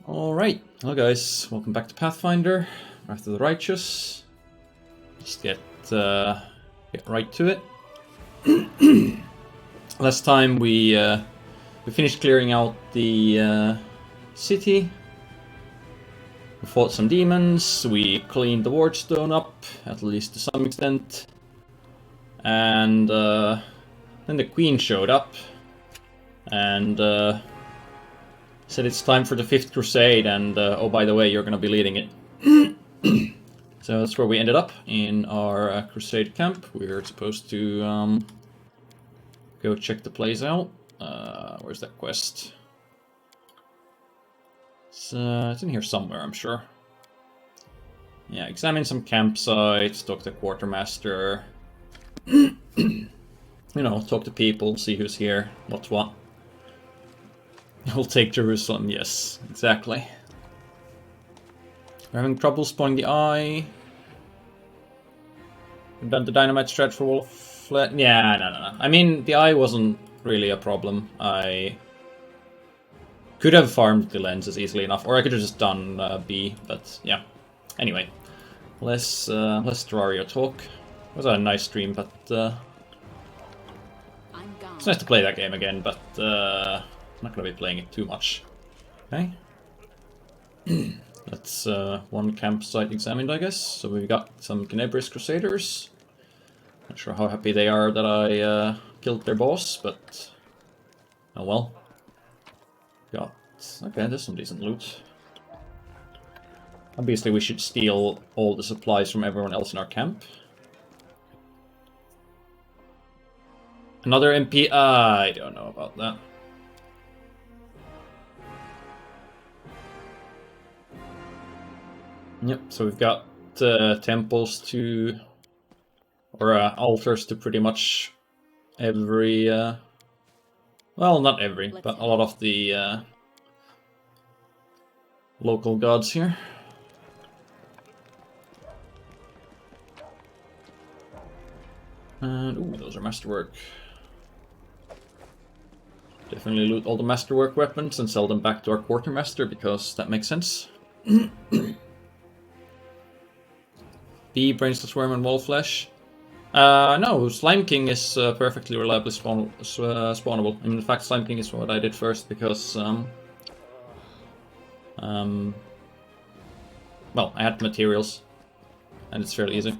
Alright, hello guys, welcome back to Pathfinder, Wrath of the Righteous. Just get right to it. Last time we finished clearing out the city. We fought some demons, we cleaned the wardstone up, at least to some extent. And then the queen showed up and said it's time for the 5th Crusade, and oh, by the way, you're going to be leading it. So that's where we ended up, in our Crusade camp. We're supposed to go check the place out. Where's that quest? It's in here somewhere, I'm sure. Yeah, examine some campsites, talk to the quartermaster. You know, talk to people, see who's here, what's what. We'll take Jerusalem, yes, exactly. We're having trouble spawning the eye. We've done the dynamite strat for Wolf. Yeah, no. I mean, the eye wasn't really a problem. I could have farmed the lenses easily enough, or I could have just done B, but yeah. Anyway, less Terraria talk. It was a nice stream, but it's nice to play that game again, but I'm not going to be playing it too much. Okay. That's one campsite examined, I guess. So we've got some Gnebris Crusaders. Not sure how happy they are that I killed their boss, but oh well. Got... okay, there's some decent loot. Obviously we should steal all the supplies from everyone else in our camp. Another MP? I don't know about that. Yep, so we've got temples to, or altars to pretty much every, well, not every, but a lot of the local gods here. And, ooh, those are masterwork. Definitely loot all the masterwork weapons and sell them back to our quartermaster, because that makes sense. B, Brainless Worm and Wall Flesh. No, Slime King is perfectly reliably spawnable. I mean, in fact, Slime King is what I did first because, well, I had materials, and it's fairly easy.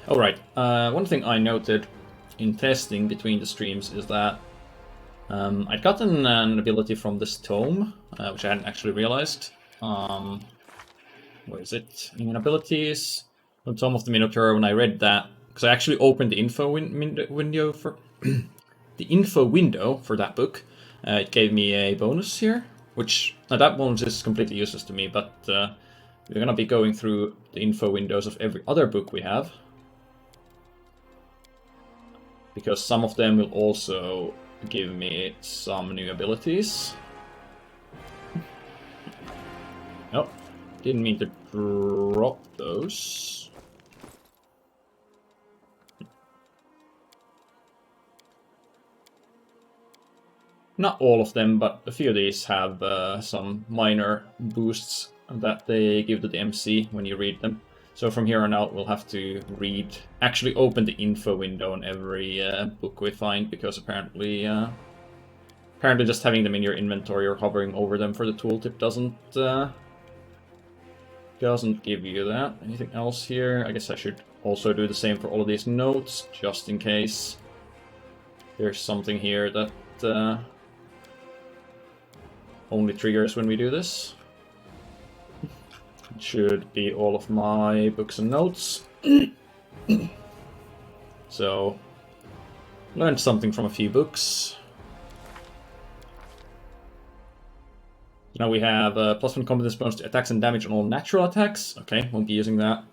Alright, one thing I noted in testing between the streams is that I'd gotten an ability from this tome, which I hadn't actually realized. Where is it? In abilities, the Tome of the Minotaur. When I read that, because I actually opened the info window for the info window for that book, it gave me a bonus here. Which now that bonus is completely useless to me, but we're gonna be going through the info windows of every other book we have, because some of them will also give me some new abilities. Nope. Didn't mean to drop those. Not all of them, but a few of these have some minor boosts that they give to the MC when you read them. So from here on out, we'll have to actually open the info window on every book we find, because apparently just having them in your inventory or hovering over them for the tooltip doesn't give you that. Anything else here? I guess I should also do the same for all of these notes, just in case there's something here that only triggers when we do this. It should be all of my books and notes. So, learned something from a few books. Now we have +1 competence bonus to attacks and damage on all natural attacks. Okay, won't be using that.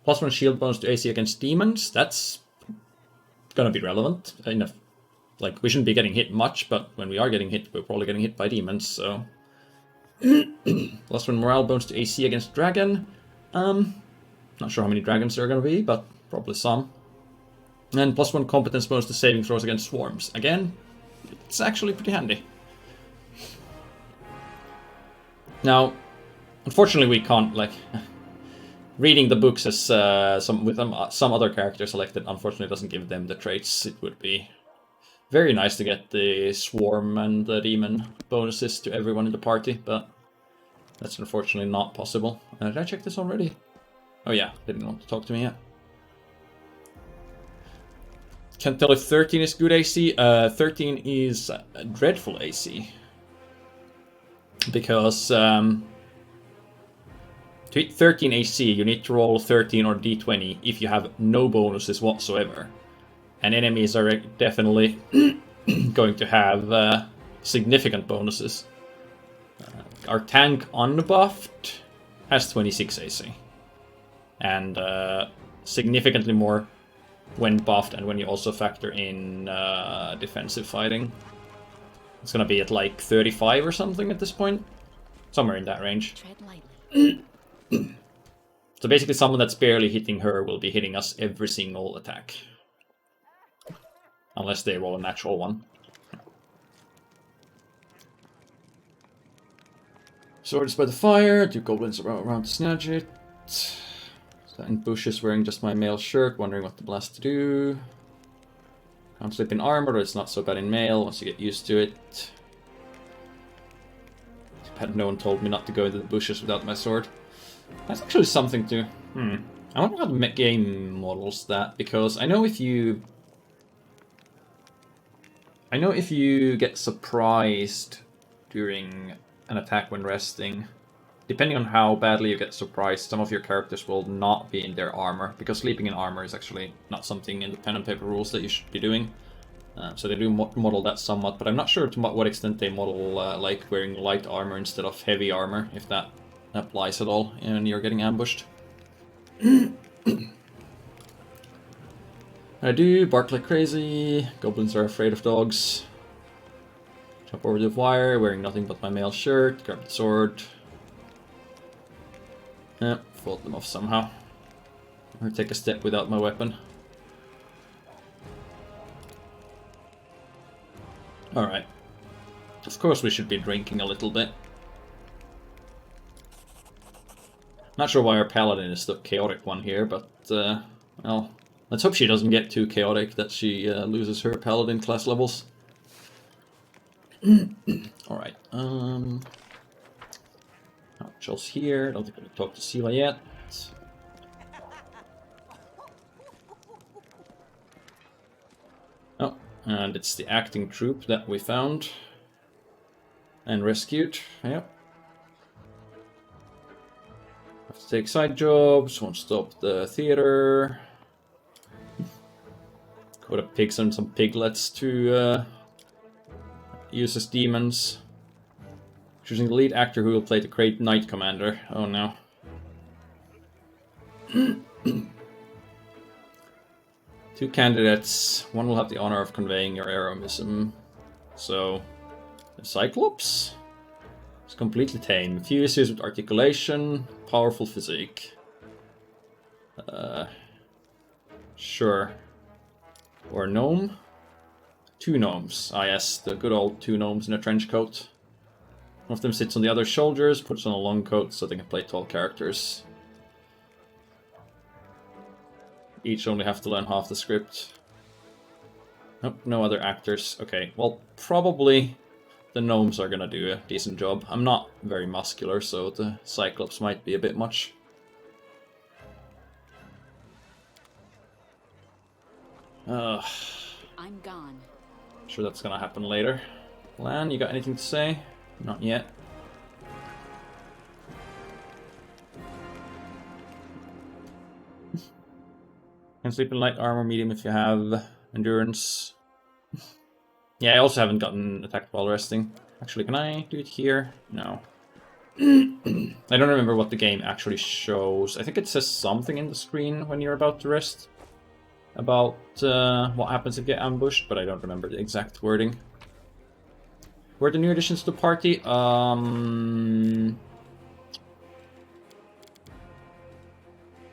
+1 shield bonus to AC against demons. That's gonna be relevant. Like, we shouldn't be getting hit much, but when we are getting hit, we're probably getting hit by demons, so... +1 morale bonus to AC against dragon. Not sure how many dragons there are gonna be, but probably some. And +1 competence bonus to saving throws against swarms. Again, it's actually pretty handy. Now, unfortunately, we can't, like... reading the books as some other characters selected, unfortunately, doesn't give them the traits. It would be very nice to get the Swarm and the Demon bonuses to everyone in the party, but that's unfortunately not possible. Did I check this already? Oh yeah, didn't want to talk to me yet. Can't tell if 13 is good AC. 13 is dreadful AC. Because to hit 13 AC, you need to roll 13 or d20 if you have no bonuses whatsoever. And enemies are definitely going to have significant bonuses. Our tank unbuffed has 26 AC. And significantly more when buffed and when you also factor in defensive fighting. It's gonna be at like 35 or something at this point. Somewhere in that range. Tread lightly. So basically someone that's barely hitting her will be hitting us every single attack. Unless they roll a natural one. Swords by the fire, 2 goblins around to snatch it. In bushes wearing just my mail shirt, wondering what the blast to do. Can't sleep in armor, but it's not so bad in mail once you get used to it. Too bad no one told me not to go into the bushes without my sword. That's actually something to... I wonder how the game models that, because I know if you get surprised during an attack when resting, depending on how badly you get surprised, some of your characters will not be in their armor, because sleeping in armor is actually not something in the pen and paper rules that you should be doing. So they do model that somewhat, but I'm not sure to what extent they model like wearing light armor instead of heavy armor, if that applies at all, and you're getting ambushed. I do bark like crazy. Goblins are afraid of dogs. Jump over the wire, wearing nothing but my mail shirt. Grab the sword. Fought them off somehow. Or take a step without my weapon. Alright. Of course we should be drinking a little bit. Not sure why our paladin is the chaotic one here, but, well, let's hope she doesn't get too chaotic that she loses her paladin class levels. Alright, Chel's here, don't think I'm gonna talk to Sila yet. Oh, and it's the acting troupe that we found and rescued, yep. Have to take side jobs, won't stop the theater. Got a pigs and some piglets to use as demons. Choosing the lead actor who will play the great knight commander. Oh no. 2 candidates. One will have the honor of conveying your heroism. So, the Cyclops is completely tame. Few issues with articulation, powerful physique. Sure. Or gnome. 2 gnomes. Ah yes, the good old 2 gnomes in a trench coat. One of them sits on the other's shoulders, puts on a long coat so they can play tall characters. Each only have to learn half the script. Nope, no other actors. Okay, well, probably the gnomes are gonna do a decent job. I'm not very muscular, so the Cyclops might be a bit much. I'm gone. Sure that's gonna happen later. Lan, you got anything to say? Not yet. Can sleep in light armor, medium if you have endurance. Yeah, I also haven't gotten attacked while resting. Actually, can I do it here? No. I don't remember what the game actually shows. I think it says something in the screen when you're about to rest about what happens if you get ambushed, but I don't remember the exact wording. Were the new additions to the party?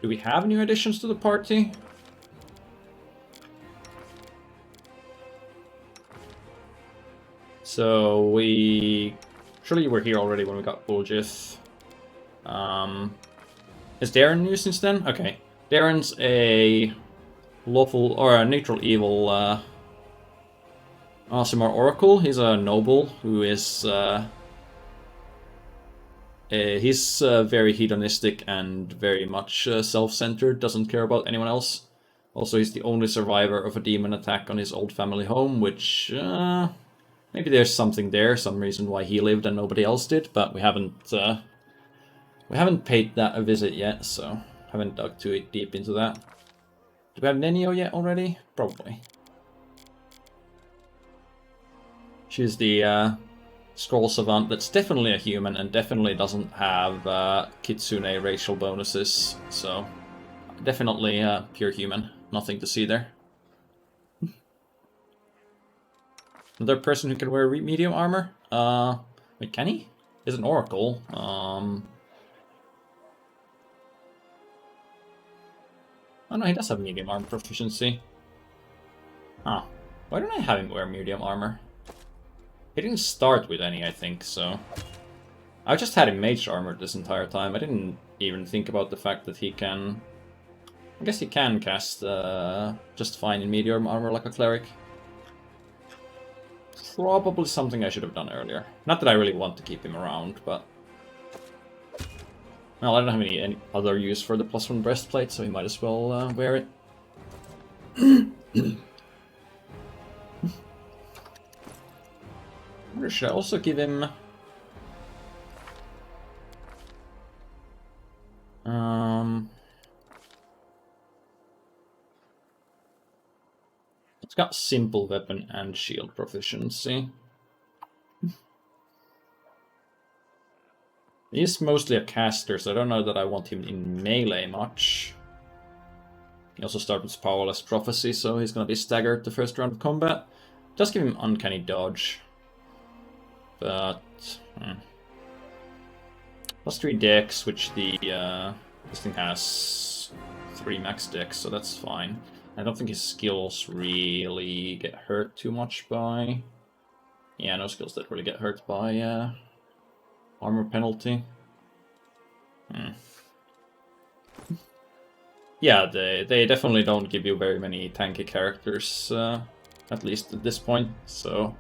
Do we have new additions to the party? So we Surely you were here already when we got Buljith. Is Darren new since then? Okay. Darren's a lawful or a neutral evil Aasimar Oracle. He's a noble who is he's very hedonistic and very much self-centered, doesn't care about anyone else. Also, he's the only survivor of a demon attack on his old family home, which maybe there's something there, some reason why he lived and nobody else did, but we haven't paid that a visit yet, so haven't dug too deep into that. Do we have Nenio yet already? Probably. She's the scroll savant that's definitely a human and definitely doesn't have Kitsune racial bonuses, so definitely pure human. Nothing to see there. Another person who can wear medium armor? Wait, can he? He's an oracle. Oh no, he does have medium armor proficiency. Huh. Why don't I have him wear medium armor? He didn't start with any, I think, so... I just had him mage armor this entire time. I didn't even think about the fact that he can... I guess he can cast just fine in medium armor like a cleric. Probably something I should have done earlier. Not that I really want to keep him around, but... Well, I don't have any other use for the +1 breastplate, so he might as well wear it. Or should I also give him... It's got simple weapon and shield proficiency. He's mostly a caster, so I don't know that I want him in melee much. He also starts with Powerless Prophecy, so he's going to be staggered the first round of combat. Does give him Uncanny Dodge. But... +3 dex, which the this thing has 3 max dex, so that's fine. I don't think his skills really get hurt too much by... Yeah, no skills that really get hurt by armor penalty. Yeah, they definitely don't give you very many tanky characters, at least at this point, so...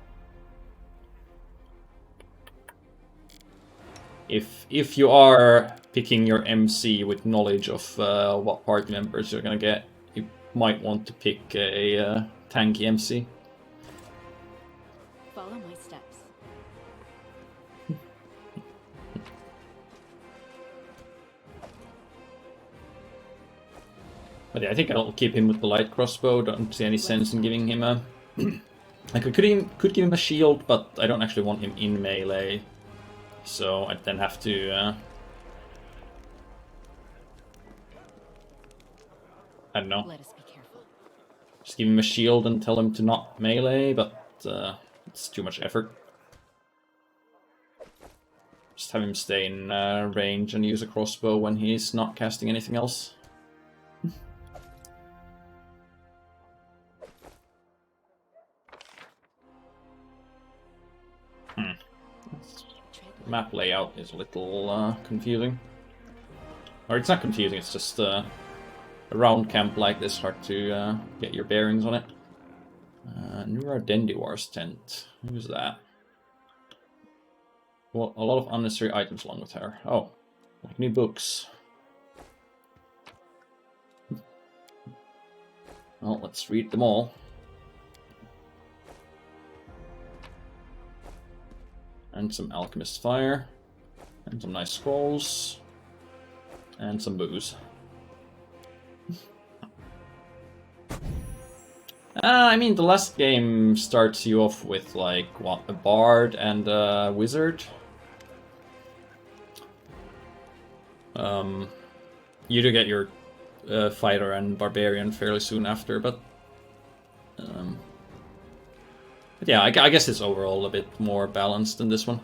If you are picking your MC with knowledge of what party members you're gonna get, you might want to pick a tanky MC. Follow my steps. But yeah, I think I'll keep him with the light crossbow. Don't see any sense in giving him a... I could give him a shield, but I don't actually want him in melee. So I'd then have to... I don't know. Let us be careful. Just give him a shield and tell him to not melee, but it's too much effort. Just have him stay in range and use a crossbow when he's not casting anything else. Map layout is a little confusing. Or it's not confusing, it's just a round camp like this, hard to get your bearings on it. Nura Dendiwar's tent. Who's that? Well, a lot of unnecessary items along with her. Oh, like new books. Well, let's read them all. And some Alchemist's Fire. And some nice scrolls. And some booze. I mean, the last game starts you off with, like, what, a bard and a wizard? You do get your fighter and barbarian fairly soon after, but yeah, I guess it's overall a bit more balanced than this one.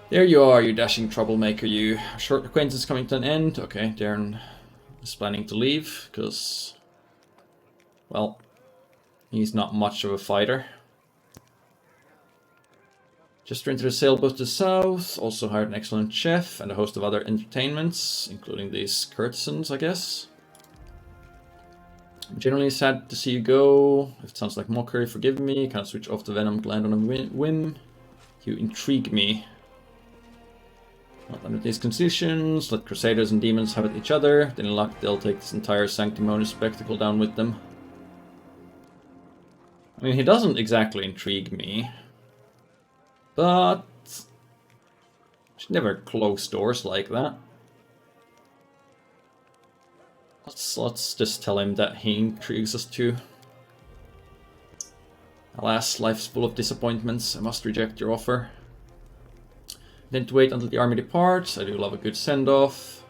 There you are, you dashing troublemaker, you. Short acquaintance coming to an end. Okay, Darren is planning to leave, because, well, he's not much of a fighter. Just rented a sailboat to the south, also hired an excellent chef and a host of other entertainments, including these courtesans, I guess. I'm generally sad to see you go. If it sounds like mockery, forgive me. Can't switch off the venom gland on a whim. You intrigue me. Not under these conditions, let Crusaders and demons have at each other. Then in luck, they'll take this entire sanctimonious spectacle down with them. I mean, he doesn't exactly intrigue me. But should never close doors like that. Let's just tell him that he intrigues us too. Alas, life's full of disappointments. I must reject your offer. Then to wait until the army departs. I do love a good send-off.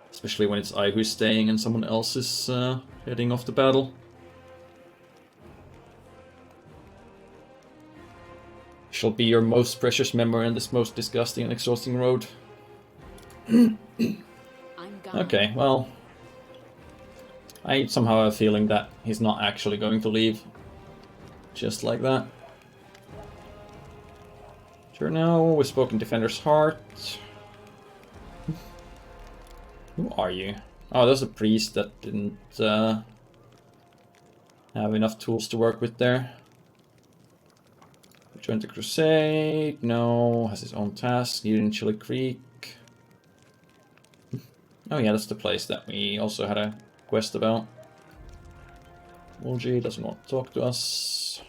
Especially when it's I who's staying and someone else is heading off to battle. Shall be your most precious memory on this most disgusting and exhausting road. Okay, well... I somehow have a feeling that he's not actually going to leave. Just like that. Sure, now we've spoken Defender's Heart. Who are you? Oh, there's a priest that didn't have enough tools to work with there. Joined the Crusade. No, has his own task. Needed in Chili Creek. Oh yeah, that's the place that we also had a quest about. Wolgi doesn't want to talk to us.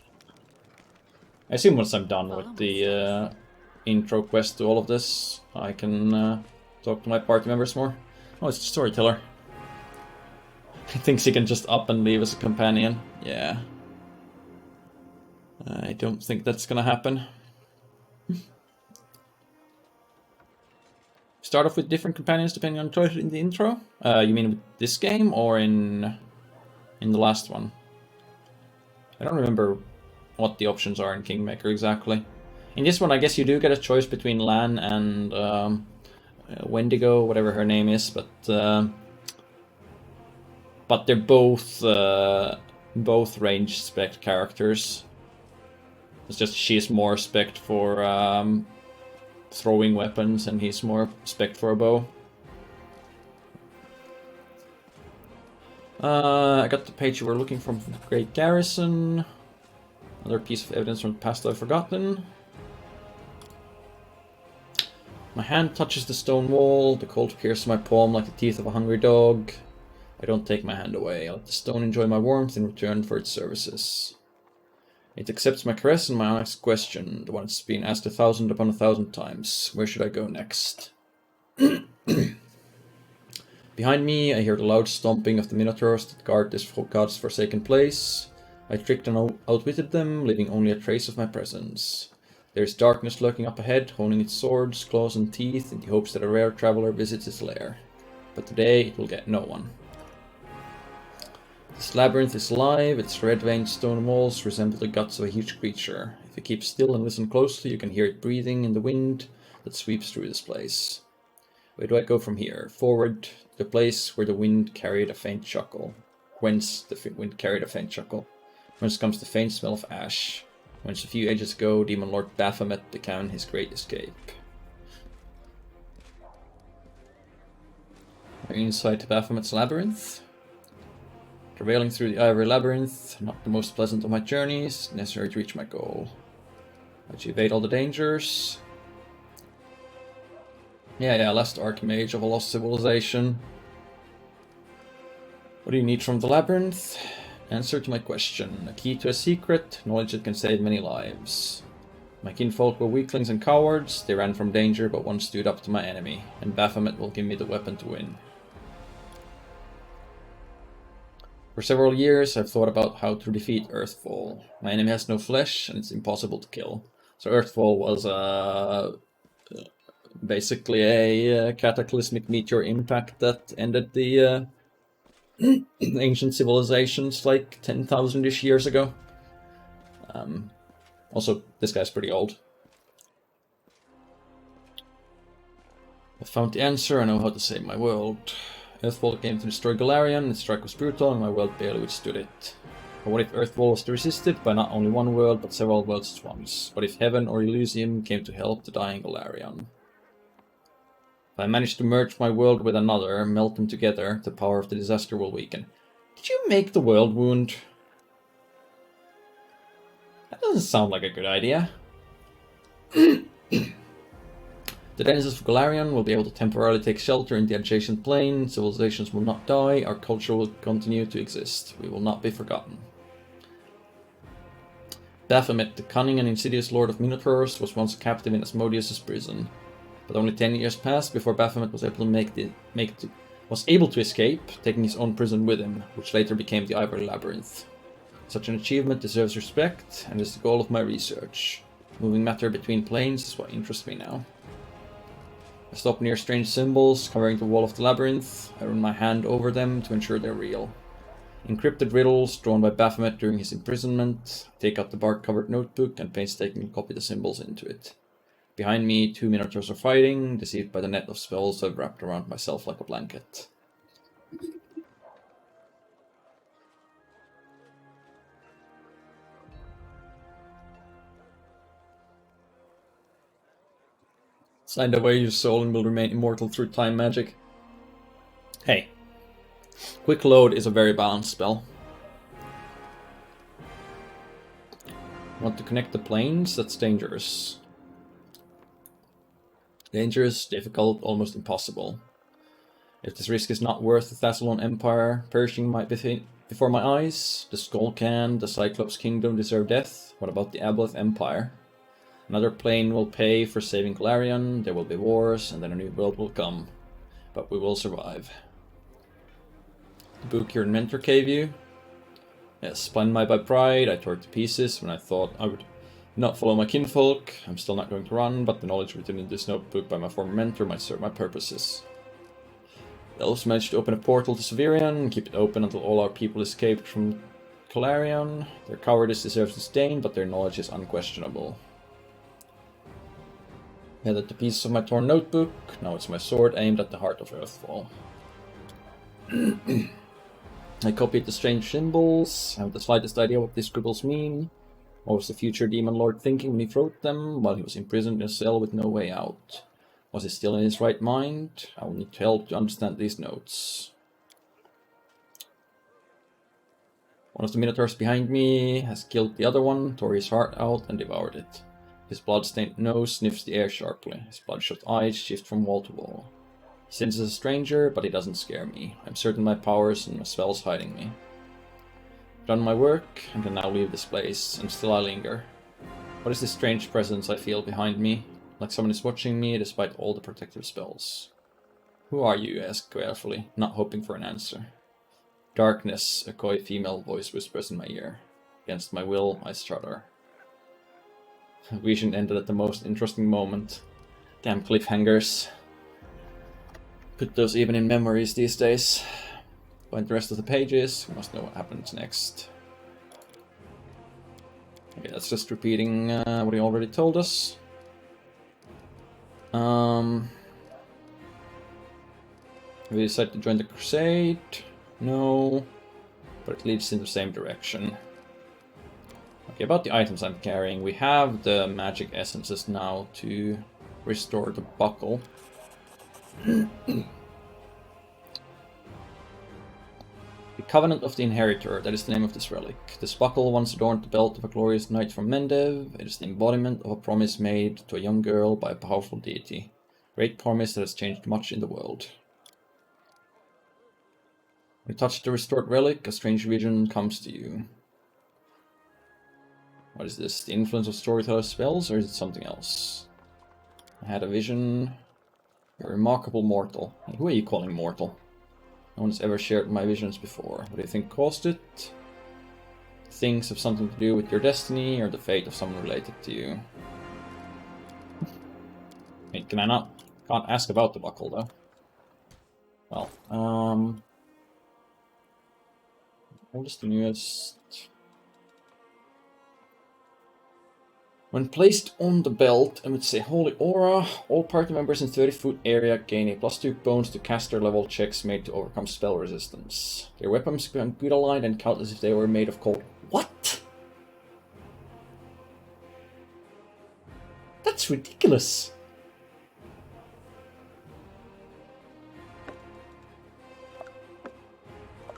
I assume once I'm done with the intro quest to all of this, I can talk to my party members more. Oh, it's a storyteller. He thinks he can just up and leave as a companion. Yeah. I don't think that's gonna happen. Start off with different companions depending on choice in the intro? You mean with this game or in the last one? I don't remember what the options are in Kingmaker exactly. In this one, I guess you do get a choice between Lan and Wendigo, whatever her name is, but they're both range spec characters. It's just she's more spec for throwing weapons, and he's more spec for a bow. I got the page you were looking for from the Great Garrison. Another piece of evidence from the past I've forgotten. My hand touches the stone wall. The cold pierces my palm like the teeth of a hungry dog. I don't take my hand away. I let the stone enjoy my warmth in return for its services. It accepts my caress and my honest question, the one that's been asked 1,000 upon 1,000 times. Where should I go next? Behind me, I hear the loud stomping of the minotaurs that guard this god's forsaken place. I tricked and outwitted them, leaving only a trace of my presence. There is darkness lurking up ahead, honing its swords, claws, and teeth in the hopes that a rare traveler visits its lair. But today, it will get no one. This labyrinth is alive, its red-veined stone walls resemble the guts of a huge creature. If you keep still and listen closely, you can hear it breathing in the wind that sweeps through this place. Where do I go from here? Forward, to the place where the wind carried a faint chuckle. Whence the wind carried a faint chuckle. Whence comes the faint smell of ash. Whence a few ages ago, Demon Lord Baphomet began his great escape. We're inside Baphomet's labyrinth. Travailing through the ivory labyrinth, not the most pleasant of my journeys, necessary to reach my goal. But you evade all the dangers. Yeah, last Archmage of a lost civilization. What do you need from the labyrinth? Answer to my question. A key to a secret, knowledge that can save many lives. My kinfolk were weaklings and cowards, they ran from danger but one stood up to my enemy, and Baphomet will give me the weapon to win. For several years, I've thought about how to defeat Earthfall. My enemy has no flesh, and it's impossible to kill. So Earthfall was basically a cataclysmic meteor impact that ended the ancient civilizations like 10,000-ish years ago. Also, this guy's pretty old. I found the answer, I know how to save my world. Earthfall came to destroy Galarian, its strike was brutal, and my world barely withstood it. But what if Earthfall was resisted by not only one world, but several worlds at once? What if Heaven or Elysium came to help the dying Golarion? If I manage to merge my world with another, melt them together, the power of the disaster will weaken. Did you make the world wound? That doesn't sound like a good idea. The denizens of Golarion will be able to temporarily take shelter in the adjacent plane, civilizations will not die, our culture will continue to exist. We will not be forgotten. Baphomet, the cunning and insidious lord of Minotaurs, was once a captive in Asmodeus' prison. But only 10 years passed before Baphomet was able to escape, taking his own prison with him, which later became the Ivory Labyrinth. Such an achievement deserves respect, and is the goal of my research. Moving matter between planes is what interests me now. I stop near strange symbols covering the wall of the labyrinth. I run my hand over them to ensure they're real. Encrypted riddles drawn by Baphomet during his imprisonment. I take out the bark-covered notebook and painstakingly copy the symbols into it. Behind me, 2 Minotaurs are fighting, deceived by the net of spells I've wrapped around myself like a blanket. Signed away your soul and will remain immortal through time magic. Hey. Quick Load is a very balanced spell. Want to connect the planes? That's dangerous. Dangerous, difficult, almost impossible. If this risk is not worth the Thassilonian Empire perishing before my eyes, the Skullcan, the Cyclops Kingdom deserve death. What about the Aboleth Empire? Another plane will pay for saving Golarion, there will be wars, and then a new world will come. But we will survive. The book your mentor gave you? Yes, blinded by pride, I tore it to pieces when I thought I would not follow my kinfolk. I'm still not going to run, but the knowledge written in this notebook by my former mentor might serve my purposes. The elves managed to open a portal to Severian and keep it open until all our people escaped from Golarion. Their cowardice deserves disdain, but their knowledge is unquestionable. I had the pieces of my torn notebook. Now it's my sword aimed at the heart of Earthfall. I copied the strange symbols. I have the slightest idea what these scribbles mean. What was the future demon lord thinking when he wrote them, while he was imprisoned in a cell with no way out? Was he still in his right mind? I will need help to understand these notes. One of the Minotaurs behind me has killed the other one, tore his heart out and devoured it. His blood-stained nose sniffs the air sharply. His bloodshot eyes shift from wall to wall. He senses a stranger, but he doesn't scare me. I'm certain my powers and my spells hiding me. I've done my work, and can now leave this place, and still I linger. What is this strange presence I feel behind me? Like someone is watching me, despite all the protective spells. Who are you? I ask carefully, not hoping for an answer. Darkness, a coy female voice whispers in my ear. Against my will, I shudder. The vision ended at the most interesting moment. Damn cliffhangers. Put those even in memories these days. Find the rest of the pages, we must know what happens next. Okay, that's just repeating what he already told us. We decided to join the Crusade. No, but it leads in the same direction. Okay, about the items I'm carrying, we have the magic essences now to restore the buckle. The Covenant of the Inheritor, that is the name of this relic. This buckle once adorned the belt of a glorious knight from Mendev. It is the embodiment of a promise made to a young girl by a powerful deity. Great promise that has changed much in the world. When you touch the restored relic, a strange vision comes to you. What is this? The influence of storyteller spells, or is it something else? I had a vision. You're a remarkable mortal. Who are you calling mortal? No one's ever shared my visions before. What do you think caused it? Things have something to do with your destiny or the fate of someone related to you. Wait, can I not? Can't ask about the buckle though. Well, what is the newest? When placed on the belt, emits a holy aura. All party members in 30-foot area gain a +2 bonus to caster level checks made to overcome spell resistance. Their weapons become good aligned and count as if they were made of cold. What? That's ridiculous.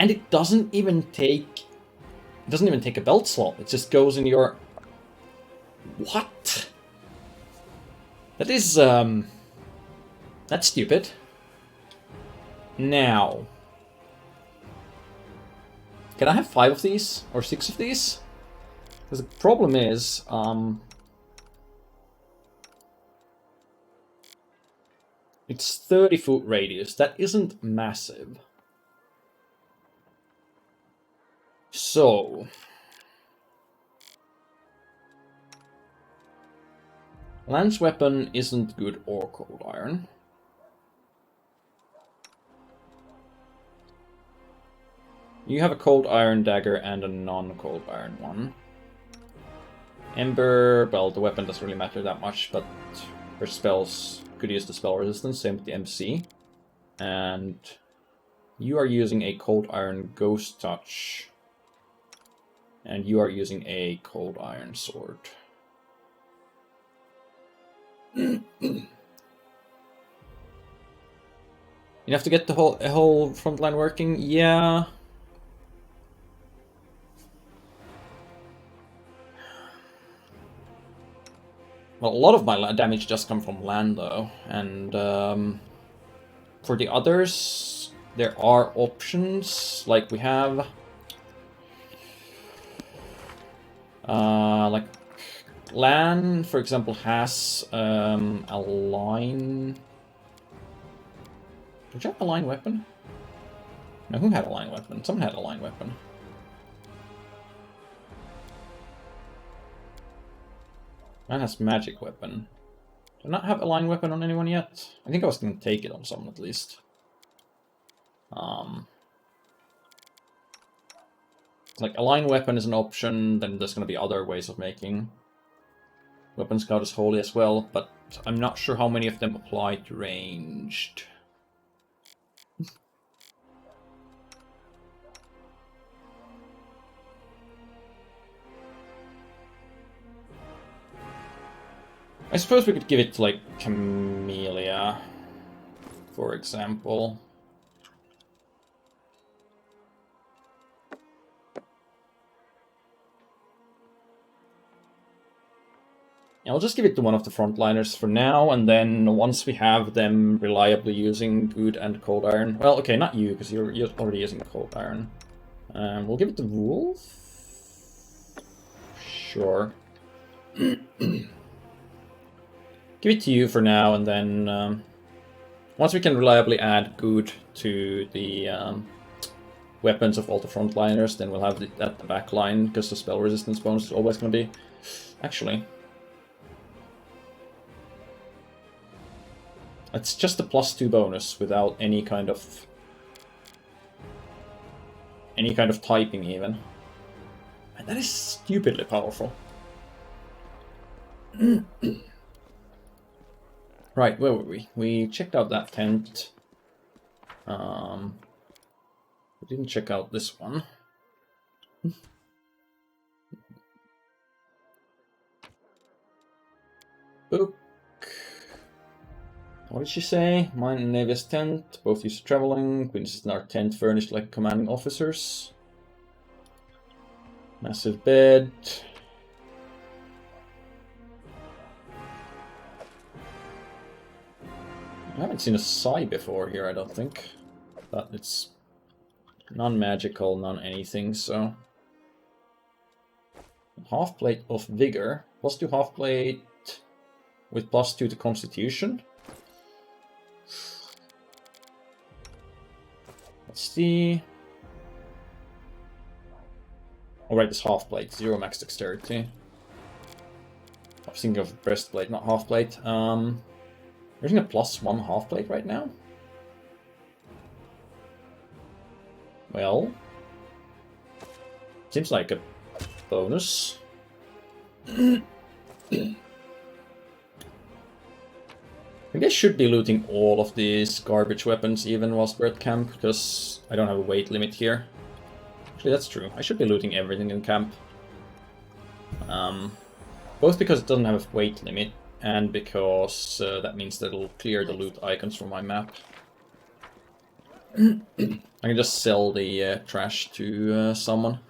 And it doesn't even take a belt slot. It just goes in your... What? That is, that's stupid. Now... Can I have 5 of these? Or 6 of these? Because the problem is, it's 30-foot radius. That isn't massive. So... Lance weapon isn't good or cold iron. You have a cold iron dagger and a non-cold iron one. Ember, well, the weapon doesn't really matter that much, but her spells could use the spell resistance, same with the MC. And you are using a cold iron ghost touch. And you are using a cold iron sword. Enough to get the whole front line working? Yeah. Well, a lot of my damage just come from land, though. And for the others, there are options. Like we have... like... Lan, for example, has a line... Did you have a line weapon? No, who had a line weapon? Someone had a line weapon. Lan has magic weapon. Do I not have a line weapon on anyone yet? I think I was going to take it on someone at least. Like, a line weapon is an option, then there's going to be other ways of making. Weapon Scout is holy as well, but I'm not sure how many of them apply to ranged. I suppose we could give it to, like, Camellia, for example. I'll just give it to one of the frontliners for now, and then once we have them reliably using good and cold iron... Well, okay, not you, because you're already using cold iron. We'll give it to Wolf? Sure. Give it to you for now, and then... once we can reliably add good to the weapons of all the frontliners, then we'll have it at the back line, because the spell resistance bonus is always going to be... Actually... It's just a +2 bonus without any kind of typing even. And that is stupidly powerful. Right, where were we? We checked out that tent. We didn't check out this one. Book. What did she say? Mine and Navia's tent, both used to traveling. We insist in our tent furnished like commanding officers. Massive bed. I haven't seen a Sai before here, I don't think. But it's non-magical, non-anything, so... Half plate of vigor. +2 half plate with +2 to constitution. Let's see. Alright, it's half plate, 0 max dexterity. I was thinking of breastplate, not half plate. We're using a +1 half plate right now. Well, seems like a bonus. Maybe I should be looting all of these garbage weapons even whilst we're at camp, because I don't have a weight limit here. Actually, that's true. I should be looting everything in camp. Both because it doesn't have a weight limit, and because that means that it'll clear the loot icons from my map. I can just sell the trash to someone.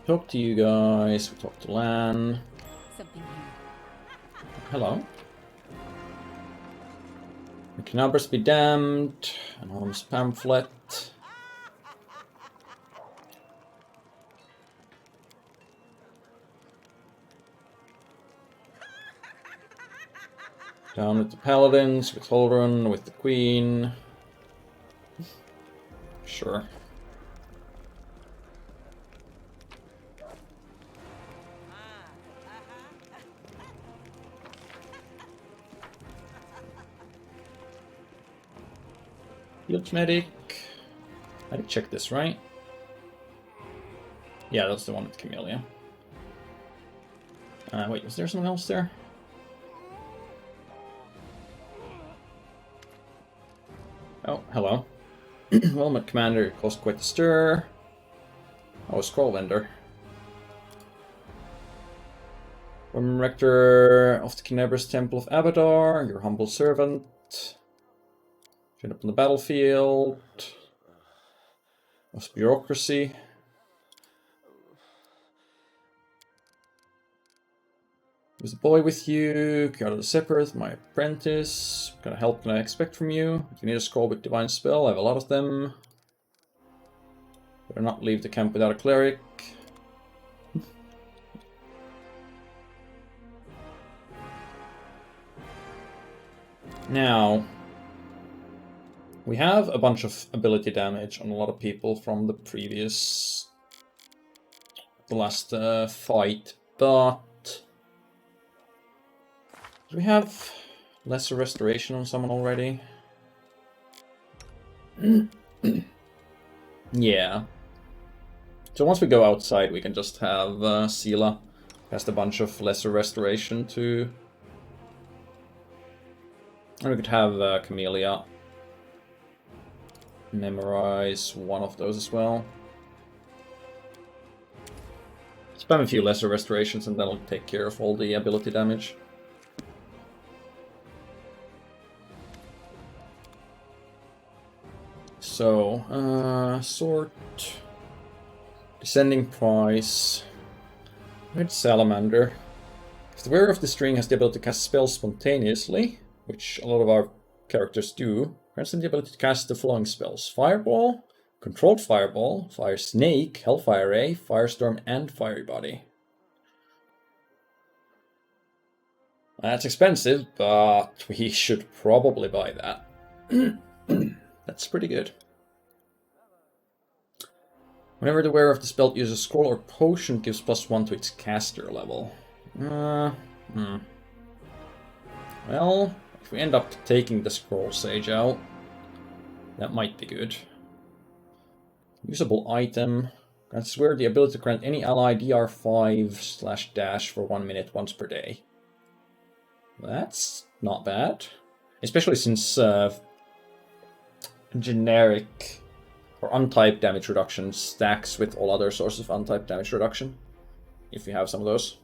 Talk to you guys, we talk to Lan. Something here. Hello. The Knabbers be damned. Anonymous pamphlet. Down with the paladins, with Holrun, with the queen. Sure. Field medic. I did check this, right? Yeah, that's the one with Camellia. Wait, was there someone else there? Oh, hello. Well, my commander caused quite a stir. Oh, a scroll vendor. From Rector of the Knabbers Temple of Abadar, your humble servant. Turn up on the battlefield. Of bureaucracy. There's a boy with you. Guard of the Separate, my apprentice. What kind of help can I expect from you? If you need a scroll with divine spell, I have a lot of them. Better not leave the camp without a cleric. Now, we have a bunch of ability damage on a lot of people from the last fight, but do we have lesser restoration on someone already? Yeah. So once we go outside, we can just have Sela cast a bunch of lesser restoration to... And we could have Camellia memorize one of those as well. Spam a few lesser restorations and that'll take care of all the ability damage. So, sort... Descending price... Red Salamander. If the wearer of the string has the ability to cast spells spontaneously, which a lot of our characters do, grants them the ability to cast the following spells: Fireball, Controlled Fireball, Fire Snake, Hellfire Ray, Firestorm, and Fiery Body. That's expensive, but we should probably buy that. That's pretty good. Whenever the wearer of the spell uses a scroll or potion, it gives +1 to its caster level. Well, if we end up taking the scroll sage out, that might be good. Usable item. Grants wearer the ability to grant any ally DR5/dash for 1 minute once per day. That's not bad. Especially since generic or untyped damage reduction stacks with all other sources of untyped damage reduction. If you have some of those.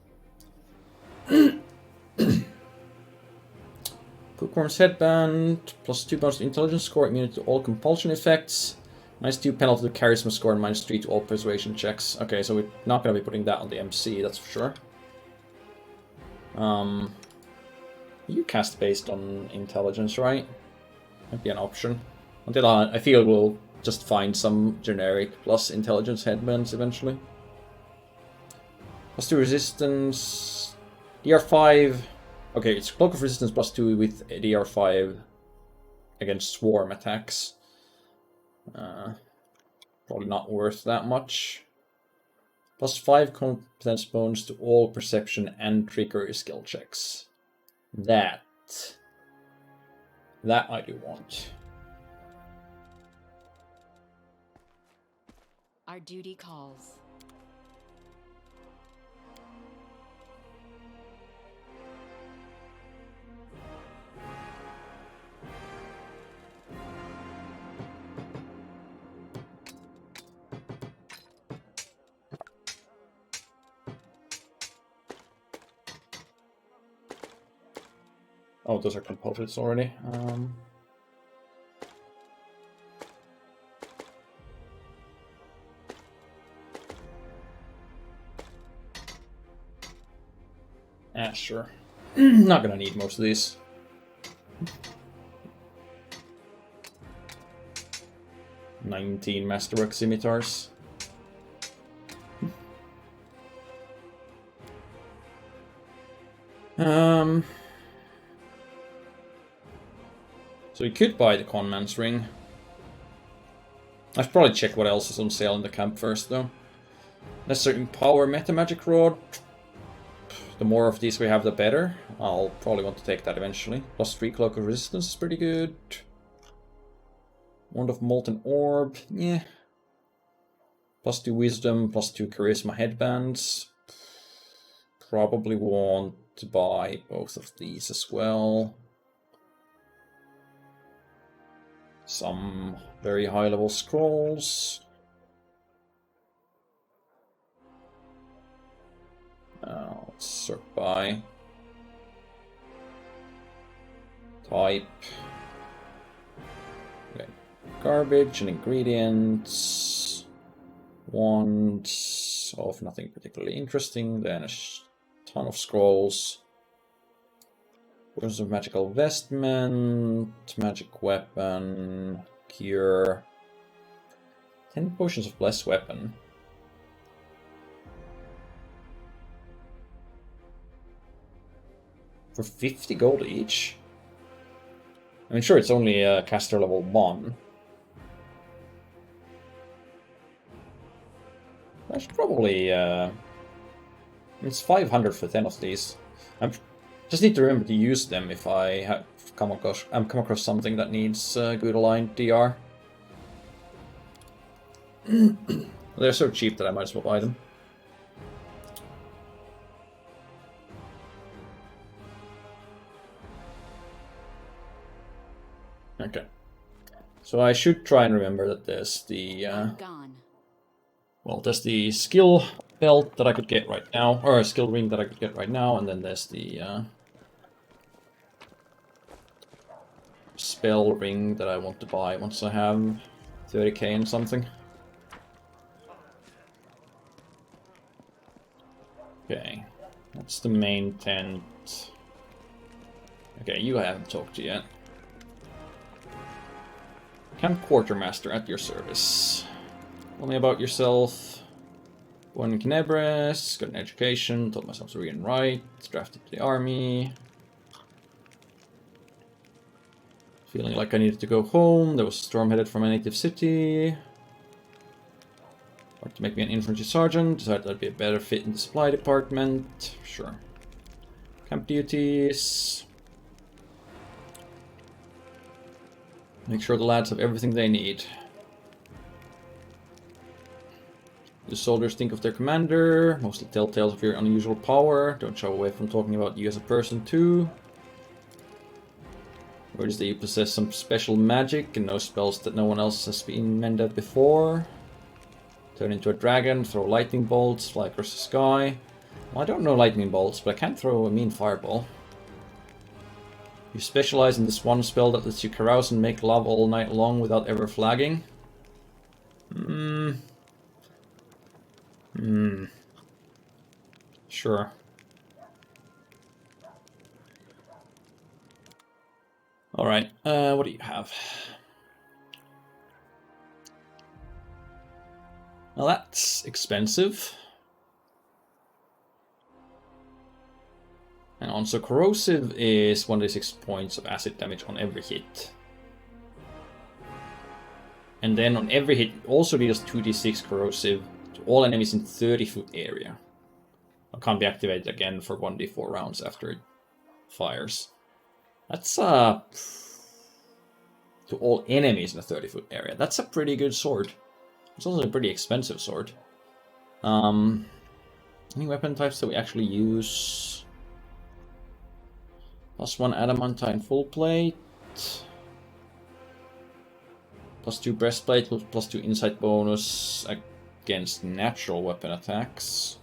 Cookworm's Headband, +2 bonus to intelligence score, immunity to all compulsion effects, -2 penalty to charisma score, and -3 to all persuasion checks. Okay, so we're not going to be putting that on the MC, that's for sure. You cast based on intelligence, right? Might be an option. Until I feel we'll just find some generic plus intelligence headbands eventually. +2 resistance, DR5. Okay, it's Cloak of Resistance +2 with DR5 against swarm attacks. Probably not worth that much. Plus 5 competence bonus to all perception and trickery skill checks. That I do want. Our duty calls. Oh, those are composites already. Sure. Not gonna need most of these. "19 Masterwork Scimitars. So we could buy the Conman's Ring. I should probably check what else is on sale in the camp first, though. Necessary Power Meta Magic Rod. The more of these we have, the better. I'll probably want to take that eventually. Plus 3 Cloak of Resistance is pretty good. Wand of Molten Orb, yeah. Plus 2 Wisdom, plus 2 Charisma headbands. Probably want to buy both of these as well. Some very high level scrolls. Let's sort by type. Okay. Garbage and ingredients. Wands of nothing particularly interesting. Then a ton of scrolls. Potions of magical vestment, magic weapon, cure. 10 potions of blessed weapon. For 50 gold each? I mean, sure, it's only caster level 1. I should probably... it's 500 for 10 of these. Just need to remember to use them if I come across something that needs good aligned DR. They're so cheap that I might as well buy them. Okay. So I should try and remember that there's the... well, there's the skill belt that I could get right now, or a skill ring that I could get right now, and then there's the spell ring that I want to buy once I have 30k and something. Okay, that's the main tent. Okay, you I haven't talked to yet. Camp Quartermaster at your service. Tell me about yourself. Born in Knebres, got an education, taught myself to read and write, drafted to the army. Feeling like I needed to go home, there was a storm headed for my native city. Wanted to make me an infantry sergeant, decided I'd be a better fit in the supply department. Sure. Camp duties. Make sure the lads have everything they need. The soldiers think of their commander, mostly tell tales of your unusual power. Don't shy away from talking about you as a person too. Words that you possess some special magic and know spells that no one else has been mended before. Turn into a dragon, throw lightning bolts, fly across the sky. Well, I don't know lightning bolts, but I can throw a mean fireball. You specialize in this one spell that lets you carouse and make love all night long without ever flagging. Sure. Alright, what do you have? Well, that's expensive. Hang on, so corrosive is 1d6 points of acid damage on every hit. And then on every hit, it also deals 2d6 corrosive To all enemies in 30-foot area. It can't be activated again for 1d4 rounds after it fires. That's to all enemies in a 30-foot area. That's a pretty good sword. It's also a pretty expensive sword. Any weapon types that we actually use? +1 adamantine full plate. +2 breastplate, +2 insight bonus against natural weapon attacks.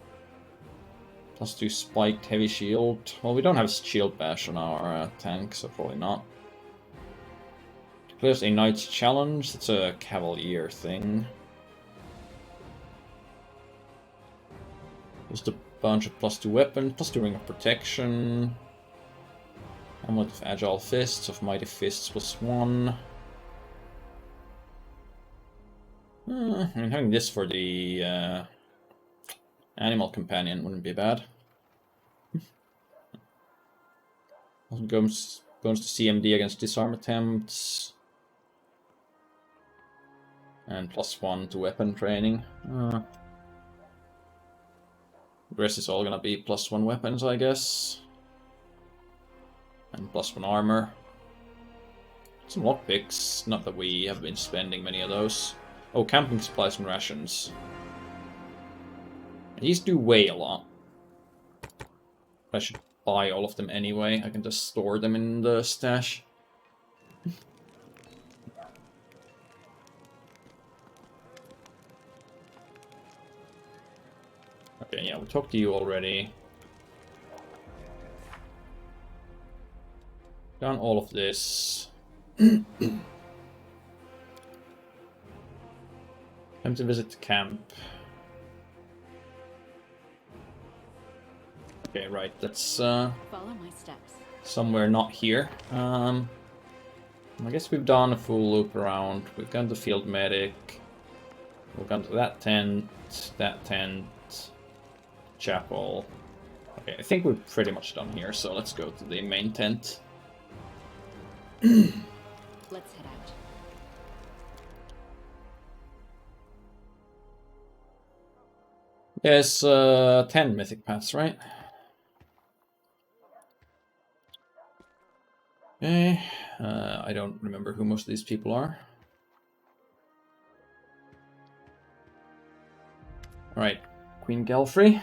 +2 spiked heavy shield. Well, we don't have shield bash on our tank, so probably not. Clears a knight's challenge. That's a cavalier thing. Just a bunch of +2 weapons, +2 ring of protection. Amulet of agile fists, of mighty fists +1. I mean, having this for the animal companion wouldn't be bad. Also goes to CMD against disarm attempts. And +1 to weapon training. The rest is all gonna be +1 weapons, I guess. And +1 armor. Some lockpicks, not that we have been spending many of those. Oh, camping supplies and rations. These do weigh a lot. I should buy all of them anyway. I can just store them in the stash. Okay, yeah, we talked to you already. Done all of this. Time to visit the camp. Okay, right, that's Follow my steps. somewhere not here. I guess we've done a full loop around. We've gone to field medic. We've gone to that tent, chapel. Okay, I think we're pretty much done here, so let's go to the main tent. Let's head out. There's 10 mythic paths, right? Okay, I don't remember who most of these people are. Alright, Queen Galfrey.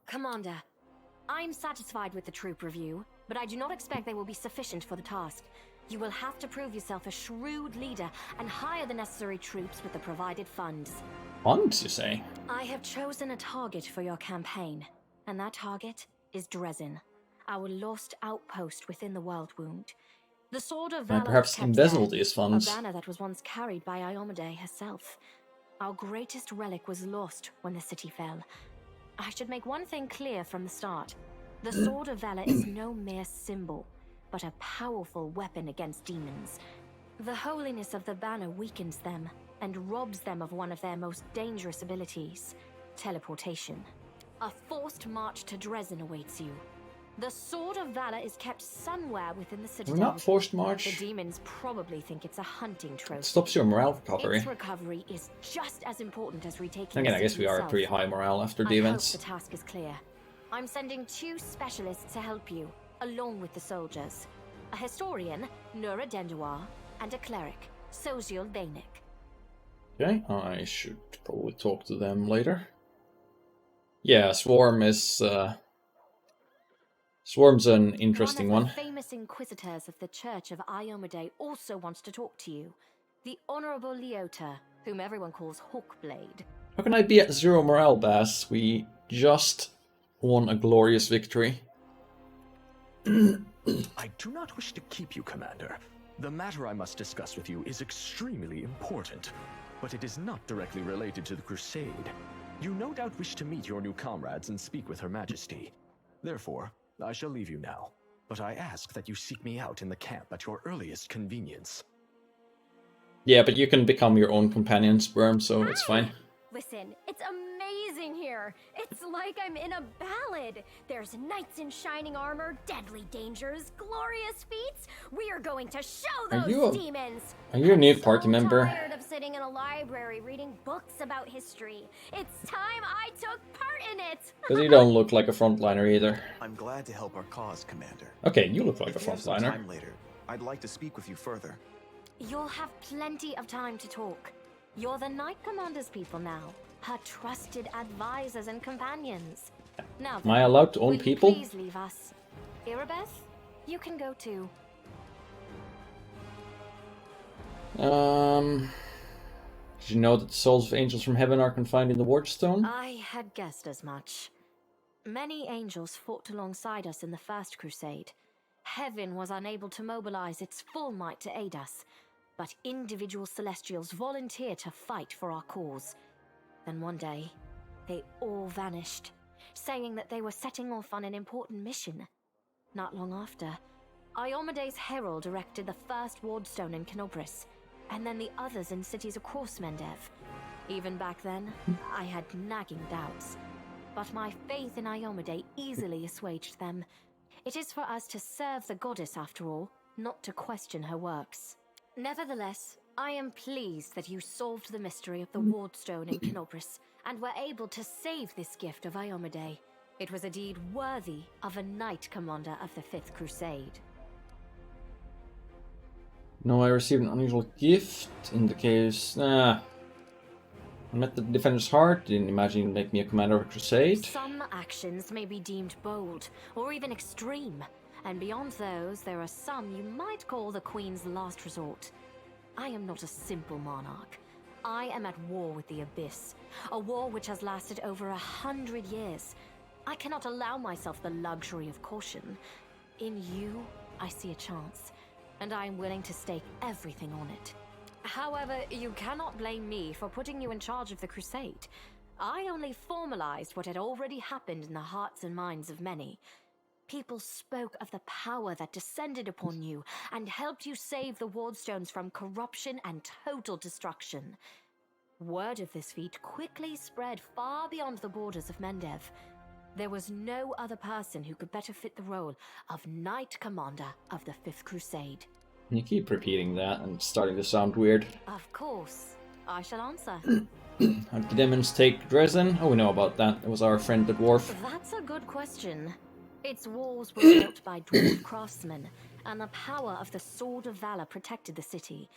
Commander, I'm satisfied with the troop review, but I do not expect they will be sufficient for the task. You will have to prove yourself a shrewd leader and hire the necessary troops with the provided funds. Funds, you say? I have chosen a target for your campaign, and that target is Dresden, our lost outpost within the World Wound. The Sword of Valor Perhaps kept embezzle there, these funds. a banner that was once carried by Iomade herself. Our greatest relic was lost when the city fell. I should make one thing clear from the start. The Sword of Valor is no mere symbol, but a powerful weapon against demons. The holiness of the banner weakens them and robs them of one of their most dangerous abilities, teleportation. A forced march to Dresden awaits you. The Sword of Valor is kept somewhere within the citadel. We're not forced The march. demons probably think it's a hunting trophy. It stops your morale recovery. Its recovery is just as important as retaking Again, the I guess city we are itself. pretty high morale after the I events. hope the task is clear. I'm sending 2 specialists to help you, along with the soldiers. A historian, Nura Denduar, and a cleric, Soziel Bainik. Okay, I should probably talk to them later. Yeah, Swarm is... Swarm's an interesting One one. of the famous inquisitors of the Church of Iomade also wants to talk to you. The Honorable Leota, whom everyone calls Hawkblade. How can I be at 0 morale, Bass? We just won a glorious victory. I do not wish to keep you, Commander. The matter I must discuss with you is extremely important, but it is not directly related to the Crusade. You no doubt wish to meet your new comrades and speak with Her Majesty. Therefore, I shall leave you now, but I ask that you seek me out in the camp at your earliest convenience. Yeah, but you can become your own companion, Sperm, so it's fine. Listen, it's amazing here. It's like I'm in a ballad. There's knights in shining armor, deadly dangers, glorious feats. We are going to show those demons. Are you a new I'm party so member? tired of sitting in a library reading books about history. It's time I took part in it. Because you don't look like a frontliner either. I'm glad to help our cause, Commander. Okay, you look like a If you have some frontliner. time later, I'd like to speak with you further. You'll have plenty of time to talk. You're the Knight Commander's people now, her trusted advisors and companions. Now, Am I allowed to own will you people? please leave us? Irabeth, you can go too. Did you know that the souls of angels from heaven are confined in the Wardstone? I had guessed as much. Many angels fought alongside us in the First Crusade. Heaven was unable to mobilize its full might to aid us, but individual Celestials volunteered to fight for our cause. Then one day, they all vanished, saying that they were setting off on an important mission. Not long after, Iomede's herald erected the first wardstone in Canobris, and then the others in cities across Mendev. Even back then, I had nagging doubts, but my faith in Iomede easily assuaged them. It is for us to serve the goddess after all, not to question her works. Nevertheless, I am pleased that you solved the mystery of the wardstone in Canobris, and were able to save this gift of Iomede. It was a deed worthy of a Knight Commander of the Fifth Crusade. No, I received an unusual gift in the case. I met the Defender's Heart. Didn't imagine you'd make me a commander of a crusade. Some actions may be deemed bold, or even extreme, and beyond those, there are some you might call the Queen's last resort. I am not a simple monarch. I am at war with the Abyss, a war which has lasted over 100 years. I cannot allow myself the luxury of caution. In you, I see a chance, and I am willing to stake everything on it. However, you cannot blame me for putting you in charge of the Crusade. I only formalized what had already happened in the hearts and minds of many. People spoke of the power that descended upon you and helped you save the Wardstones from corruption and total destruction. Word of this feat quickly spread far beyond the borders of Mendev. There was no other person who could better fit the role of Knight Commander of the Fifth Crusade. You keep repeating that and it's starting to sound weird. Of course, I shall answer. How did the demons take Dresden? Oh, we know about that. It was our friend the dwarf. That's a good question. Its walls were built by dwarf craftsmen, and the power of the Sword of Valor protected the city.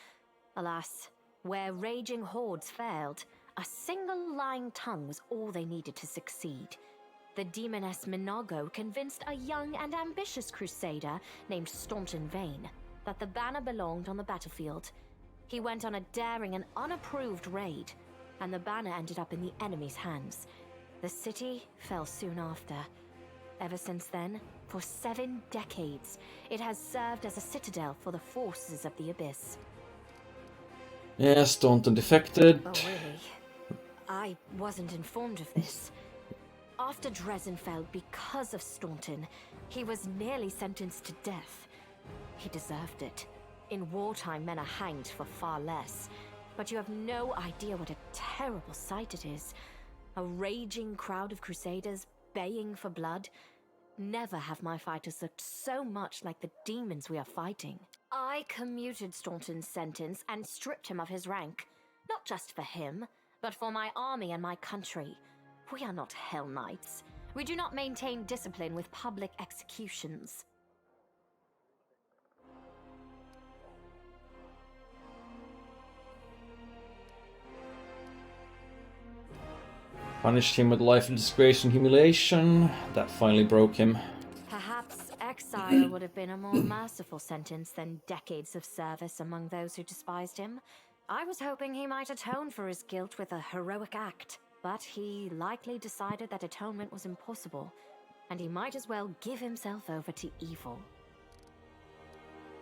Alas, where raging hordes failed, a single lying tongue was all they needed to succeed. The demoness Minago convinced a young and ambitious crusader named Staunton Vane that the banner belonged on the battlefield. He went on a daring and unapproved raid, and the banner ended up in the enemy's hands. The city fell soon after. Ever since then, for 7 decades, it has served as a citadel for the forces of the Abyss. Yes, Staunton defected. Oh, really? I wasn't informed of this. After Dresden fell because of Staunton, he was nearly sentenced to death. He deserved it. In wartime, men are hanged for far less. But you have no idea what a terrible sight it is. A raging crowd of crusaders baying for blood. Never have my fighters looked so much like the demons we are fighting. I commuted Staunton's sentence and stripped him of his rank. Not just for him, but for my army and my country. We are not Hell Knights. We do not maintain discipline with public executions. Punished him with life of disgrace and humiliation. That finally broke him. Perhaps exile would have been a more merciful sentence than decades of service among those who despised him. I was hoping he might atone for his guilt with a heroic act, but he likely decided that atonement was impossible, and he might as well give himself over to evil.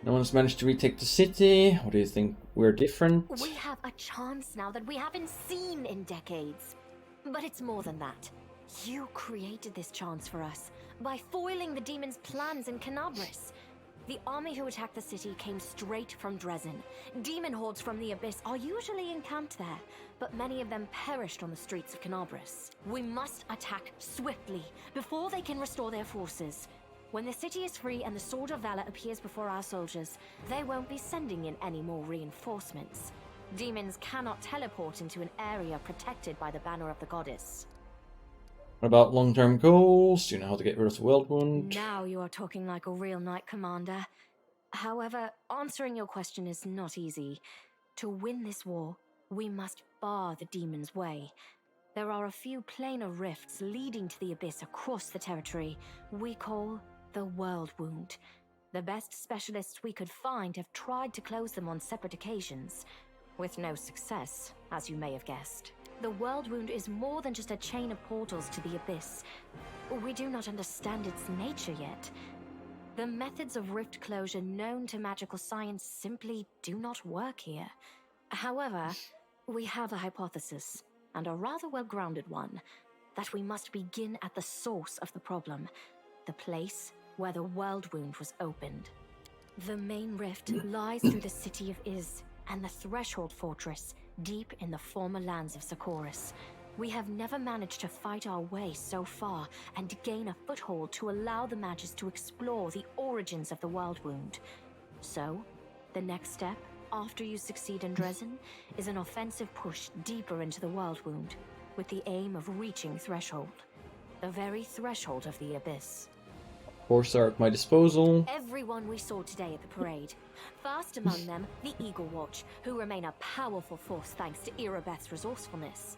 No one's managed to retake the city. What do you think? We're different? We have a chance now that we haven't seen in decades. But it's more than that. You created this chance for us by foiling the demon's plans in Canabris. The army who attacked the city came straight from Dresden. Demon hordes from the Abyss are usually encamped there, but many of them perished on the streets of Canabris. We must attack swiftly, before they can restore their forces. When the city is free and the Sword of Valor appears before our soldiers, they won't be sending in any more reinforcements. Demons cannot teleport into an area protected by the banner of the goddess. What about long-term goals? Do you know how to get rid of the World Wound? Now you are talking like a real knight commander. However, answering your question is not easy. To win this war, we must bar the demon's way. There are a few planar rifts leading to the Abyss across the territory we call the World Wound. The best specialists we could find have tried to close them on separate occasions, with no success, as you may have guessed. The World Wound is more than just a chain of portals to the Abyss. We do not understand its nature yet. The methods of rift closure known to magical science simply do not work here. However, we have a hypothesis, and a rather well-grounded one, that we must begin at the source of the problem, the place where the World Wound was opened. The main rift lies through the city of Iz and the Threshold Fortress, deep in the former lands of Socorus. We have never managed to fight our way so far and gain a foothold to allow the mages to explore the origins of the World Wound. So, the next step, after you succeed in Dresden, is an offensive push deeper into the World Wound, with the aim of reaching Threshold, the very threshold of the Abyss. Forces are at my disposal. Everyone we saw today at the parade. First among them, the Eagle Watch, who remain a powerful force thanks to Irabeth's resourcefulness.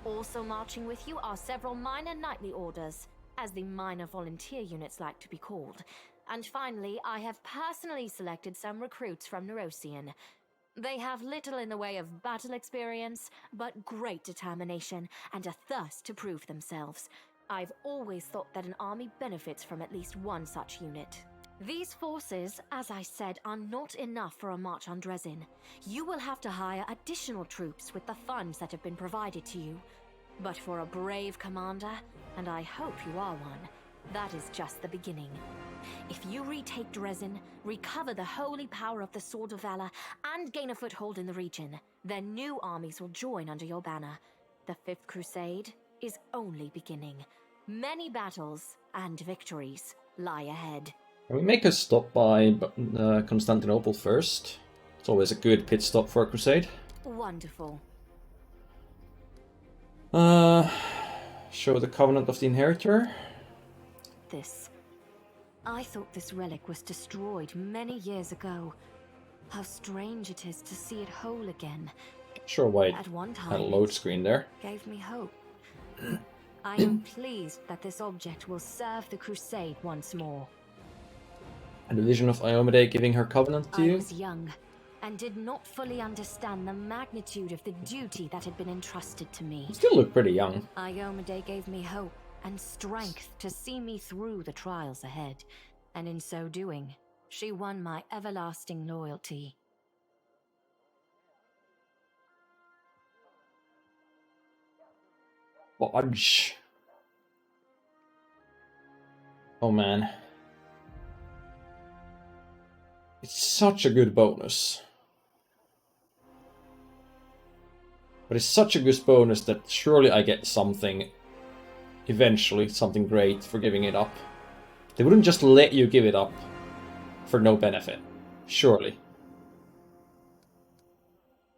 Also marching with you are several minor knightly orders, as the minor volunteer units like to be called. And finally, I have personally selected some recruits from Neurosian. They have little in the way of battle experience, but great determination and a thirst to prove themselves. I've always thought that an army benefits from at least one such unit. These forces, as I said, are not enough for a march on Dresden. You will have to hire additional troops with the funds that have been provided to you. But for a brave commander, and I hope you are one, that is just the beginning. If you retake Dresden, recover the holy power of the Sword of Valor, and gain a foothold in the region, then new armies will join under your banner. The Fifth Crusade is only beginning. Many battles and victories lie ahead. Can we make a stop by Constantinople first? It's always a good pit stop for a crusade. Wonderful. Show the Covenant of the Inheritor. This. I thought this relic was destroyed many years ago. How strange it is to see it whole again. Sure why it At one time, had a load screen there. gave me hope. I am pleased that this object will serve the Crusade once more. And the vision of Iomade giving her Covenant to I you. was young and did not fully understand the magnitude of the duty that had been entrusted to me. You still look pretty young. Iomade gave me hope and strength to see me through the trials ahead, and in so doing, she won my everlasting loyalty. Fudge. Oh man. It's such a good bonus. But it's such a good bonus that surely I get something, eventually, something great for giving it up. They wouldn't just let you give it up for no benefit. Surely.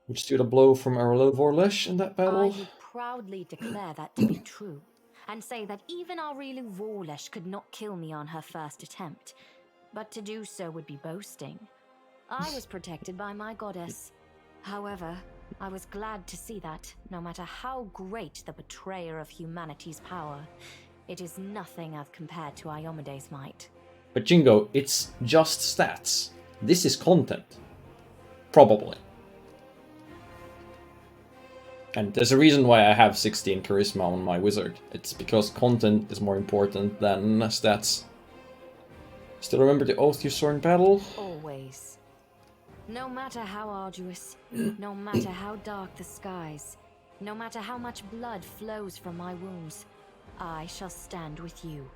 Which stood a blow from Arlo Vorlesh in that I battle. would proudly declare that to be true, and say that even Aurelu Vorlesh could not kill me on her first attempt. But to do so would be boasting. I was protected by my goddess. However, I was glad to see that, no matter how great the betrayer of humanity's power, it is nothing as compared to Iomede's might. But Jingo, it's just stats. This is content. Probably. And there's a reason why I have 16 charisma on my wizard. It's because content is more important than stats. Still remember the oath you swore in battle? Always. No matter how arduous, no matter how dark the skies, no matter how much blood flows from my wounds, I shall stand with you.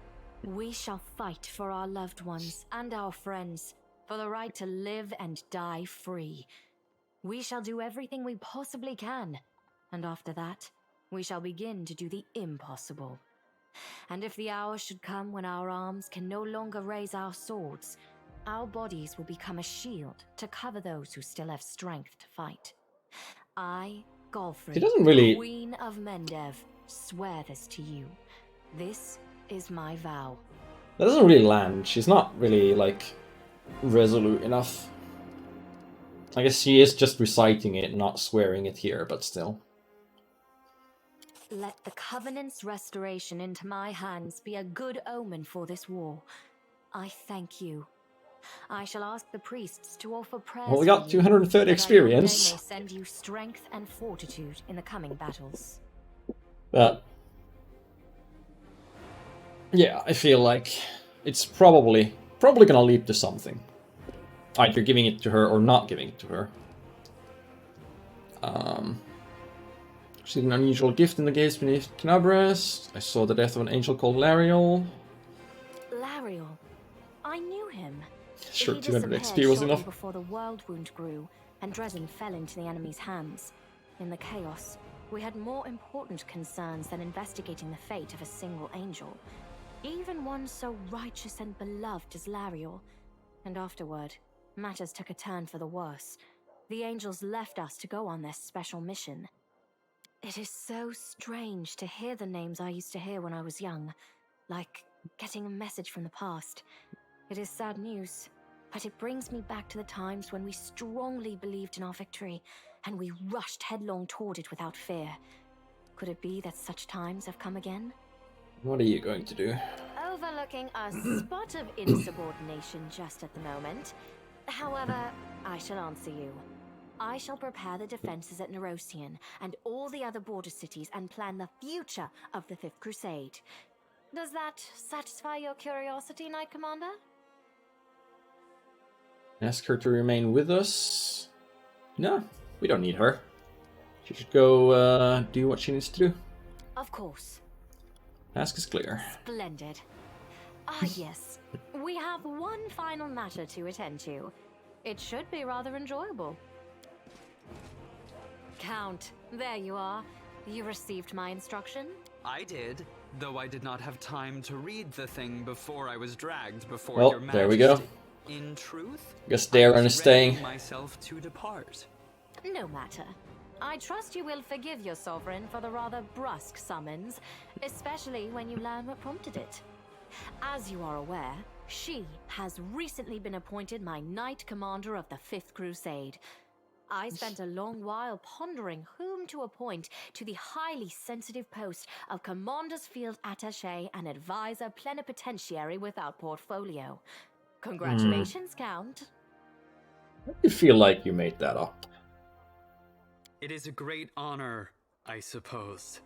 We shall fight for our loved ones and our friends, for the right to live and die free. We shall do everything we possibly can, and after that, we shall begin to do the impossible. And if the hour should come when our arms can no longer raise our swords, our bodies will become a shield to cover those who still have strength to fight. I, Golfrey, He doesn't really... Queen of Mendev, swear this to you. This is my vow. That doesn't really land. She's not really, like, resolute enough. I guess she is just reciting it, not swearing it here, but still. Let the Covenant's restoration into my hands be a good omen for this war. I thank you. I shall ask the priests to offer prayers. Well, we got 230 experience. May send you strength and fortitude in the coming battles. But yeah, I feel like it's probably gonna lead to something. Either giving it to her or not giving it to her. Received an unusual gift in the gates beneath Canabras. I saw the death of an angel called Lariel. Lariel, I knew him. Sure, He 200 XP disappeared was shortly enough. before the world wound grew, and Dresden fell into the enemy's hands. In the chaos, we had more important concerns than investigating the fate of a single angel. Even one so righteous and beloved as Lariel. And afterward, matters took a turn for the worse. The angels left us to go on their special mission. It is so strange to hear the names I used to hear when I was young, like getting a message from the past. It is sad news, but it brings me back to the times when we strongly believed in our victory, and we rushed headlong toward it without fear. Could it be that such times have come again? What are you going to do? Overlooking a spot of insubordination just at the moment. However, I shall answer you. I shall prepare the defenses at Nerosian and all the other border cities and plan the future of the Fifth Crusade. Does that satisfy your curiosity, Knight Commander? Ask her to remain with us? No, we don't need her. She should go do what she needs to do. Of course. Task is clear. Splendid. Ah, yes. We have one final matter to attend to. It should be rather enjoyable. Count, there you are. You received my instruction? I did, though I did not have time to read the thing before I was dragged before Well, your majesty. there we go. In truth, Guess Darren I is was staying. readying myself to depart. No matter. I trust you will forgive your sovereign for the rather brusque summons, especially when you learn what prompted it. As you are aware, she has recently been appointed my Knight Commander of the Fifth Crusade. I spent a long while pondering whom to appoint to the highly sensitive post of Commander's Field Attaché and Advisor Plenipotentiary without portfolio. Congratulations, Count. You feel like you made that up. It is a great honor, I suppose.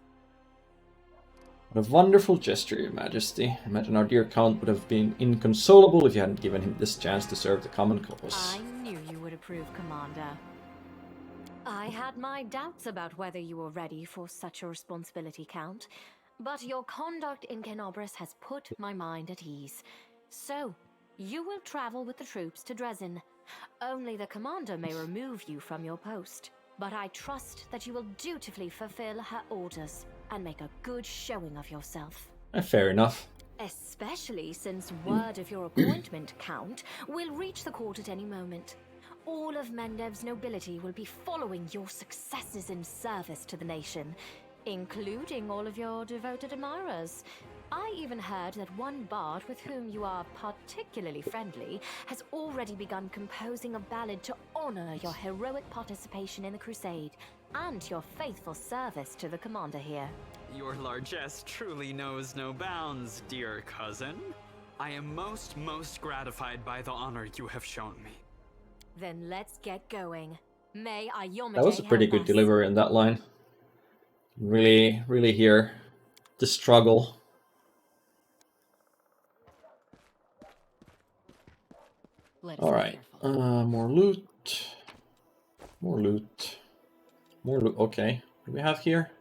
What a wonderful gesture, Your Majesty. Imagine our dear Count would have been inconsolable if you hadn't given him this chance to serve the common cause. I knew you would approve, Commander. I had my doubts about whether you were ready for such a responsibility, Count, but your conduct in Canobris has put my mind at ease. So, you will travel with the troops to Dresden. Only the Commander may remove you from your post, but I trust that you will dutifully fulfill her orders and make a good showing of yourself. Fair enough. Especially since word of your appointment, Count, will reach the court at any moment. All of Mendev's nobility will be following your successes in service to the nation, including all of your devoted admirers. I even heard that one bard with whom you are particularly friendly has already begun composing a ballad to honor your heroic participation in the Crusade and your faithful service to the commander here. Your largesse truly knows no bounds, dear cousin. I am most gratified by the honor you have shown me. Then let's get going. May Iomade That was a pretty help good us. delivery in that line. Really hear the struggle. Let us All be right, careful. more loot. More loot. More loot. Okay, what do we have here?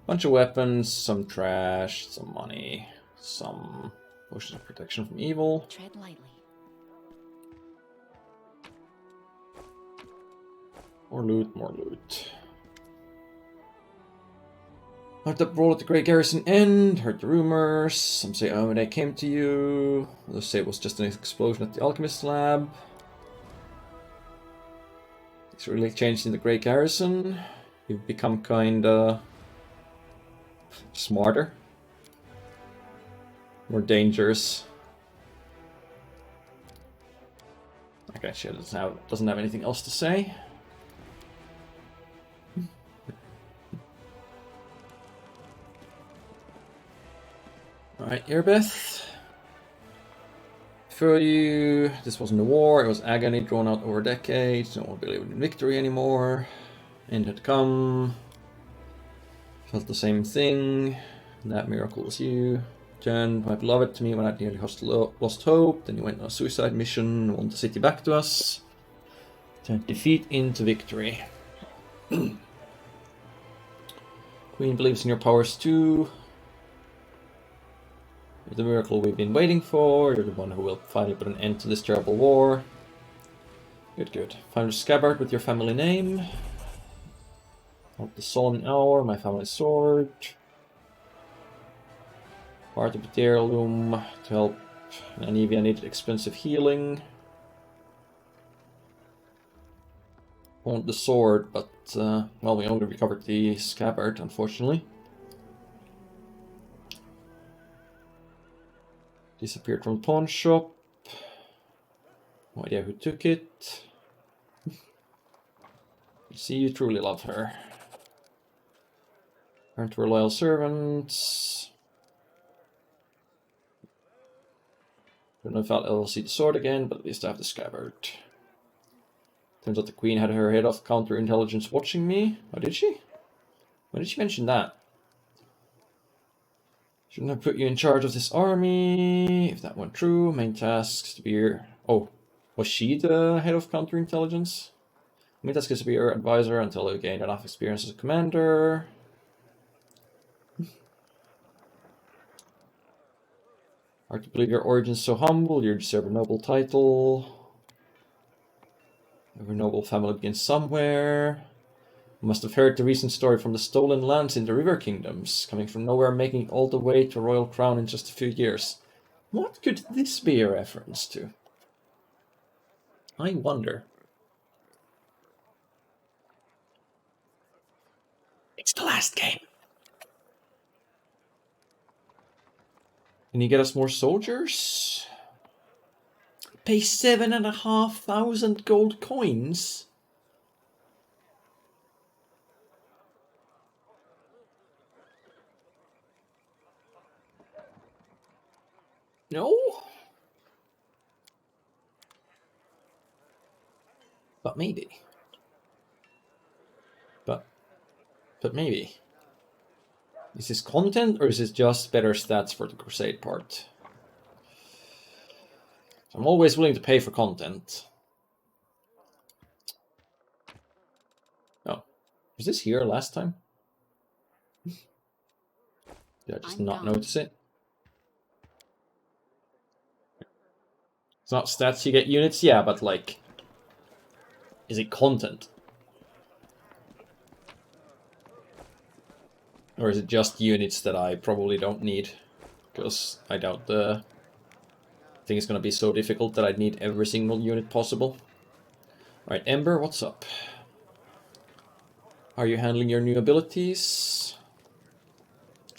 Bunch of weapons, some trash, some money, some potions of protection from evil. Tread lightly. More loot, more loot. Heard that brawl at the Great Garrison End, heard the rumors. Some say Anomalies came to you. Others say it was just an explosion at the Alchemist's lab. It's really changed in the Great Garrison. You've become kinda smarter. More dangerous. Okay, she doesn't have anything else to say. Alright, Irbeth. For you, this wasn't a war, it was agony drawn out over decades. No one believed in victory anymore. End had come. Felt the same thing. That miracle was you. Turned my beloved to me when I nearly lost hope. Then you went on a suicide mission, won the city back to us. Turned defeat into victory. Queen believes in your powers too. You're the miracle we've been waiting for. You're the one who will finally put an end to this terrible war. Good, good. Found a scabbard with your family name. Found the Solemn Hour, my family's sword. Part of the heirloom to help Anivia needed expensive healing. Found the sword, but well, we only recovered the scabbard, unfortunately. Disappeared from the pawn shop. No idea who took it. You see, you truly love her. Aren't her loyal servants. Don't know if I'll see the sword again, but at least I have the scabbard. Turns out the queen had her head of counterintelligence watching me. Oh, did she? When did she mention that? Shouldn't have put you in charge of this army. If that went true, main tasks to be your... Oh, was she the head of counterintelligence? Main task is to be your advisor until you gain enough experience as a commander. Hard to believe your origins so humble. You deserve a noble title. Every noble family begins somewhere. You must have heard the recent story from the stolen lands in the River Kingdoms, coming from nowhere, making it all the way to a royal crown in just a few years. What could this be a reference to? I wonder. It's the last game. Can you get us more soldiers? Pay 7,500 gold coins? No? But maybe. But maybe. Is this content or is this just better stats for the Crusade part? I'm always willing to pay for content. Oh. Was this here last time? Did I just not notice it? It's not stats you get units, yeah, but like... Is it content? Or is it just units that I probably don't need? Because I doubt the thing is going to be so difficult that I'd need every single unit possible. Alright, Ember, what's up? Are you handling your new abilities?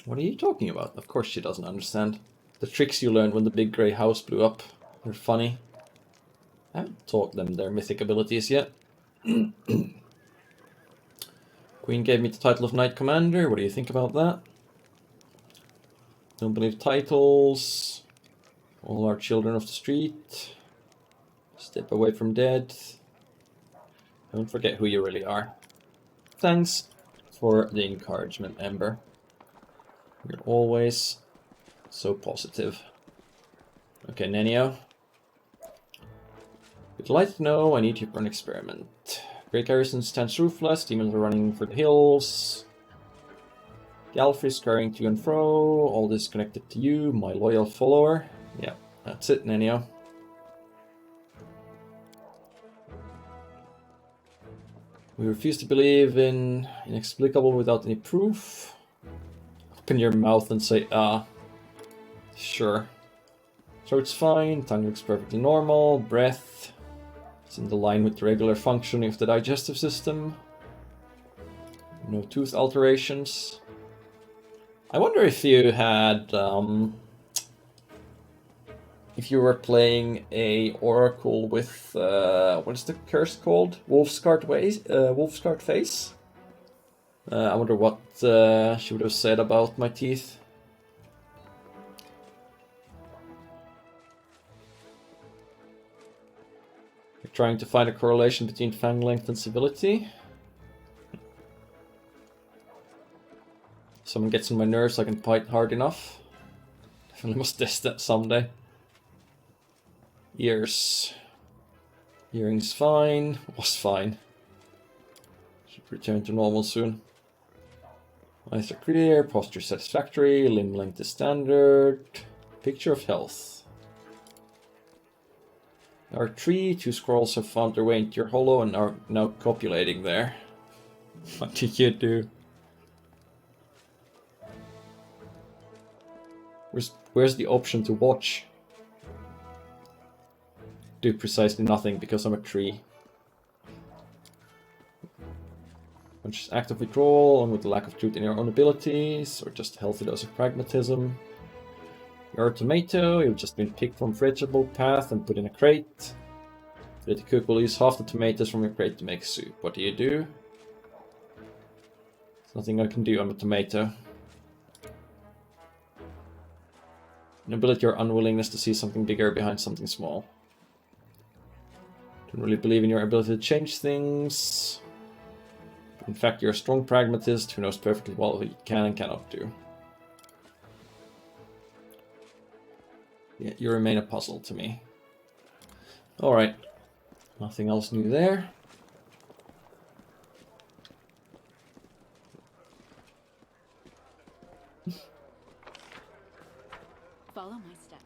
What are you talking about? Of course she doesn't understand. The tricks you learned when the big grey house blew up. They're funny. I haven't taught them their mythic abilities yet. Queen gave me the title of Knight Commander. What do you think about that? Don't believe titles. All are children of the street. Step away from dead. Don't forget who you really are. Thanks for the encouragement, Ember. You're always so positive. Okay, Nenio. Would like to know I need you for an experiment. Great Garrison stands roofless, demons are running for the hills. Galfrey scurrying to and fro, all this connected to you, my loyal follower. Yeah, that's it, Nenio. We refuse to believe in inexplicable without any proof. Open your mouth and say, sure. Throat's fine, tongue looks perfectly normal, breath is in the line with the regular functioning of the digestive system. No tooth alterations. I wonder if you had, if you were playing a oracle with, what is the curse called? Wolfscart face? I wonder what she would have said about my teeth. You're trying to find a correlation between fang length and civility. Someone gets on my nerves, I can bite hard enough. Definitely must test that someday. Ears. Hearing's fine. Was fine. Should return to normal soon. Eyes are clear, posture satisfactory, limb length is standard. Picture of health. There are 3, 2 squirrels have found their way into your hollow and are now copulating there. What did you do? Where's the option to watch? Do precisely nothing because I'm a tree. Conscious act of withdrawal, along with the lack of truth in your own abilities, or just a healthy dose of pragmatism. You're a tomato, you've just been picked from vegetable path and put in a crate. The cook will use half the tomatoes from your crate to make soup. What do? There's nothing I can do, I'm a tomato. Inability or unwillingness to see something bigger behind something small. Don't really believe in your ability to change things. In fact, you're a strong pragmatist who knows perfectly well what you can and cannot do. Yeah, you remain a puzzle to me. Alright. Nothing else new there. Follow my steps.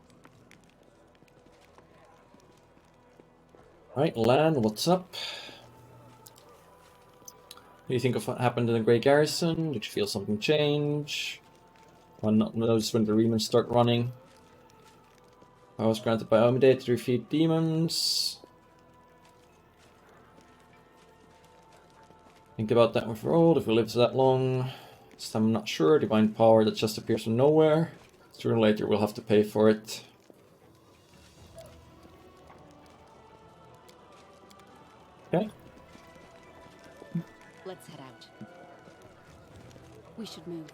Right, Lan, what's up? What do you think of what happened in the Grey Garrison? Did you feel something change? One not notice when the demons start running. I was granted by Omide to defeat demons. Think about that with roll, if it lives that long. I'm not sure, divine power that just appears from nowhere. Sooner or later we'll have to pay for it. Okay. Let's head out. We should move.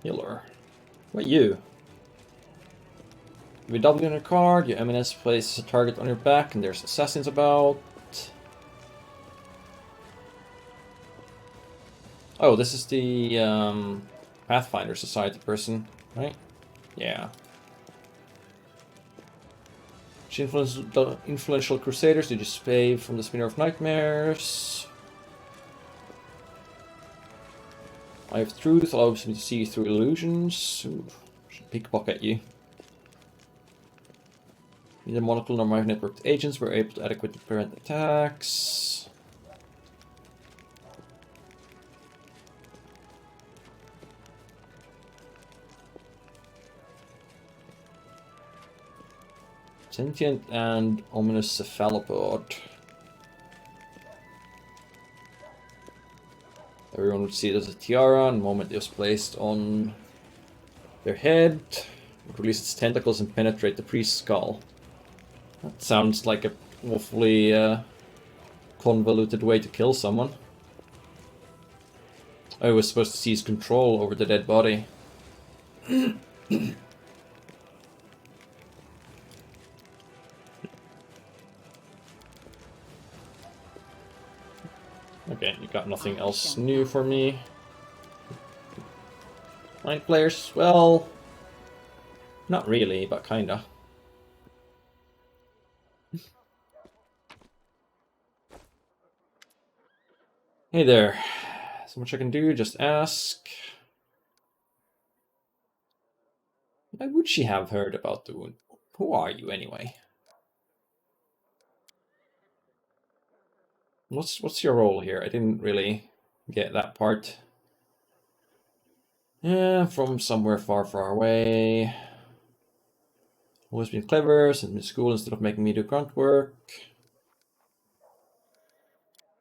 Healer. What you? With W on your card, your eminence places a target on your back and there's assassins about. Oh, this is the Pathfinder Society person, right? Yeah. She influenced the influential Crusaders. Did you save from the Spinner of Nightmares? Eye of Truth allows me to see through illusions. Ooh, should pickpocket you. Neither monocle nor my networked agents were able to adequately prevent attacks. Sentient and ominous cephalopod. Everyone would see it as a tiara, and the moment it was placed on their head, it would release its tentacles and penetrate the priest's skull. That sounds like a awfully convoluted way to kill someone. I was supposed to seize control over the dead body. Okay, you got nothing else new for me. Mind players, well, not really, but kinda. Hey there, so much I can do, just ask. Why would she have heard about the wound? Who are you anyway? What's your role here? I didn't really get that part. Yeah, from somewhere far, far away. Always been clever, sent me to school instead of making me do grunt work.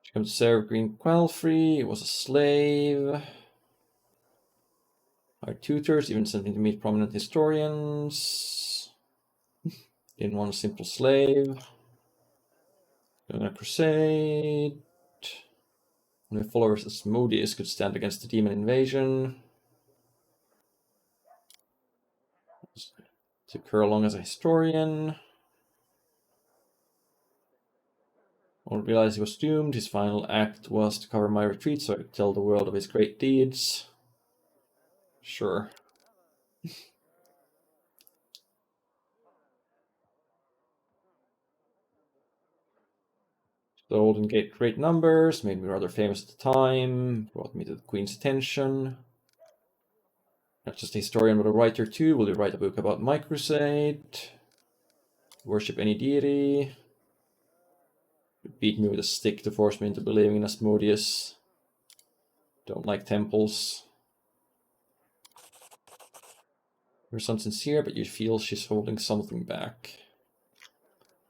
She comes to serve Green Quelfree, was a slave. Hired tutors, even sent me to meet prominent historians. Didn't want a simple slave. Doing a crusade. Only followers as Asmodeus could stand against the demon invasion. Took her along as a historian. When I realized he was doomed, his final act was to cover my retreat so I could tell the world of his great deeds. Sure. Sold and get great numbers, made me rather famous at the time, brought me to the Queen's attention. Not just a historian, but a writer too. Will you write a book about my crusade? Worship any deity? Beat me with a stick to force me into believing in Asmodeus. Don't like temples. You're so sincere, but you feel she's holding something back.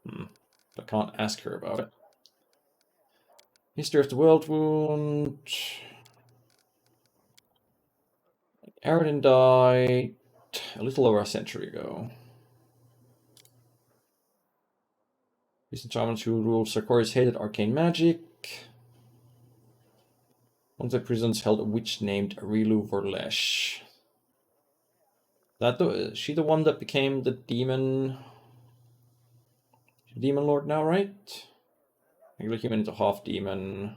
I can't ask her about it. History of the World Wound. Aradin died a little over a century ago. Recent shamans who ruled Sarkorius hated arcane magic. One of the prisons held a witch named Rilu Vorlesh. Is she the one that became the demon lord now, right? Regular human into half demon.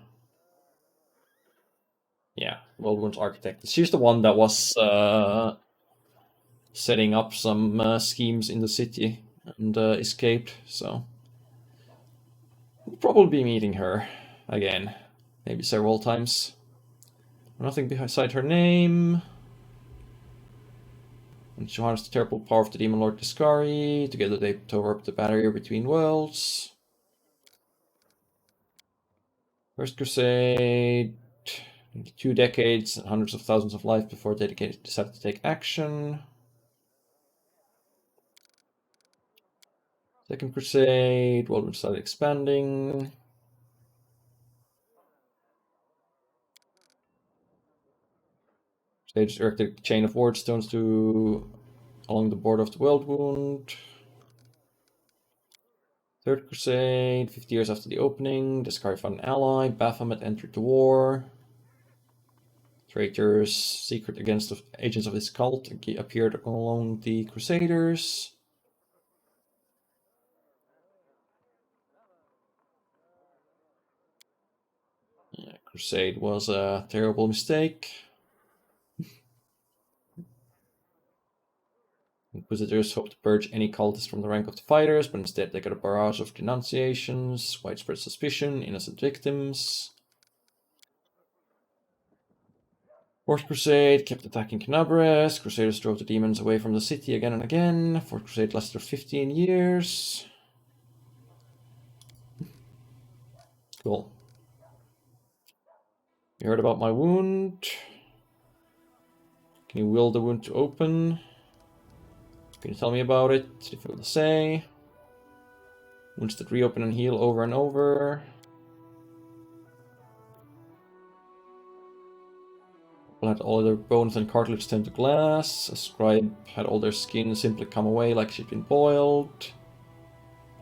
Yeah, Worldwound's architect. She's the one that was setting up some schemes in the city and escaped, so we'll probably be meeting her again, maybe several times. Nothing beside her name. And she harnessed the terrible power of the demon lord Discari. Together they tore up the barrier between worlds. First Crusade. 2 decades and hundreds of thousands of lives before they decided to take action. Second Crusade, World started expanding. They just erected a chain of ward stones along the border of the World Wound. Third Crusade, 50 years after the opening, Discari found an ally, Baphomet entered the war. Traitors, secret against the agents of this cult, appeared along the Crusaders. Yeah, Crusade was a terrible mistake. Inquisitors hoped to purge any cultists from the rank of the fighters, but instead they got a barrage of denunciations, widespread suspicion, innocent victims. Fourth Crusade kept attacking Canabres. Crusaders drove the demons away from the city again and again. Fourth Crusade lasted 15 years. Cool. You heard about my wound? Can you will the wound to open? Can you tell me about it? Difficult to say. Wounds that reopen and heal over and over. People had all their bones and cartilage turned to glass. A scribe had all their skin simply come away like she'd been boiled.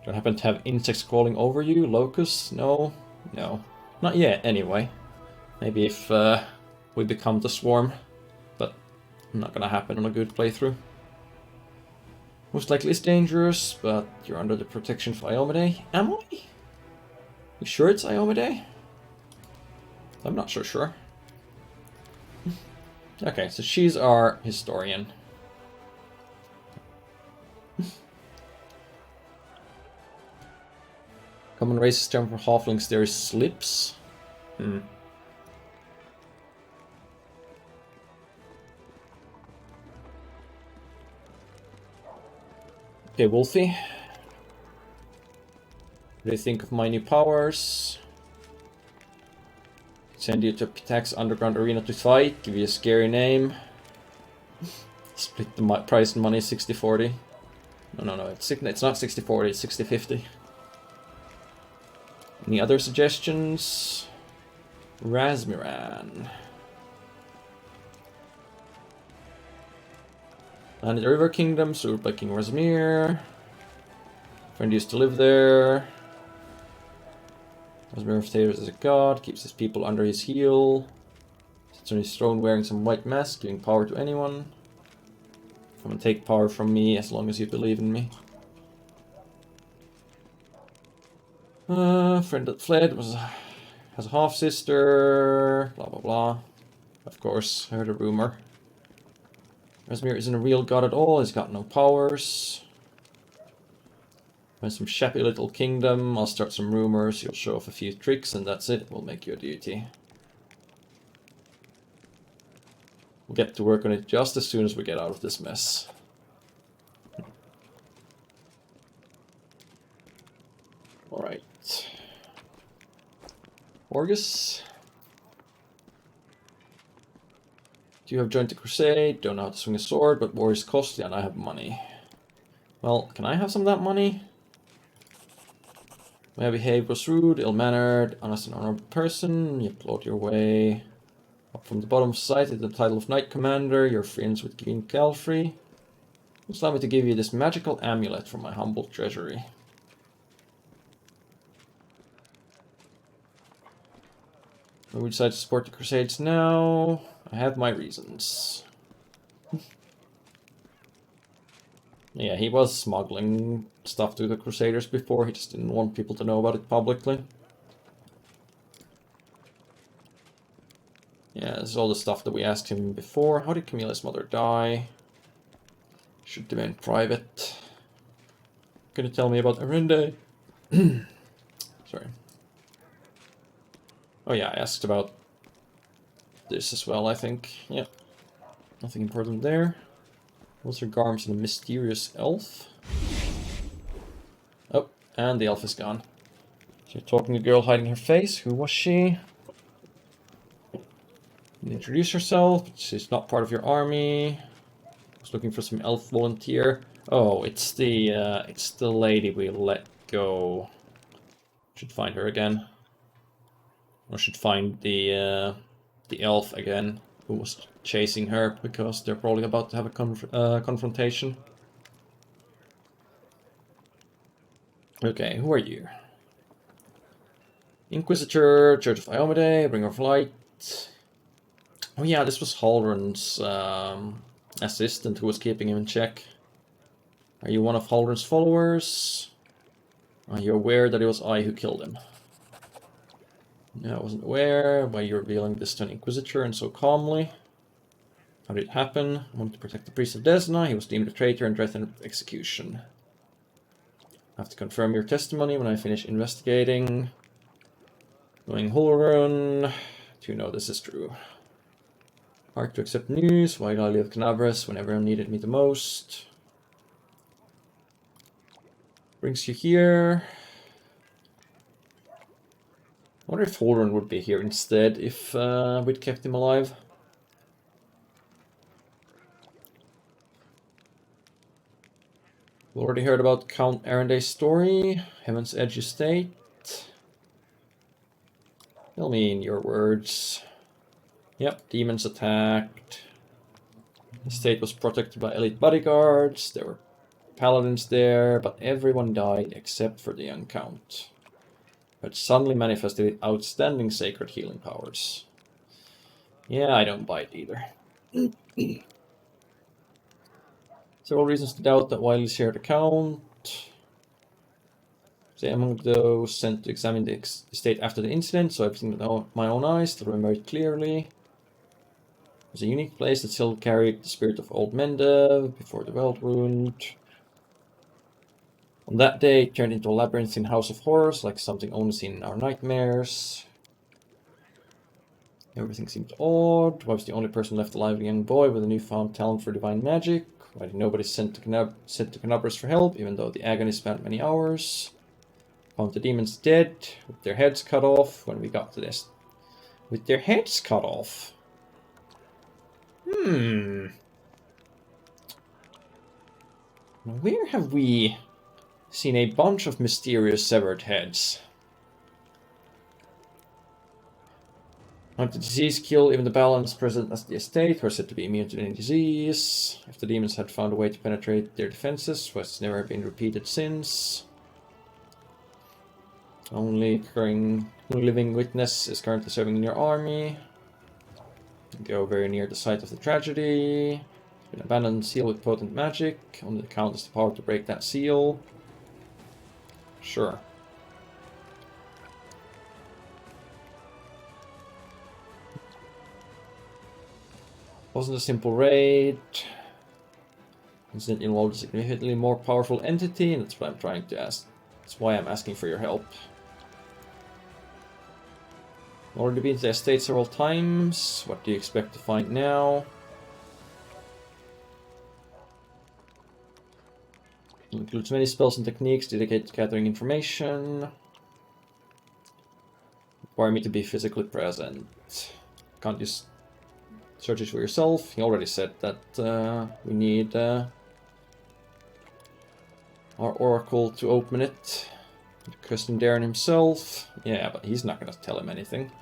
Don't happen to have insects crawling over you? Locusts? No. No. Not yet, anyway. Maybe if we become the swarm. But not gonna happen on a good playthrough. Most likely it's dangerous, but you're under the protection of Iomade. Am I? You sure it's Iomade? I'm not so sure. Okay, so she's our historian. Common races term for halflings there is slips. Okay, Wolfie. What do you think of my new powers? Send you to Pitax Underground Arena to fight, give you a scary name. Split the price and money 60-40. No, it's not 60-40, it's 60-50. Any other suggestions? Razmiran. Land in the River Kingdom, ruled by King Razmir. Friend used to live there. Razmir stays as a god, keeps his people under his heel. Sits on his throne wearing some white mask, giving power to anyone. Come and take power from me as long as you believe in me. Friend that fled has a half-sister, blah blah blah. Of course, heard a rumor. Razmir isn't a real god at all, he's got no powers. When some shabby little kingdom, I'll start some rumors, you'll show off a few tricks and that's it, we'll make you a deity. We'll get to work on it just as soon as we get out of this mess. Alright. Orgus. You have joined the Crusade, don't know how to swing a sword, but war is costly and I have money. Well, can I have some of that money? My behavior was rude, ill-mannered, honest and honorable person. You plod your way up from the bottom of society to the title of Knight Commander. You're friends with Queen Calfrey. Just allow me to give you this magical amulet from my humble treasury. When we decide to support the Crusades now, I have my reasons. Yeah, he was smuggling stuff to the Crusaders before, he just didn't want people to know about it publicly. Yeah, this is all the stuff that we asked him before. How did Camilla's mother die? Should remain private. Gonna tell me about Arende? Sorry. Oh yeah, I asked about this as well, I think. Yeah. Nothing important there. What's her garms and a mysterious elf? Oh, and the elf is gone. So you're talking to the girl hiding her face. Who was she? You introduce herself. She's not part of your army. I was looking for some elf volunteer. Oh, it's the lady we let go. Should find her again. Or should find the elf again, who was chasing her, because they're probably about to have a confrontation. Okay, who are you? Inquisitor, Church of Iomade, Bringer of Light. Oh yeah, this was Halron's assistant who was keeping him in check. Are you one of Halron's followers? Are you aware that it was I who killed him? No, I wasn't aware. Why you're revealing this to an Inquisitor and so calmly? How did it happen? I wanted to protect the priest of Desna. He was deemed a traitor and threatened execution. I have to confirm your testimony when I finish investigating. Knowing Hulrun, do you know this is true? Hard to accept news. Why did I leave Canabras when everyone needed me the most? Brings you here. I wonder if Hulrun would be here instead if we'd kept him alive. We've already heard about Count Arende's story, Heaven's Edge Estate. Tell me in your words. Yep, demons attacked. The estate was protected by elite bodyguards. There were paladins there, but everyone died except for the young Count. But suddenly manifested outstanding sacred healing powers. Yeah, I don't buy it either. Several reasons to doubt that Wiley's here to count. Say among those sent to examine the estate after the incident, so I've seen it with my own eyes to remember it clearly. It was a unique place that still carried the spirit of old Mendev before the world ruined. On that day, it turned into a labyrinthine house of horrors, like something only seen in our nightmares. Everything seemed odd. Why was the only person left alive a young boy with a newfound talent for divine magic? Why did nobody send to Canabras for help, even though the agony spanned many hours? Found the demons dead, with their heads cut off when we got to this. with their heads cut off. Where have we seen a bunch of mysterious severed heads? If the disease killed even the balance present at the estate were said to be immune to any disease. If the demons had found a way to penetrate their defenses, what's never been repeated since. Only living witness is currently serving in your army. Go very near the site of the tragedy. An abandoned seal with potent magic. Only the count has the power to break that seal. Sure. Wasn't a simple raid. Incident involved a significantly more powerful entity, and that's what I'm trying to ask. That's why I'm asking for your help. Already been to the estate several times. What do you expect to find now? It includes many spells and techniques dedicated to gathering information. Require me to be physically present. Can't just search it for yourself. He already said that we need our oracle to open it. Question Darren himself. Yeah, but he's not going to tell him anything.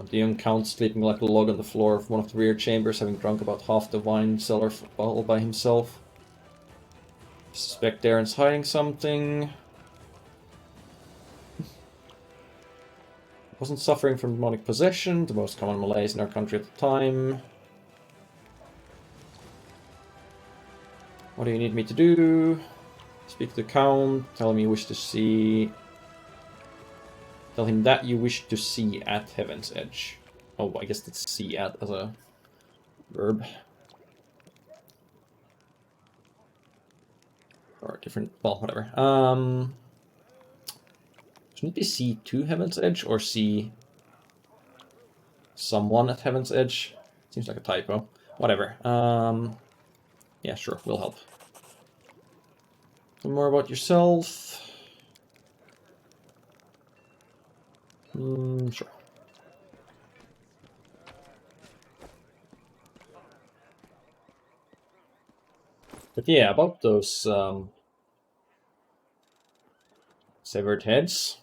The young count sleeping like a log on the floor of one of the rear chambers, having drunk about half the wine cellar all by himself. Suspect Darren's hiding something. Wasn't suffering from demonic possession, the most common malaise in our country at the time. What do you need me to do? Speak to the count, tell him you wish to see... Tell him that you wish to see at Heaven's Edge. Oh, I guess that's see at as a verb. Or different, well, whatever. Shouldn't it be see to Heaven's Edge or see someone at Heaven's Edge? Seems like a typo. Whatever. Yeah, sure, we'll help. Some more about yourself. Sure. But yeah, about those severed heads.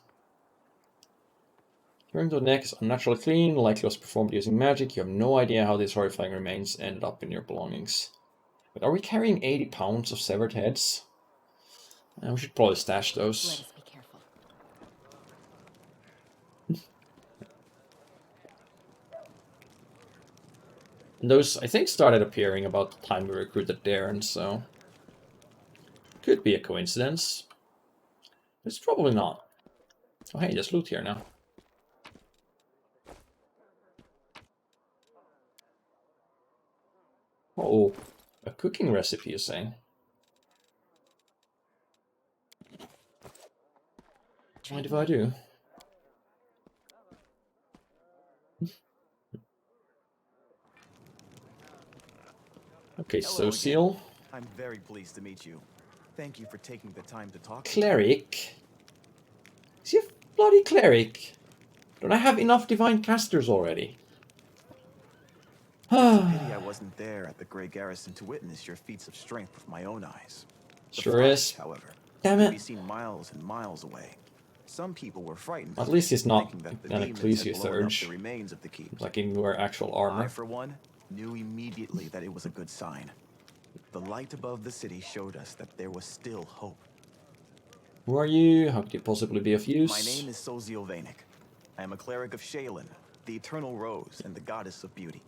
Hearing the neck is unnaturally clean, likely was performed using magic. You have no idea how these horrifying remains ended up in your belongings. But are we carrying 80 pounds of severed heads? We should probably stash those. Let us be careful. And those, I think, started appearing about the time we recruited Darren, so... Could be a coincidence. It's probably not. Oh hey, there's loot here now. Oh, a cooking recipe, you're saying? Mind if I do? Okay, so Seal. I'm very pleased to meet you. Thank you for taking the time to talk. Cleric? Is he a bloody cleric? Don't I have enough divine casters already? It's a pity I wasn't there at the Grey Garrison to witness your feats of strength with my own eyes. The Sure flash, is. However, Damn could be it. seen miles and miles away. Some people were frightened. At least he's not thinking that the an demons Ecclesiastes had blown up Urge. the remains of the keep. Like in your actual I, armor. for one, knew immediately that it was a good sign. The light above the city showed us that there was still hope. Who are you? How could you possibly be of use? My name is Sozio Vanek. I am a cleric of Shaylin, the Eternal Rose and the Goddess of Beauty.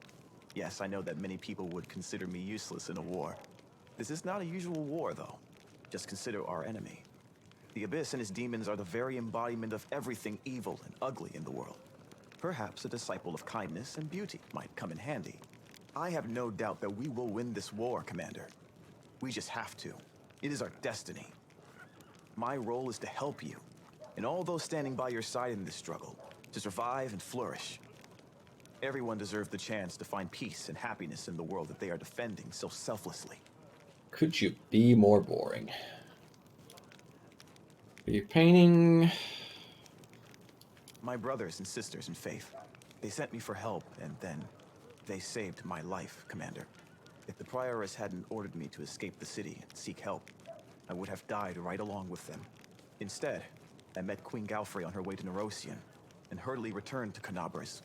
Yes, I know that many people would consider me useless in a war. This is not a usual war, though. Just consider our enemy. The Abyss and his demons are the very embodiment of everything evil and ugly in the world. Perhaps a disciple of kindness and beauty might come in handy. I have no doubt that we will win this war, Commander. We just have to. It is our destiny. My role is to help you, and all those standing by your side in this struggle, to survive and flourish. Everyone deserves the chance to find peace and happiness in the world that they are defending so selflessly. could you be more boring? Are you painting? My brothers and sisters in faith. They sent me for help, and then they saved my life, Commander. If the Prioress hadn't ordered me to escape the city and seek help, I would have died right along with them. Instead, I met Queen Galfrey on her way to Nerosian, and hurriedly returned to Canabris,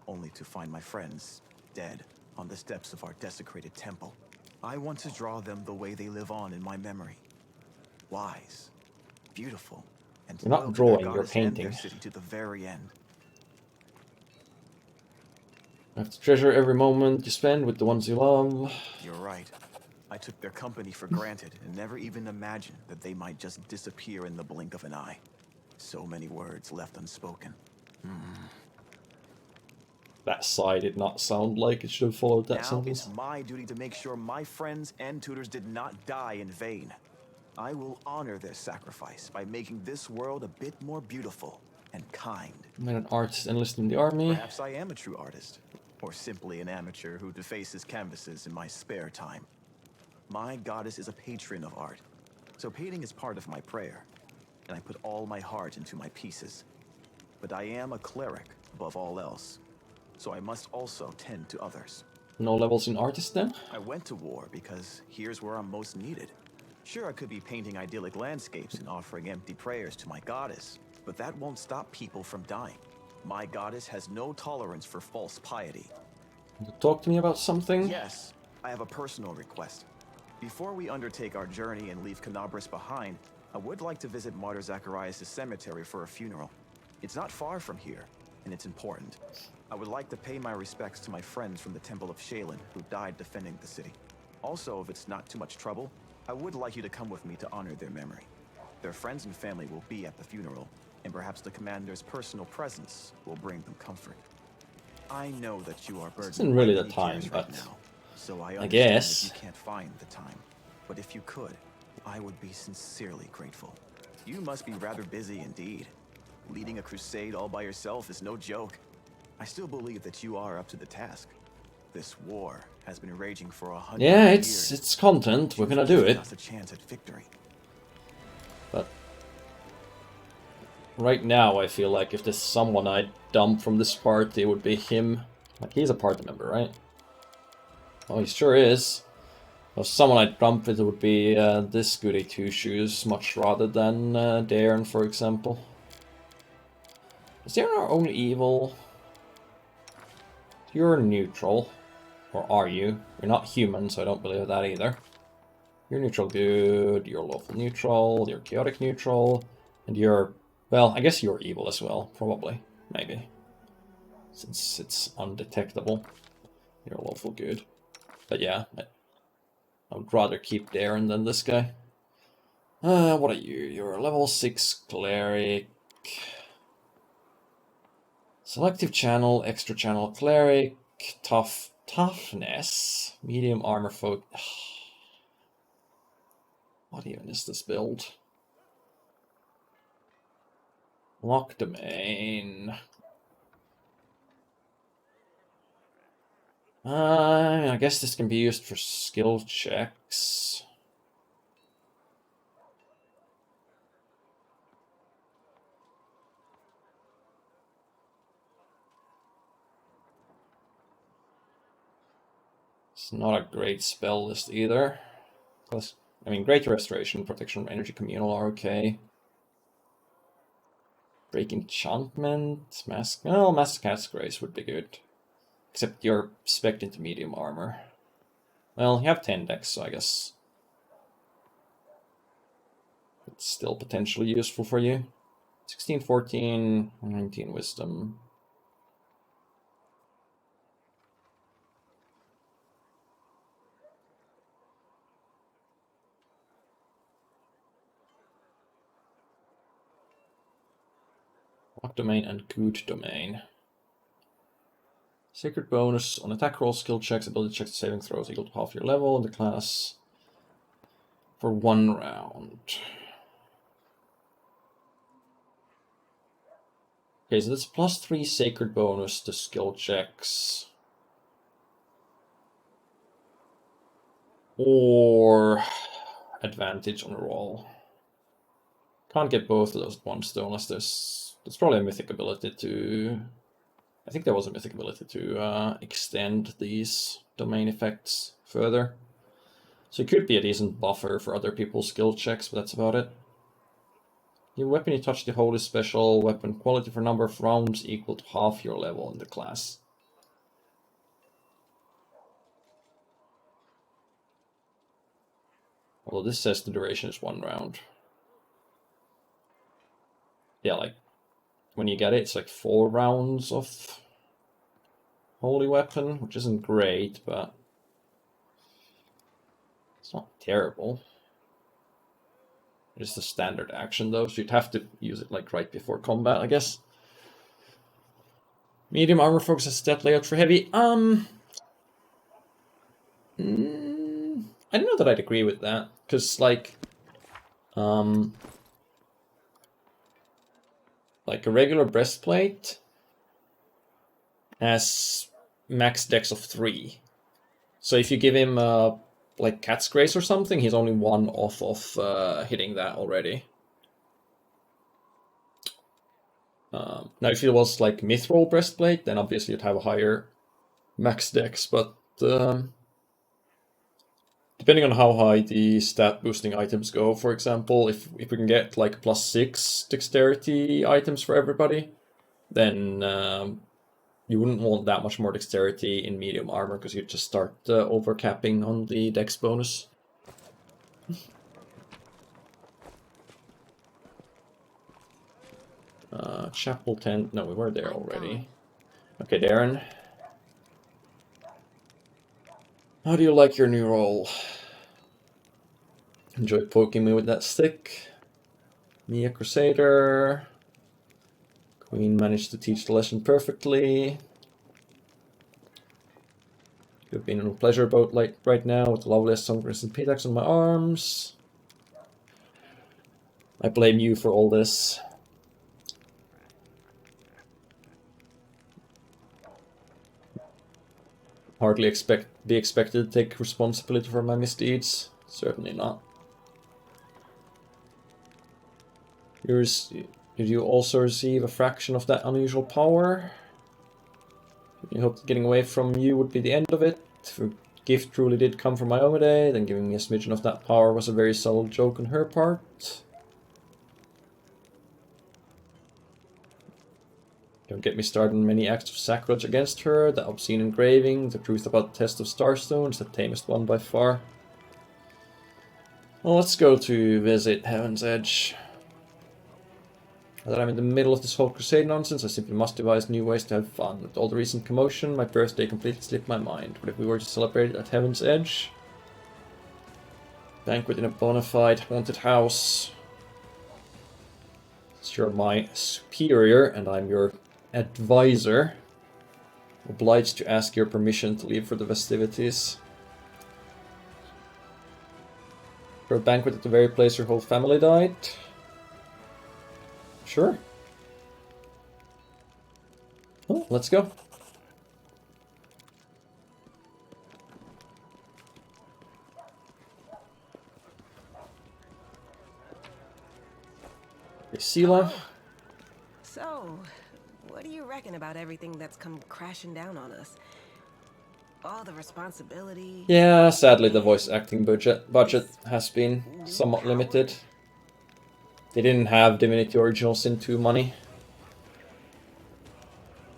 only to find my friends dead on the steps of our desecrated temple. I want to draw them the way they live on in my memory. Wise, beautiful, and You're not loyal to drawing, their you're goddess and painting. their city to the very end. You have to treasure every moment you spend with the ones you love. You're right. I took their company for granted and never even imagined that they might just disappear in the blink of an eye. So many words left unspoken. That sigh did not sound like it should have followed that Now sentence. it's my duty to make sure my friends and tutors did not die in vain. I will honor their sacrifice by making this world a bit more beautiful and kind. I made an artist enlisted in the army. Perhaps I am a true artist, or simply an amateur who defaces canvases in my spare time. My goddess is a patron of art, so painting is part of my prayer, and I put all my heart into my pieces. But I am a cleric above all else, so I must also tend to others. No levels in artist then? I went to war because here's where I'm most needed. Sure, I could be painting idyllic landscapes and offering empty prayers to my goddess, but that won't stop people from dying. My goddess has no tolerance for false piety. Want to talk to me about something? Yes, I have a personal request. Before we undertake our journey and leave Canabris behind, I would like to visit Martyr Zacharias' cemetery for a funeral. It's not far from here, and it's important. I would like to pay my respects to my friends from the Temple of Shaylin who died defending the city. Also, if it's not too much trouble, I would like you to come with me to honor their memory. Their friends and family will be at the funeral, and perhaps the commander's personal presence will bring them comfort. I know that you are burdened isn't really by the many time, cares right but now, so I understand guess. that you can't find the time. But if you could, I would be sincerely grateful. You must be rather busy indeed. Leading a crusade all by yourself is no joke. I still believe that you are up to the task. This war has been raging for 100 Yeah, years. it's content. We're gonna do it. Us a chance at victory. But right now, I feel like if there's someone I'd dump from this party, it would be him. Like, he's a party member, right? Oh, he sure is. If someone I'd dump it would be this goody two-shoes, much rather than Darren, for example. Is Darren our only evil? You're neutral. Or are you? You're not human, so I don't believe that either. You're neutral good, you're lawful neutral, you're chaotic neutral, and you're... well, I guess you're evil as well, probably. Maybe. Since it's undetectable. You're lawful good. But yeah, I would rather keep Darren than this guy. What are you? You're a level 6 cleric. Selective channel, extra channel cleric, toughness, medium armor folk. What even is this build? Lock domain. I guess this can be used for skill checks. It's not a great spell list either. Plus, I mean, Great Restoration, Protection from Energy Communal are okay. Break Enchantment, Mask... well, Mask Cast Grace would be good. Except you're spec'd into medium armor. Well, you have 10 decks, so I guess it's still potentially useful for you. 16, 14, 19 Wisdom. Lock Domain and Good Domain. Sacred bonus on attack rolls, skill checks, ability checks, saving throws equal to half your level in the class for 1 round. Okay, so that's +3 sacred bonus to skill checks. or advantage on a roll. Can't get both of those at once though, unless there's probably a mythic ability to... I think there was a mythic ability to extend these domain effects further. So it could be a decent buffer for other people's skill checks, but that's about it. Your weapon you touch the holy special weapon quality for number of rounds equal to half your level in the class. Although this says the duration is 1 round. Yeah, like, when you get it, it's like 4 rounds of holy weapon, which isn't great, but it's not terrible. It's the standard action though, so you'd have to use it like right before combat, I guess. Medium armor focuses stat layout for heavy. I don't know that I'd agree with that, because like a regular breastplate has max dex of 3. So if you give him like Cat's Grace or something, he's only 1 off of hitting that already. Now if it was like Mithril breastplate, then obviously you'd have a higher max dex, but depending on how high the stat boosting items go, for example, if we can get like +6 dexterity items for everybody, then you wouldn't want that much more dexterity in medium armor, because you'd just start overcapping on the dex bonus. Chapel tent. No, we were there already. Okay, Darren. How do you like your new role? Enjoy poking me with that stick. Me, a Crusader. Queen managed to teach the lesson perfectly. You've been on a pleasure boat like right now with the loveliest sunrise and pitax on my arms. I blame you for all this. Hardly be expected to take responsibility for my misdeeds. Certainly not. Did you also receive a fraction of that unusual power? You hoped getting away from you would be the end of it. If a gift truly did come from Iomade, then giving me a smidgen of that power was a very subtle joke on her part. Don't get me started on many acts of sacrilege against her, the obscene engraving, the truth about the test of starstones, the tamest one by far. Well, let's go to visit Heaven's Edge. Now that I'm in the middle of this whole Crusade nonsense, I simply must devise new ways to have fun. With all the recent commotion, my birthday completely slipped my mind. What if we were to celebrate it at Heaven's Edge? Banquet in a bona fide haunted house. Since you're my superior and I'm your advisor, obliged to ask your permission to leave for the festivities. For a banquet at the very place your whole family died? Sure. Oh, let's go. Sela. So, what do you reckon about everything that's come crashing down on us? All the responsibility. Yeah, sadly the voice acting budget has been somewhat limited. They didn't have Divinity Original Sin 2 money.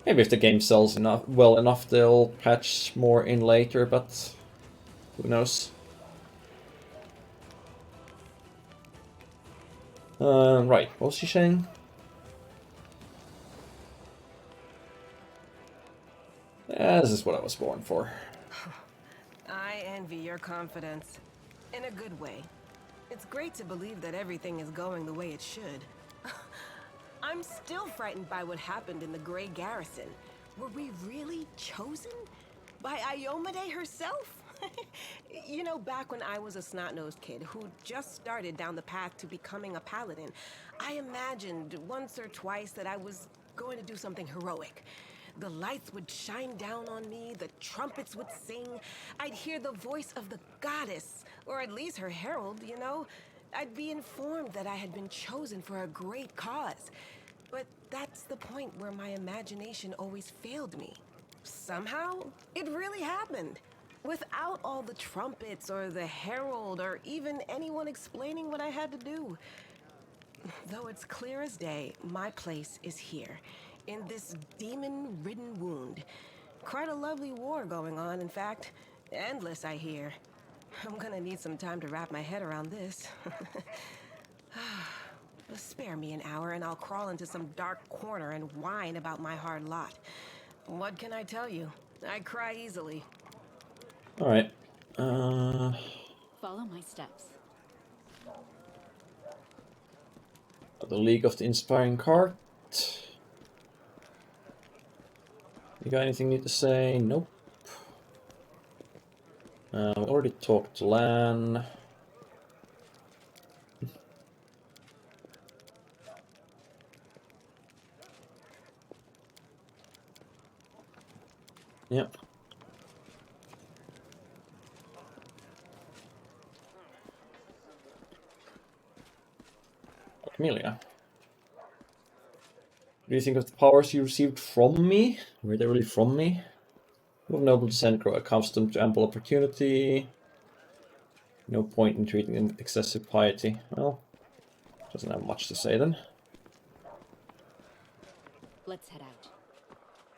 Maybe if the game sells well enough, they'll patch more in later, but who knows? Right, what was she saying? Yeah, this is what I was born for. I envy your confidence. In a good way. It's great to believe that everything is going the way it should. I'm still frightened by what happened in the Grey Garrison. Were we really chosen? By Iomade herself? You know, back when I was a snot-nosed kid who just started down the path to becoming a paladin, I imagined once or twice that I was going to do something heroic. The lights would shine down on me, the trumpets would sing, I'd hear the voice of the goddess, or at least her herald, you know? I'd be informed that I had been chosen for a great cause. But that's the point where my imagination always failed me. Somehow, it really happened. Without all the trumpets or the herald or even anyone explaining what I had to do. Though it's clear as day, my place is here, in this demon-ridden wound. Quite a lovely war going on, in fact. Endless, I hear. I'm gonna need some time to wrap my head around this. Spare me an hour and I'll crawl into some dark corner and whine about my hard lot. What can I tell you? I cry easily. Alright. Follow my steps. The League of the Inspiring Cart. You got anything you need to say? Nope. We already talked to Lan. Yep. Amelia. What do you think of the powers you received from me? Were they really from me? Of noble descent, grow accustomed to ample opportunity. No point in treating them with excessive piety. Well, doesn't have much to say then. Let's head out.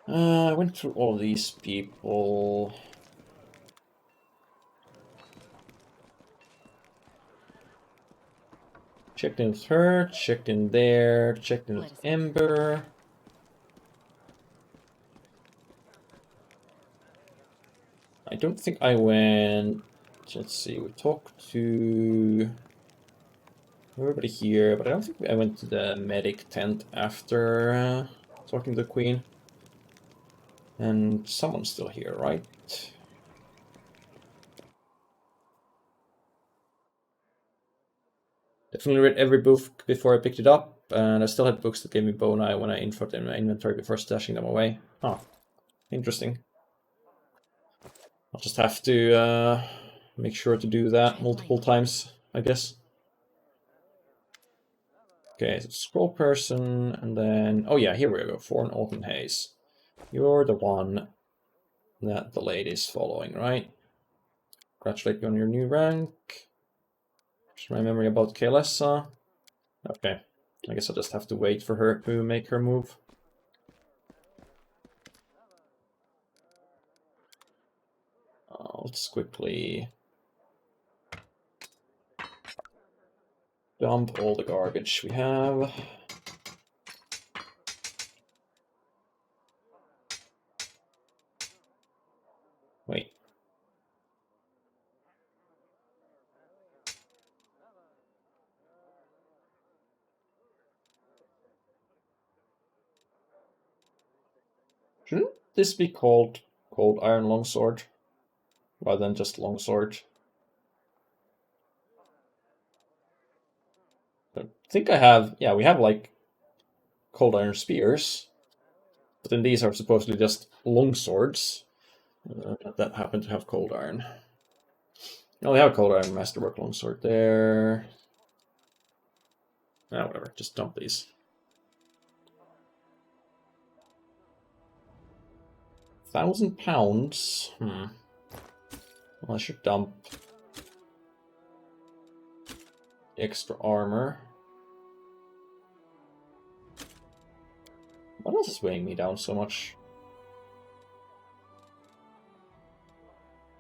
I went through all these people. Checked in with her, checked in there, checked in with Ember. I don't think I went... Let's see, we talked to everybody here, but I don't think I went to the medic tent after talking to the Queen. And someone's still here, right? Definitely read every book before I picked it up, and I still had books that gave me bone eye when I inferred them in my inventory before stashing them away. Huh. Interesting. I'll just have to make sure to do that multiple times, I guess. Okay, so scroll person, and then... Oh yeah, here we go, Foreign Autumn Haze. You're the one that the lady is following, right? Congratulate you on your new rank. Just my memory about Kaelessa. Okay, I guess I'll just have to wait for her to make her move. Let's quickly dump all the garbage we have. Wait. Shouldn't this be called Cold Iron Longsword rather than just Longsword? I think I have, yeah, we have like Cold Iron Spears, but then these are supposedly just Longswords that happen to have Cold Iron. Oh, we have a Cold Iron Masterwork Longsword there. Ah, whatever, just dump these. 1,000 pounds. Well, I should dump extra armor. What else is weighing me down so much?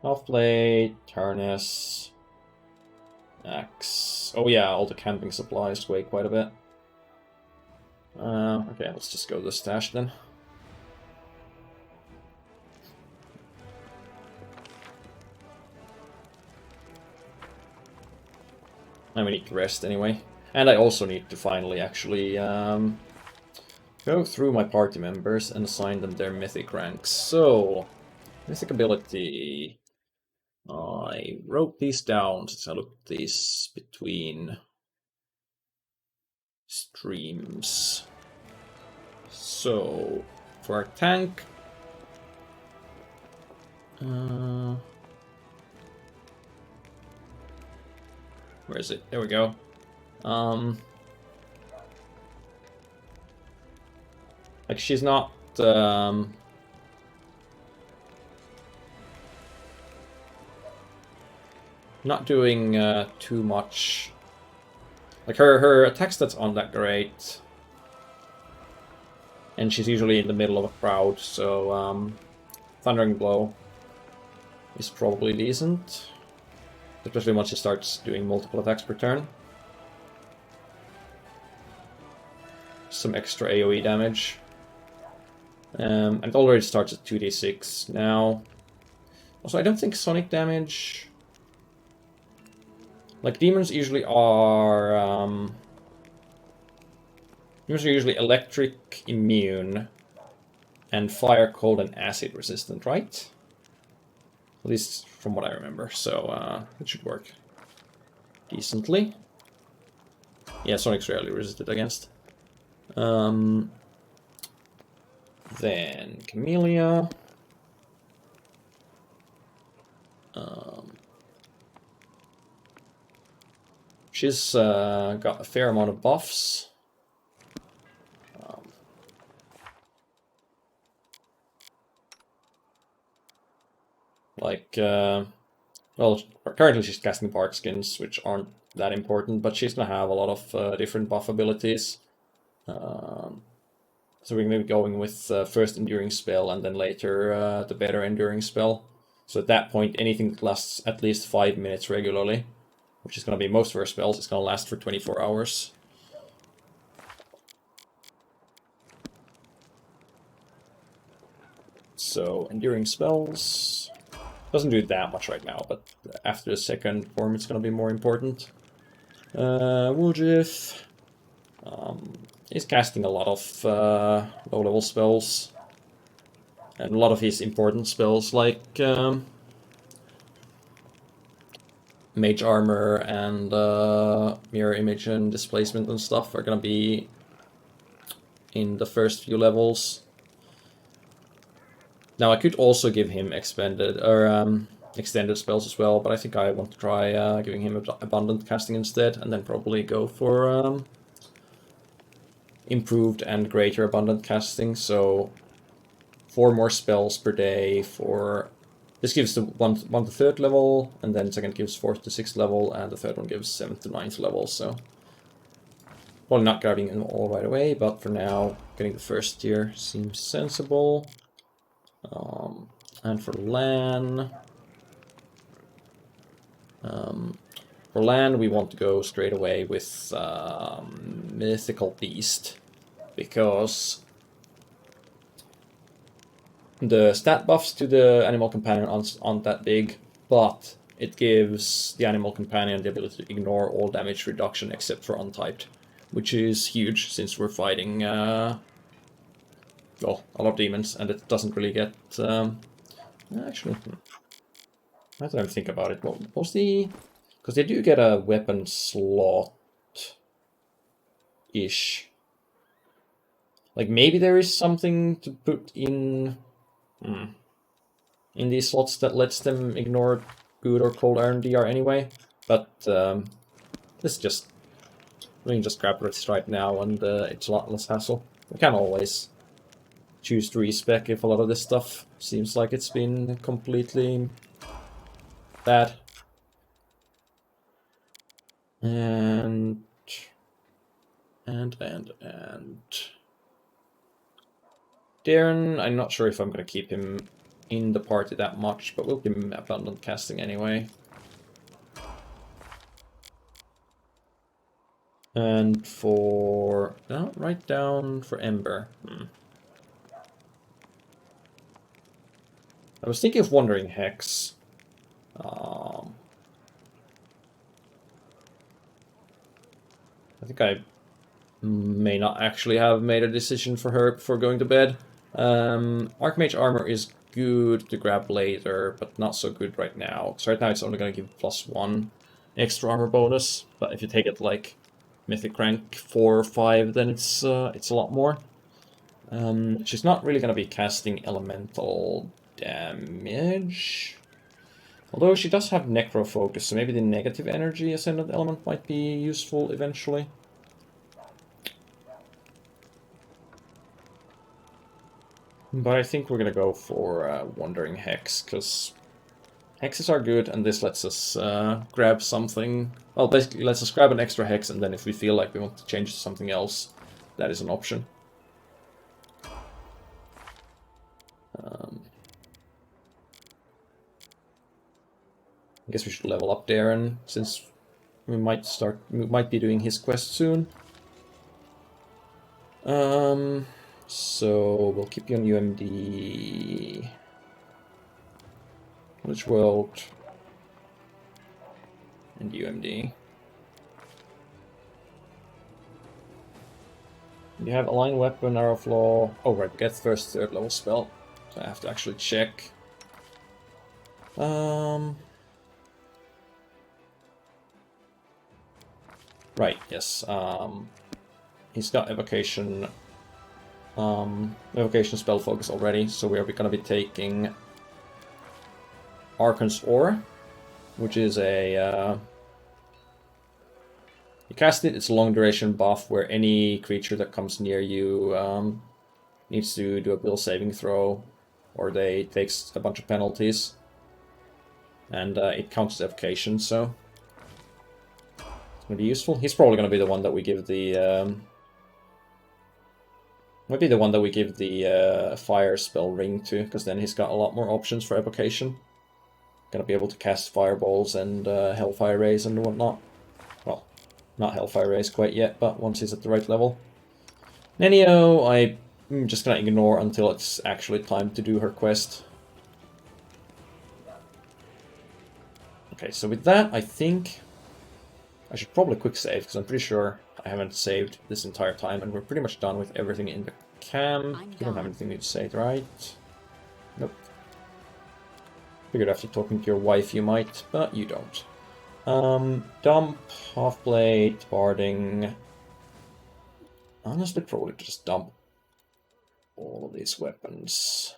Half-blade, harness, axe. Oh yeah, all the camping supplies weigh quite a bit. Okay, let's just go to the stash then. And we need to rest anyway. And I also need to finally actually go through my party members and assign them their mythic ranks. So, mythic ability. I wrote these down since I looked at these between streams. So, for our tank. Where is it? There we go. Like she's not not doing too much. Like her attack stats aren't that great, and she's usually in the middle of a crowd, so Thundering Blow is probably decent, especially once she starts doing multiple attacks per turn. Some extra AoE damage. And it already starts at 2d6 now. Also, I don't think sonic damage... Like, demons usually are... demons are usually electric immune and fire, cold, and acid resistant, right? At least from what I remember, so it should work decently. Yeah, sonic's rarely resisted against. Then Camellia. She's got a fair amount of buffs. Well, currently she's casting Bark Skins, which aren't that important, but she's gonna have a lot of different buff abilities. So we're going to be going with first Enduring Spell and then later the better Enduring Spell. So at that point, anything that lasts at least 5 minutes regularly, which is going to be most of her spells, is going to last for 24 hours. So Enduring Spells doesn't do that much right now, but after the second form it's going to be more important. Woojif. He's casting a lot of low-level spells, and a lot of his important spells like Mage Armor and Mirror Image and Displacement and stuff are gonna be in the first few levels. Now I could also give him extended spells as well, but I think I want to try giving him Abundant Casting instead, and then probably go for improved and greater abundant casting, so 4 more spells per day for... This gives the 1 to 3rd level, and then second gives 4th to 6th level, and the third one gives 7th to 9th level, so... Probably not grabbing them all right away, but for now, getting the first tier seems sensible. And for Lan... For land, we want to go straight away with Mythical Beast, because the stat buffs to the Animal Companion aren't that big, but it gives the Animal Companion the ability to ignore all damage reduction except for untyped, which is huge since we're fighting well, a lot of demons, and it doesn't really get... actually, I don't think about it. What was the... Because they do get a weapon slot-ish. Like, maybe there is something to put in these slots that lets them ignore good or cold iron DR anyway. But this just... We can just grab this right now, and it's a lot less hassle. We can always choose to respec if a lot of this stuff seems like it's been completely bad. And Darren, I'm not sure if I'm going to keep him in the party that much, but we'll give him Abundant Casting anyway. And for... No, write down for Ember. I was thinking of Wandering Hex. I think I may not actually have made a decision for her before going to bed. Archmage Armor is good to grab later, but not so good right now. So right now it's only going to give +1 extra armor bonus, but if you take it like Mythic rank 4 or 5, then it's a lot more. She's not really going to be casting elemental damage. Although she does have Necro Focus, so maybe the negative energy Ascendant Element might be useful eventually. But I think we're going to go for Wandering Hex, because hexes are good, and this lets us grab something. Well, basically lets us grab an extra hex, and then if we feel like we want to change to something else, that is an option. I guess we should level up Darren, since we might be doing his quest soon. So we'll keep you on UMD. Knowledge World and UMD. You have Align Weapon, Arrow Flaw. Oh right, get first 3rd level spell. So I have to actually check. Right, yes. He's got Evocation spell focus already, so we are going to be taking Archon's Ore, which is a you cast it, it's a long duration buff where any creature that comes near you needs to do a will saving throw, or they takes a bunch of penalties, and it counts as evocation, so it's going to be useful. He's probably going to be the one that we give the might be the one that we give the fire spell ring to, because then he's got a lot more options for evocation. Going to be able to cast fireballs and hellfire rays and whatnot. Well, not hellfire rays quite yet, but once he's at the right level. Nenio, I'm just going to ignore until it's actually time to do her quest. Okay, so with that, I think I should probably quick save, because I'm pretty sure I haven't saved this entire time, and we're pretty much done with everything in the camp. You don't have anything new to say, right? Nope. Figured after talking to your wife you might, but you don't. Dump, Half-Blade, Barding. Honestly, probably just dump all of these weapons.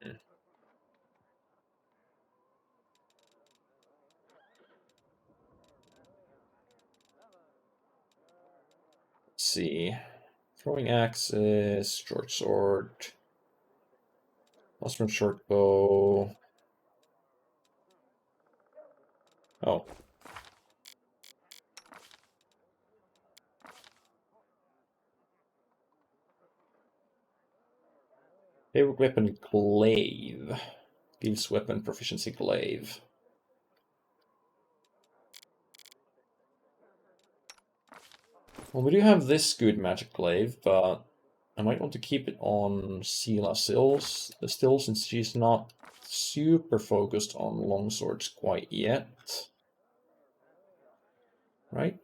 Let's see. Throwing axes, short sword, Osman short bow. Oh. Favorite weapon, glaive. Gives weapon proficiency glaive. Well, we do have this good magic glaive, but I might want to keep it on Sela still, since she's not super focused on longswords quite yet. Right?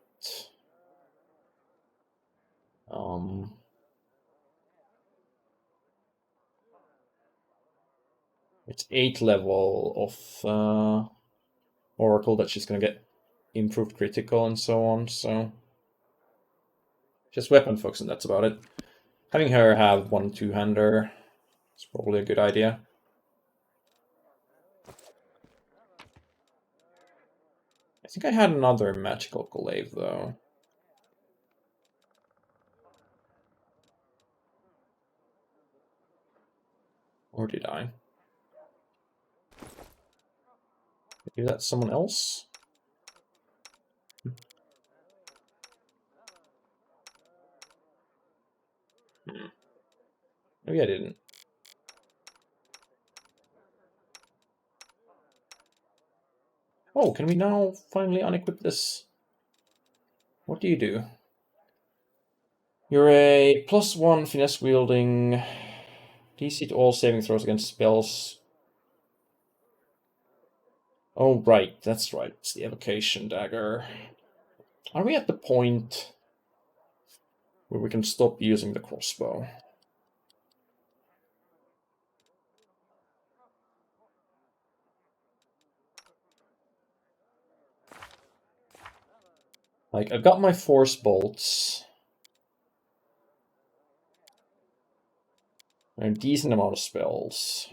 It's 8th level of Oracle that she's gonna get improved critical and so on, so just weapon focus and that's about it. Having her have 1 2-hander is probably a good idea. I think I had another magical glaive though. Or did I? Maybe that's someone else? Maybe I didn't. Oh, can we now finally unequip this? What do you do? You're a +1 finesse wielding DC to all saving throws against spells. Oh, right, that's right. It's the evocation dagger. Are we at the point where we can stop using the crossbow? Like, I've got my force bolts. And a decent amount of spells.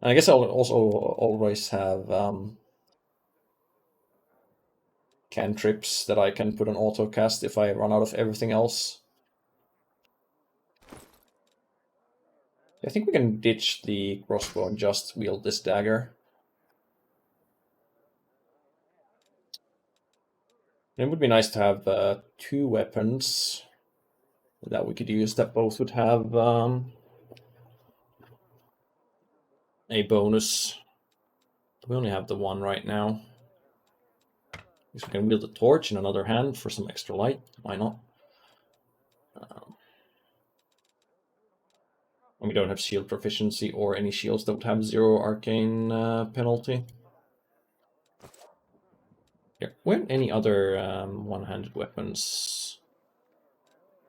And I guess I'll also always have cantrips that I can put on auto cast if I run out of everything else. I think we can ditch the crossbow and just wield this dagger. It would be nice to have 2 weapons that we could use that both would have a bonus. We only have the one right now. So we can wield the torch in another hand for some extra light. Why not? And we don't have shield proficiency or any shields that would have 0 arcane penalty. Here, weren't any other one-handed weapons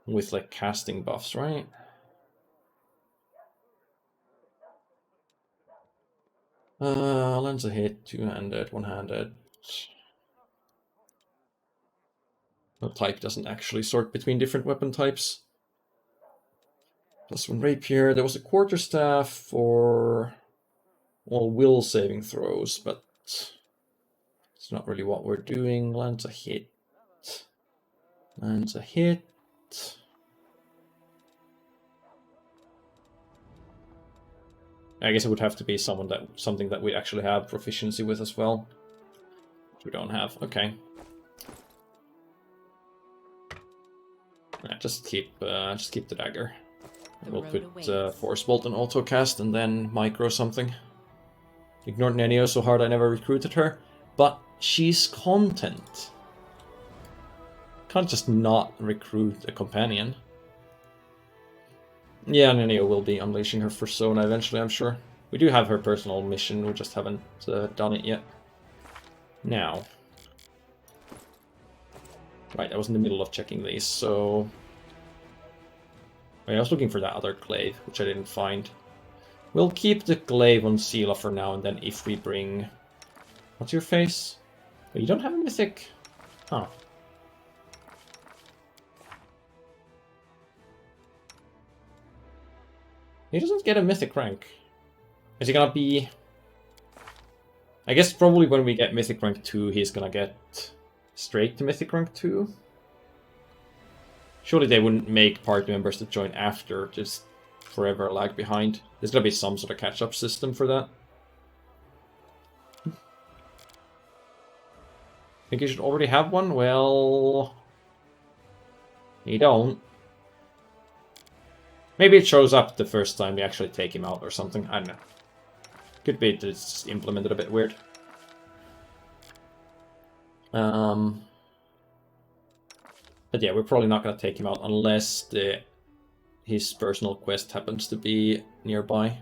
with like casting buffs, right? Lens a hit, 2-handed, 1-handed. The type doesn't actually sort between different weapon types. +1 rapier. There was a quarterstaff for all will saving throws, but it's not really what we're doing. Lands a hit. Lands a hit. I guess it would have to be something that we actually have proficiency with as well. Which we don't have. Okay. Yeah, just keep the dagger. We'll put Force Bolt on autocast and then micro something. Ignored Nenio so hard I never recruited her, but she's content. Can't just not recruit a companion. Yeah, Nenio will be unleashing her persona eventually, I'm sure. We do have her personal mission, we just haven't done it yet. Now. Right, I was in the middle of checking these, so... I was looking for that other glaive, which I didn't find. We'll keep the glaive on Sela for now, and then if we bring... What's your face? Oh, you don't have a mythic? Huh. He doesn't get a mythic rank. Is he gonna be... I guess probably when we get mythic rank 2, he's gonna get straight to mythic rank 2. Surely they wouldn't make party members that join after just forever lag behind. There's gotta be some sort of catch-up system for that. Think you should already have one? Well... You don't. Maybe it shows up the first time we actually take him out or something. I don't know. Could be that it's just implemented a bit weird. But yeah, we're probably not going to take him out unless his personal quest happens to be nearby.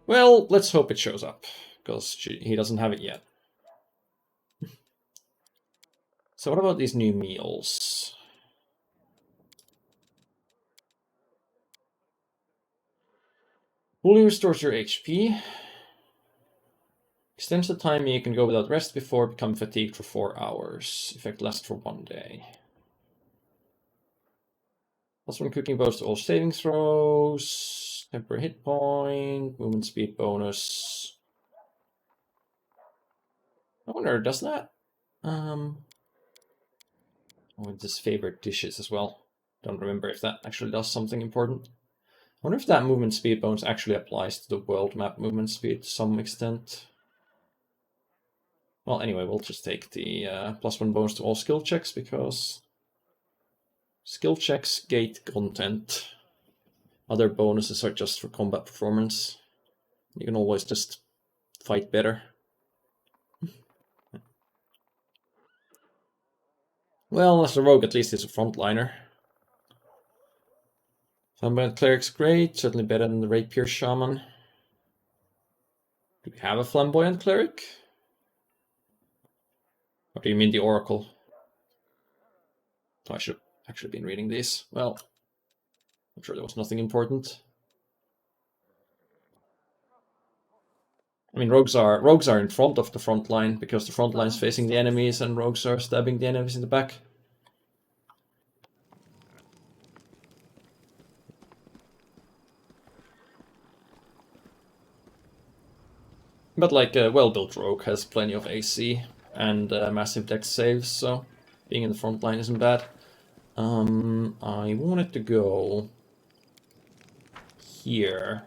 Well, let's hope it shows up, because he doesn't have it yet. So what about these new meals? Fully restores your HP. Extends the time you can go without rest before become fatigued for 4 hours. Effect lasts for 1 day. +1 cooking bonus to all saving throws. Temporary hit point. Movement speed bonus. I wonder, does that? Oh, this favorite dishes as well. Don't remember if that actually does something important. I wonder if that movement speed bonus actually applies to the world map movement speed to some extent. Well, anyway, we'll just take the +1 bonus to all skill checks, because skill checks gate content. Other bonuses are just for combat performance. You can always just fight better. Well, as a rogue, at least he's a frontliner. Flamboyant Cleric's great, certainly better than the Rapier Shaman. Do we have a Flamboyant Cleric? Or do you mean the Oracle? Oh, I should have actually been reading these. Well, I'm sure there was nothing important. I mean, rogues are in front of the front line because the front line's facing the enemies and rogues are stabbing the enemies in the back. But like a well-built rogue has plenty of AC and massive dex saves, so being in the front line isn't bad. I wanted to go here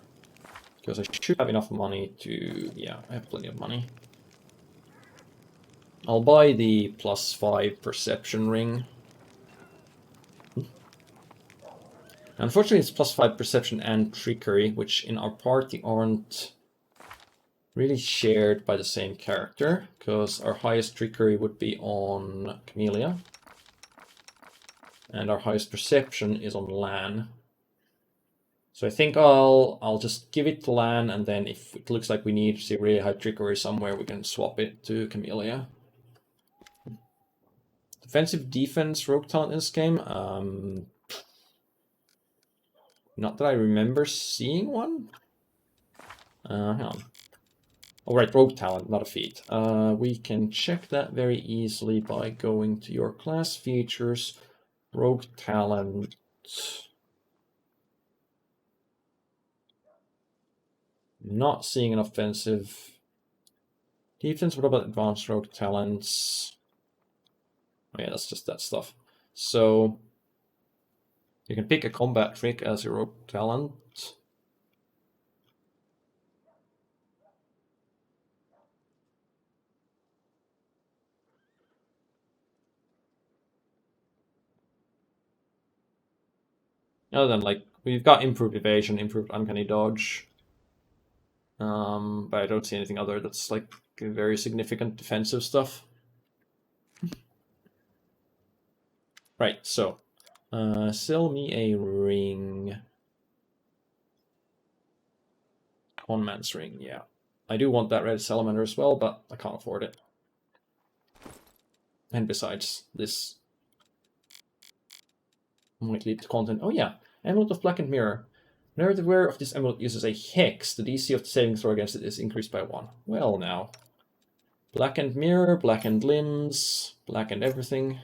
because I should have enough money to... yeah, I have plenty of money. I'll buy the +5 perception ring. Unfortunately, it's +5 perception and trickery, which in our party aren't really shared by the same character, because our highest trickery would be on Camellia, and our highest perception is on Lan. So I think I'll just give it to Lan, and then if it looks like we need to see really high trickery somewhere, we can swap it to Camellia. Defensive defense rogue talent in this game. Not that I remember seeing one. Hang on. Oh, right, rogue talent, not a feat. We can check that very easily by going to your class features, rogue talent. Not seeing an offensive defense. What about advanced rogue talents? Oh yeah, that's just that stuff. So you can pick a combat trick as your rogue talent. Other than like we've got improved evasion, improved uncanny dodge. But I don't see anything other that's like very significant defensive stuff. Right, so sell me a ring. Conman's ring, yeah. I do want that red salamander as well, but I can't afford it. And besides, this might lead to content. Oh yeah, Emerald of Blackened Mirror. Whenever the wearer of this emerald uses a hex, the DC of the saving throw against it is increased by 1. Well now. Blackened Mirror, blackened limbs, blackened everything.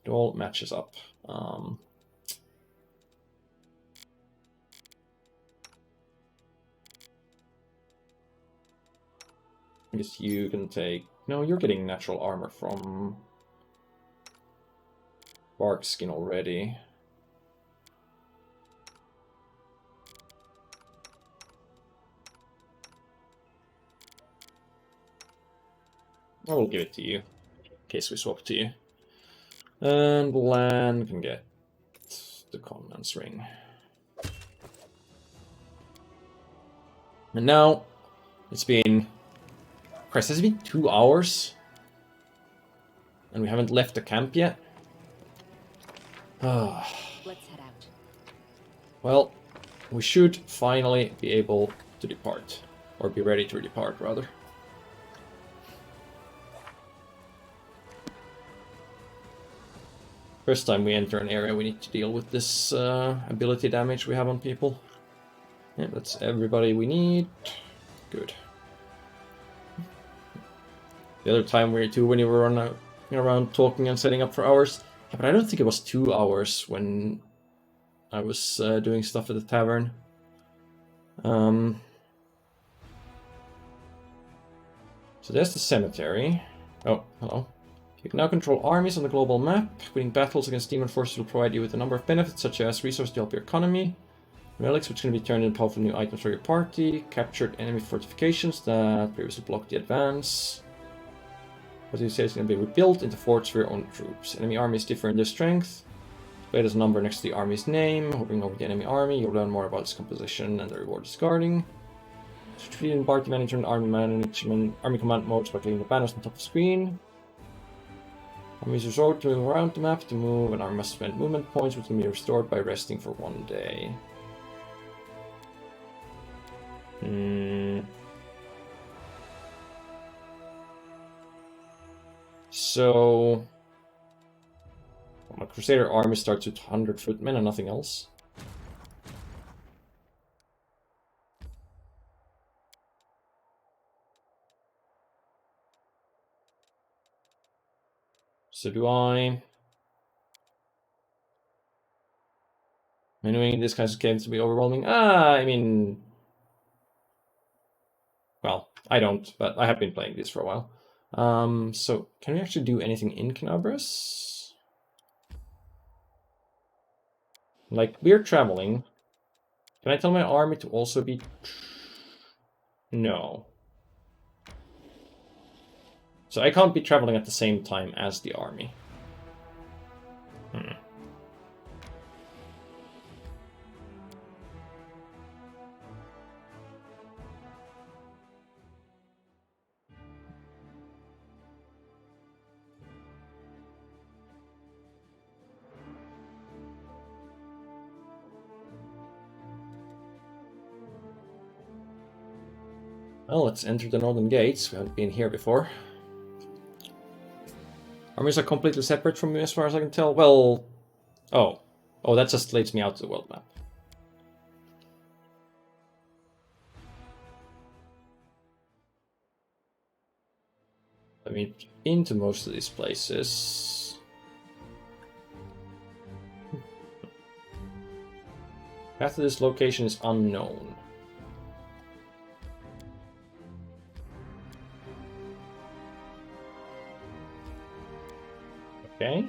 It all matches up. I guess you can take... No, you're getting natural armor from Bark Skin already. I will give it to you, in case we swap to you. And Lan can get the Conman's ring. And now, it's been... Christ, has it been 2 hours? And we haven't left the camp yet? Let's head out. Well, we should finally be able to depart. Or be ready to depart, rather. First time we enter an area, we need to deal with this ability damage we have on people. Yeah, that's everybody we need. Good. The other time we were too, when you were running around talking and setting up for hours. Yeah, but I don't think it was 2 hours when I was doing stuff at the tavern. So there's the cemetery. Oh, hello. You can now control armies on the global map. Winning battles against demon forces will provide you with a number of benefits, such as resources to help your economy, relics which can be turned into powerful new items for your party, captured enemy fortifications that previously blocked the advance. What you say is going to be rebuilt into forts for your own troops. Enemy armies differ in their strength. Play this number next to the army's name. Hovering over the enemy army, you'll learn more about its composition and the reward it's guarding. Switch in party management, army management, army command modes by clicking the banners on top of the screen. Armies resort to move around the map to move, and army must spend movement points, which can be restored by resting for 1 day. So, my Crusader army starts with 100 footmen and nothing else. So do I... Meaning this kind of games to be overwhelming? I mean... Well, I don't, but I have been playing this for a while. So, can we actually do anything in Canabras? Like, we're traveling. Can I tell my army to also be... No. So I can't be traveling at the same time as the army. Well, let's enter the northern gates. We haven't been here before. Armies are completely separate from me as far as I can tell. Well... Oh. Oh, that just leads me out to the world map. I mean, into most of these places. Path to this location is unknown. Okay.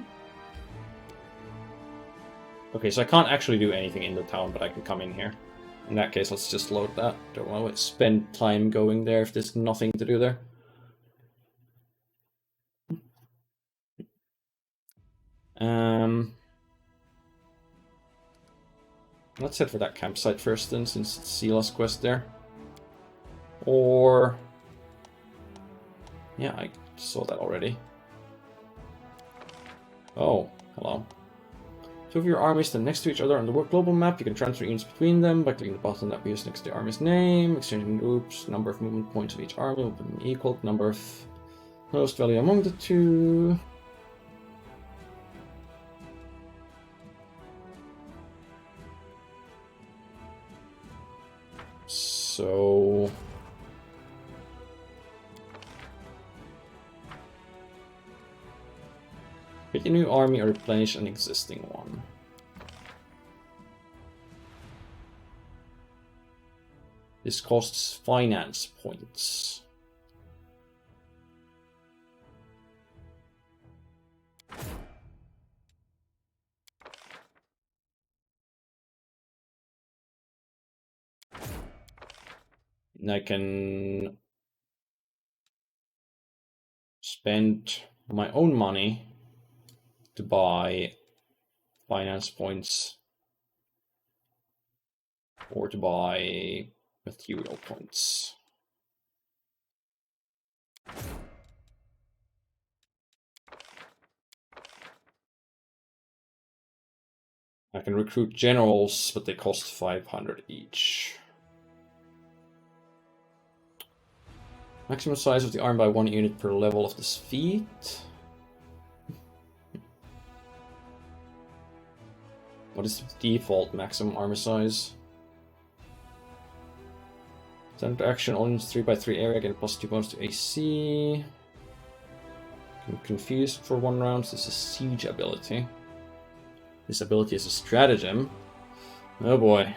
Okay, so I can't actually do anything in the town, but I can come in here. In that case, let's just load that. Don't want to spend time going there if there's nothing to do there. Let's head for that campsite first then, since it's Sila's quest there. Or... Yeah, I saw that already. Oh, hello. Two of your armies stand next to each other on the global map. You can transfer units between them by clicking the button that appears next to the army's name. Exchanging groups, number of movement points of each army will be equal to the number of lowest value among the two. So... Pick a new army or replenish an existing one. This costs finance points. And I can spend my own money to buy finance points or to buy material points. I can recruit generals, but they cost 500 each. Maximum size of the army by 1 unit per level of this feat. What is the default maximum army size? Standard action, all units 3x3 area, get a +2 bonus to AC. Can confuse for 1 round. This is a siege ability. This ability is a stratagem. Oh boy.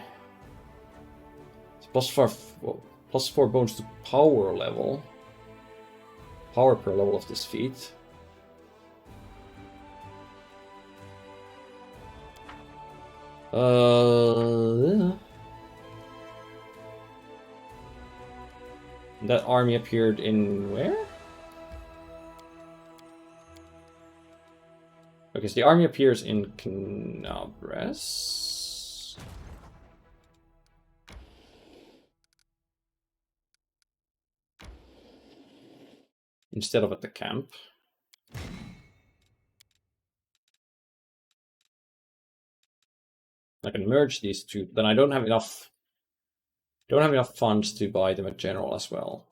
It's +4 bonus to power level. Power per level of this feat. That army appeared in where? Okay, so the army appears in Canabras. Instead of at the camp. I can merge these two, then I don't have enough funds to buy them a general as well.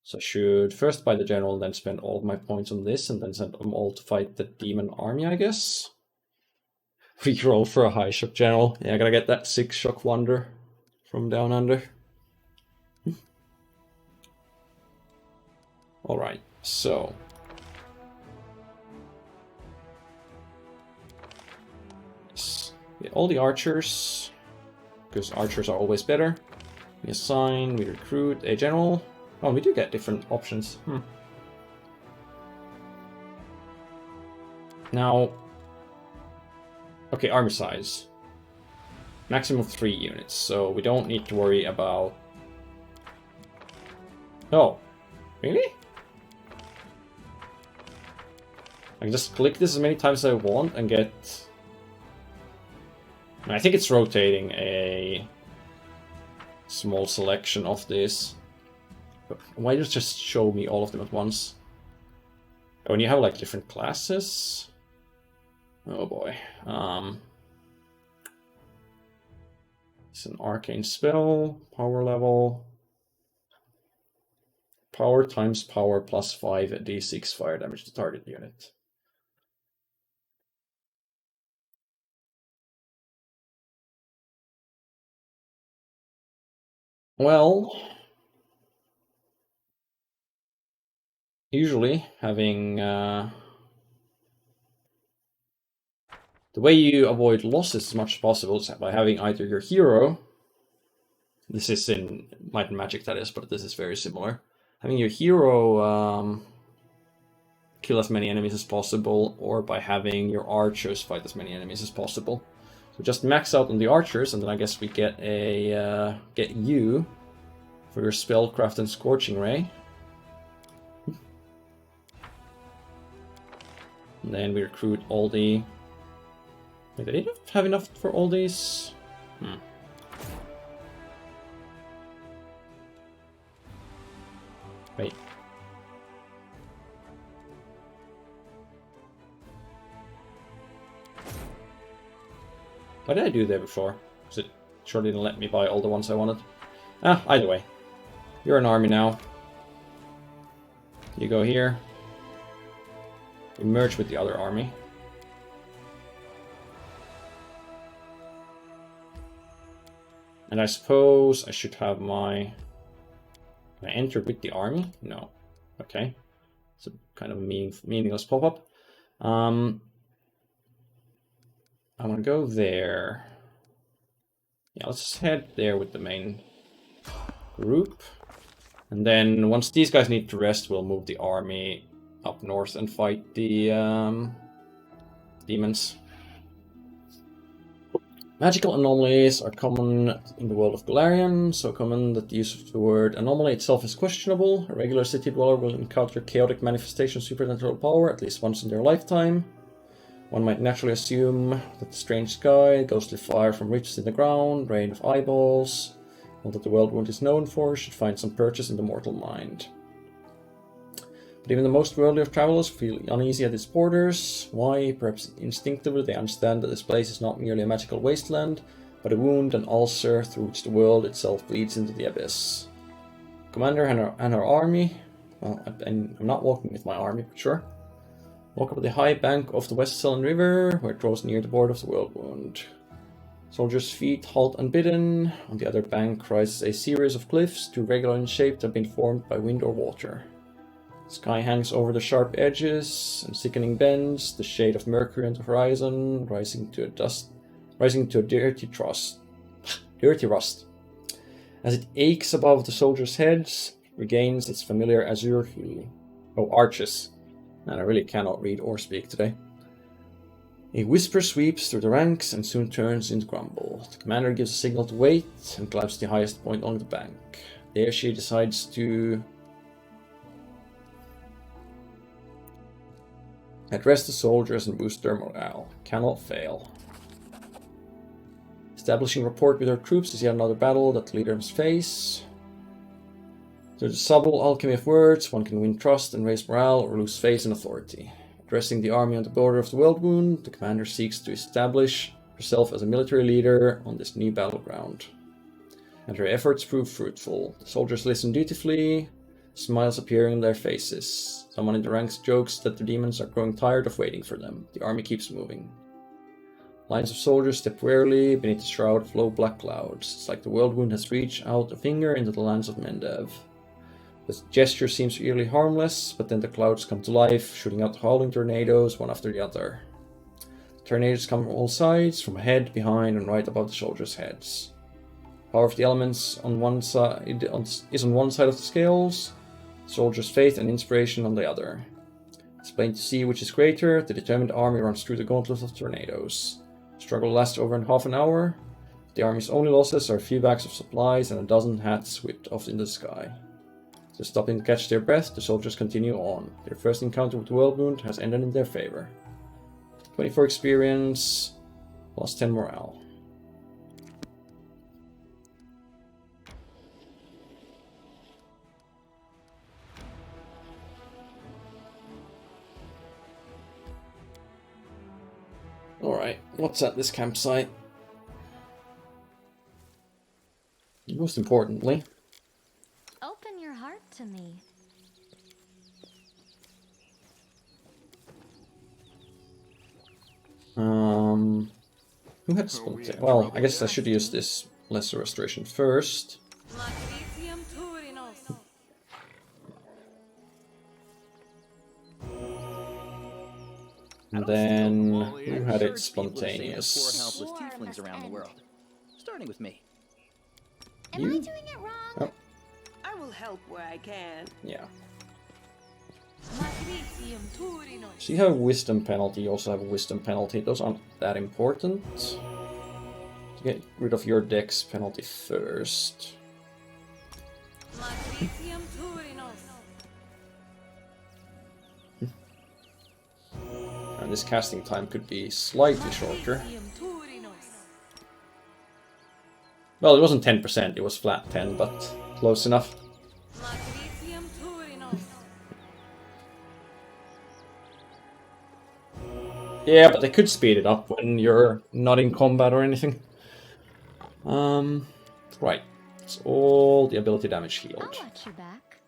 So I should first buy the general, then spend all of my points on this, and then send them all to fight the demon army, I guess. Reroll for a high shock general. Yeah, I gotta get that 6 shock wonder from down under. Alright, so... Get all the archers, because archers are always better. We assign, we recruit a general. Oh, we do get different options. Now, okay, army size. Maximum of 3 units, so we don't need to worry about... Oh, really? I can just click this as many times as I want and get... I think it's rotating a small selection of this. But why does it just show me all of them at once? Oh, and you have like different classes? Oh boy. It's an arcane spell, power level. Power times power plus 5 at d6 fire damage to target unit. Well, usually having the way you avoid losses as much as possible is by having either your hero, this is in Might and Magic that is, but this is very similar, having your hero kill as many enemies as possible, or by having your archers fight as many enemies as possible. So just max out on the archers, and then I guess we get a get you for your spellcraft and Scorching Ray. And then we recruit all the... Wait, I didn't have enough for all these? Wait. What did I do there before? Because it surely didn't let me buy all the ones I wanted. Ah, either way. You're an army now. You go here. You merge with the other army. And I suppose I should have my... Can I enter with the army? No. Okay. It's a kind of a meaningless pop-up. I'm gonna go there. Yeah, let's head there with the main group. And then once these guys need to rest, we'll move the army up north and fight the demons. Magical anomalies are common in the world of Golarion, so common that the use of the word anomaly itself is questionable. A regular city dweller will encounter chaotic manifestations of supernatural power at least once in their lifetime. One might naturally assume that the strange sky, ghostly fire from rifts in the ground, rain of eyeballs, all that the world wound is known for, should find some purchase in the mortal mind. But even the most worldly of travelers feel uneasy at its borders. Why? Perhaps instinctively they understand that this place is not merely a magical wasteland, but a wound and ulcer through which the world itself bleeds into the abyss. Commander and her army... Well, I'm not walking with my army, but sure. Walk up the high bank of the West Sullen River, where it draws near the border of the world wound. Soldiers' feet halt unbidden. On the other bank rises a series of cliffs, too regular in shape to have been formed by wind or water. The sky hangs over the sharp edges and sickening bends, the shade of mercury on the horizon, rising to a dirty rust. As it aches above the soldiers' heads, it regains its familiar azure hue. Oh, arches. And I really cannot read or speak today. A whisper sweeps through the ranks and soon turns into grumble. The commander gives a signal to wait and climbs to the highest point along the bank. There she decides to address the soldiers and boost their morale. Cannot fail. Establishing rapport with her troops is yet another battle that the leader must face. Through the subtle alchemy of words, one can win trust and raise morale or lose faith in authority. Addressing the army on the border of the world wound, the commander seeks to establish herself as a military leader on this new battleground. And her efforts prove fruitful. The soldiers listen dutifully, smiles appearing on their faces. Someone in the ranks jokes that the demons are growing tired of waiting for them. The army keeps moving. Lines of soldiers step warily beneath the shroud of low black clouds. It's like the world wound has reached out a finger into the lands of Mendev. The gesture seems eerily harmless, but then the clouds come to life, shooting out howling tornadoes one after the other. The Tornadoes come from all sides, from ahead, behind, and right above the soldiers' heads. Power of the elements on one side is on one side of the scales, soldiers' faith and inspiration on the other. It's plain to see which is greater. The determined army runs through the gauntlet of tornadoes. The struggle lasts over half an hour. The army's only losses are a few bags of supplies and a dozen hats whipped off in the sky. So stopping to catch their breath, the soldiers continue on. Their first encounter with the Whirlwind has ended in their favor. 24 experience, plus 10 morale. Alright, what's at this campsite? Most importantly, Open your heart to me. who had spontaneous? Well, I guess I should use this lesser restoration first. And then who had it spontaneous? Poor helpless tieflings around the world. Starting with me. Am I doing it wrong? Oh, I will help where I can. yeah. So you have a wisdom penalty, you also have a wisdom penalty. Those aren't that important. To get rid of your dex penalty first. And this casting time could be slightly shorter. Well, it wasn't 10%, it was flat 10, but close enough. Yeah, but they could speed it up when you're not in combat or anything. Right. It's all the ability damage healed. I'll watch your back.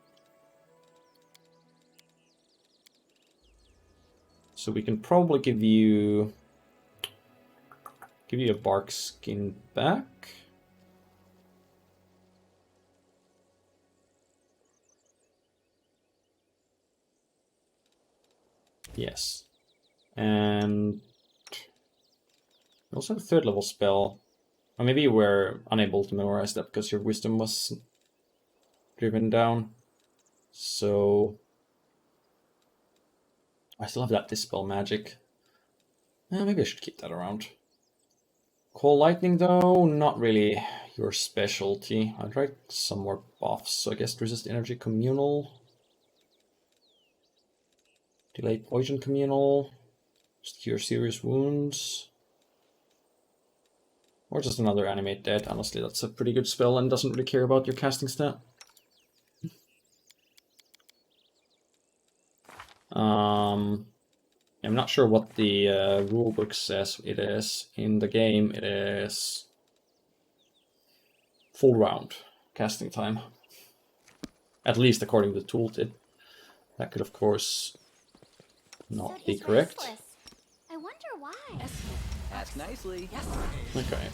So we can probably give you a bark skin back. Yes. And we also have a third level spell. Or maybe you were unable to memorize that because your wisdom was driven down. So I still have that dispel magic. Maybe I should keep that around. Call lightning though, not really your specialty. I'd like some more buffs, so I guess resist energy communal. Delay poison communal. Just cure serious wounds. Or just another animate dead. Honestly, that's a pretty good spell and doesn't really care about your casting stat. I'm not sure what the rulebook says it is. In the game, it is full round casting time. At least according to the tooltip. That could, of course, not be correct. I wonder why. Ask nicely. Okay.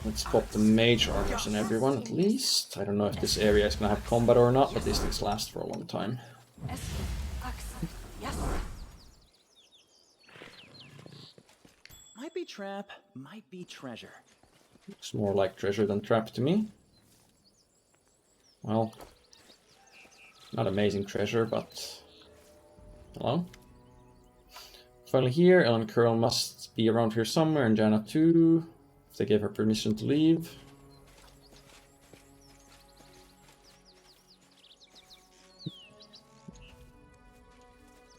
Let's pop the mage armors on everyone at least. I don't know if this area is gonna have combat or not, but these things last for a long time. Might be trap, might be treasure. Looks more like treasure than trap to me. Well, not amazing treasure, but hello. Finally here, Ellen Curl must be around here somewhere, and Jana too, if they gave her permission to leave.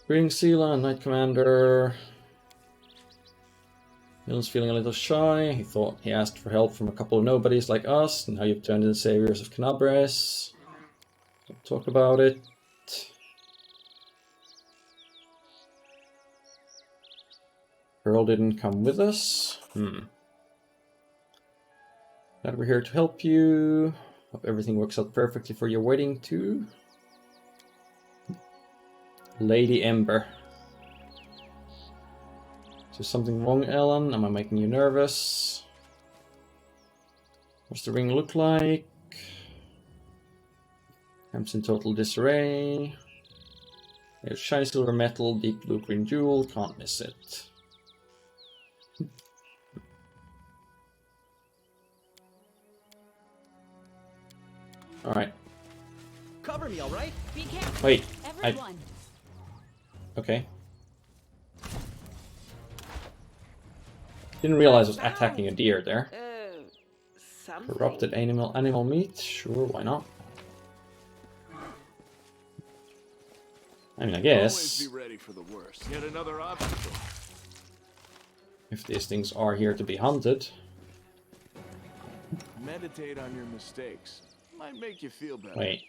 Greetings, Sela, Knight Commander. Millen's feeling a little shy. He asked for help from a couple of nobodies like us. Now you've turned into the saviors of Canabres. Don't talk about it. Pearl didn't come with us. Glad we're here to help you. Hope everything works out perfectly for your wedding too. Lady Ember. Is there something wrong, Ellen? Am I making you nervous? What's the ring look like? Camp's in total disarray. There's shiny silver metal, deep blue green jewel, can't miss it. Alright. Cover me, all right? Be careful. Wait. Everyone. Okay. Didn't realize I was attacking a deer there. Something. Corrupted animal meat? Sure, why not? I mean, I guess. Always be ready for the worst. Yet another obstacle. If these things are here to be hunted. Meditate on your mistakes. Might make you feel better. Wait.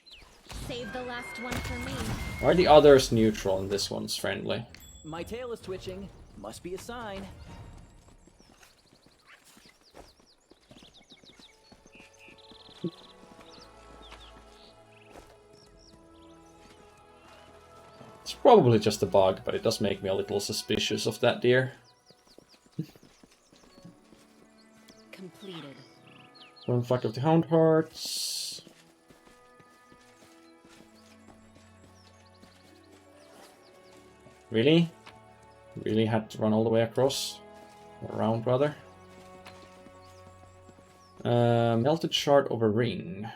Save the last one for me. Why are the others neutral and this one's friendly? My tail is twitching. Must be a sign. It's probably just a bug, but it does make me a little suspicious of that deer. Completed. One flack of the hound hearts. Really? Really had to run all the way across? Or around, rather. Melted shard of a ring.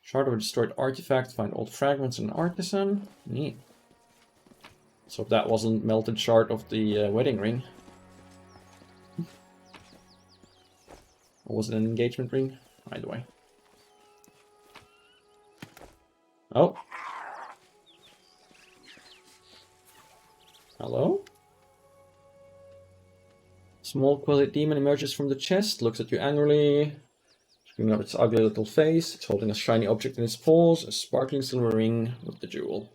Shard of a destroyed artifact. Find old fragments in an artisan. Neat. So if that wasn't melted shard of the wedding ring. Or was it an engagement ring? Either way. Oh. Hello? Small quilted demon emerges from the chest, looks at you angrily, screaming up its ugly little face. It's holding a shiny object in its paws, a sparkling silver ring with the jewel.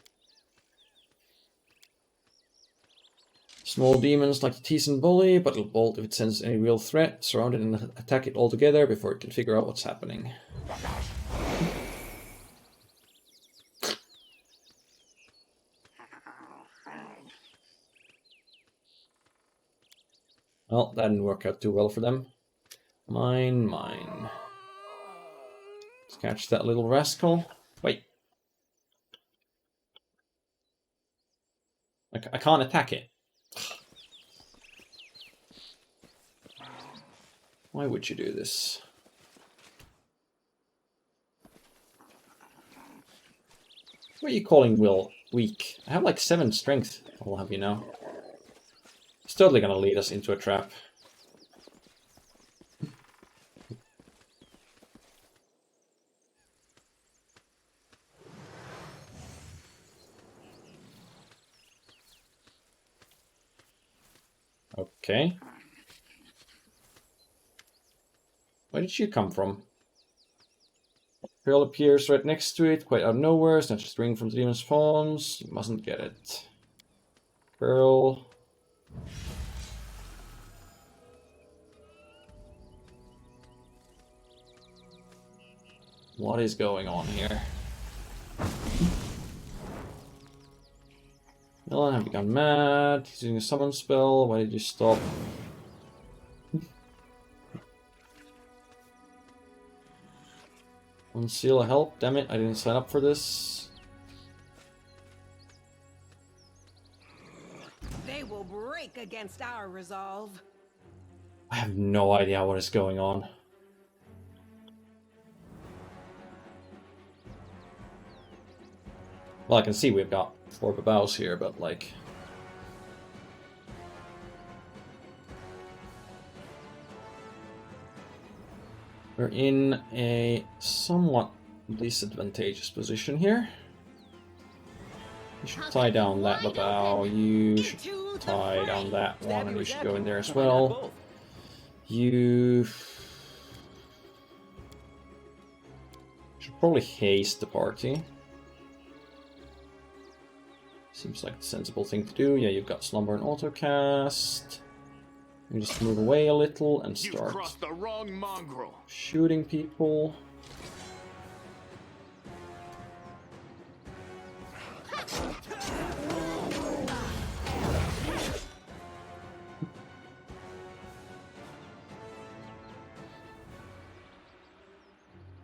Small demons like to tease and bully, but it'll bolt if it senses any real threat. Surround it and attack it altogether before it can figure out what's happening. Well, that didn't work out too well for them. Mine. Let's catch that little rascal. Wait. I can't attack it. Why would you do this? What are you calling Will weak? I have like 7 strength, I'll have you know. It's totally gonna lead us into a trap. Okay. Where did you come from? Pearl appears right next to it, quite out of nowhere. Snatches the ring from the demon's palms. You mustn't get it. Pearl. What is going on here? Dylan, have you gone mad? He's using a summon spell. Why did you stop? Unseal a help. Damn it, I didn't sign up for this. They will break against our resolve. I have no idea what is going on. Well, I can see we've got 4 babaus here, but like... we're in a somewhat disadvantageous position here. You should tie down that babau, you should tie down that one, and we should go in there as well. You... should probably haste the party. Seems like the sensible thing to do. Yeah, you've got Slumber and Autocast. You just move away a little and start the wrong mongrel. shooting people.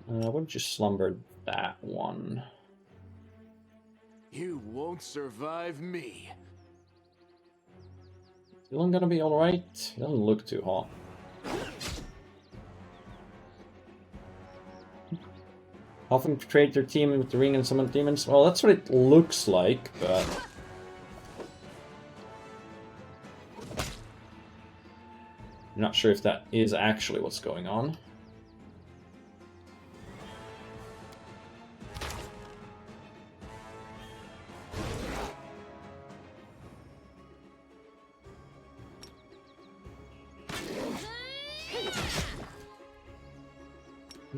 Why don't you slumber that one? You won't survive me. Dylan gonna be alright? He doesn't look too hot. Often portrayed their team with the ring and summon demons. Well, that's what it looks like, but... I'm not sure if that is actually what's going on.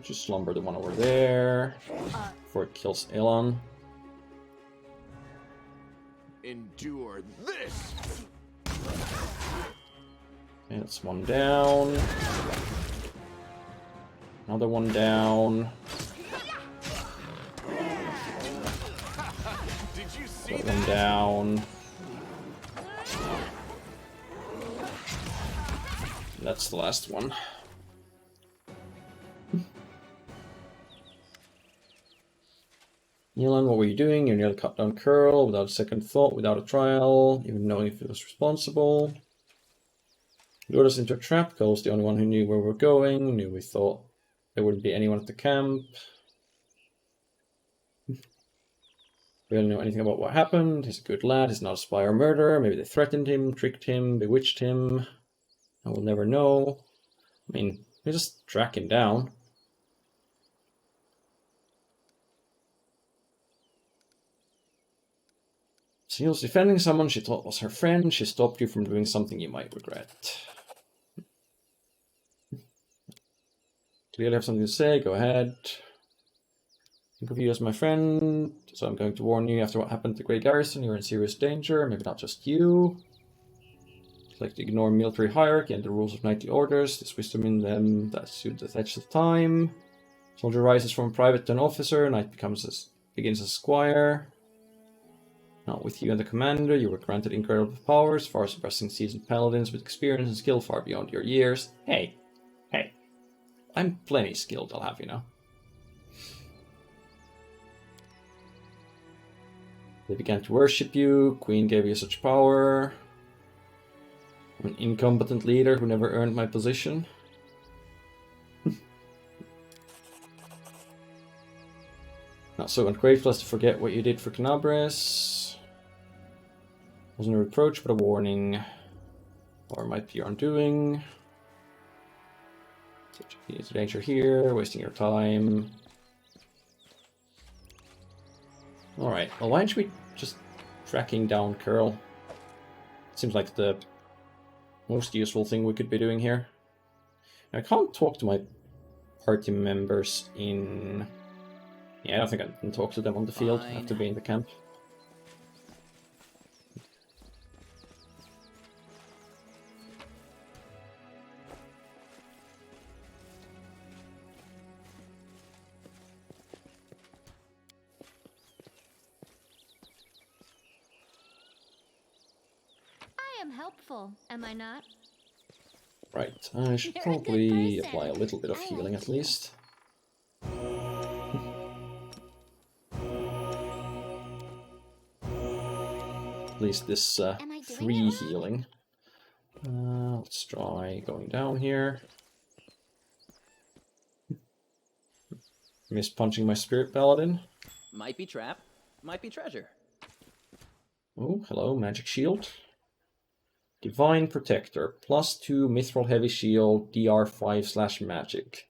Just slumber the one over there before it kills Elon. Endure this. Okay, that's one down. Another one down. Did you see That one down. That's the last one. Elon, what were you doing? You nearly cut down Curl without a second thought, without a trial, even knowing if it was responsible. Lured us into a trap. Curl was the only one who knew where we were going, knew we thought there wouldn't be anyone at the camp. We don't know anything about what happened. He's a good lad, he's not a spy or murderer. Maybe they threatened him, tricked him, bewitched him. I will never know. I mean, we just track him down. She was defending someone she thought was her friend. She stopped you from doing something you might regret. Clearly have something to say, go ahead. Think of you as my friend, so I'm going to warn you after what happened to Grey Garrison, you're in serious danger, maybe not just you. Like to ignore military hierarchy and the rules of knightly orders, there's wisdom in them that suit the test of time. Soldier rises from private to an officer, knight begins as a squire. Not with you and the commander, you were granted incredible powers, far surpassing seasoned paladins with experience and skill far beyond your years. Hey, I'm plenty skilled, I'll have you know. They began to worship you, Queen gave you such power. I'm an incompetent leader who never earned my position. Not so ungrateful as to forget what you did for Canabres. Wasn't a reproach, but a warning. Or it might be your undoing. There's a danger here, wasting your time. Alright, well, why aren't we just tracking down Curl? Seems like the most useful thing we could be doing here. I can't talk to my party members in... Yeah, I don't think I can talk to them on the field. I have to be in the camp. I am helpful, am I not? Right, I should probably apply a little bit of healing at least. At least this free healing. Let's try going down here. Miss punching my spirit paladin. Might be trap, might be treasure. Oh, hello, magic shield. Divine Protector, +2 Mithril Heavy Shield, DR5/magic.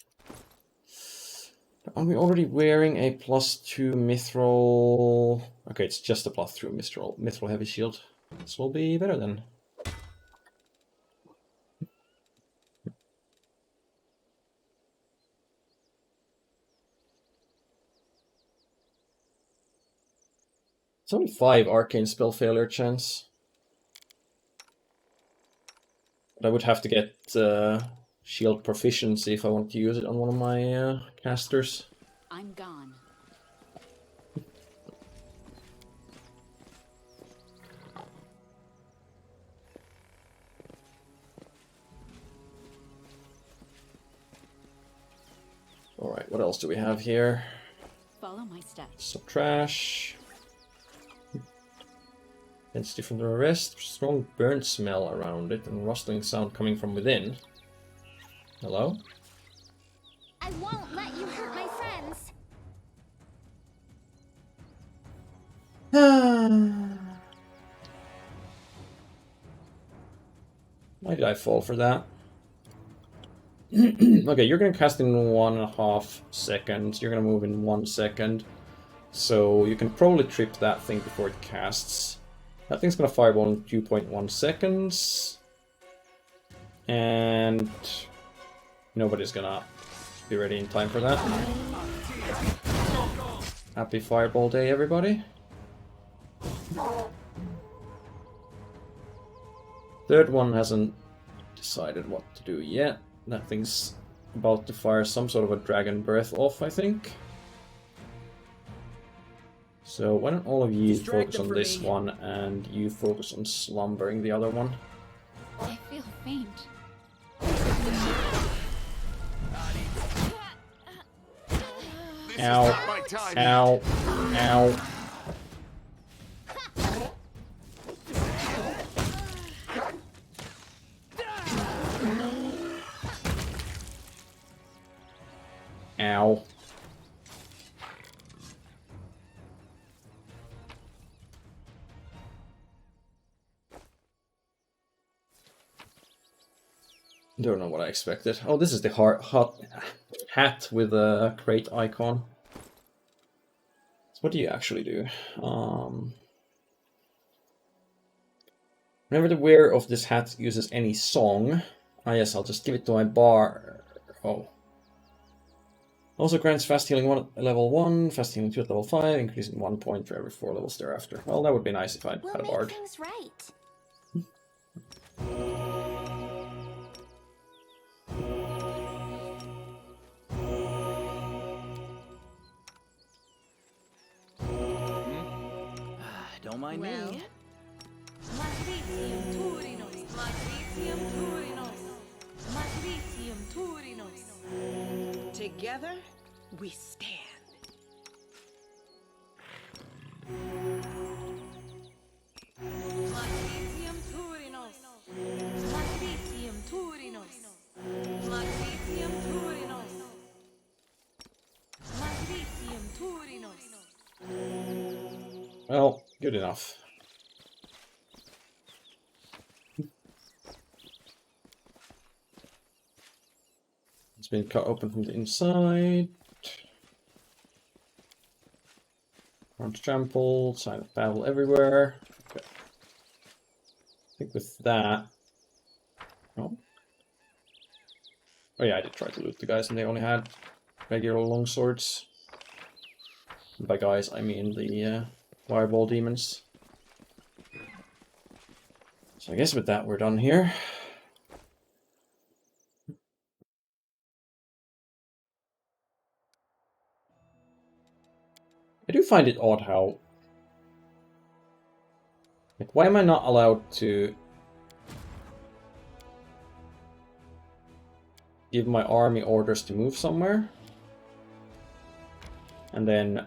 Are we already wearing a +2 Mithril? Okay, it's just a +3 Mithril Heavy Shield. This will be better then. It's only 5 arcane spell failure chance. But I would have to get shield proficiency if I want to use it on one of my casters. I'm gone. Alright, what else do we have here? Follow my steps. Some trash. Density from the rest, strong burnt smell around it, and rustling sound coming from within. Hello? I won't let you hurt my friends. Why did I fall for that? Okay, you're gonna cast in 1.5 seconds. You're gonna move in 1 second. So you can probably trip that thing before it casts. That thing's gonna fireball in 2.1 seconds. And nobody's gonna be ready in time for that. Happy fireball day, everybody. Third one hasn't decided what to do yet. That thing's about to fire some sort of a dragon breath off, I think. So why don't all of you focus on this one, and you focus on slumbering the other one. I feel faint. Ow. Ow. Ow. Ow. Don't know what I expected. Oh, this is the hot hat with a crate icon. So what do you actually do? Whenever the wearer of this hat uses any song... Ah yes, I'll just give it to my bar... Oh. Also grants fast healing 1 at level 1, fast healing 2 at level 5, increasing 1 point for every 4 levels thereafter. Well, that would be nice if I had a bard. Make things right. Don't mind me. Together, we stand. Well, good enough. It's been cut open from the inside. Arms trampled, sign of battle everywhere. Okay. I think with that... Oh. Oh yeah, I did try to loot the guys and they only had regular longswords. And by guys, I mean the fireball demons. So I guess with that we're done here. I do find it odd how... Like, why am I not allowed to give my army orders to move somewhere? And then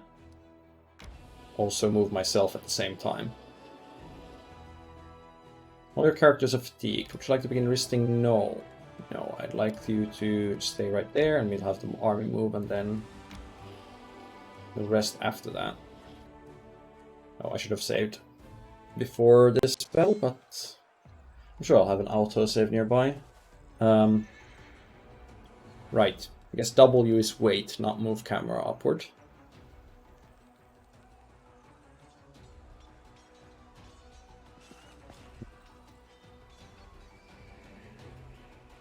also move myself at the same time. All your characters are fatigued. Would you like to begin resting? No. No, I'd like you to stay right there and we'll have the army move and then the rest after that. Oh, I should have saved before this spell, but I'm sure I'll have an auto save nearby. Right. I guess W is wait, not move camera upward.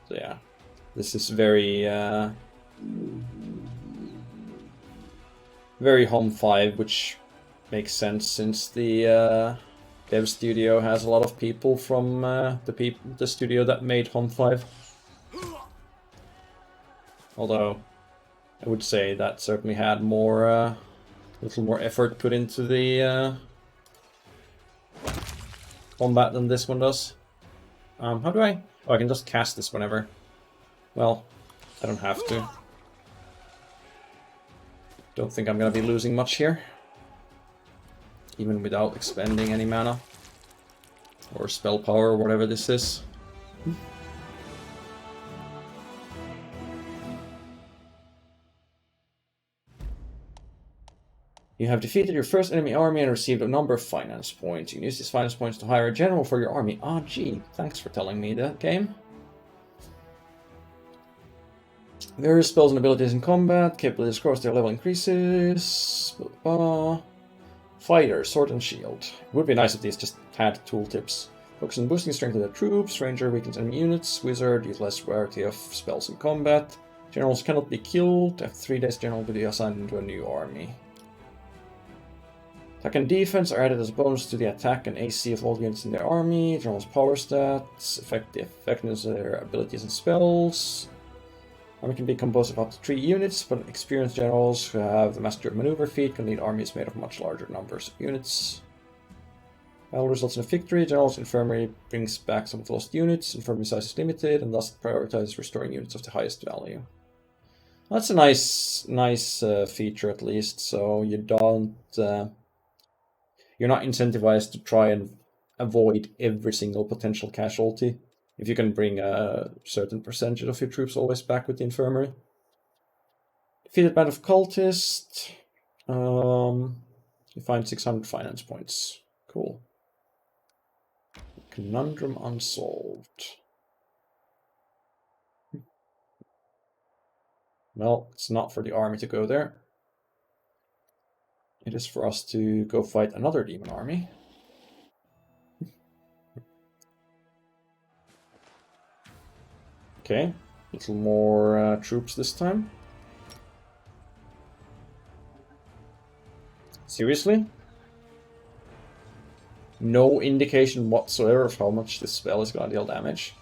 So yeah, this is very very Home 5, which makes sense since the dev studio has a lot of people from the studio that made Home 5. Although I would say that certainly had more, a little more effort put into the combat than this one does. How do I? Oh, I can just cast this whenever. Well, I don't have to. Don't think I'm gonna be losing much here. Even without expending any mana. Or spell power, or whatever this is. You have defeated your first enemy army and received a number of finance points. You can use these finance points to hire a general for your army. Ah, gee, thanks for telling me that, game. Various spells and abilities in combat. Capabilities grow as their level increases. Fighter, sword and shield. It would be nice if these just had tooltips. Focus on boosting strength of their troops. Ranger weakens enemy units. Wizard utilizes variety of spells in combat. Generals cannot be killed. After 3 days, general will be assigned into a new army. Attack and defense are added as a bonus to the attack and AC of all units in their army. General's power stats affect the effectiveness of their abilities and spells. Army can be composed of up to 3 units, but experienced generals who have the mastery of maneuver feat can lead armies made of much larger numbers of units. Battle results in a victory. General's infirmary brings back some of the lost units. Infirmary size is limited, and thus prioritizes restoring units of the highest value. That's a nice feature, at least. So you don't. You're not incentivized to try and avoid every single potential casualty. If you can bring a certain percentage of your troops always back with the infirmary. Defeated band of cultists. You find 600 finance points. Cool. Conundrum unsolved. Well, it's not for the army to go there. It is for us to go fight another demon army. Okay, a little more troops this time. Seriously? No indication whatsoever of how much this spell is going to deal damage.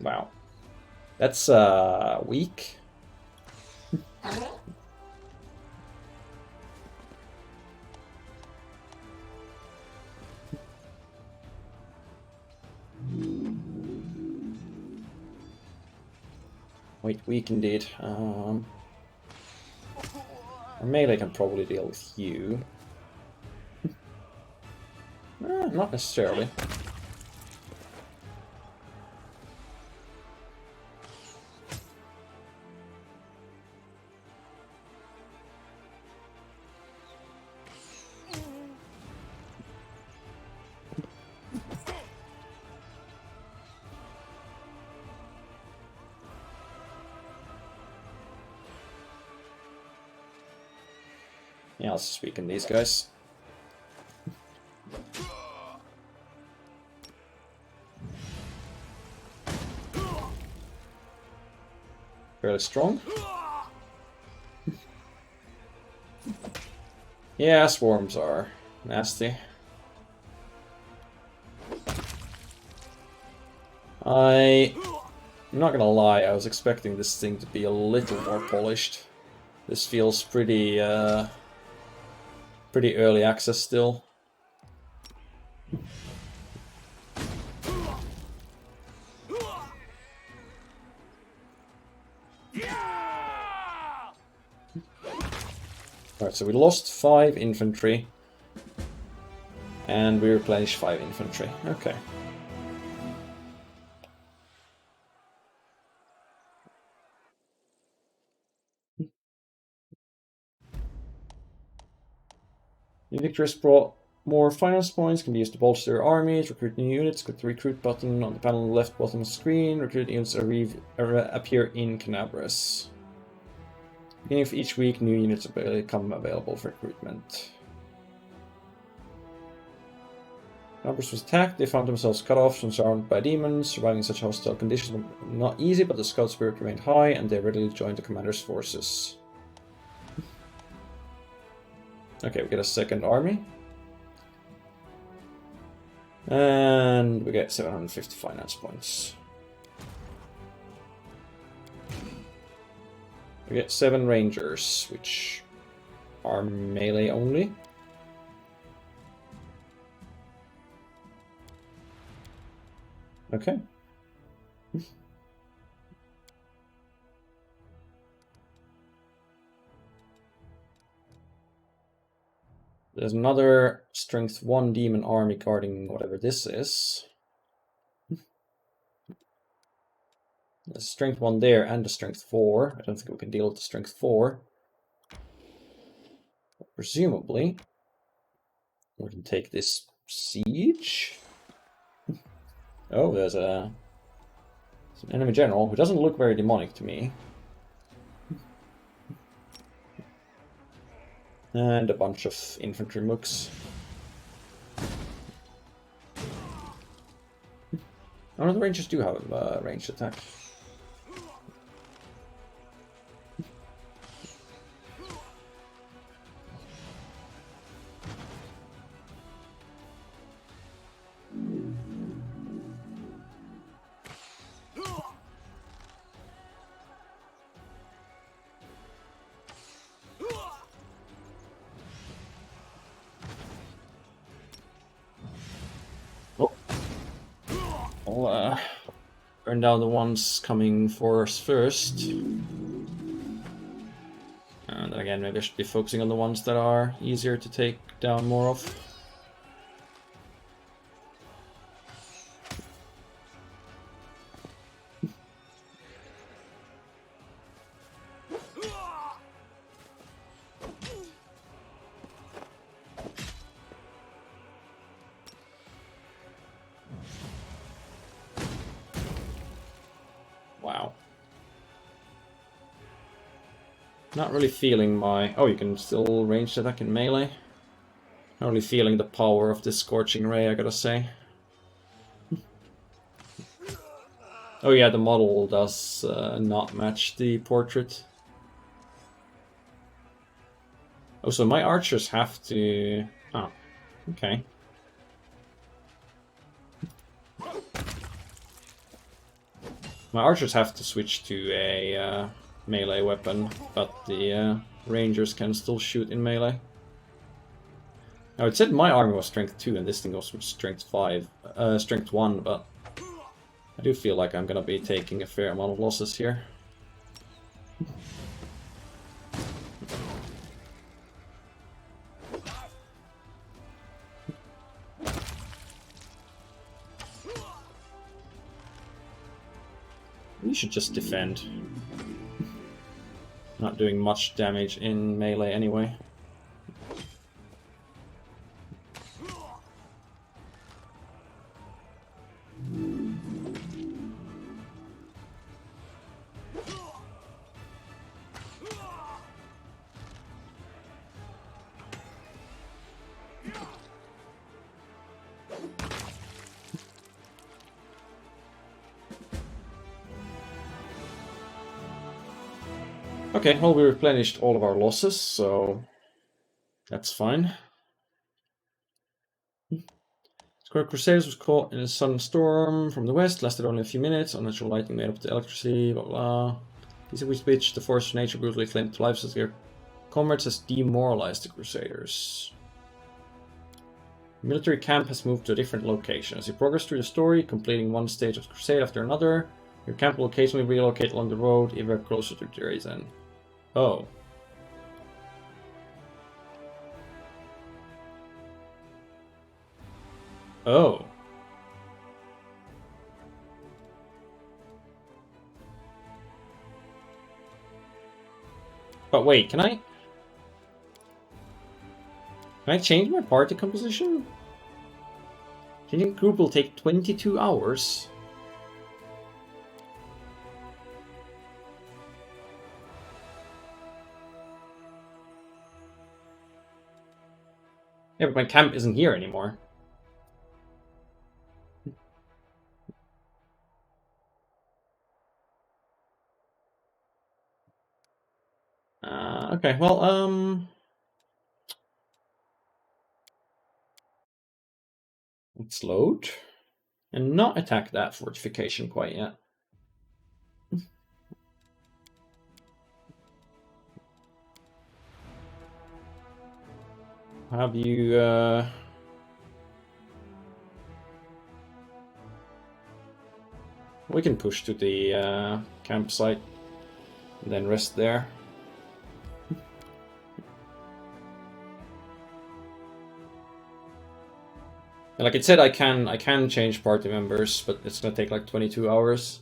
Wow. That's weak. Wait, weak indeed. Our melee can probably deal with you. Not necessarily. Yeah, let's just weaken these guys. Fairly strong. Yeah, swarms are nasty. I'm not gonna lie, I was expecting this thing to be a little more polished. This feels pretty pretty early access still. Alright, so we lost 5 infantry. And we replenished 5 infantry. Okay. New victories brought more finance points, can be used to bolster your armies, recruit new units, click the recruit button on the panel on the left bottom of the screen, recruit units appear in Canabras. Beginning of each week, new units become available for recruitment. Canabras was attacked, they found themselves cut off and surrounded by demons. Surviving such hostile conditions was not easy, but the scout spirit remained high, and they readily joined the commander's forces. Okay, we get a second army. And we get 750 finance points. We get 7 rangers, which are melee only. Okay. There's another strength 1 demon army guarding whatever this is. There's strength 1 there and a strength 4. I don't think we can deal with the strength 4. But presumably, we can take this siege. Oh, there's an enemy general who doesn't look very demonic to me. And a bunch of infantry mooks. Oh, the rangers do have ranged attack. I'll burn down the ones coming for us first. And then again, maybe I should be focusing on the ones that are easier to take down more of. Wow. Not really feeling my... Oh, you can still range attack in melee. Not really feeling the power of this Scorching Ray, I gotta say. Oh yeah, the model does not match the portrait. Oh, so my archers have to... Oh, okay. My archers have to switch to a melee weapon, but the rangers can still shoot in melee. Now it said my armor was strength 2 and this thing was strength 1, but I do feel like I'm gonna be taking a fair amount of losses here. We should just defend. Not doing much damage in melee anyway. Okay, well, we replenished all of our losses, so that's fine. Square Crusaders was caught in a sudden storm from the west, lasted only a few minutes. Unnatural lightning made up the electricity, blah blah. These of which the force of nature brutally claimed to lives as their comrades has demoralized the Crusaders. The military camp has moved to a different location. As you progress through the story, completing one stage of Crusade after another, your camp will occasionally relocate along the road, ever closer to the race end. Oh. Oh. But wait, can I change my party composition? Changing group will take 22 hours. Yeah, but my camp isn't here anymore. Okay, well, let's load and not attack that fortification quite yet. Have you, we can push to the campsite and then rest there. And like it said, I can change party members, but it's gonna take like 22 hours.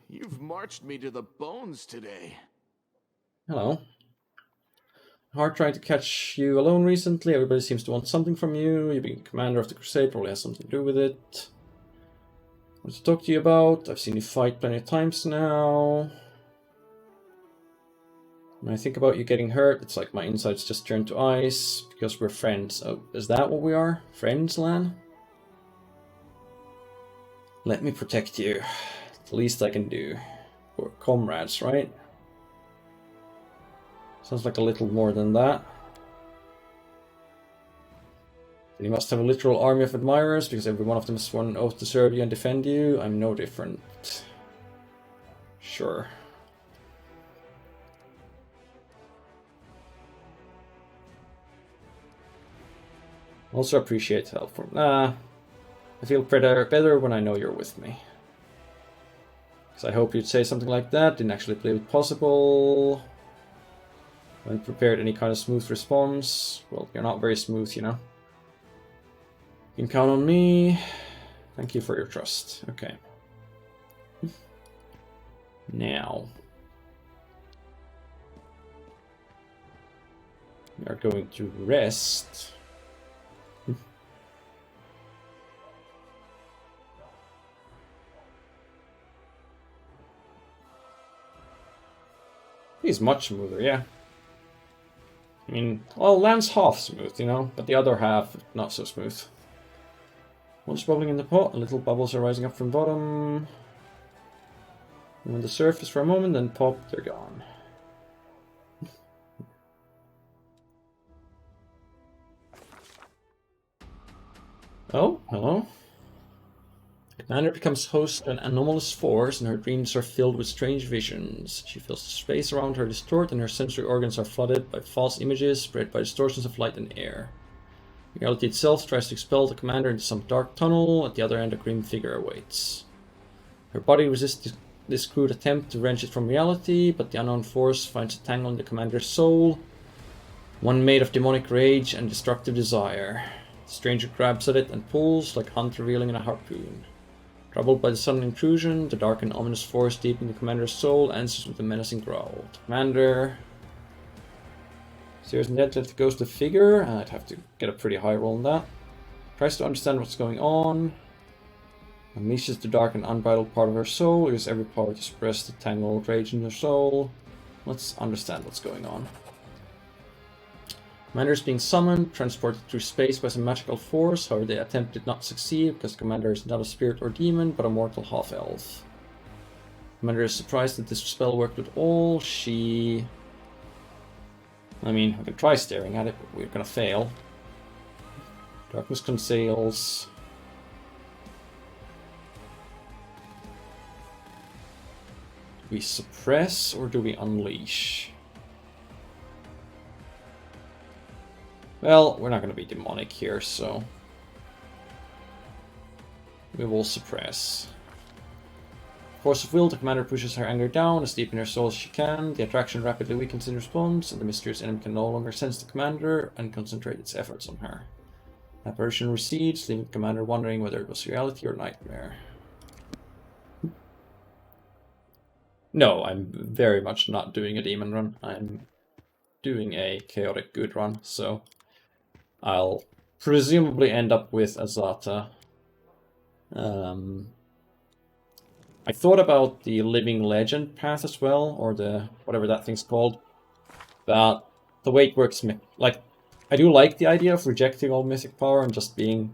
You've marched me to the bones today. Hello. Hard trying to catch you alone recently. Everybody seems to want something from you. You being commander of the Crusade probably has something to do with it. What to talk to you about? I've seen you fight plenty of times now. When I think about you getting hurt, it's like my insides just turn to ice, because we're friends. Oh, is that what we are? Friends, Lan? Let me protect you. The least I can do. We're comrades, right? Sounds like a little more than that. Then you must have a literal army of admirers, because every one of them has sworn an oath to serve you and defend you. I'm no different. Sure. Also appreciate help from... I feel better when I know you're with me. Because I hope you'd say something like that. Didn't actually believe it possible. Haven't prepared any kind of smooth response. Well, you're not very smooth, you know. You can count on me. Thank you for your trust. Okay. Now. We are going to rest. He's much smoother, yeah. I mean, well, Lan's half smooth, you know, but the other half, not so smooth. Water's bubbling in the pot, little bubbles are rising up from bottom. And on the surface for a moment, then pop, they're gone. Oh, hello. Commander becomes host to an anomalous force, and her dreams are filled with strange visions. She feels the space around her distort, and her sensory organs are flooded by false images spread by distortions of light and air. Reality itself tries to expel the commander into some dark tunnel. At the other end, a grim figure awaits. Her body resists this crude attempt to wrench it from reality, but the unknown force finds a tangle in the commander's soul, one made of demonic rage and destructive desire. The stranger grabs at it and pulls, like a hunt revealing in a harpoon. Troubled by the sudden intrusion, the dark and ominous force deep in the commander's soul answers with a menacing growl. Commander... Serious intent to ghost the figure? I'd have to get a pretty high roll on that. Tries to understand what's going on. Unleashes the dark and unbridled part of her soul. Uses every power to suppress the tangled rage in her soul. Let's understand what's going on. Commander is being summoned, transported through space by some magical force. However, the attempt did not succeed because the commander is not a spirit or demon, but a mortal half-elf. Commander is surprised that this spell worked at all. I mean, I can try staring at it, but we're gonna fail. Darkness conceals. Do we suppress or do we unleash? Well, we're not going to be demonic here, so we will suppress. Force of will, the commander pushes her anger down as deep in her soul as she can. The attraction rapidly weakens in response, and the mysterious enemy can no longer sense the commander and concentrate its efforts on her. Apparition recedes, leaving the commander wondering whether it was reality or nightmare. No, I'm very much not doing a demon run. I'm doing a chaotic good run, so I'll presumably end up with Azata. I thought about the Living Legend path as well, or the whatever that thing's called. But the way it works, like, I do like the idea of rejecting all mythic power and just being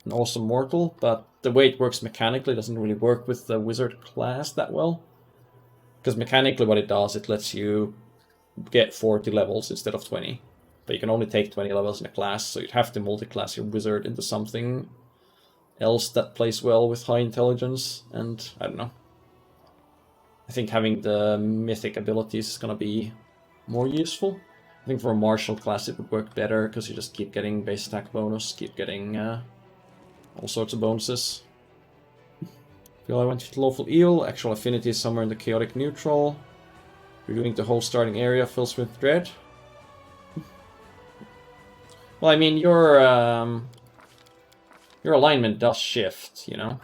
an awesome mortal, but the way it works mechanically doesn't really work with the wizard class that well. Because mechanically what it does, it lets you get 40 levels instead of 20. But you can only take 20 levels in a class, so you'd have to multi-class your wizard into something else that plays well with high intelligence, and I don't know. I think having the mythic abilities is going to be more useful. I think for a martial class it would work better, because you just keep getting base attack bonus, keep getting all sorts of bonuses. Feel I went to the lawful eel, actual affinity is somewhere in the chaotic neutral. Reviewing the whole starting area fills with dread. Well, I mean, your alignment does shift, you know?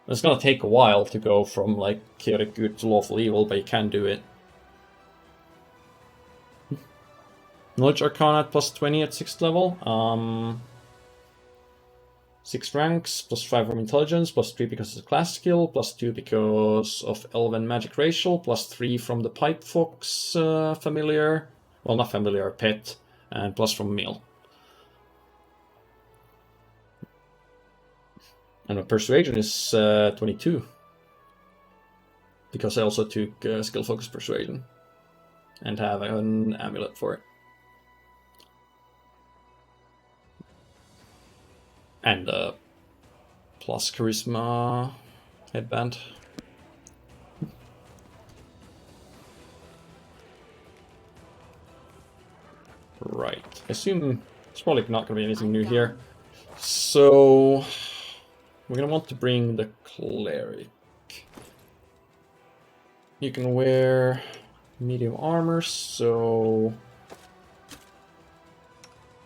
It's gonna take a while to go from, like, chaotic good to lawful evil, but you can do it. Knowledge Arcana at plus 20 at 6th level. 6 ranks, plus 5 from intelligence, plus 3 because it's a class skill, plus 2 because of elven magic racial, plus 3 from the pipe fox familiar, well, not familiar, pet, and plus from meal. And my persuasion is 22, because I also took skill focus persuasion and have an amulet for it. And plus charisma headband. Right. I assume it's probably not going to be anything new here. So we're going to want to bring the cleric. You can wear medium armor, so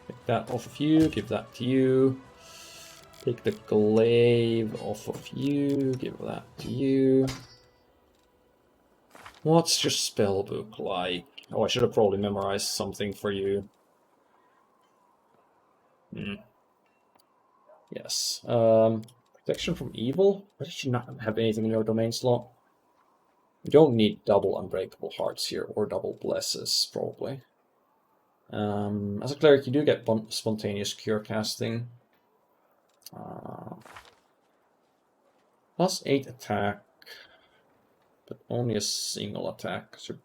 take that off of you, give that to you. Take the glaive off of you, give that to you. What's your spellbook like? Oh, I should have probably memorized something for you. Yes. Protection from evil? Why did you not have anything in your domain slot? You don't need double unbreakable hearts here, or double blesses, probably. As a cleric, you do get spontaneous cure casting. Plus 8 attack, but only a single attack, because your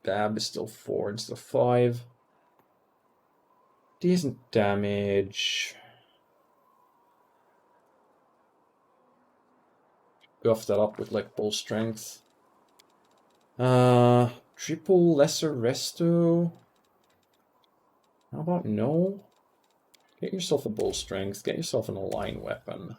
dab is still 4 instead of 5. Decent damage. Buff that up with like bull strength. Triple lesser resto. How about no? Get yourself a bull strength. Get yourself an align weapon.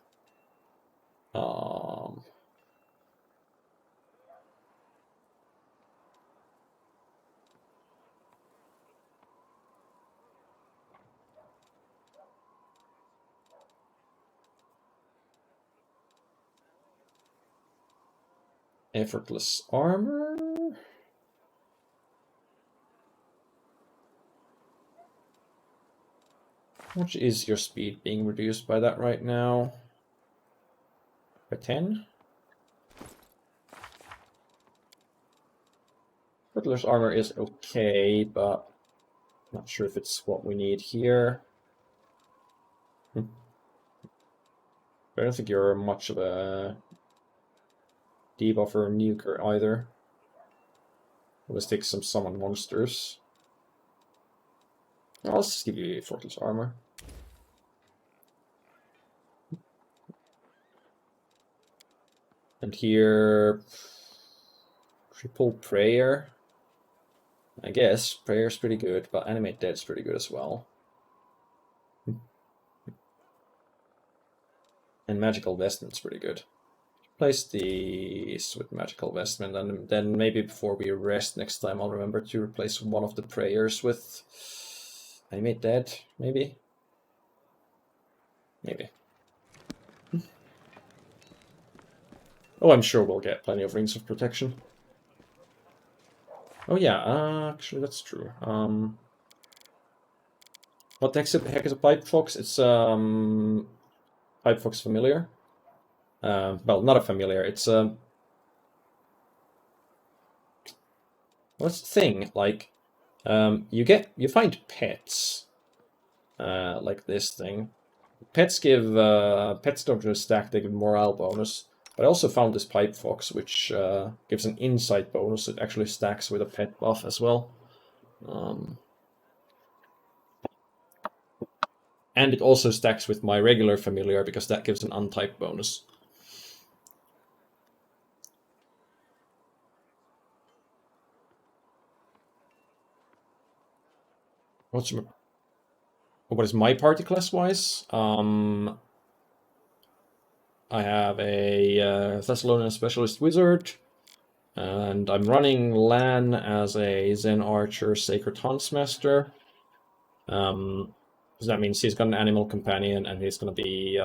Effortless armor. How much is your speed being reduced by that right now? By 10? Effortless armor is okay, but not sure if it's what we need here. I don't think you're much of a debuff or nuker either. Let's take some summon monsters. I'll just give you Effortless armor. And here, triple prayer. I guess prayer's pretty good, but animate dead's pretty good as well. And magical vestment's pretty good. Place these with magical vestment, and then maybe before we rest next time, I'll remember to replace one of the prayers with animate dead. Maybe. Oh, I'm sure we'll get plenty of rings of protection. Oh yeah, actually that's true. What the heck is a pipe fox? It's pipe fox familiar. Well, not a familiar. It's a what's the thing like? You find pets, like this thing. Pets don't just stack; they give morale bonus. But I also found this pipe fox, which gives an insight bonus. It actually stacks with a pet buff as well. And it also stacks with my regular familiar, because that gives an untyped bonus. What is my party class-wise? I have a Thassilonian Specialist Wizard, and I'm running Lan as a Zen Archer Sacred Huntsmaster. So that means he's got an animal companion, and he's going to be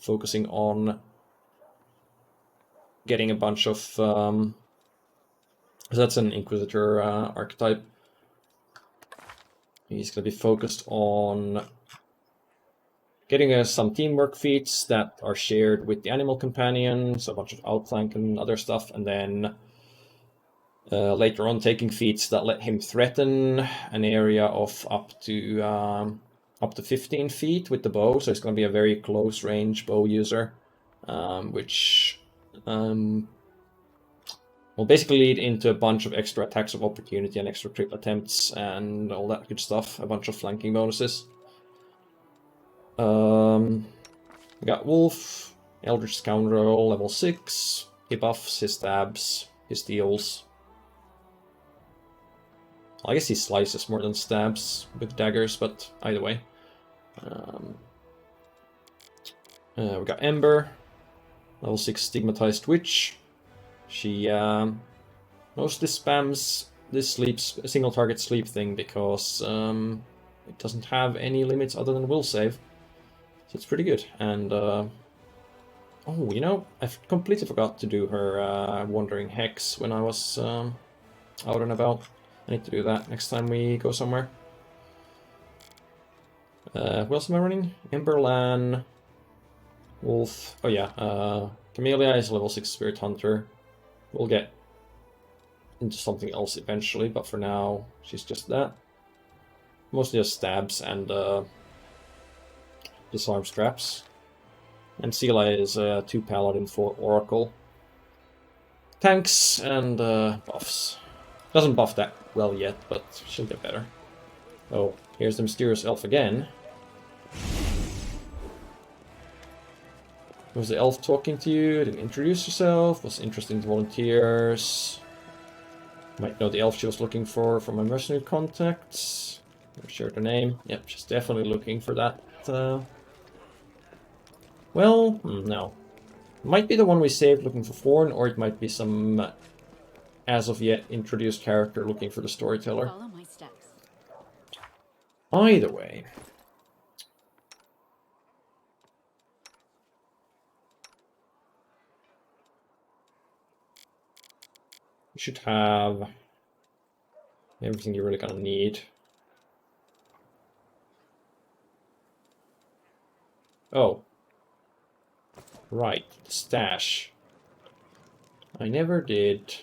focusing on getting a bunch of... so that's an Inquisitor archetype. He's going to be focused on getting some teamwork feats that are shared with the animal companion, so a bunch of outflank and other stuff, and then later on taking feats that let him threaten an area of up to 15 feet with the bow, so it's going to be a very close range bow user, which will basically lead into a bunch of extra attacks of opportunity and extra crit attempts and all that good stuff, a bunch of flanking bonuses. We got Wolf, Eldritch Scoundrel, level 6. He buffs his stabs, his steals. I guess he slices more than stabs with daggers, but either way. We got Ember, level 6 Stigmatized Witch. She mostly spams this single target sleep thing because it doesn't have any limits other than will save. So it's pretty good. And oh, you know, I completely forgot to do her Wandering Hex when I was out and about. I need to do that next time we go somewhere. Who else am I running? Emberlan, Wolf. Oh yeah, Camellia is level 6 Spirit Hunter. We'll get into something else eventually, but for now, she's just that. Mostly just stabs and disarm scraps. And Sela is 2 Paladin, 4 Oracle. Tanks and buffs. Doesn't buff that well yet, but she'll get better. Oh, here's the mysterious elf again. Was the elf talking to you? Didn't introduce herself? Was interested in volunteers? Might know the elf she was looking for from my mercenary contacts. Never shared her name. Yep, she's definitely looking for that. Well, no. Might be the one we saved looking for Thorn, or it might be some as of yet introduced character looking for the storyteller. Follow my steps. Either way. You should have everything you're really gonna need. Oh. Right, the stash. I never did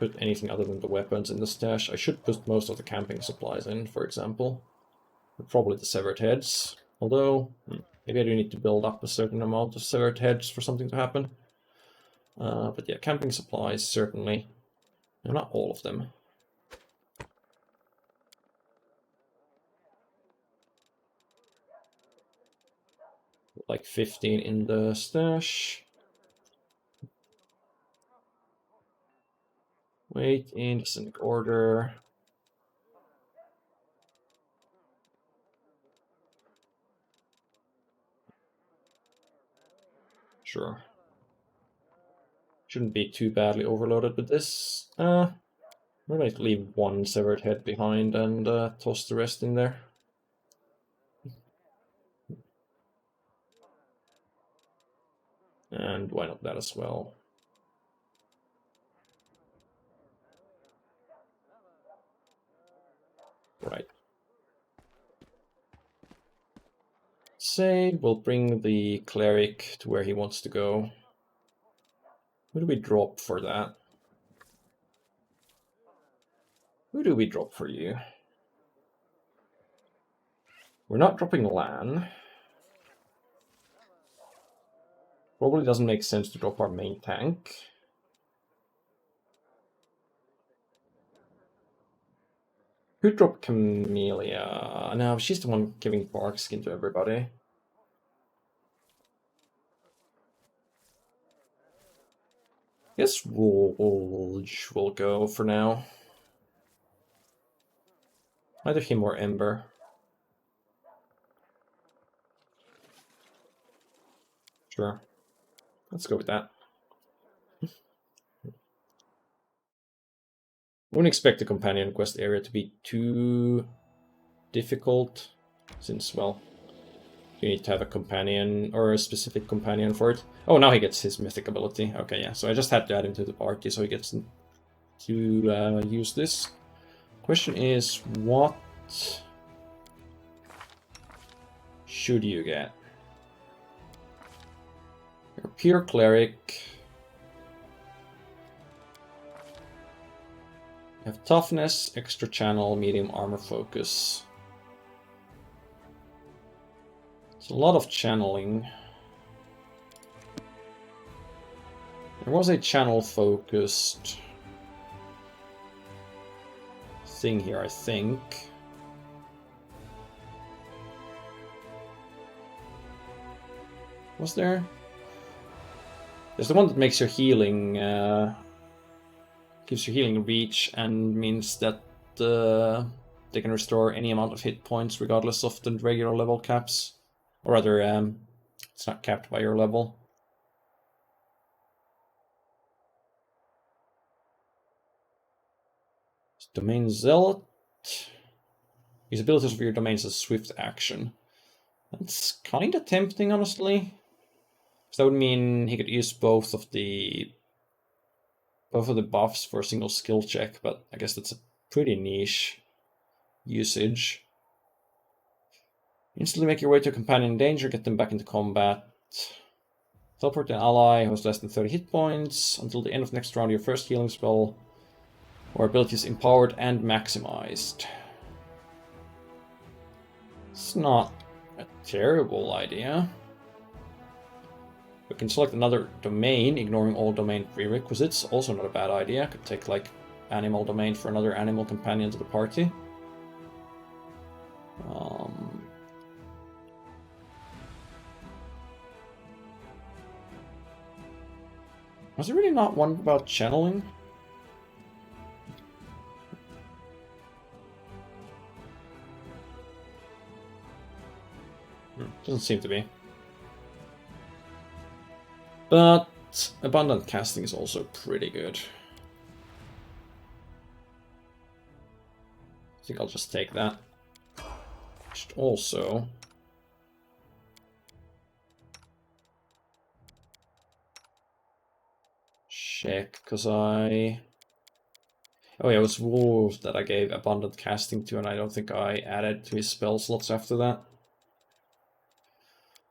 put anything other than the weapons in the stash. I should put most of the camping supplies in, for example. Probably the severed heads. Although, maybe I do need to build up a certain amount of severed heads for something to happen. But yeah, camping supplies, certainly. No, not all of them. Like 15 in the stash. Wait, in descending order. Sure. Shouldn't be too badly overloaded with this. I might leave one severed head behind and toss the rest in there. And why not that as well? Right. Say we'll bring the cleric to where he wants to go. Who do we drop for that? Who do we drop for you? We're not dropping Lan. Probably doesn't make sense to drop our main tank. Who dropped Camellia? No, she's the one giving bark skin to everybody. Guess we'll go for now. Either him or Ember. Sure. Let's go with that. wouldn't expect the companion quest area to be too difficult, since, well, you need to have a companion, or a specific companion for it. Oh, now he gets his mythic ability. Okay, yeah, so I just had to add him to the party so he gets to use this. Question is, what should you get? You're a pure cleric. You have toughness, extra channel, medium armor focus. It's a lot of channeling. There was a channel focused thing here, I think. Was there? There's the one that makes your healing, gives you healing reach, and means that they can restore any amount of hit points regardless of the regular level caps. Or rather, it's not capped by your level. Domain Zealot. Use abilities of your domains as swift action. That's kind of tempting, honestly. So that would mean he could use both of the buffs for a single skill check, but I guess that's a pretty niche usage. Instantly make your way to a companion in danger, get them back into combat. Teleport an ally who has less than 30 hit points. Until the end of next round, your first healing spell or ability is empowered and maximized. It's not a terrible idea. We can select another domain, ignoring all domain prerequisites. Also not a bad idea. Could take, like, animal domain for another animal companion to the party. Was there really not one about channeling? Doesn't seem to be. But abundant casting is also pretty good. I think I'll just take that. I should also check, because oh yeah, it was Wolf that I gave abundant casting to, and I don't think I added to his spell slots after that.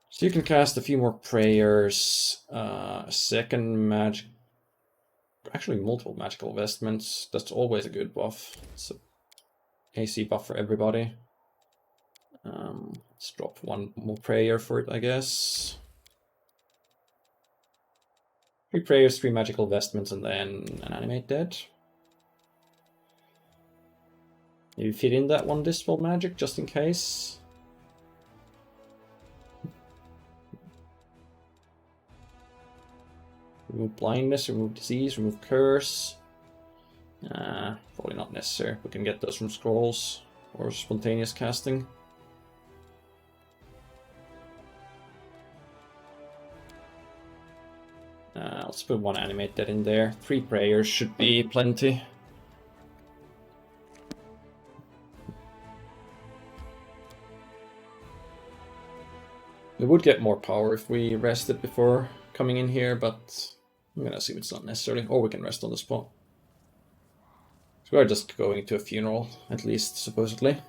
So you can cast a few more prayers, second magic, actually multiple magical vestments. That's always a good buff. It's an AC buff for everybody. Let's drop one more prayer for it, I guess. 3 prayers, 3 magical vestments, and then an animate dead. Maybe fit in that one dispel magic just in case. Remove blindness, remove disease, remove curse. Probably not necessary. We can get those from scrolls or spontaneous casting. Let's put 1 animate dead in there. 3 prayers should be plenty. We would get more power if we rested before coming in here, but I'm gonna assume it's not necessary. Or we can rest on the spot. So we're just going to a funeral, at least, supposedly.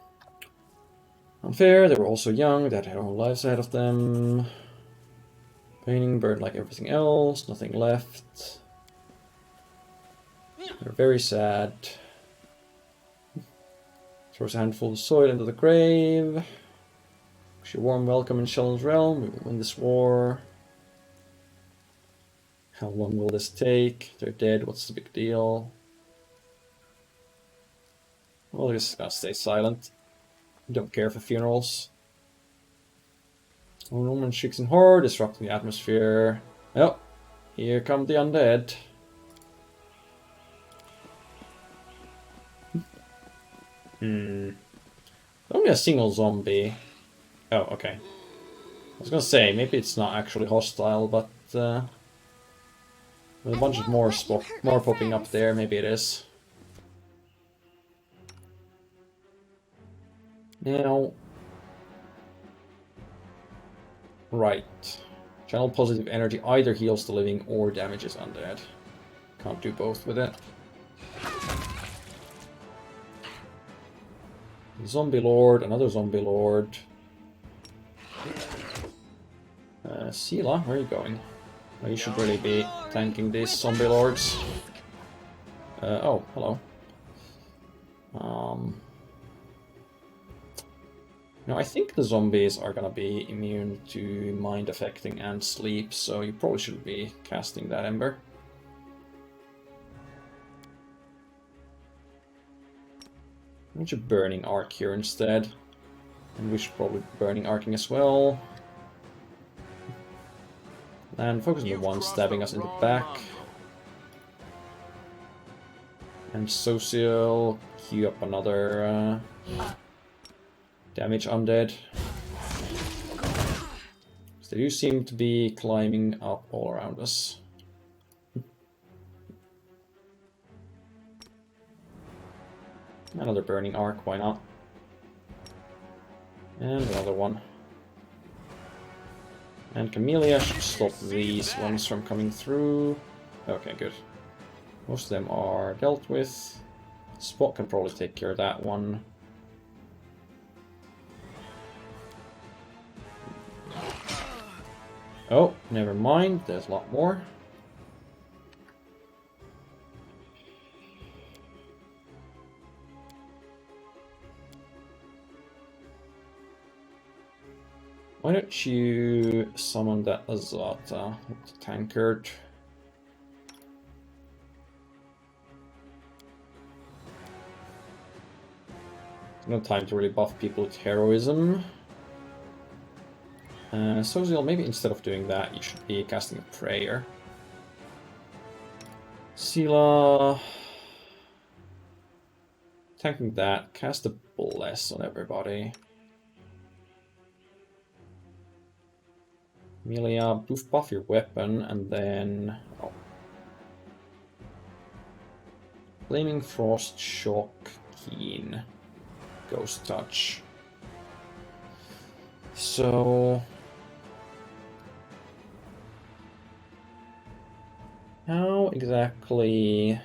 Unfair, they were also young, they had their own lives ahead of them. Painting, burned like everything else, nothing left. They're very sad. Throws a handful of soil into the grave. Wish you a warm welcome in Sheldon's realm. We will win this war. How long will this take? They're dead, what's the big deal? Well, just gotta stay silent. Don't care for funerals. Oh, Roman shrieks in horror, disrupting the atmosphere. Oh, here come the undead. Only a single zombie. Oh, okay. I was gonna say, maybe it's not actually hostile, but with a bunch of more popping up there, maybe it is. Now... Right. Channel positive energy either heals the living or damages undead. Can't do both with it. Zombie Lord, another Zombie Lord. Sela, where are you going? Oh, you should really be tanking these Zombie Lords. Oh, hello. No, I think the zombies are gonna be immune to mind affecting and sleep, so you probably shouldn't be casting that Ember. We should Burning Arc here instead. And we should probably be Burning Arcing as well. And focus on the one stabbing us in the back. And Social, queue up another damage undead. So they do seem to be climbing up all around us. Another Burning Arc, why not? And another one. And Camellia should stop these ones from coming through. Okay, good. Most of them are dealt with. Spot can probably take care of that one. Oh, never mind. There's a lot more. Why don't you summon that Azata, the tankard? No time to really buff people with heroism. Social, maybe instead of doing that, you should be casting a prayer. Sela, tanking that, cast a bless on everybody. Amelia, buff your weapon, and then... Oh. Flaming Frost, Shock, Keen, Ghost Touch. So... How exactly...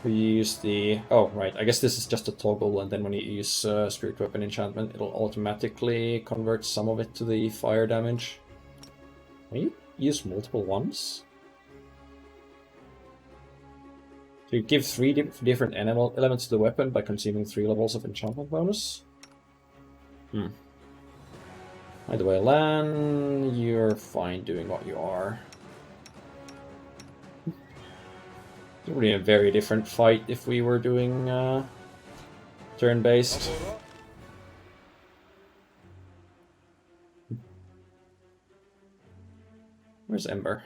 We use the... Oh, right. I guess this is just a toggle, and then when you use Spirit Weapon Enchantment, it'll automatically convert some of it to the fire damage. Can you use multiple ones? So you give 3 different elements to the weapon by consuming 3 levels of enchantment bonus? Either way, Lan, you're fine doing what you are. It would be a very different fight if we were doing turn-based. Where's Ember?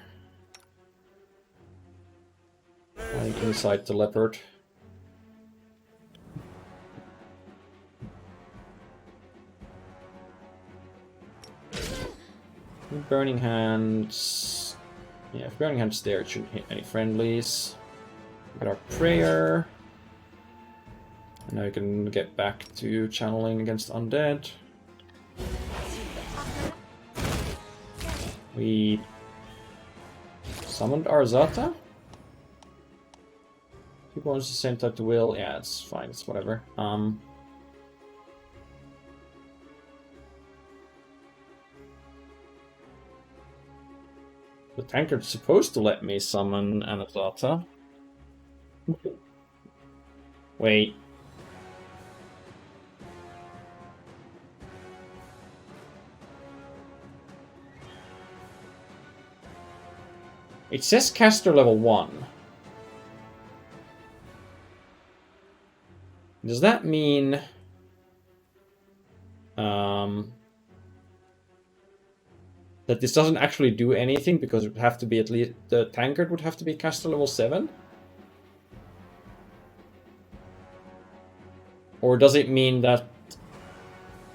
I think inside the leopard. Burning Hands... Yeah, if Burning Hands there, it shouldn't hit any friendlies. Got our prayer. And now we can get back to channeling against undead. We summoned our Zata. People wants the same type to will. Yeah, it's fine. It's whatever. The tankard's supposed to let me summon an Azata. Wait. It says caster level 1. Does that mean... that this doesn't actually do anything because it would have to be at least... The tankard would have to be caster level 7? Or does it mean that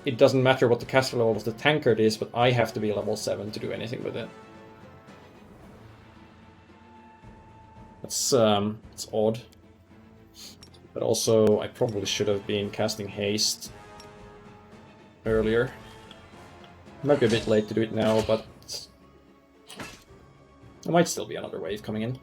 it doesn't matter what the caster level of the tankard is, but I have to be level 7 to do anything with it? it's odd. But also, I probably should have been casting haste earlier. Might be a bit late to do it now, but there might still be another wave coming in.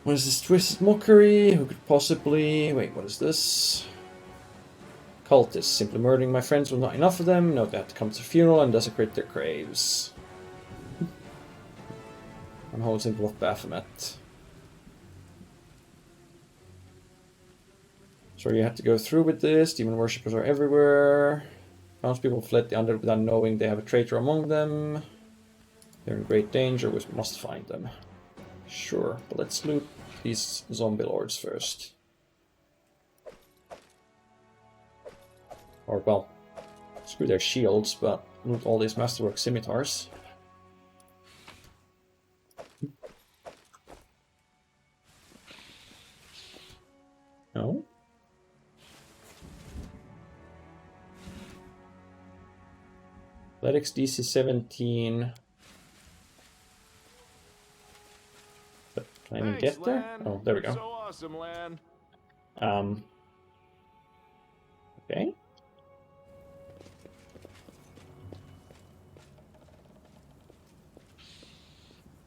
What is this twisted mockery? Who could possibly... Wait, what is this? Cultists. Simply murdering my friends with not enough of them. Note they have to come to the funeral and desecrate their graves. Unholy symbol of Baphomet. So you have to go through with this. Demon worshippers are everywhere. Townspeople fled the undead without knowing they have a traitor among them. They're in great danger. We must find them. Sure, but let's loot these zombie lords first. Or, well, screw their shields, but loot all these masterwork scimitars. No? Athletics DC 17. Can I even get there? Oh, there we go. So awesome, Lan. Okay.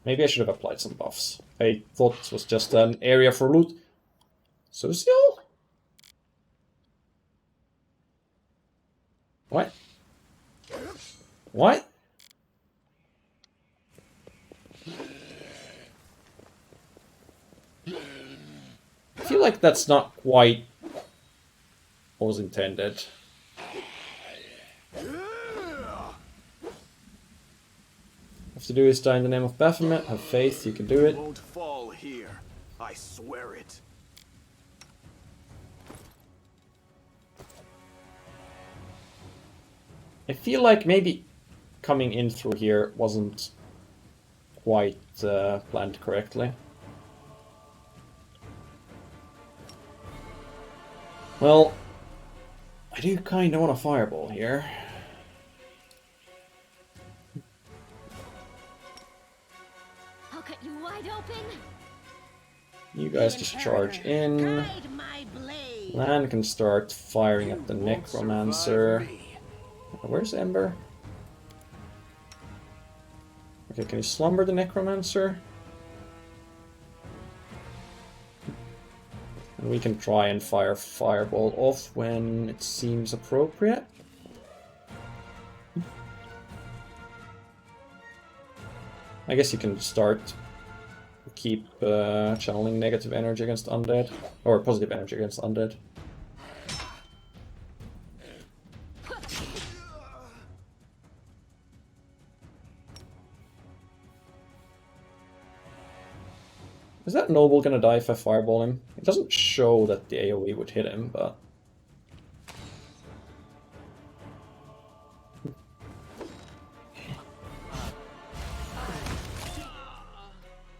Maybe I should have applied some buffs. I thought it was just an area for loot. Social? What? What? I feel like that's not quite what was intended. Have to do is die in the name of Baphomet. Have faith, you can do it. Won't fall here. I swear it. I feel like maybe coming in through here wasn't quite planned correctly. Well, I do kind of want a fireball here. I'll cut you wide open. You guys just charge in. Lan can start firing at the Necromancer. Where's Ember? Okay, can you slumber the Necromancer? And we can try and fire Fireball off when it seems appropriate. I guess you can start keep channeling negative energy against undead, or positive energy against undead. Is that noble gonna die if I fireball him? It doesn't show that the AoE would hit him, but...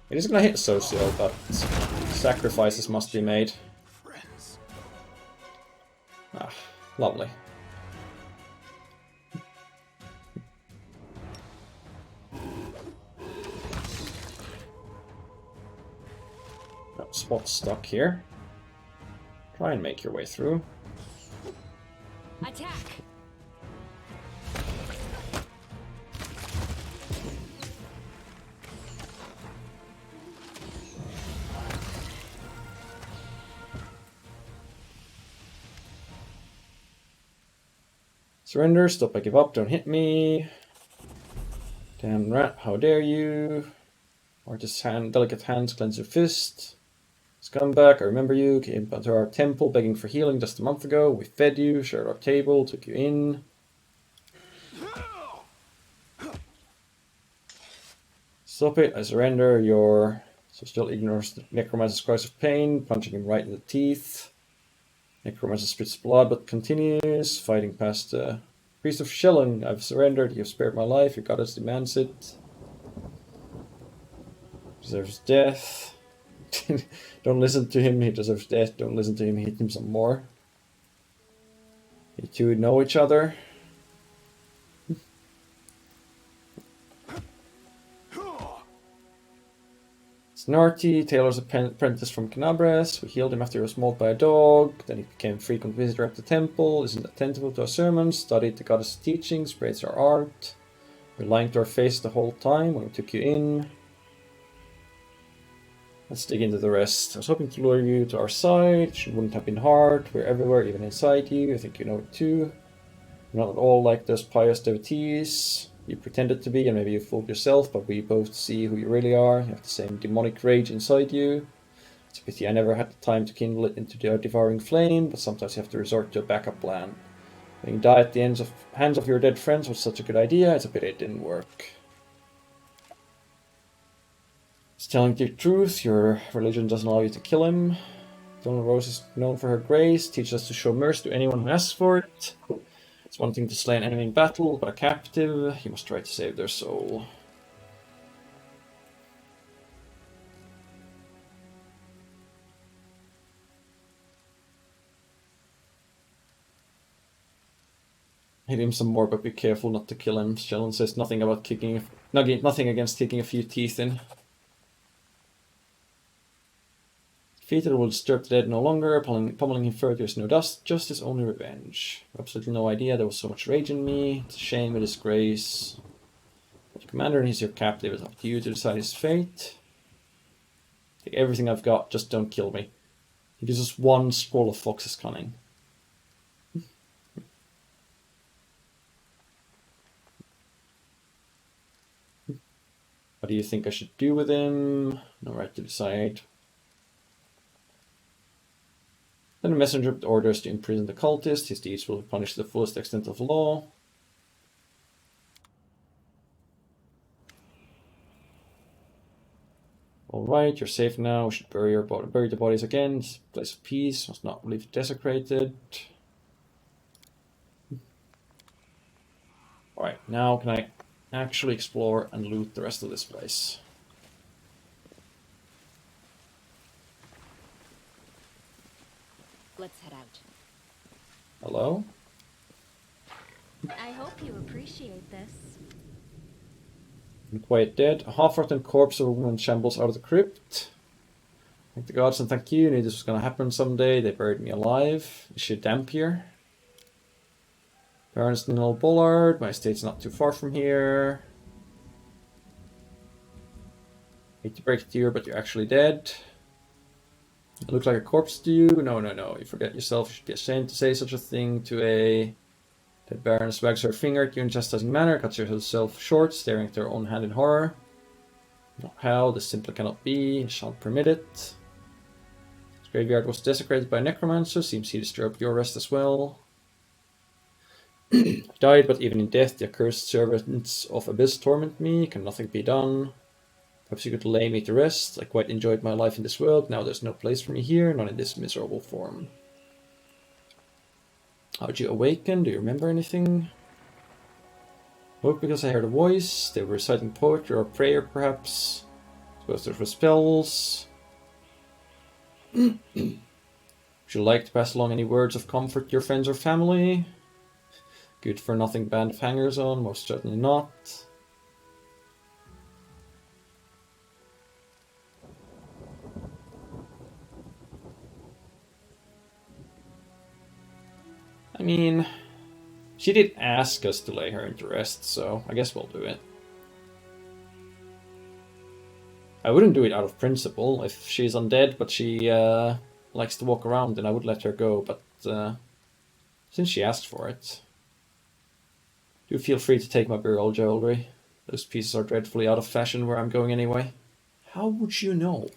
It is gonna hit Socio, but sacrifices must be made. Ah, lovely. Spot stuck here. Try and make your way through. Attack. Surrender, stop, I give up, don't hit me. Damn rat, how dare you. Artist's hand, delicate hands, cleanse your fist. Scumbag, I remember you, came to our temple begging for healing just a month ago. We fed you, shared our table, took you in. Stop it, I surrender, you're... So still ignores the Necromancer's cries of pain, punching him right in the teeth. Necromancer spits blood but continues, fighting past the Priest of Shellen. I've surrendered, you have spared my life, your goddess demands it. Deserves death. Don't listen to him, he deserves death. Don't listen to him, hit him some more. You two know each other. Snarty, Taylor's apprentice from Canabres. We healed him after he was mauled by a dog. Then he became a frequent visitor at the temple, isn't attentive to our sermons, studied the goddess' teachings, praised our art. We're lying to our face the whole time when we took you in. Let's dig into the rest. I was hoping to lure you to our side. It wouldn't have been hard. We're everywhere, even inside you. I think you know it too. We're not at all like those pious devotees you pretended to be, and maybe you fooled yourself, but we both see who you really are. You have the same demonic rage inside you. It's a pity I never had the time to kindle it into the devouring flame, but sometimes you have to resort to a backup plan. When you die at the hands of your dead friends was such a good idea, it's a pity it didn't work. It's telling the truth, your religion doesn't allow you to kill him. Donald Rose is known for her grace, teaches us to show mercy to anyone who asks for it. It's one thing to slay an enemy in battle, but a captive, you must try to save their soul. Hit him some more, but be careful not to kill him. Shellen says nothing about nothing against kicking a few teeth in. Defeated will disturb the dead no longer. Pummeling him further is no justice, only revenge. Absolutely no idea there was so much rage in me. It's a shame, a disgrace. But Commander, and he's your captive. It's up to you to decide his fate. Take everything I've got, just don't kill me. He gives us one scroll of Fox's cunning. What do you think I should do with him? No right to decide. Then the messenger with orders to imprison the cultist. His deeds will be punished to the fullest extent of the law. Alright, you're safe now. We should bury the bodies again. This place of peace must not leave desecrated. Alright, now can I actually explore and loot the rest of this place? Let's head out. Hello? I hope you appreciate this. Unquiet dead. A half-rotten corpse of a woman shambles out of the crypt. Thank the gods and thank you. Knew this was gonna happen someday. They buried me alive. Is she damp here? Baronston Old Bullard. My estate's not too far from here. Hate to break it to you, but you're actually dead. It looks like a corpse to you? No. You forget yourself. You should be ashamed to say such a thing to a... Dead Baroness wags her finger at you in chastising manner, cuts herself short, staring at her own hand in horror. Not how, this simply cannot be. I shan't permit it. This graveyard was desecrated by a necromancer. Seems he disturbed your rest as well. I died, but even in death, the accursed servants of Abyss torment me. Can nothing be done? Perhaps you could lay me to rest. I quite enjoyed my life in this world. Now there's no place for me here, not in this miserable form. How'd you awaken? Do you remember anything? Woke because I heard a voice. They were reciting poetry or prayer, perhaps. Suppose there were spells. Would you like to pass along any words of comfort to your friends or family? Good for nothing band of hangers-on? Most certainly not. I mean, she did ask us to lay her into rest, so I guess we'll do it. I wouldn't do it out of principle. If she's undead, but she likes to walk around, then I would let her go, but since she asked for it... Do feel free to take my burial jewelry. Those pieces are dreadfully out of fashion where I'm going anyway. How would you know?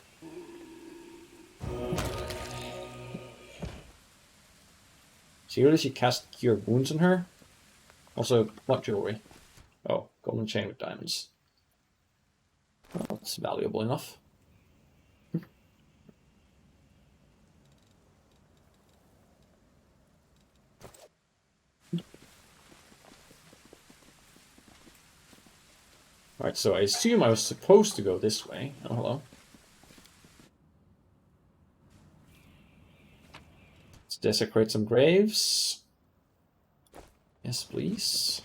Seriously, she cast Cure Wounds on her? Also, what jewelry? Oh, golden chain with diamonds. Well, that's valuable enough. Alright, so I assume I was supposed to go this way. Oh, hello. desecrate some graves. Yes, please.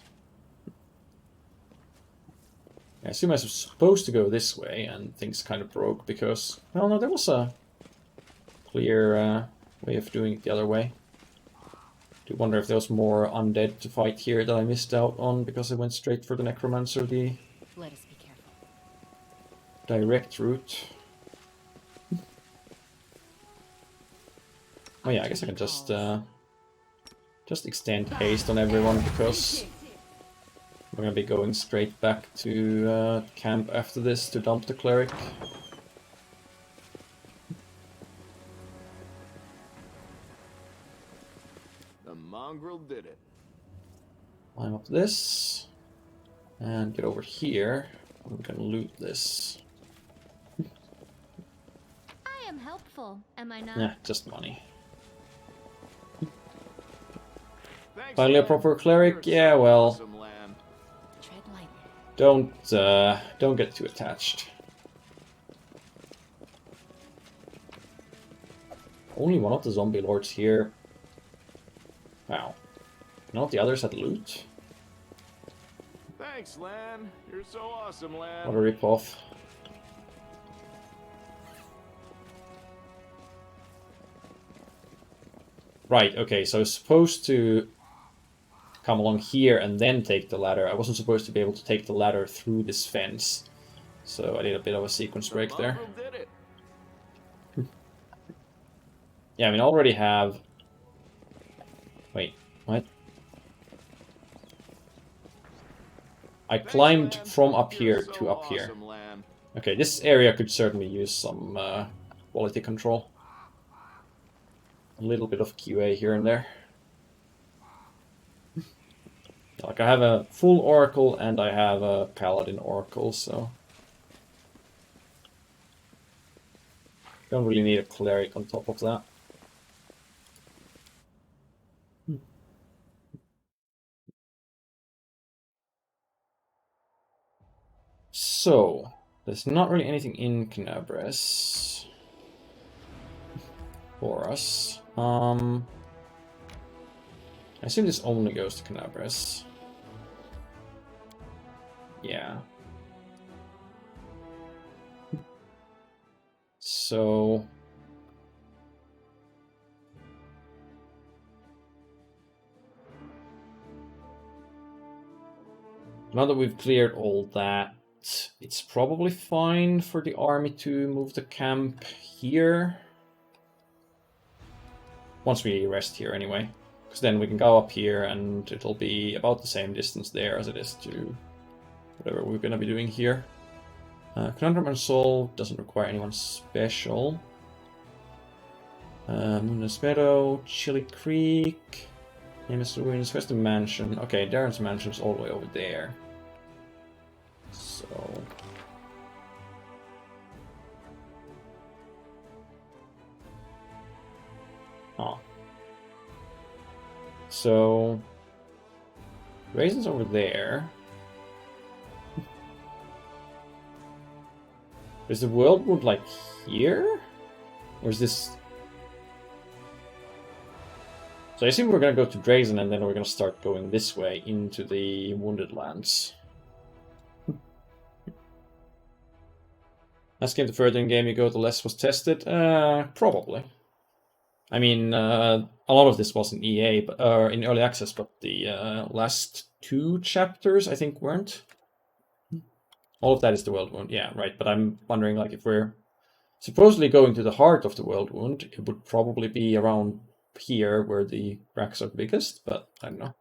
I assume I was supposed to go this way, and things kind of broke because... Well, no, there was a clear way of doing it the other way. I do wonder if there was more undead to fight here that I missed out on because I went straight for the Necromancer, the Let us be careful. direct route. Oh yeah, I guess I can just extend haste on everyone because we're gonna be going straight back to camp after this to dump the cleric. The mongrel did it. Climb up this and get over here. We can loot this. I am helpful, am I not? Yeah, just money. Thanks, Finally a Lan. proper cleric? You're Yeah, so well, awesome, Lan. Tread lightly. don't get too attached. Only one of the zombie lords here. Wow. None of the others had loot? Thanks, Lan. You're so awesome, Lan. What a ripoff. Right, okay, so I was supposed to come along here and then take the ladder. I wasn't supposed to be able to take the ladder through this fence. So I did a bit of a sequence break there. Mongrel did it. Yeah, I mean, I already have... Wait, what? I climbed from up here to up here. Okay, this area could certainly use some quality control. A little bit of QA here and there. Like, I have a full Oracle and I have a Paladin Oracle, so... Don't really need a Cleric on top of that. So, there's not really anything in Canabres for us. I assume this only goes to Canabres. Yeah. So... Now that we've cleared all that, it's probably fine for the army to move the camp here. Once we rest here anyway. Because then we can go up here and it'll be about the same distance there as it is to whatever we're going to be doing here. Conundrum and Soul doesn't require anyone special. Moonless Meadow, Chili Creek, Nameless Ruins, where's the mansion? Okay, Darren's mansion's all the way over there. So... Huh. So... Raisin's over there. Is the world wound like here? Or is this... So I assume we're gonna go to Drazen and then we're gonna start going this way into the Wounded Lands. As came to further in game you go, the less was tested? Probably. I mean, a lot of this was in EA, but in early access, but the last 2 chapters I think weren't. All of that is the World Wound, yeah, right. But I'm wondering, like, if we're supposedly going to the heart of the World Wound, it would probably be around here where the cracks are biggest, but I don't know.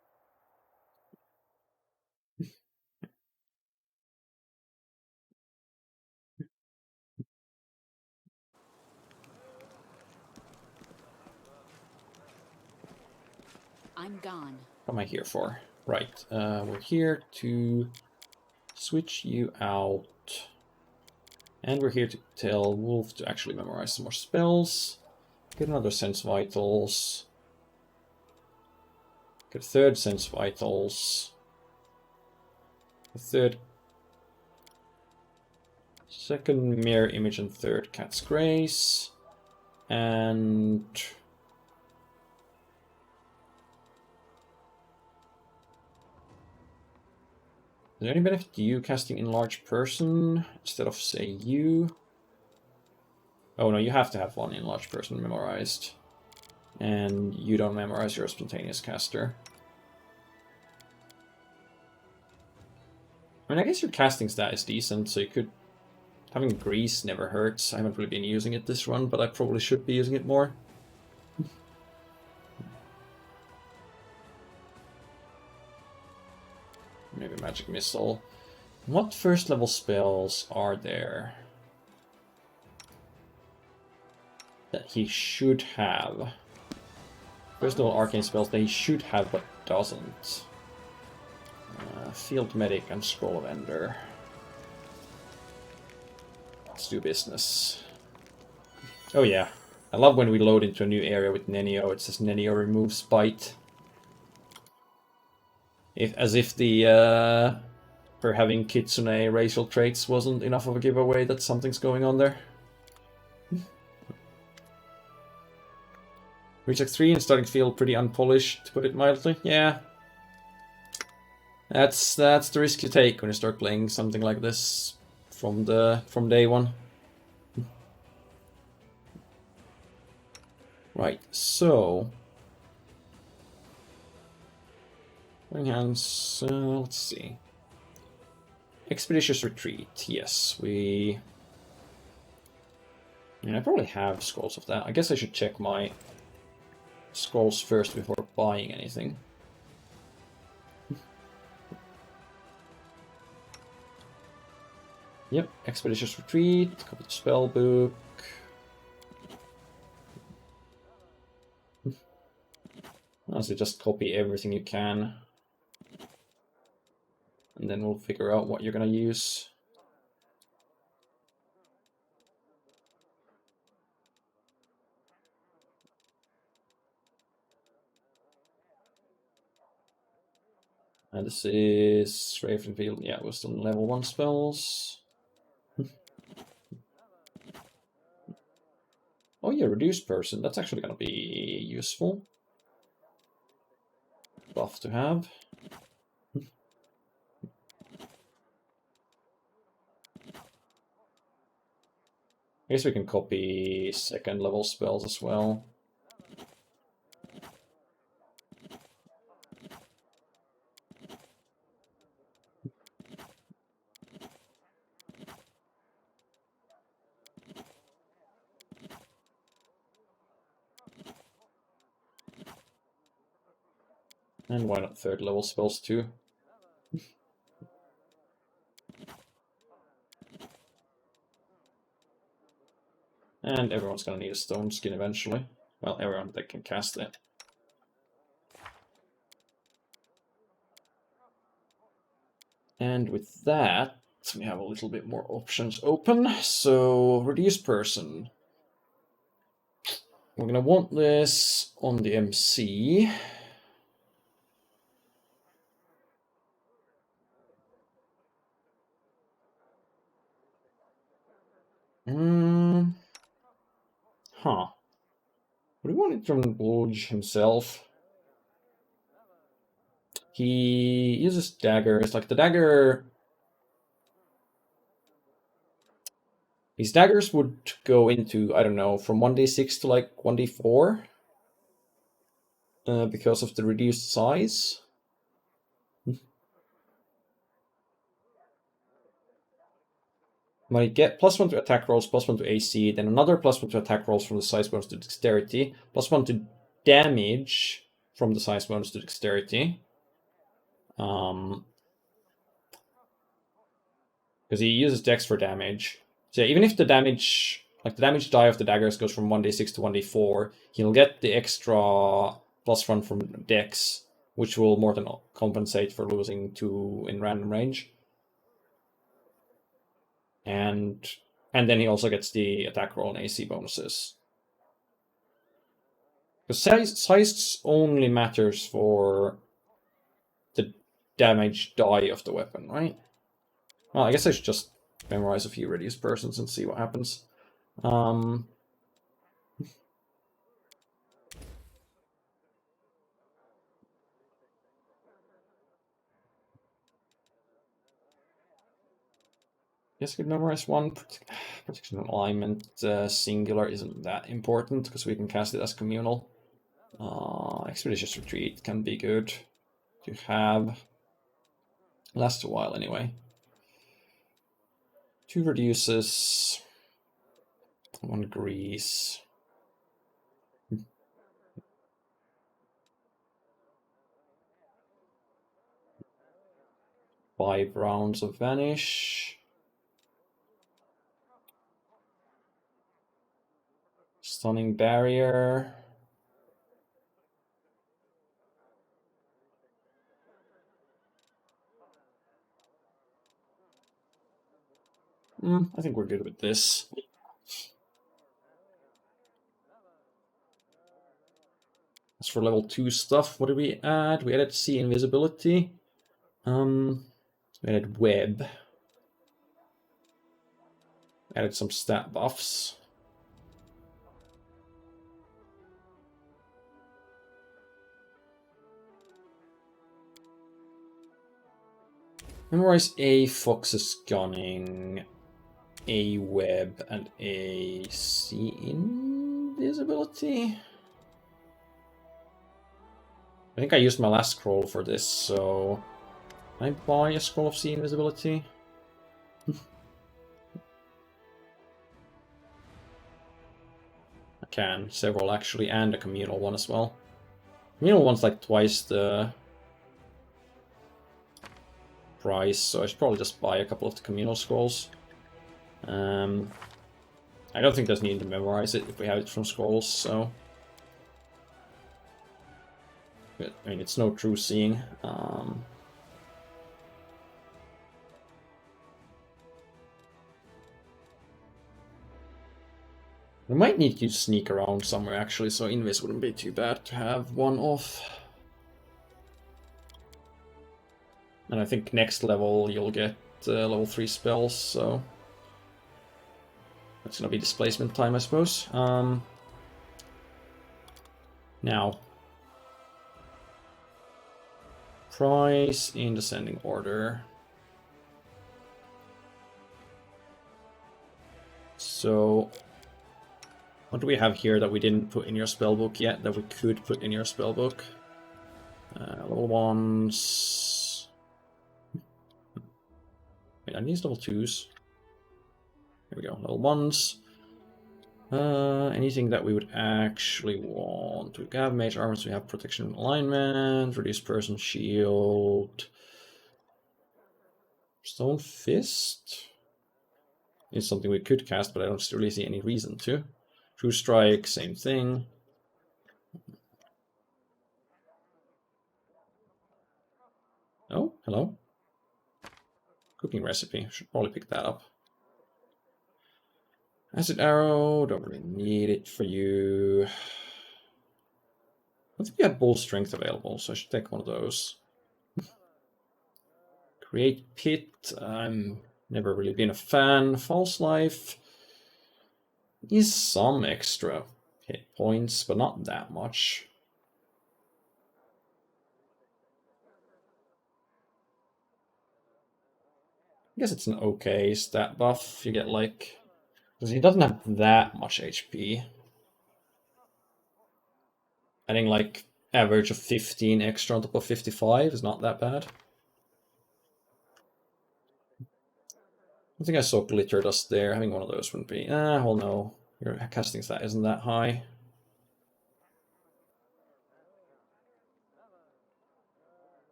I'm gone. What am I here for? Right, we're here to switch you out. And we're here to tell Wolf to actually memorize some more spells. Get another Sense Vitals. Get a third Sense Vitals. A third... Second Mirror Image and third Cat's Grace. And... there any benefit to you casting Enlarge Person instead of, say, you? Oh no, you have to have one Enlarge Person memorized. And you don't memorize your Spontaneous Caster. I mean, I guess your casting stat is decent, so you could... Having Grease never hurts. I haven't really been using it this run, but I probably should be using it more. Maybe Magic Missile. What first level spells are there that he should have? First level arcane spells that he should have but doesn't. Field Medic and Scroll of Ender. Let's do business. Oh yeah, I love when we load into a new area with Nenio. It says Nenio removes bite. As if the for having Kitsune racial traits wasn't enough of a giveaway that something's going on there. Reject 3 and starting to feel pretty unpolished, to put it mildly. Yeah. That's the risk you take when you start playing something like this from day one. Right, so hands, let's see. Expeditious Retreat, yes, we... I probably have scrolls of that. I guess I should check my scrolls first before buying anything. Yep, Expeditious Retreat, copy the spell book. Honestly, just copy everything you can. And then we'll figure out what you're gonna use. And this is Ravenfield, yeah, with some level 1 spells. Oh yeah, Reduced Person, that's actually gonna be useful. Buff to have. I guess we can copy second level spells as well. And why not third level spells too? And everyone's gonna need a stone skin eventually. Well, everyone that can cast it. And with that, we have a little bit more options open. So, Reduced Person. We're gonna want this on the MC. Huh. Would we want it from Lodge himself? He uses daggers. Like the dagger... His daggers would go into, I don't know, from 1d6 to like 1d4. Because of the reduced size. Might get +1 to attack rolls, +1 to AC, then another +1 to attack rolls from the size bonus to dexterity, +1 to damage from the size bonus to dexterity. Because he uses dex for damage. So even if the damage, like the damage die of the daggers goes from 1d6 to 1d4, he'll get the extra +1 from dex, which will more than compensate for losing 2 in random range. And then he also gets the attack roll and AC bonuses. Because size only matters for the damage die of the weapon, right? Well, I guess I should just memorize a few Reduced Persons and see what happens. Yes, I could memorize one. Protection alignment singular isn't that important because we can cast it as communal. Expeditious retreat can be good to have. Lasts a while anyway. 2 reduces. 1 grease. 5 rounds of vanish. Stunning barrier. I think we're good with this. As for level 2 stuff, what did we add? We added sea invisibility. We added web. Added some stat buffs. Memorize A Fox's Gunning, A Web, and A Sea Invisibility. I think I used my last scroll for this, so can I buy a scroll of Sea Invisibility? I can, several actually, and a communal one as well. Communal one's like twice the price, so I should probably just buy a couple of the communal scrolls. I don't think there's need to memorize it if we have it from scrolls, so... But, I mean, it's no true seeing. We might need to sneak around somewhere actually, so Invis wouldn't be too bad to have one off. And I think next level you'll get level 3 spells, so... That's gonna be displacement time, I suppose. Now... Price in descending order. So... What do we have here that we didn't put in your spellbook yet, that we could put in your spellbook? Level 1s... Wait, I need level 2s. Here we go, level 1s. Anything that we would actually want. We have Mage Armor, so we have Protection and Alignment, Reduce Person Shield... Stone Fist? Is something we could cast, but I don't really see any reason to. True Strike, same thing. Oh, hello. Cooking recipe, should probably pick that up. Acid Arrow, don't really need it for you. I think we had Bull Strength available, so I should take one of those. Create Pit, I'm never really been a fan. False Life is some extra hit points, but not that much. I guess it's an okay stat buff. You get like... Because he doesn't have that much HP. Adding like average of 15 extra on top of 55 is not that bad. I think I saw Glitter Dust there. Having one of those wouldn't be... well no. Your casting stat isn't that high.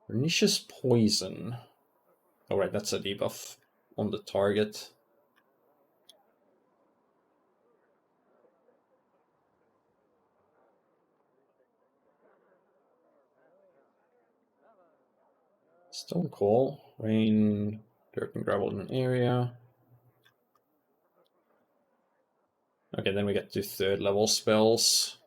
Pernicious Poison. Oh right, that's a debuff on the target. Stone Call. Rain, dirt and gravel in an area. Okay, then we get to 3rd level spells.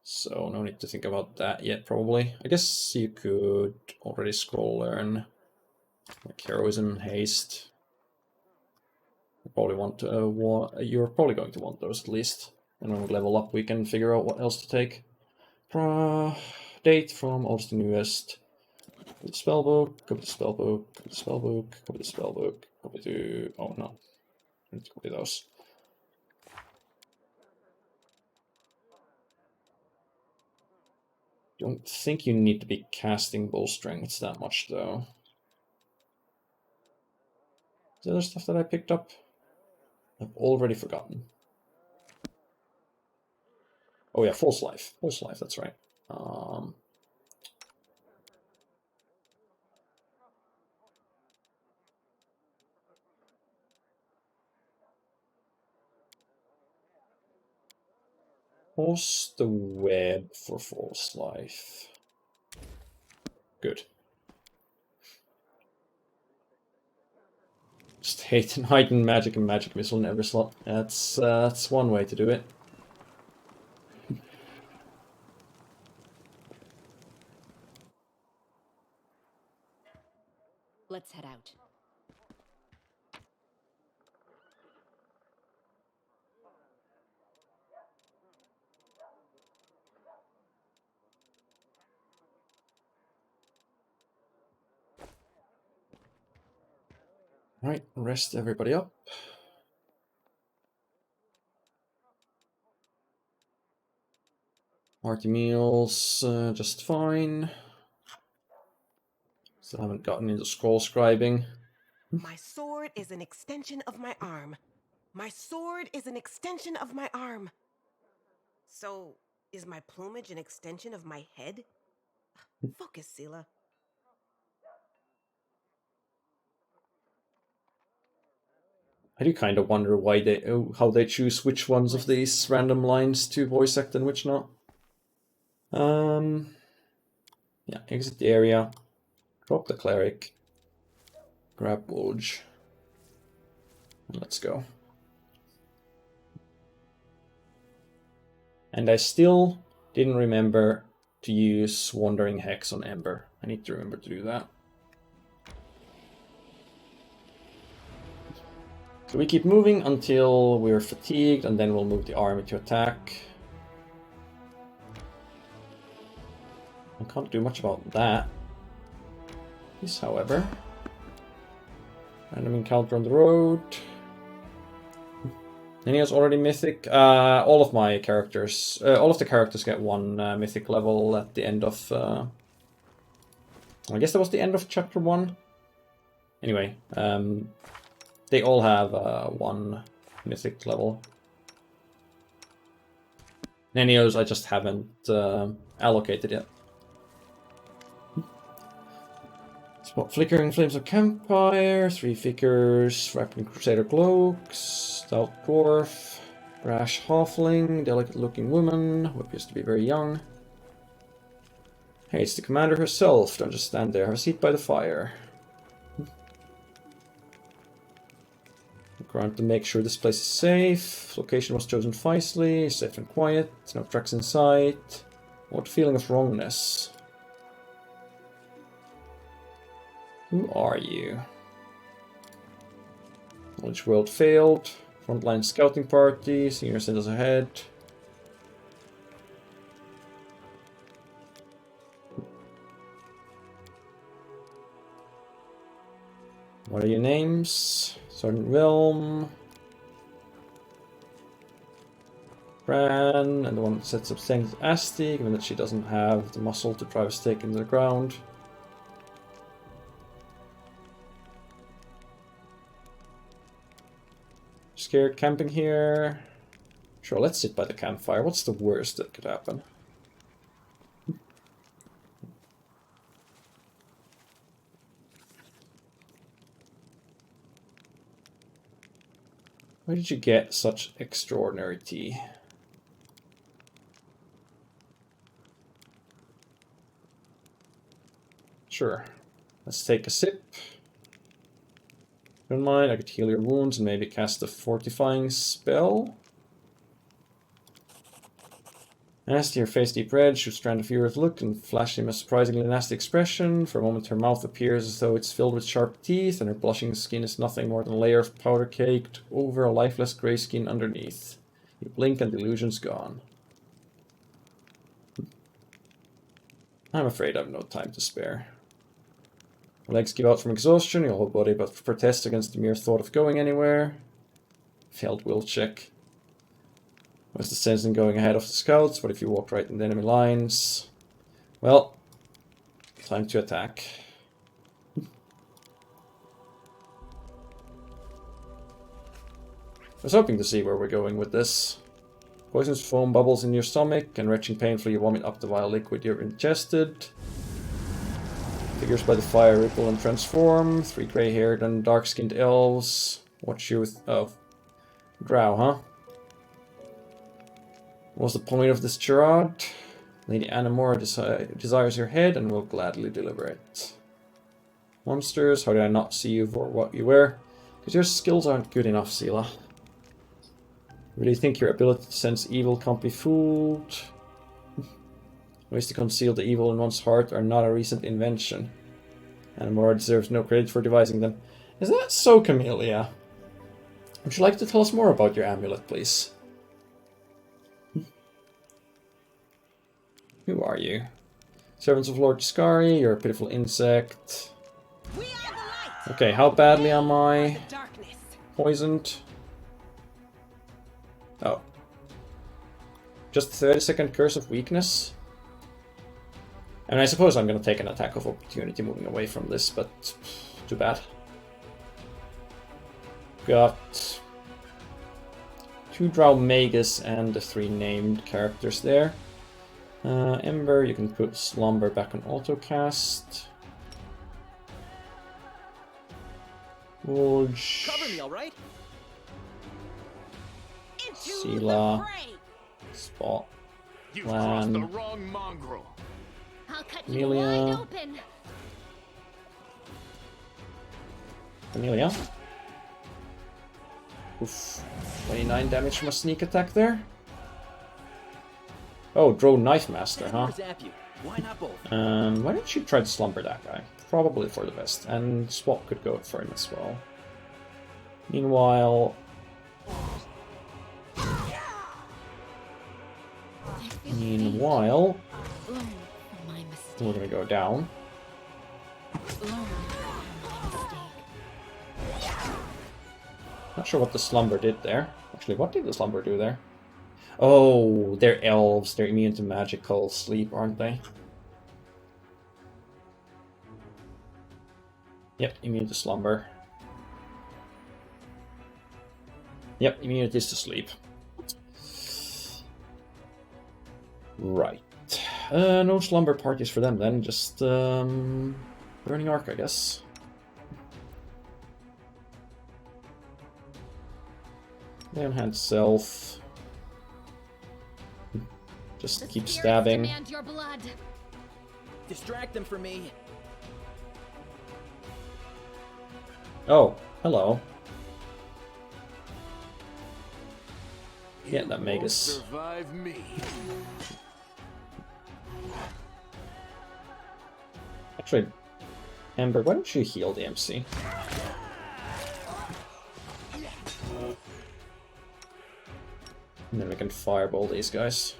So no need to think about that yet, probably. I guess you could already scroll learn like Heroism, Haste. You probably want you're probably going to want those at least. And when we level up, we can figure out what else to take. Date from oldest to newest. the spellbook, copy the spellbook, copy the spellbook, copy the spellbook, copy to... Oh no, I need to copy those. Don't think you need to be casting bow strengths that much though. Is there other stuff that I picked up? I've already forgotten. Oh yeah, false life. False life, that's right. What's the web for false life? Good. Just heighten magic and magic missile in every slot. That's one way to do it. Let's head out. Alright, rest everybody up. Hearty meals, just fine. Still haven't gotten into scroll scribing. My sword is an extension of my arm. My sword is an extension of my arm. So, is my plumage an extension of my head? Focus, Sela. I do kind of wonder why how they choose which ones of these random lines to voice act and which not. Yeah, exit the area, drop the cleric, grab Bulge, and let's go. And I still didn't remember to use Wandering Hex on Ember. I need to remember to do that. So we keep moving until we're fatigued, and then we'll move the army to attack. I can't do much about that. This, however. Random encounter on the road. Nenio's already mythic. All of my characters, all of the characters get one mythic level at the end of... I guess that was the end of chapter 1. Anyway, they all have one mythic level. Nenio's I just haven't allocated yet. Spot flickering flames of campfire, 3 figures, wrapped in crusader cloaks, stout dwarf, brash halfling, delicate looking woman, who appears to be very young. Hey, it's the commander herself. Don't just stand there, have a seat by the fire. Around to make sure this place is safe. Location was chosen wisely, safe and quiet, no tracks in sight. What feeling of wrongness? Who are you? Knowledge world failed. Frontline scouting party. Senior sent us ahead. What are your names? Sergeant Wilm. Bran, and the one that sets up things is Asti, given that she doesn't have the muscle to drive a stake into the ground. Scared camping here. Sure, let's sit by the campfire. What's the worst that could happen? Where did you get such extraordinary tea? Sure. Let's take a sip. Don't mind, I could heal your wounds and maybe cast a fortifying spell. Nasty, her face deep red, shoots strand of furious look and flash him a surprisingly nasty expression. For a moment her mouth appears as though it's filled with sharp teeth, and her blushing skin is nothing more than a layer of powder caked over a lifeless grey skin underneath. You blink and the illusion's gone. I'm afraid I've no time to spare. Legs give out from exhaustion, your whole body but protests against the mere thought of going anywhere. Failed will check. What's the sense in going ahead of the scouts? What if you walk right in the enemy lines? Well, time to attack. I was hoping to see where we're going with this. Poisonous foam bubbles in your stomach, and retching painfully you vomit up the vile liquid you've ingested. Figures by the fire ripple and transform. 3 grey-haired and dark-skinned elves. Watch you with... oh. Drow, huh? What's the point of this charade? Lady Anomalies desires your head and will gladly deliver it. Monsters, how did I not see you for what you were? Because your skills aren't good enough, Sela. Really think your ability to sense evil can't be fooled? Ways to conceal the evil in one's heart are not a recent invention. Anomalies deserves no credit for devising them. Is that so, Camellia? Would you like to tell us more about your amulet, please? Who are you? Servants of Lord Skari, you're a pitiful insect. Okay, how badly am I poisoned? Oh. Just 30-second curse of weakness? And I suppose I'm gonna take an attack of opportunity moving away from this, but too bad. Got 2 Drow Magus and the 3 named characters there. Ember, you can put Slumber back on autocast. Ulj. Cover me, all right? Sela. Spot. You've crossed the wrong mongrel. I'll cut you wide Amelia. open. Amelia. Oof. 29 damage from a sneak attack there. Oh, Drow Knife Master, huh? Why not both? Why don't you try to slumber that guy? Probably for the best. And Swap could go for him as well. Meanwhile... we're gonna go down. Not sure what the slumber did there. Actually, what did the slumber do there? Oh, they're elves. They're immune to magical sleep, aren't they? Yep, immune to slumber. Yep, immunities to sleep. Right. No slumber parties for them then, just Burning Arc, I guess. Enhance self. Just keep stabbing. Demand your blood. Distract them for me. Oh, hello. Yeah, that Magus. Survive me. Actually, Amber, why don't you heal the MC? And then we can fireball these guys.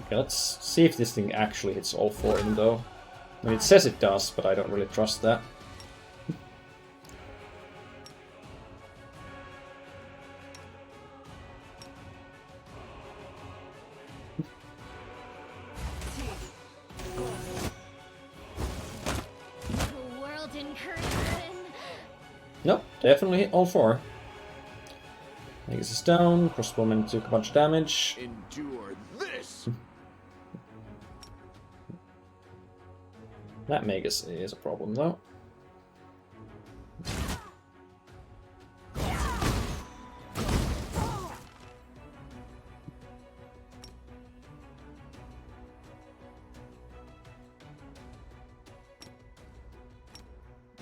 Okay, let's see if this thing actually hits all 4 of them, though. I mean, it says it does, but I don't really trust that. Nope, definitely hit all 4. Magus is down, crossbowman took a bunch of damage. Endure this. That Magus is a problem though.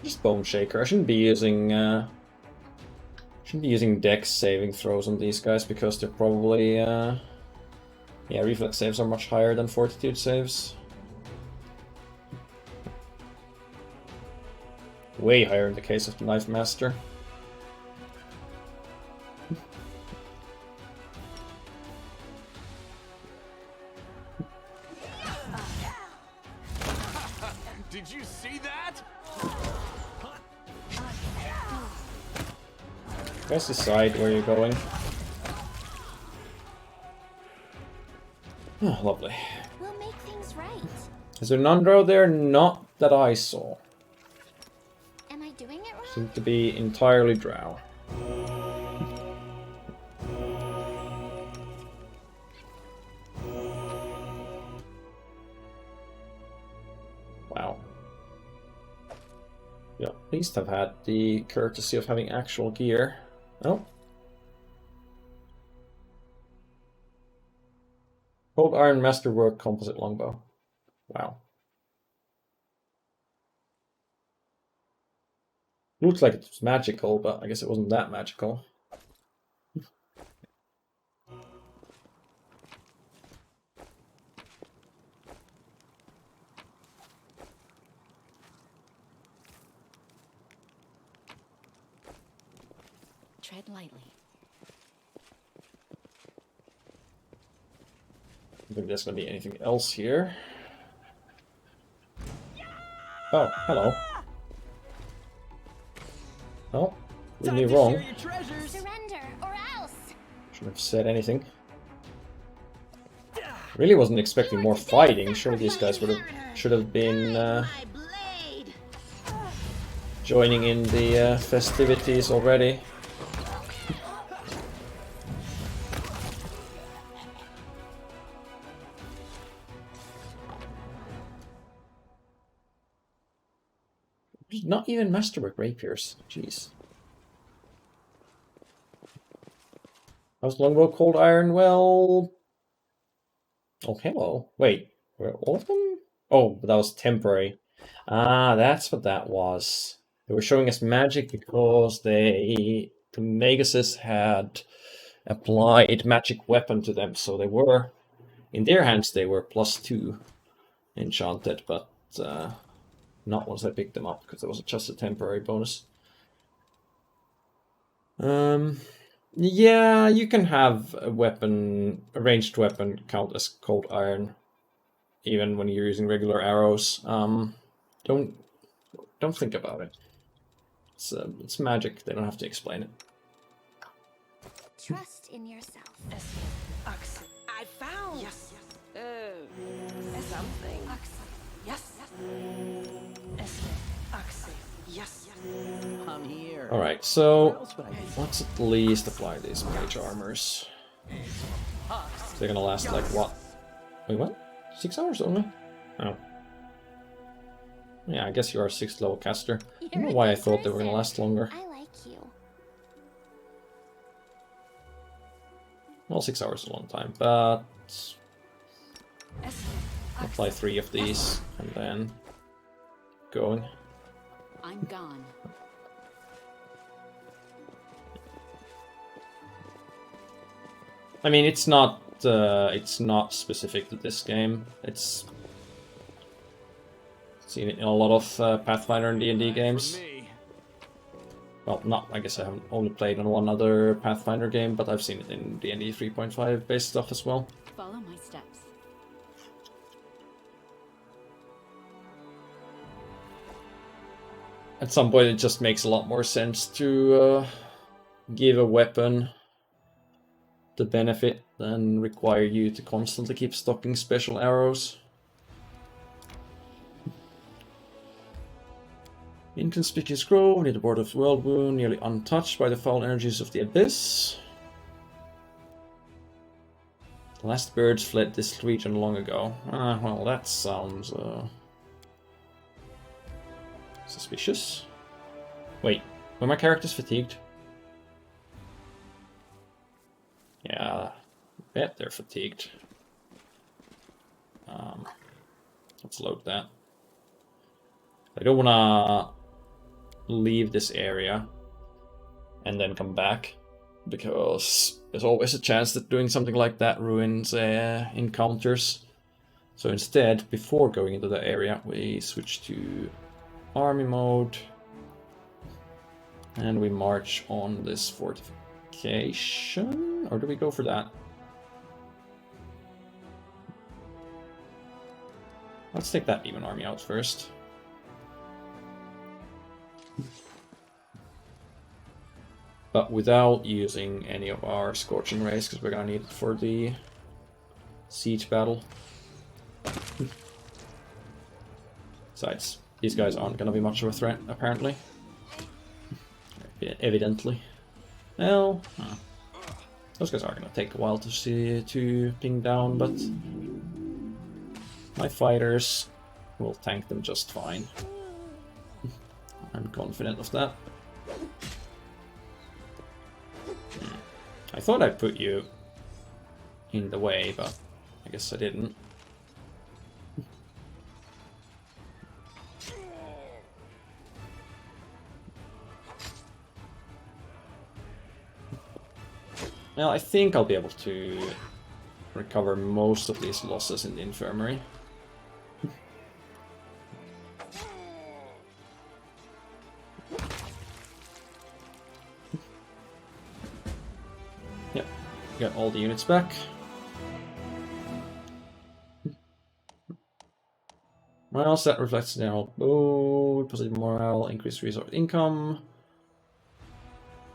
Just Bone Shaker. I shouldn't be using Dex saving throws on these guys because they're probably yeah, reflex saves are much higher than fortitude saves. Way higher in the case of the Knife Master. Did you see that? Let's decide where you're going. Oh, lovely. We'll make things right. Is there none drow there? Not that I saw. Am I doing it wrong? Seem to be entirely drow. Wow. You at least have had the courtesy of having actual gear. Oh. Cold Iron Masterwork Composite Longbow. Wow. Looks like it was magical, but I guess it wasn't that magical. Tread lightly. I don't think there's going to be anything else here. Oh, hello. Oh, did me wrong. Surrender or else. Shouldn't have said anything. Really wasn't expecting more fighting. Sure, these guys should have been joining in the festivities already. Not even Masterwork Rapiers. Jeez. How's Longbow Cold Iron? Well... Oh, hello. Wait, were all of them? Oh, but that was temporary. Ah, that's what that was. They were showing us magic because the Maguses had applied magic weapon to them, so they were, in their hands, they were +2 enchanted, but not once I picked them up, because it was just a temporary bonus. Yeah, you can have a ranged weapon count as cold iron, even when you're using regular arrows. Don't think about it. It's magic. They don't have to explain it. Trust in yourself. I found something. Yes. I'm here. Alright, so let's at least apply these mage armors. They're gonna last like what? Wait, what? 6 hours only? Oh. Yeah, I guess you are a 6th level caster. I don't know why I thought they were gonna last longer. I like you. Well, 6 hours is a long time, but... apply 3 of these, and then... going. I'm gone. I mean, it's not specific to this game. It's seen it in a lot of Pathfinder and D&D games. Well, I guess I haven't only played on one other Pathfinder game, but I've seen it in D&D 3.5 based stuff as well. Follow my steps. At some point, it just makes a lot more sense to give a weapon the benefit than require you to constantly keep stocking special arrows. Inconspicuous grove near the border of Worldwound, nearly untouched by the foul energies of the Abyss. The last birds fled this region long ago. Well, that sounds suspicious. Wait, were my characters fatigued? Yeah, I bet they're fatigued. Let's load that. I don't wanna leave this area and then come back, because there's always a chance that doing something like that ruins encounters. So instead, before going into the area, we switch to army mode and we march on this fortification. Or do we go for that? Let's take that demon army out first. But without using any of our Scorching Rays, because we're gonna need it for the siege battle. Besides, these guys aren't gonna be much of a threat, apparently. Evidently. Well, those guys are gonna take a while to ping down, but my fighters will tank them just fine. I'm confident of that. I thought I'd put you in the way, but I guess I didn't. Well, I think I'll be able to recover most of these losses in the infirmary. Yep, got all the units back. Morale set reflects general mood, positive morale, increased resource income.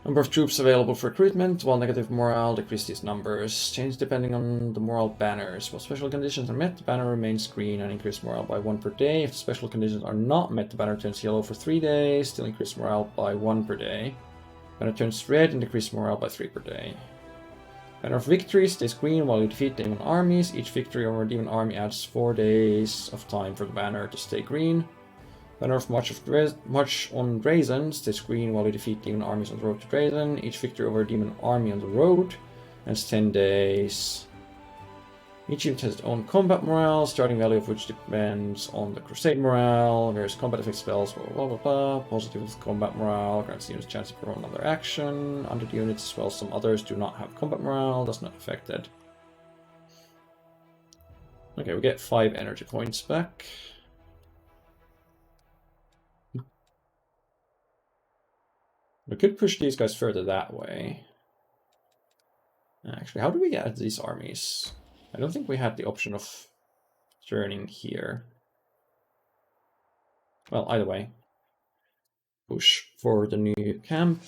Number of troops available for recruitment, while negative morale decrease these numbers. Change depending on the morale banners. While special conditions are met, the banner remains green and increase morale by 1 per day. If the special conditions are not met, the banner turns yellow for 3 days, still increase morale by 1 per day. Banner turns red and decrease morale by 3 per day. Banner of victory stays green while you defeat demon armies. Each victory over a demon army adds 4 days of time for the banner to stay green. Banner of March on Drazen stays green while you defeat demon armies on the road to Drazen. Each victory over a demon army on the road adds 10 days. Each unit has its own combat morale, starting value of which depends on the Crusade morale. Various combat effect spells, blah blah blah blah. Positive with combat morale grants the units a chance to perform another action. Under the units as well, some others do not have combat morale, does not affect it. Okay, we get 5 energy points back. We could push these guys further that way. Actually, how do we get at these armies? I don't think we had the option of turning here. Well, either way. Push for the new camp.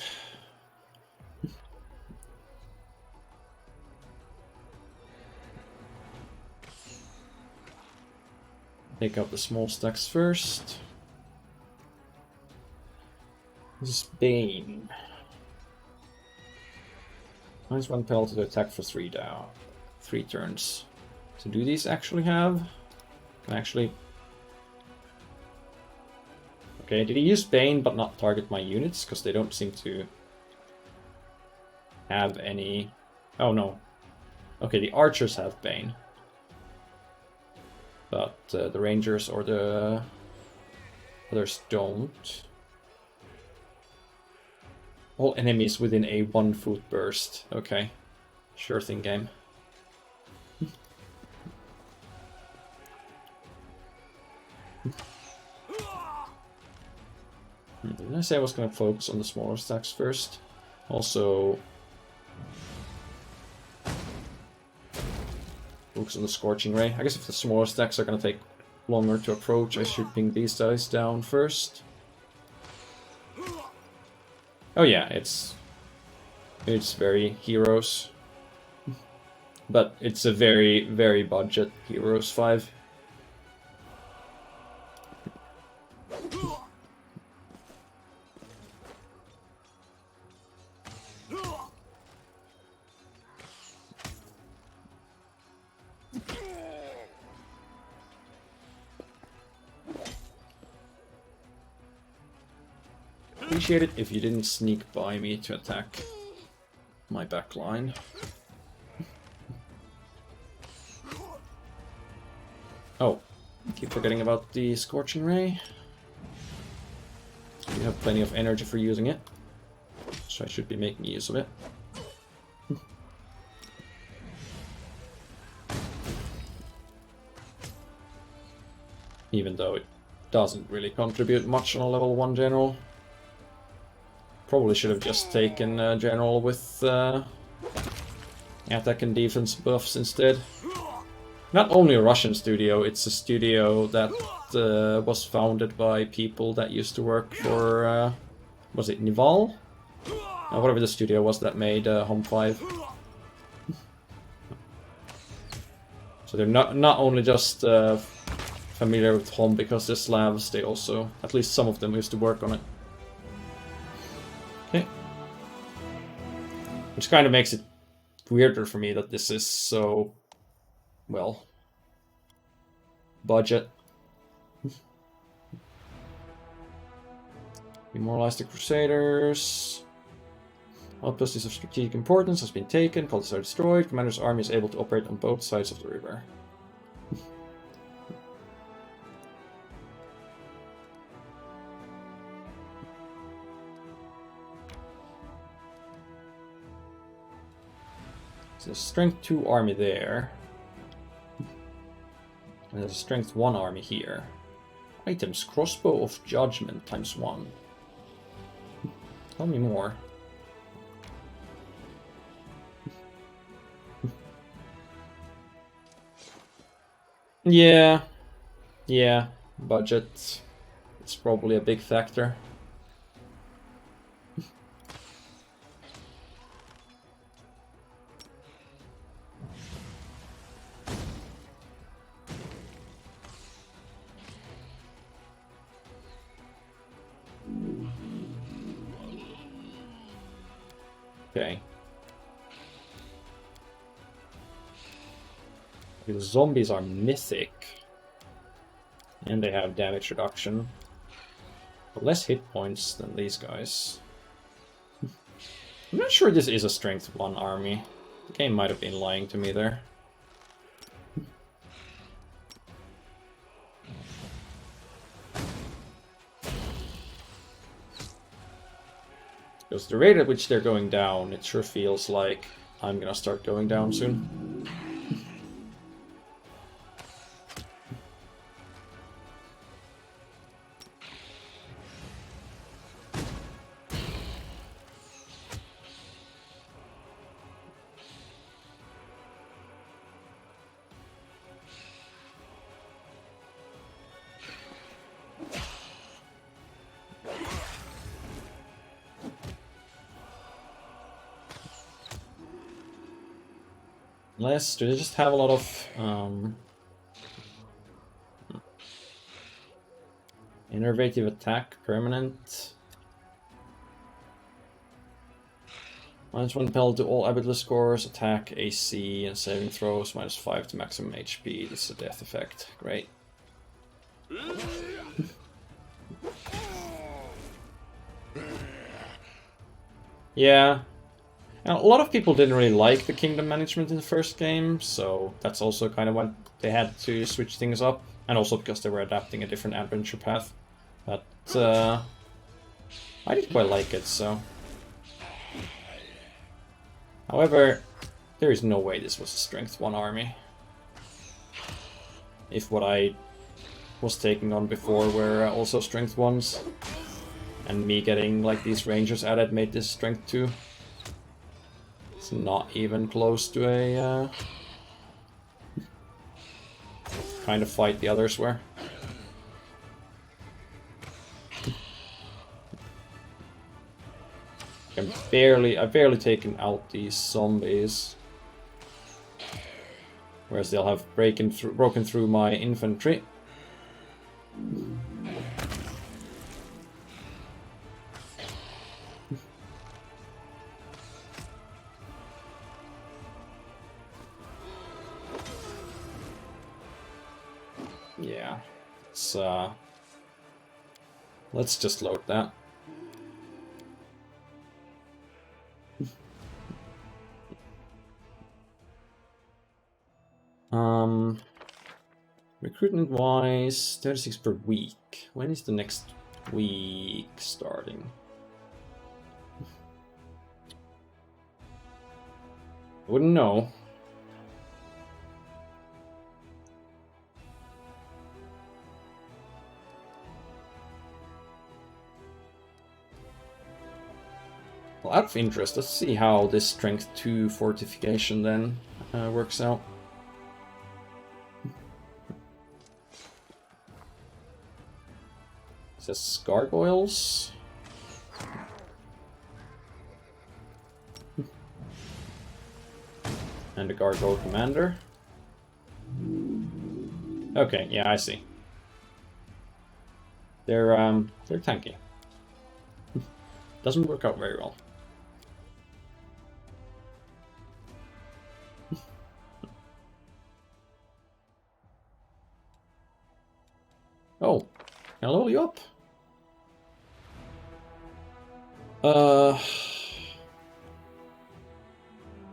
Take out the small stacks first. This is Bane. Minus 1 penalty to attack for 3 turns. So do these actually have? Can actually... Okay, did he use Bane but not target my units? Because they don't seem to have any... Oh no. Okay, the archers have Bane. But the rangers or the others don't. All enemies within a 1 foot burst. Okay. Sure thing, game. Didn't I say I was going to focus on the smaller stacks first? Also... focus on the Scorching Ray. I guess if the smaller stacks are going to take longer to approach, I should ping these guys down first. Oh yeah, it's very heroes. But it's a very, very budget Heroes 5. Appreciate it if you didn't sneak by me to attack my back line. Oh, keep forgetting about the Scorching Ray. You have plenty of energy for using it, so I should be making use of it. Even though it doesn't really contribute much on a level 1 general. Probably should have just taken a general with attack and defense buffs instead. Not only a Russian studio, it's a studio that was founded by people that used to work for Was it Nival? Whatever the studio was that made Home 5. So they're not only just familiar with Home because they're Slavs, they also, at least some of them, used to work on it. Okay. Which kind of makes it weirder for me that this is so, well, budget. Demoralize the Crusaders. Outposts of strategic importance has been taken, cultists are destroyed, Commander's army is able to operate on both sides of the river. So there's a strength 2 army there. And there's a strength 1 army here. Items, crossbow of judgment ×1. Tell me more. Yeah, budget. It's probably a big factor. Okay. The zombies are mythic. And they have damage reduction. But less hit points than these guys. I'm not sure this is a strength 1 army. The game might have been lying to me there. Because the rate at which they're going down, it sure feels like I'm gonna start going down soon. Unless, do they just have a lot of innovative attack, permanent? -1 penalty to all ability scores, attack, AC, and saving throws, -5 to maximum HP. This is a death effect. Great. Yeah. Now, a lot of people didn't really like the kingdom management in the first game, so that's also kind of why they had to switch things up. And also because they were adapting a different adventure path. But I did quite like it, so... However, there is no way this was a strength 1 army. If what I was taking on before were also strength 1s. And me getting like these rangers added made this strength 2. It's not even close to a kind of fight the others were. I've barely taken out these zombies. Whereas they'll have broken through my infantry. Yeah, let's just load that. Recruitment wise, 36 per week. When is the next week starting? I wouldn't know. Well, out of interest, let's see how this strength 2 fortification then works out. It says gargoyles. And the Gargoyle Commander. Okay, yeah, I see. They're tanky. Doesn't work out very well. Oh, can I level you up?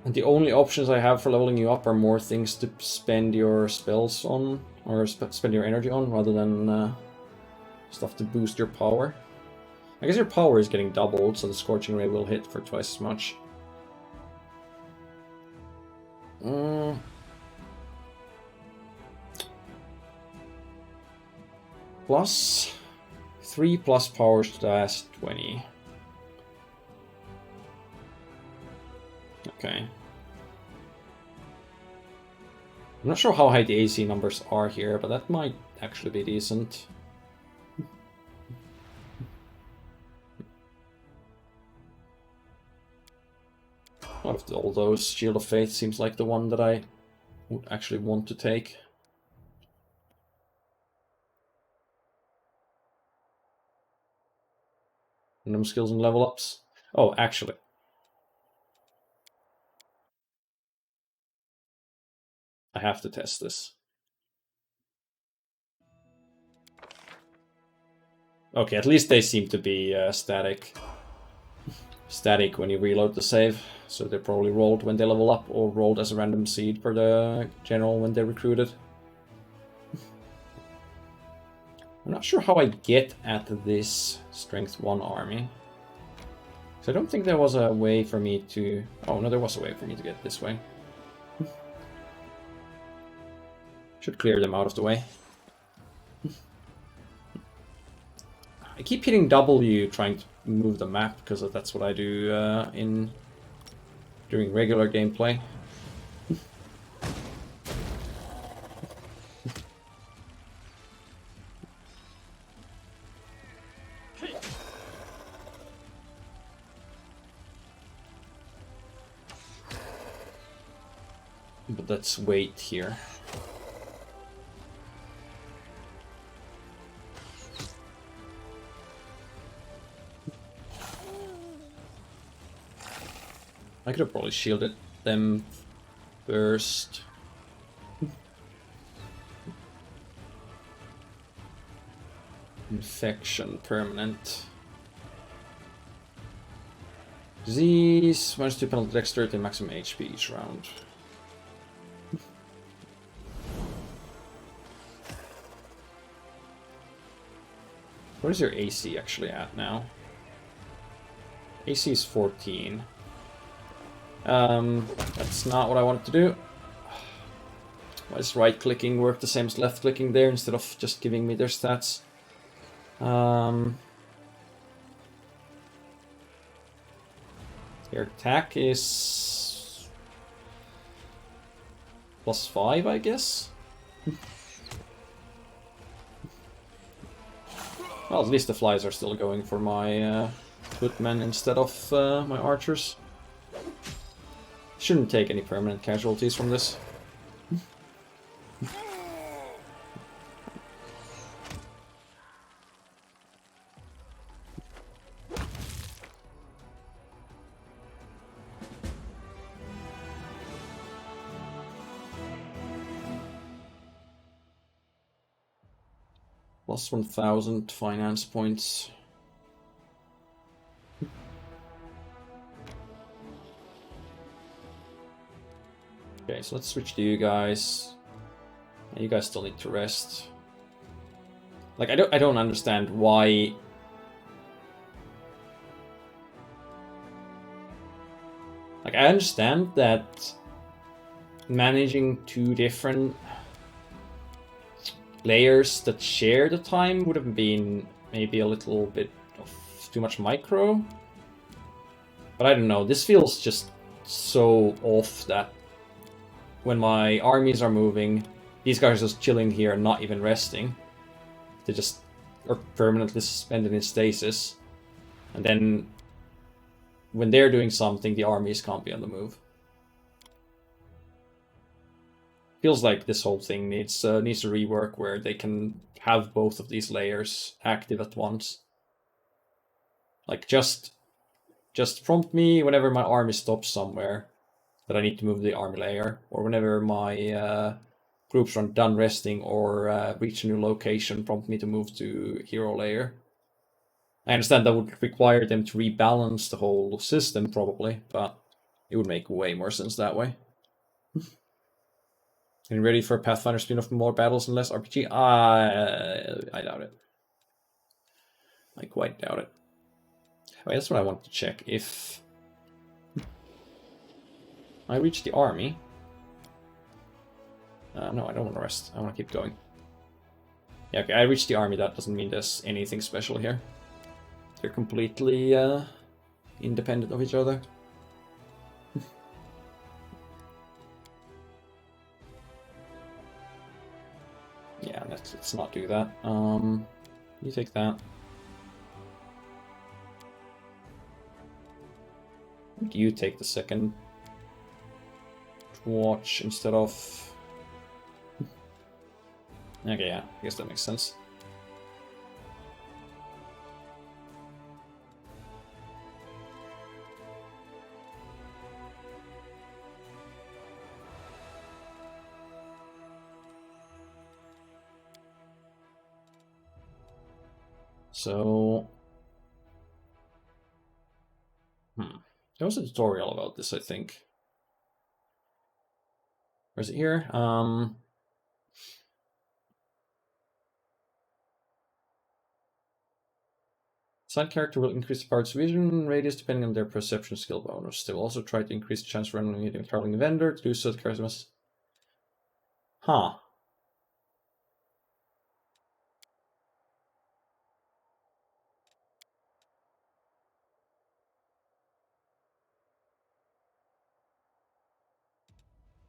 And the only options I have for leveling you up are more things to spend your spells on, or spend your energy on, rather than stuff to boost your power. I guess your power is getting doubled, so the Scorching Ray will hit for twice as much. Plus 3 plus powers to the last 20. Okay. I'm not sure how high the AC numbers are here, but that might actually be decent. Out of all those, Shield of Faith seems like the one that I would actually want to take. Random skills and level ups. Oh, actually. I have to test this. Okay, at least they seem to be static. Static when you reload the save. So they probably rolled when they level up, or rolled as a random seed for the general when they recruited. I'm not sure how I get at this Strength 1 army. So I don't think there was a way for me to... Oh, no, there was a way for me to get this way. Should clear them out of the way. I keep hitting W trying to move the map, because that's what I do during regular gameplay. But let's wait here. I could have probably shielded them first. Infection, permanent. Disease, -2 penalty dexterity and maximum HP each round. What is your AC actually at now? AC is 14. That's not what I wanted to do. Why does right-clicking work the same as left-clicking there instead of just giving me their stats? Their attack is +5, I guess? Well, at least the flies are still going for my footmen instead of my archers. Shouldn't take any permanent casualties from this. Plus 1,000 finance points. Okay, so let's switch to you guys. You guys still need to rest. Like, I don't understand why. Like, I understand that managing two different layers that share the time would have been maybe a little bit of too much micro. But I don't know, this feels just so off that when my armies are moving, these guys are just chilling here and not even resting. They just are permanently suspended in stasis. And then when they're doing something, the armies can't be on the move. Feels like this whole thing needs a rework where they can have both of these layers active at once. Like just prompt me whenever my army stops somewhere that I need to move the army layer, or whenever my groups are done resting or reach a new location, prompt me to move to hero layer. I understand that would require them to rebalance the whole system probably, but it would make way more sense that way. And ready for a Pathfinder spin-off, more battles and less RPG? I doubt it. I quite doubt it. Wait, that's what I want to check. If I reach the army... no, I don't want to rest. I want to keep going. Yeah, okay, I reached the army. That doesn't mean there's anything special here. They're completely independent of each other. Yeah, let's not do that. You take that. You take the second watch instead of... Okay, yeah, I guess that makes sense. So... There was a tutorial about this, I think. Where is it here? Side character will increase the party's vision radius depending on their perception skill bonus. They will also try to increase the chance of randomly meeting a traveling vendor. To do so, the character must... Huh.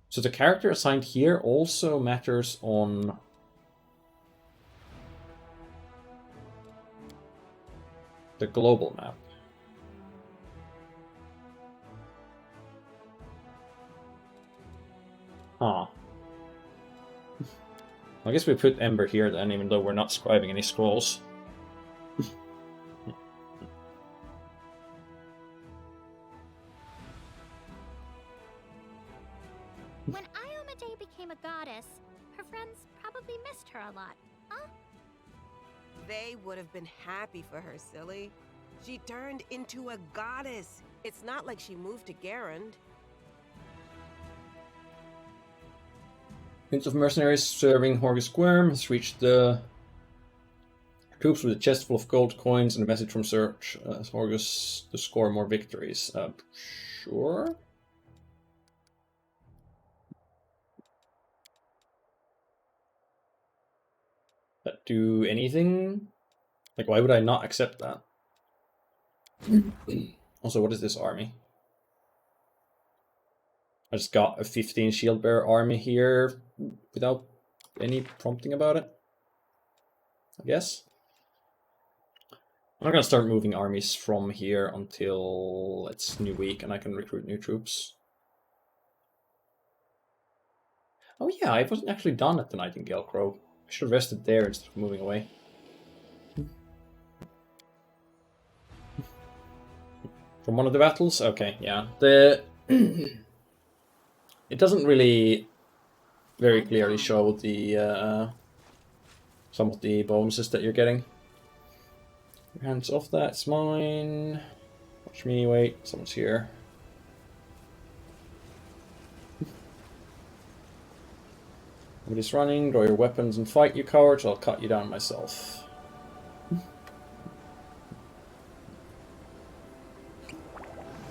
So the character assigned here also matters on... the global map. Huh. I guess we put Ember here then, even though we're not scribing any scrolls. When Iomade became a goddess, her friends probably missed her a lot, huh? They would have been happy for her, silly. She turned into a goddess. It's not like she moved to Garand. Prince of Mercenaries serving Horgus Squirm has reached the troops with a chest full of gold coins and a message from Search Horgus to score more victories. Sure. That do anything? Like, why would I not accept that? Also, what is this army? I just got a 15 shield bearer army here without any prompting about it, I guess. I'm not gonna start moving armies from here until it's new week and I can recruit new troops. Oh yeah, I wasn't actually done at the Nightingale Crow. I should have rested there instead of moving away. From one of the battles? Okay, yeah. It doesn't really very clearly show the some of the bonuses that you're getting. Hands off that, it's mine. Watch me, wait, someone's here. Nobody's running, draw your weapons and fight, you cowards, I'll cut you down myself.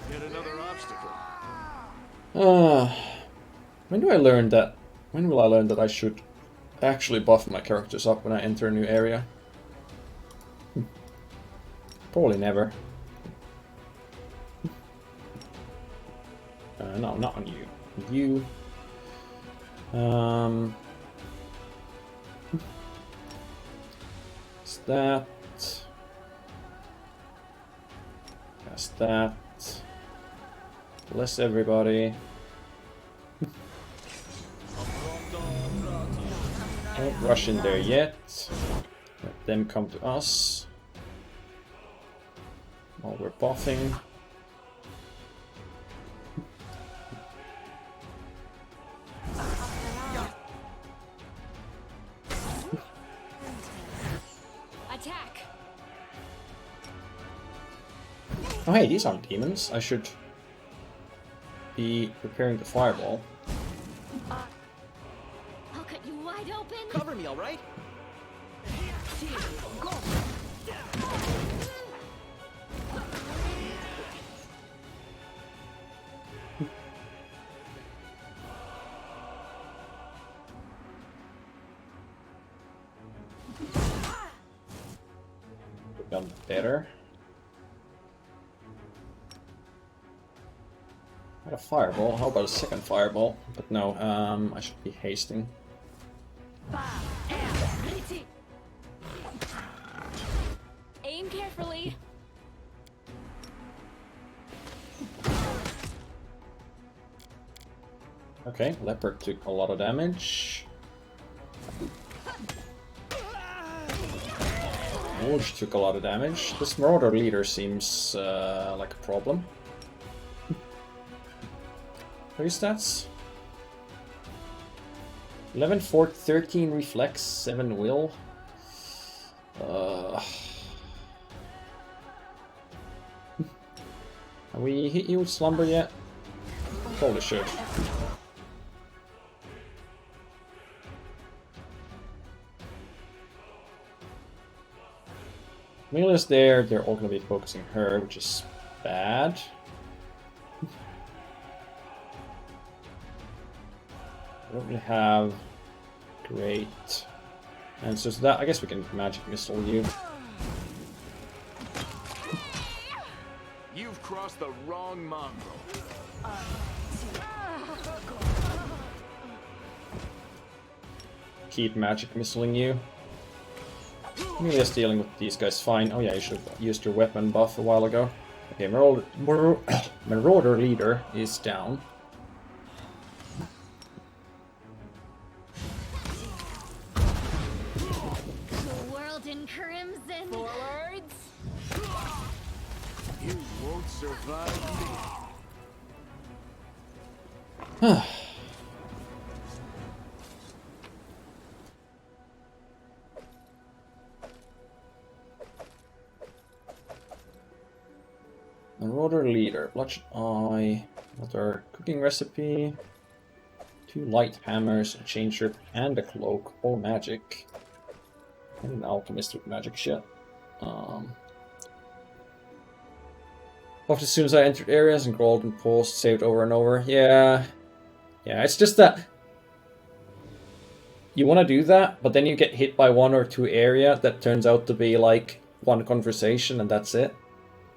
Yet another obstacle. When do I learn that? When will I learn that I should actually buff my characters up when I enter a new area? Probably never. No, not on you. You. Is that? That's that. Bless everybody. Don't rush in there yet. Let them come to us. While we're buffing. Attack! Oh hey, these aren't demons. I should be preparing the fireball. I'll cut you wide open. Cover me, all right? We've done better. I had a fireball. How about a second fireball? But no, I should be hasting. Aim carefully. Okay, Leopard took a lot of damage. Wolf took a lot of damage. This Marauder leader seems like a problem. What are your stats? 11 fort, 13 reflex, 7 will. Have we hit you with slumber yet? Probably should. Amelia's there, they're all gonna be focusing her, which is bad. I don't really have great answers to that. I guess we can magic missile you. You've crossed the wrong mongrel. Keep magic missiling you. Amelia's dealing with these guys fine. Oh yeah, you should have used your weapon buff a while ago. Okay, Marauder leader is down. The world in crimson. Forwards. You won't survive me. Marauder leader, Bloodshot Eye, another cooking recipe, 2 light hammers, a chain strip, and a cloak, all magic. And an alchemist with magic shit. Buffed as soon as I entered areas and crawled and paused, saved over and over. Yeah, it's just that you want to do that, but then you get hit by 1 or 2 area that turns out to be like 1 conversation and that's it.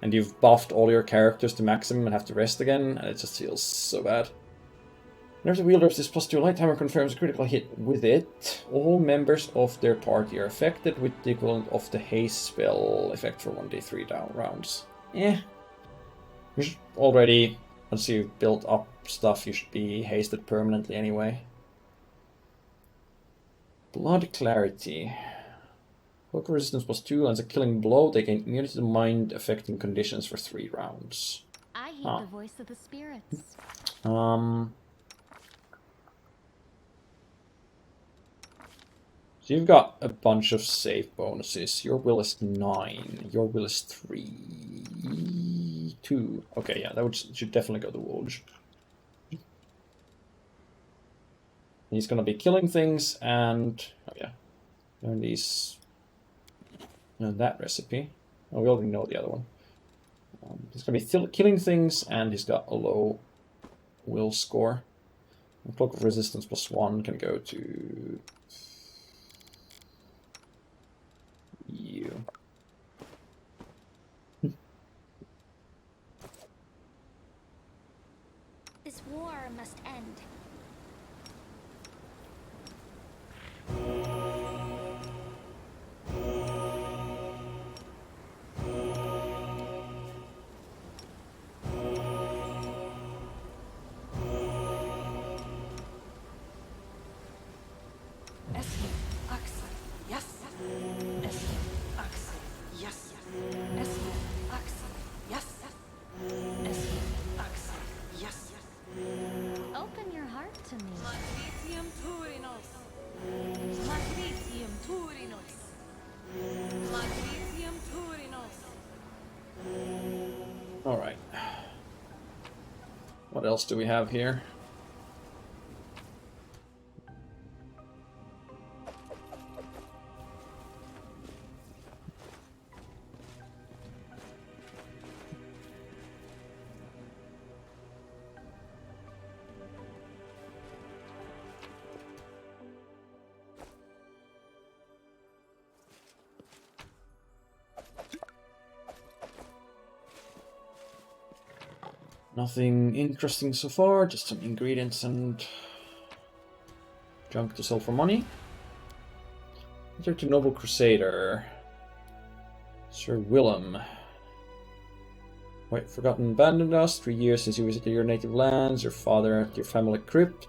And you've buffed all your characters to maximum and have to rest again, and it just feels so bad. Whenever the wielder of this +2 light hammer confirms a critical hit with it, all members of their party are affected with the equivalent of the haste spell effect for 1d3 down rounds. You should already, once you've built up stuff, you should be hasted permanently anyway. Blood Clarity. Poke resistance +2 lands a killing blow. They gain immunity to mind affecting conditions for 3 rounds. I heed the voice of the spirits. So you've got a bunch of save bonuses. Your will is 9. Your will is 3. 2. Okay, yeah, that should definitely go to Wolge. He's gonna be killing things and... oh yeah. Learn these... and that recipe. Oh, we already know the other one. He's going to be killing things, and he's got a low will score. And Cloak of Resistance +1 can go to you. This war must end. Open your heart to me. Matricium Turinos. Matricium Turinos. Matricium Turinos. Alright. What else do we have here? Nothing interesting so far, just some ingredients and junk to sell for money. Enter to Noble Crusader. Sir Willem. Wait, forgotten, abandoned us. 3 years since you visited your native lands. Your father at your family crypt.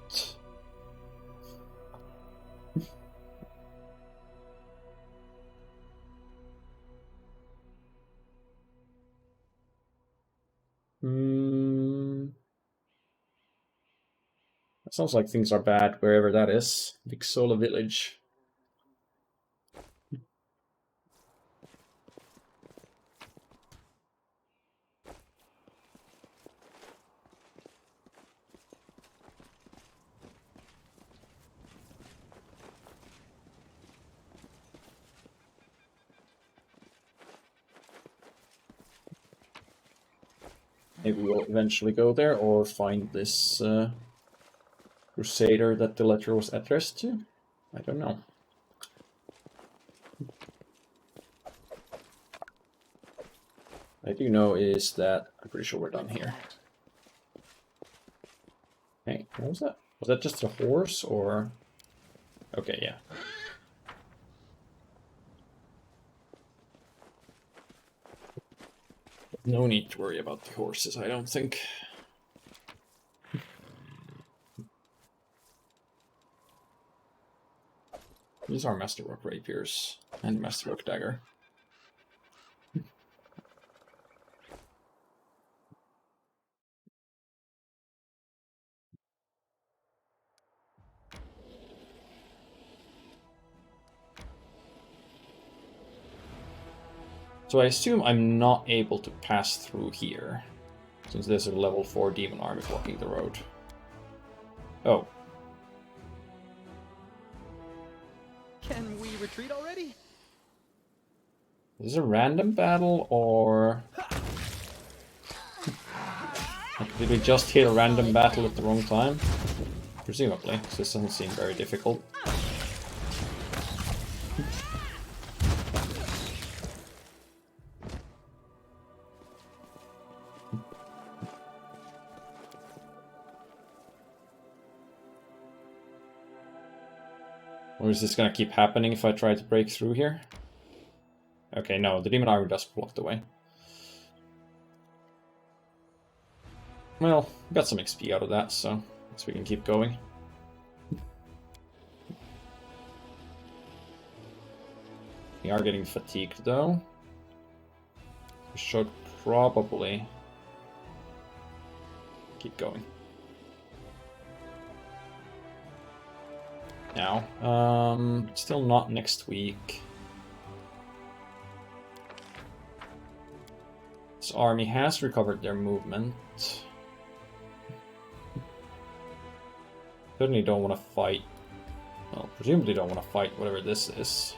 That sounds like things are bad wherever that is. Vixola village. Maybe we'll eventually go there or find this Crusader that the letter was addressed to. I don't know. What I do know is that I'm pretty sure we're done here. Hey, what was that? Was that just a horse or? Okay, yeah. No need to worry about the horses, I don't think. These are Masterwork Rapiers and Masterwork Dagger. So I assume I'm not able to pass through here, since there's a level 4 demon army blocking the road. Oh. Can we retreat already? Is this a random battle, or... Did we just hit a random battle at the wrong time? Presumably, because this doesn't seem very difficult. Or is this gonna keep happening if I try to break through here? Okay, no, the demon army does block the way. Well, we got some XP out of that, so I guess we can keep going. We are getting fatigued, though. We should probably keep going. Now, still not next week. This army has recovered their movement. Certainly don't want to fight. Well, presumably don't want to fight whatever this is.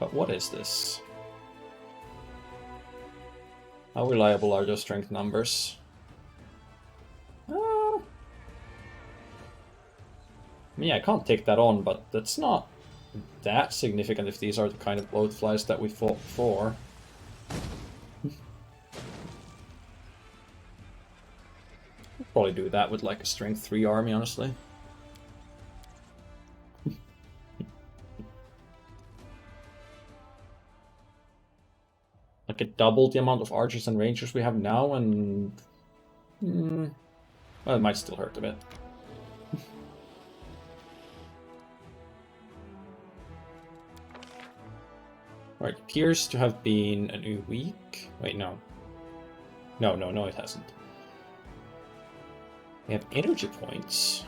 But what is this? How reliable are those strength numbers? I mean, I can't take that on, but that's not that significant if these are the kind of bloatflies that we fought before. We'll probably do that with like a strength 3 army, honestly. Like double the amount of archers and rangers we have now, and well, it might still hurt a bit. Right, appears to have been a new week. Wait, no. No, it hasn't. We have energy points.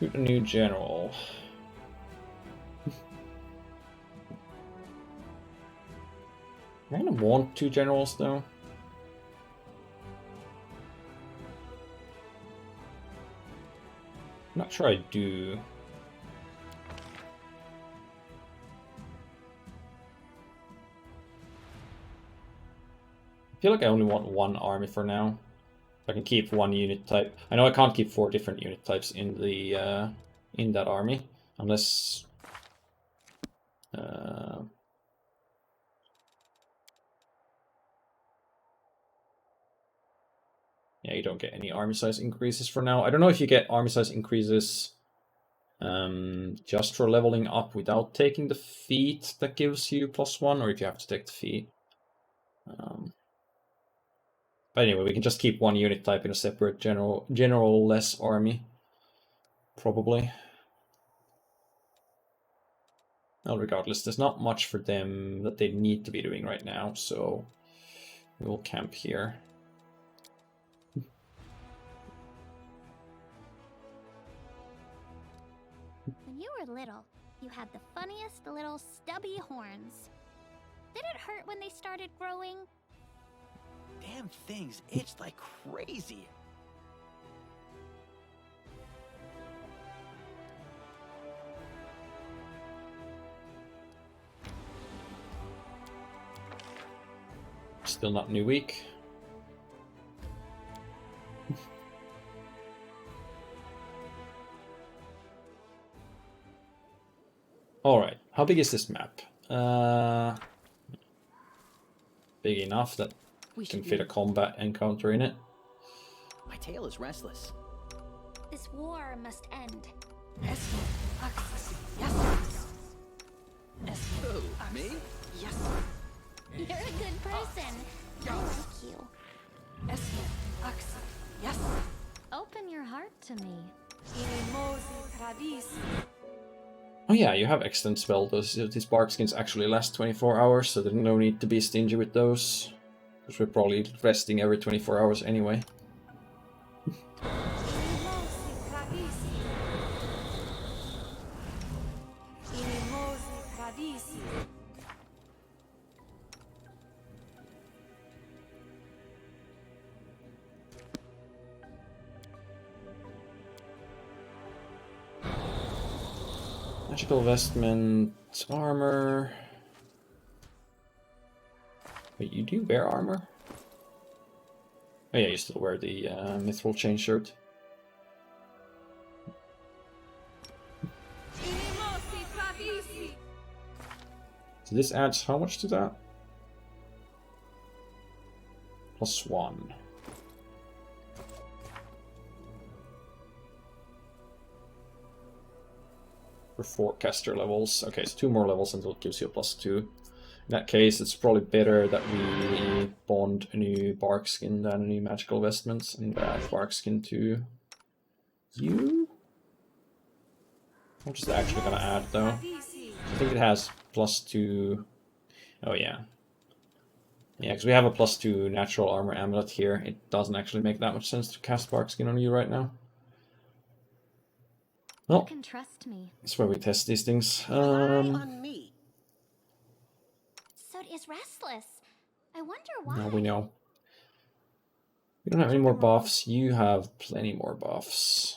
Recruit a new general. I kind of want 2 generals though. I'm not sure I do. I feel like I only want 1 army for now. I can keep 1 unit type. I know I can't keep 4 different unit types in the in that army unless yeah, you don't get any army size increases for now. I don't know if you get army size increases just for leveling up without taking the feat that gives you +1, or if you have to take the feat. But anyway, we can just keep 1 unit type in a separate general-less army, probably. Well, regardless, there's not much for them that they need to be doing right now, so we'll camp here. When you were little, you had the funniest little stubby horns. Did it hurt when they started growing? Damn things itched like crazy. Still not new week. Alright, how big is this map? Big enough that we can fit a combat encounter in it. My tail is restless. This war must end. Yes. Who, me? Yes. You're a good person. I like you. Yes. Open your heart to me. Oh yeah, you have excellent spell. These bark skins actually last 24 hours, so there's no need to be stingy with those. Because we're probably resting every 24 hours anyway. Magical vestment, armor. Wait, you do wear armor? Oh yeah, you still wear the mithril chain shirt. So this adds how much to that? +1. For 4 caster levels. Okay, so 2 more levels until it gives you a +2. In that case, it's probably better that we bond a new bark skin than a new magical vestments and add bark skin to you. What is it actually going to add though? I think it has +2. Oh yeah. Yeah, because we have a +2 natural armor amulet here. It doesn't actually make that much sense to cast bark skin on you right now. Well, you can trust me. That's where we test these things. On me. Sod is restless. I wonder why. Now we know. We don't have any more buffs. You have plenty more buffs.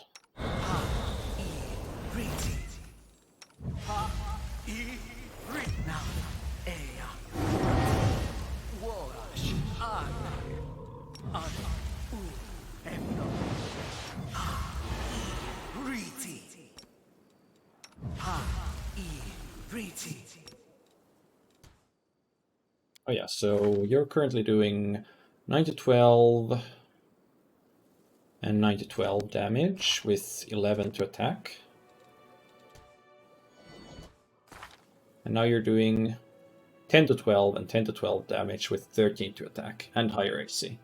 Oh yeah, so you're currently doing 9 to 12 and 9 to 12 damage with 11 to attack. And now you're doing 10 to 12 and 10 to 12 damage with 13 to attack and higher AC.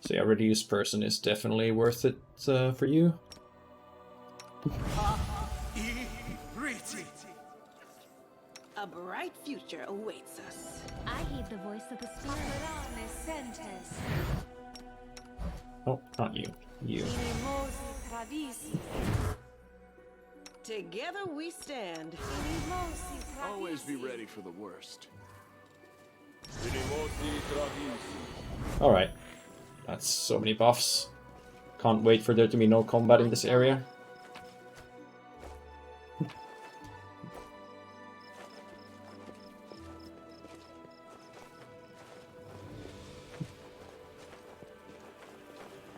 So yeah, reduced person is definitely worth it for you. A bright future awaits us. I heed the voice of the spirit. Oh, not you. You. Together we stand. Always be ready for the worst. Alright. That's so many buffs. Can't wait for there to be no combat in this area.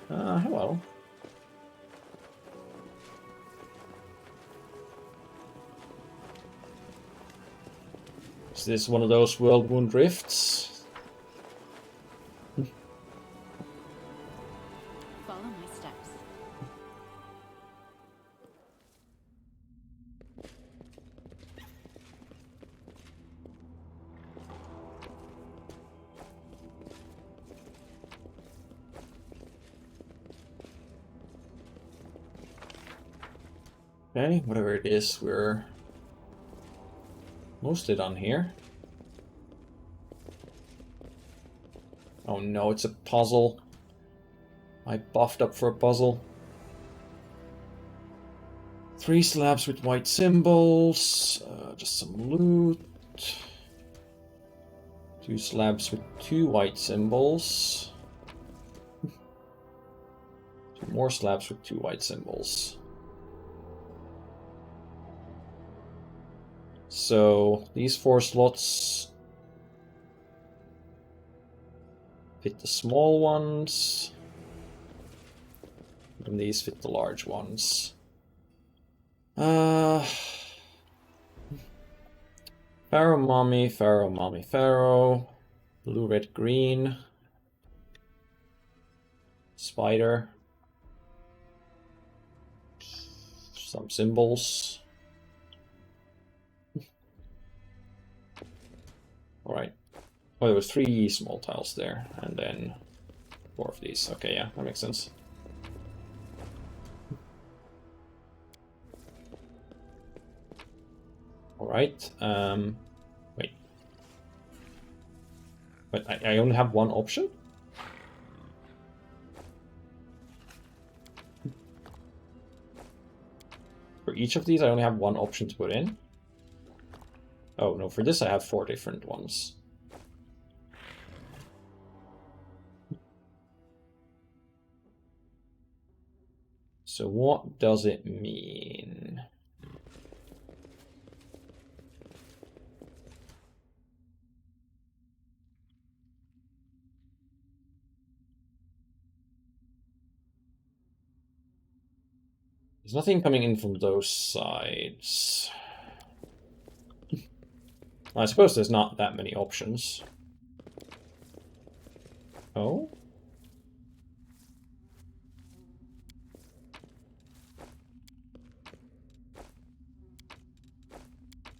Hello. Is this one of those World Wound Rifts? Follow my steps. Okay, whatever it is, we're mostly done here. Oh no, it's a puzzle. I buffed up for a puzzle. 3 slabs with white symbols, just some loot. 2 slabs with 2 white symbols. 2 more slabs with 2 white symbols. So these 4 slots fit the small ones, and these fit the large ones. Pharaoh Mommy, Pharaoh Mommy, Pharaoh, blue, red, green, spider, some symbols. Alright. Oh, there was 3 small tiles there, and then 4 of these. Okay, yeah, that makes sense. Alright, wait. But I only have one option? For each of these, I only have one option to put in? Oh, no, for this I have 4 different ones. So what does it mean? There's nothing coming in from those sides. I suppose there's not that many options. Oh?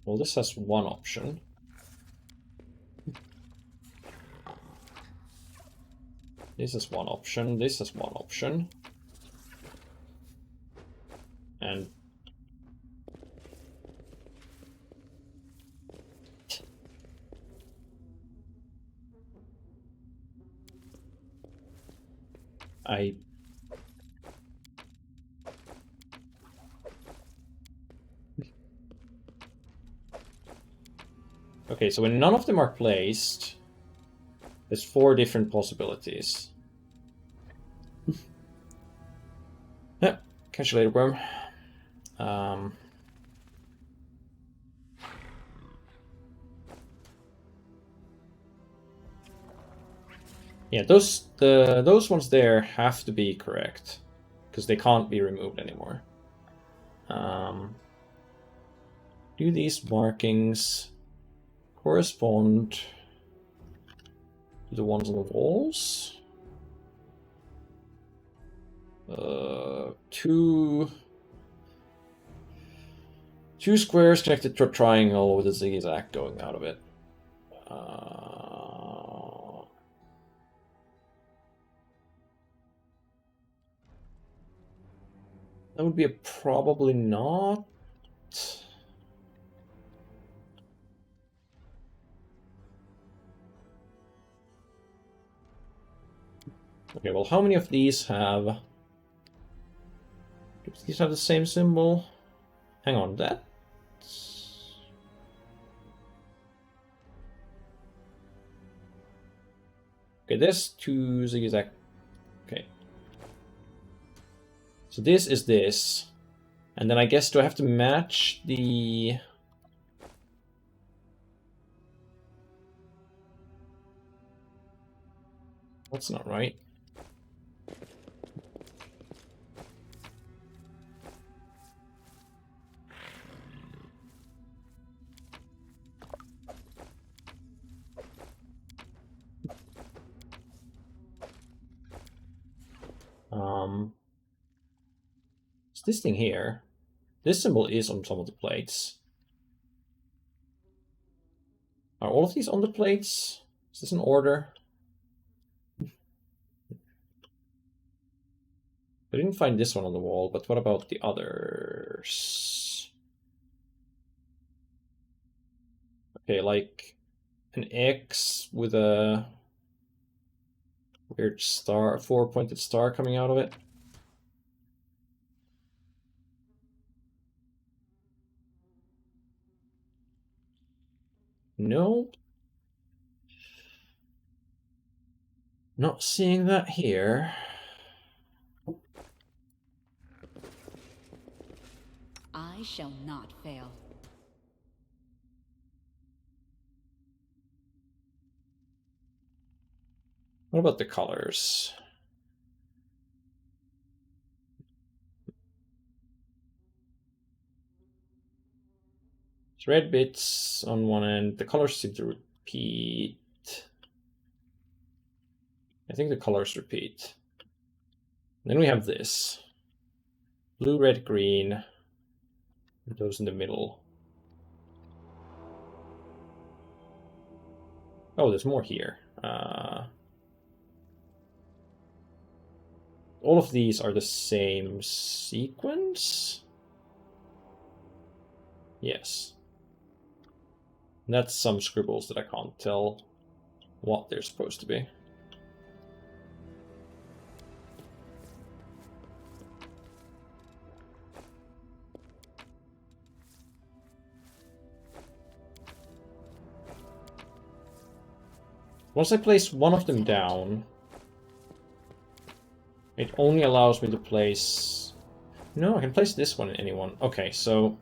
Well, this has one option. This is one option, this is one option. And Okay, so when none of them are placed, there's 4 different possibilities. Yep, catch you later, worm. Yeah, those ones there have to be correct, because they can't be removed anymore. Do these markings correspond to the ones on the walls? Two squares connected to a triangle with a zigzag going out of it. That would be a probably not. Okay, well, how many of these have... Do these have the same symbol? Hang on, that... Okay, there's 2 zigzag... Okay. So this is this. And then I guess, do I have to match the... That's not right. It's this thing here. This symbol is on some of the plates. Are all of these on the plates? Is this in order? I didn't find this one on the wall, but what about the others? Okay, like an X with a weird star, a 4-pointed star coming out of it. No. Not seeing that here. I shall not fail. What about the colors? It's red bits on one end. The colors seem to repeat. I think the colors repeat. Then we have this. Blue, red, green. Those in the middle. Oh, there's more here. All of these are the same sequence? Yes. And that's some scribbles that I can't tell what they're supposed to be. Once I place one of them down, it only allows me to place... No, I can place this one in any one. Okay, so...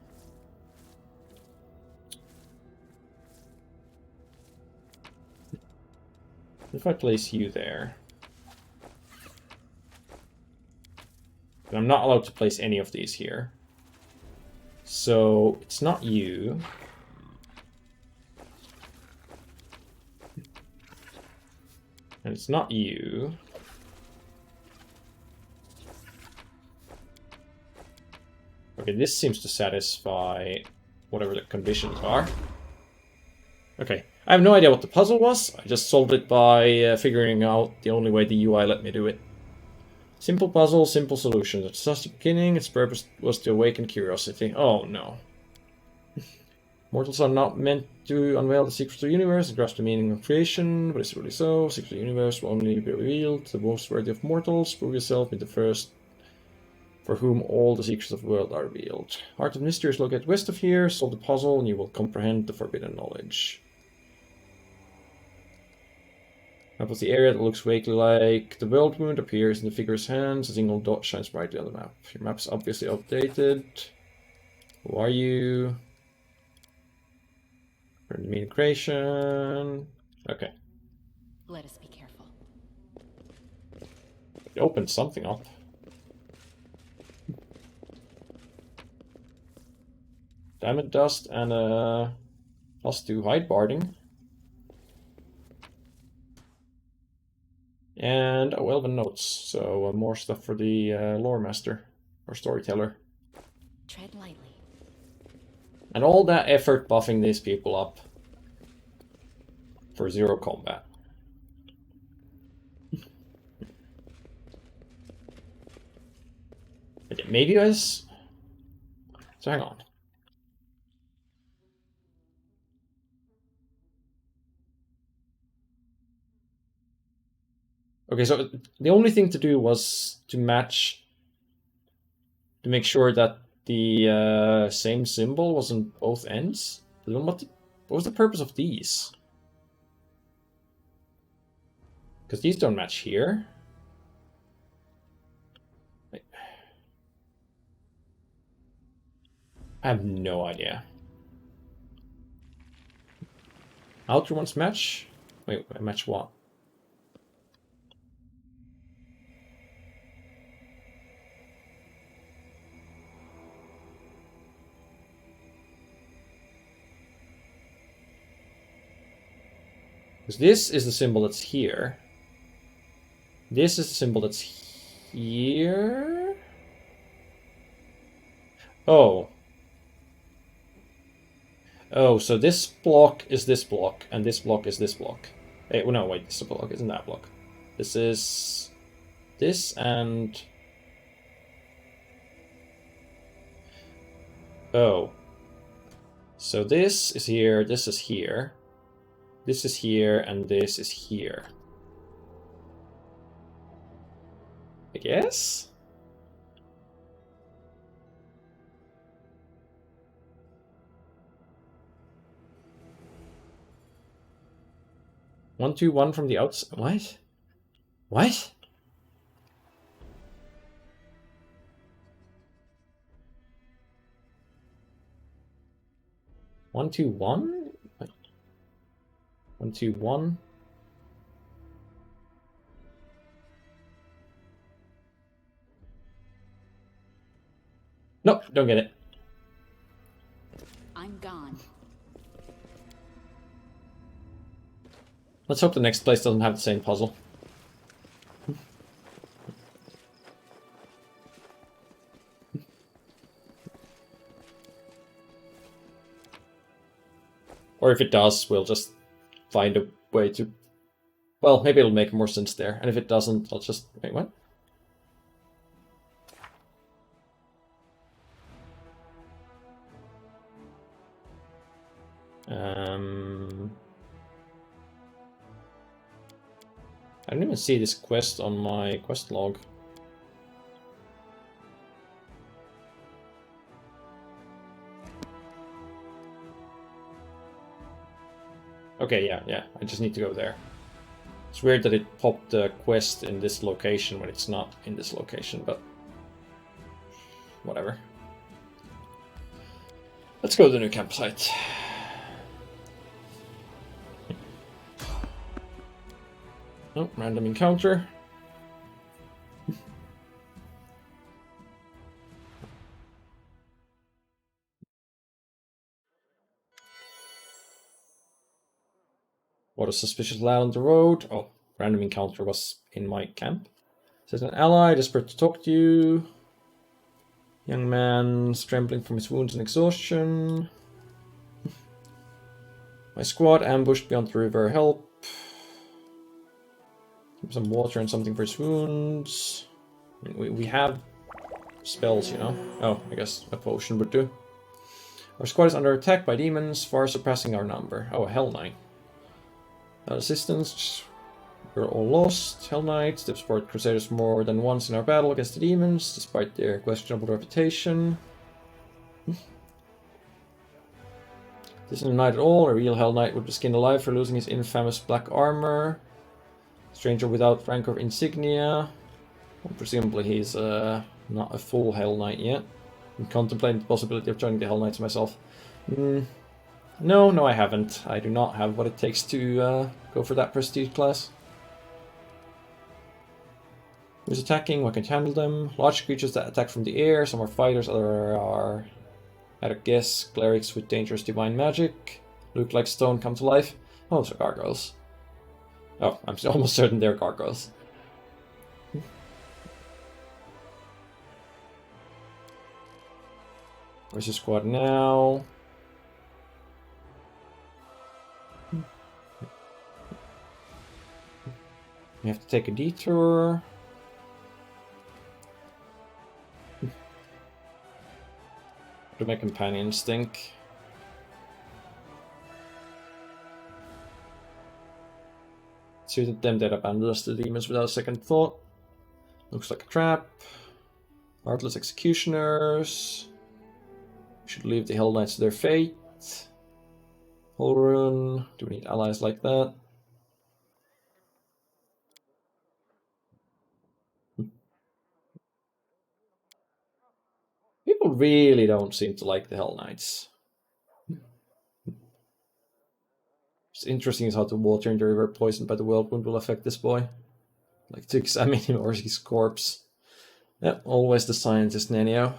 if I place you there... then I'm not allowed to place any of these here. So, it's not you. And it's not you. Okay, this seems to satisfy whatever the conditions are. Okay, I have no idea what the puzzle was. I just solved it by figuring out the only way the UI let me do it. Simple puzzle, simple solution. It's just the beginning. Its purpose was to awaken curiosity. Oh no. Mortals are not meant to unveil the secrets of the universe and grasp the meaning of creation, but it's really so. Secrets of the universe will only be revealed to the most worthy of mortals. Prove yourself, be the first for whom all the secrets of the world are revealed. Heart of Mysteries located west of here. Solve the puzzle and you will comprehend the forbidden knowledge. Map of the area that looks vaguely like the world moon appears in the figure's hands. A single dot shines brightly on the map. Your map's obviously outdated. Who are you? Mean creation. Okay. Let us be careful. It opened something up. Diamond dust and +2 hide barding. And elven notes. So more stuff for the lore master or storyteller. Tread lightly. And all that effort buffing these people up for 0 combat. Okay, maybe guys. So hang on. Okay, so the only thing to do was to match, to make sure that the same symbol was on both ends. What was the purpose of these? Because these don't match here. Wait. I have no idea. Outer ones match? Wait, match what? Because this is the symbol that's here. This is the symbol that's here. Oh. Oh, so this block is this block, and this block is this block. Hey, well, no, wait, this block isn't that block. This is this and... Oh. So this is here, this is here. This is here, and this is here. I guess? One, two, one from the outside. What? What? One, two, one? 1, 2, 1. Nope, don't get it. I'm gone. Let's hope the next place doesn't have the same puzzle. Or if it does, we'll just find a way to... Well, maybe it'll make more sense there. And if it doesn't, I'll just... Wait, what? I don't even see this quest on my quest log. Okay, yeah, I just need to go there. It's weird that it popped the quest in this location when it's not in this location, but whatever. Let's go to the new campsite. Oh, random encounter. What a suspicious lad on the road. Oh, random encounter was in my camp. Says an ally, desperate to talk to you. Young man trembling from his wounds and exhaustion. My squad ambushed beyond the river. Help. Some water and something for his wounds. I mean, we have spells, you know. Oh, I guess a potion would do. Our squad is under attack by demons, far surpassing our number. Oh, a Hell Knight. Assistance. We're all lost. Hell Knights. They've supported Crusaders more than once in our battle against the demons, despite their questionable reputation. This isn't a knight at all. A real Hell Knight would be skinned alive for losing his infamous black armor. Stranger without rank or insignia. Well, presumably he's not a full Hell Knight yet. I'm contemplating the possibility of joining the Hell Knights myself. No, I haven't. I do not have what it takes to go for that prestige class. Who's attacking? What can handle them? Large creatures that attack from the air. Some are fighters, other are, at a guess, clerics with dangerous divine magic. Look like stone come to life. Oh, those are gargoyles. Oh, I'm almost certain they're gargoyles. Where's your squad now? We have to take a detour. What do my companions think? Suited them that abandoned us to the demons without a second thought. Looks like a trap. Heartless executioners. Should leave the Hell Knights to their fate. Holrun. Do we need allies like that? People really don't seem to like the Hell Knights. What's interesting is how the water in the river poisoned by the whirlwind will affect this boy. Like to examine him or his corpse. Yeah, always the scientist, Nanio.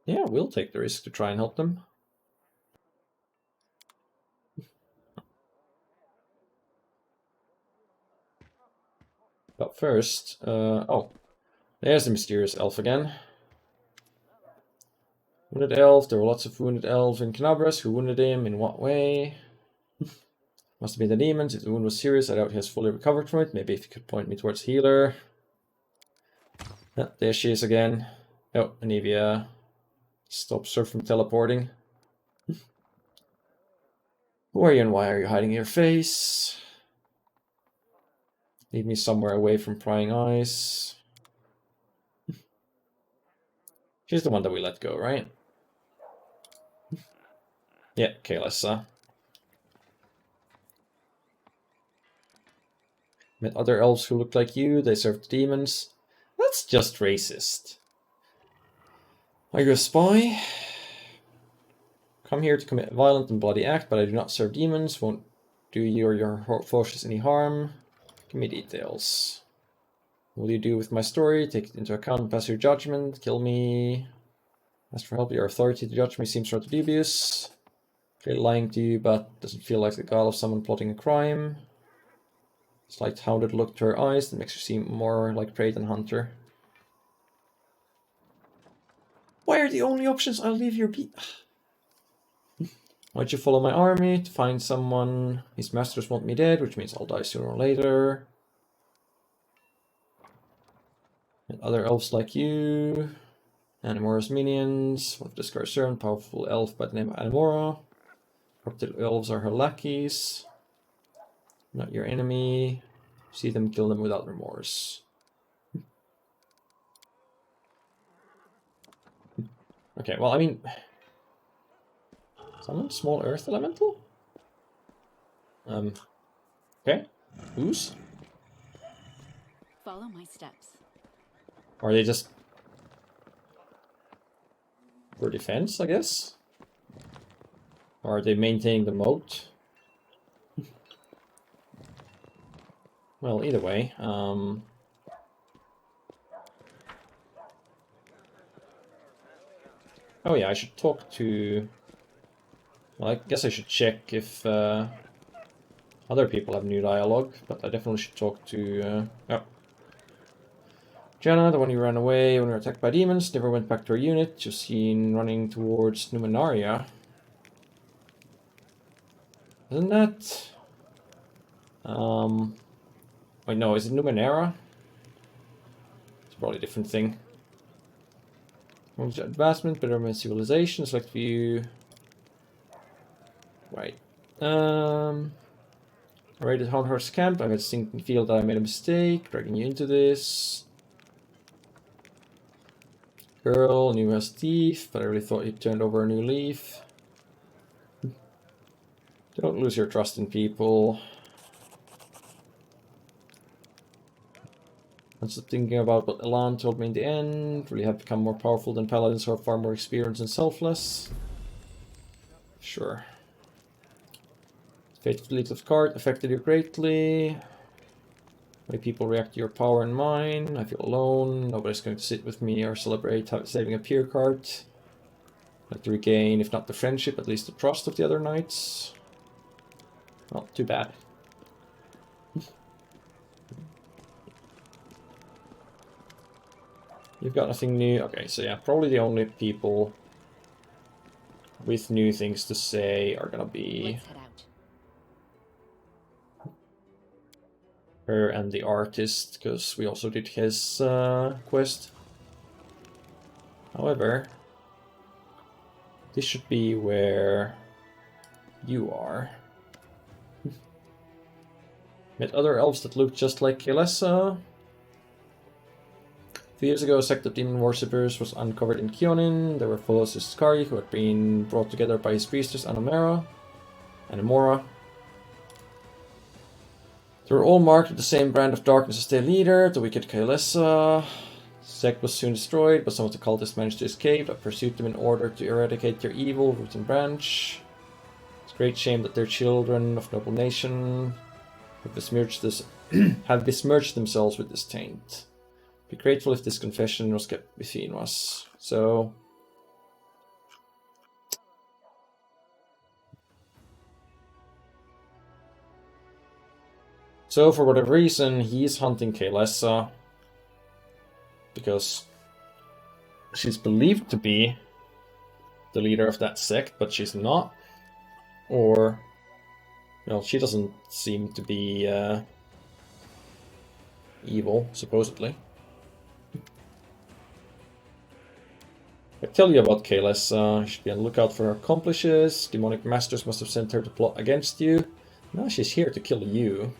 Yeah, we'll take the risk to try and help them. But first, oh, there's the mysterious elf again. Wounded elf, there were lots of wounded elves in Canabras. Who wounded him? In what way? Must have been the demons. If the wound was serious, I doubt he has fully recovered from it. Maybe if you could point me towards healer. Yeah, there she is again. Oh, Anivia. Stops her from teleporting. Who are you and why are you hiding your face? Lead me somewhere away from prying eyes. She's the one that we let go, right? Yeah, Kaelissa. Met other elves who looked like you. They served demons. That's just racist. Are you a spy? Come here to commit a violent and bloody act, but I do not serve demons. Won't do you or your forces any harm. Give me details. What will you do with my story? Take it into account and pass your judgment. Kill me. Ask for help. Your authority to judge me seems rather dubious. Clearly lying to you, but doesn't feel like the guile of someone plotting a crime. Slight hounded look to her eyes that makes her seem more like prey than hunter. Why are the only options I'll leave your be? Why'd you follow my army? To find someone. His masters want me dead, which means I'll die sooner or later. And other elves like you. Animora's minions. One of the Scar servant, powerful elf by the name of Animora. Corrupted elves are her lackeys. Not your enemy. See them, kill them without remorse. Okay, well, I mean... Summon small earth elemental? Okay. Who's? Follow my steps. Or are they just... for defense, I guess? Or are they maintaining the moat? Well, either way, oh yeah, I should talk to... Well, I guess I should check if other people have new dialogue, but I definitely should talk to... oh. Jenna, the one who ran away when we were attacked by demons, never went back to her unit, just seen running towards Numenaria. Isn't that... Wait, no, is it Numenera? It's probably a different thing. Advancement, betterment, civilization, select view. Right. I raided Hornhurst camp. I had a sinking feel that I made a mistake, dragging you into this. Girl, new as thief, but I really thought you turned over a new leaf. Don't lose your trust in people. I'm just thinking about what Elan told me in the end. Really have become more powerful than paladins who are far more experienced and selfless. Sure. Fate of the League card affected you greatly. Way people react to your power and mine. I feel alone. Nobody's going to sit with me or celebrate saving a peer card. I'd like to regain, if not the friendship, at least the trust of the other knights. Well, too bad. You've got nothing new. Okay, so yeah, probably the only people with new things to say are gonna be her and the artist, because we also did his quest. However, This should be where you are. Met other elves that looked just like Kelessa. A few years ago, a sect of demon worshippers was uncovered in Kionin. They were followers of Skari, who had been brought together by his priestess Anamora. They were all marked with the same brand of darkness as their leader, the wicked Kelessa. The sect was soon destroyed, but some of the cultists managed to escape. I pursued them in order to eradicate their evil root and branch. It's a great shame that their children of noble nation have besmirched themselves with this taint. Be grateful if this confession was kept between us. So for whatever reason, he's hunting Kelessa because she's believed to be the leader of that sect, but she's not. Or, well, she doesn't seem to be evil, supposedly. I tell you about Kelessa. You should be on the lookout for her accomplices. Demonic masters must have sent her to plot against you. Now she's here to kill you.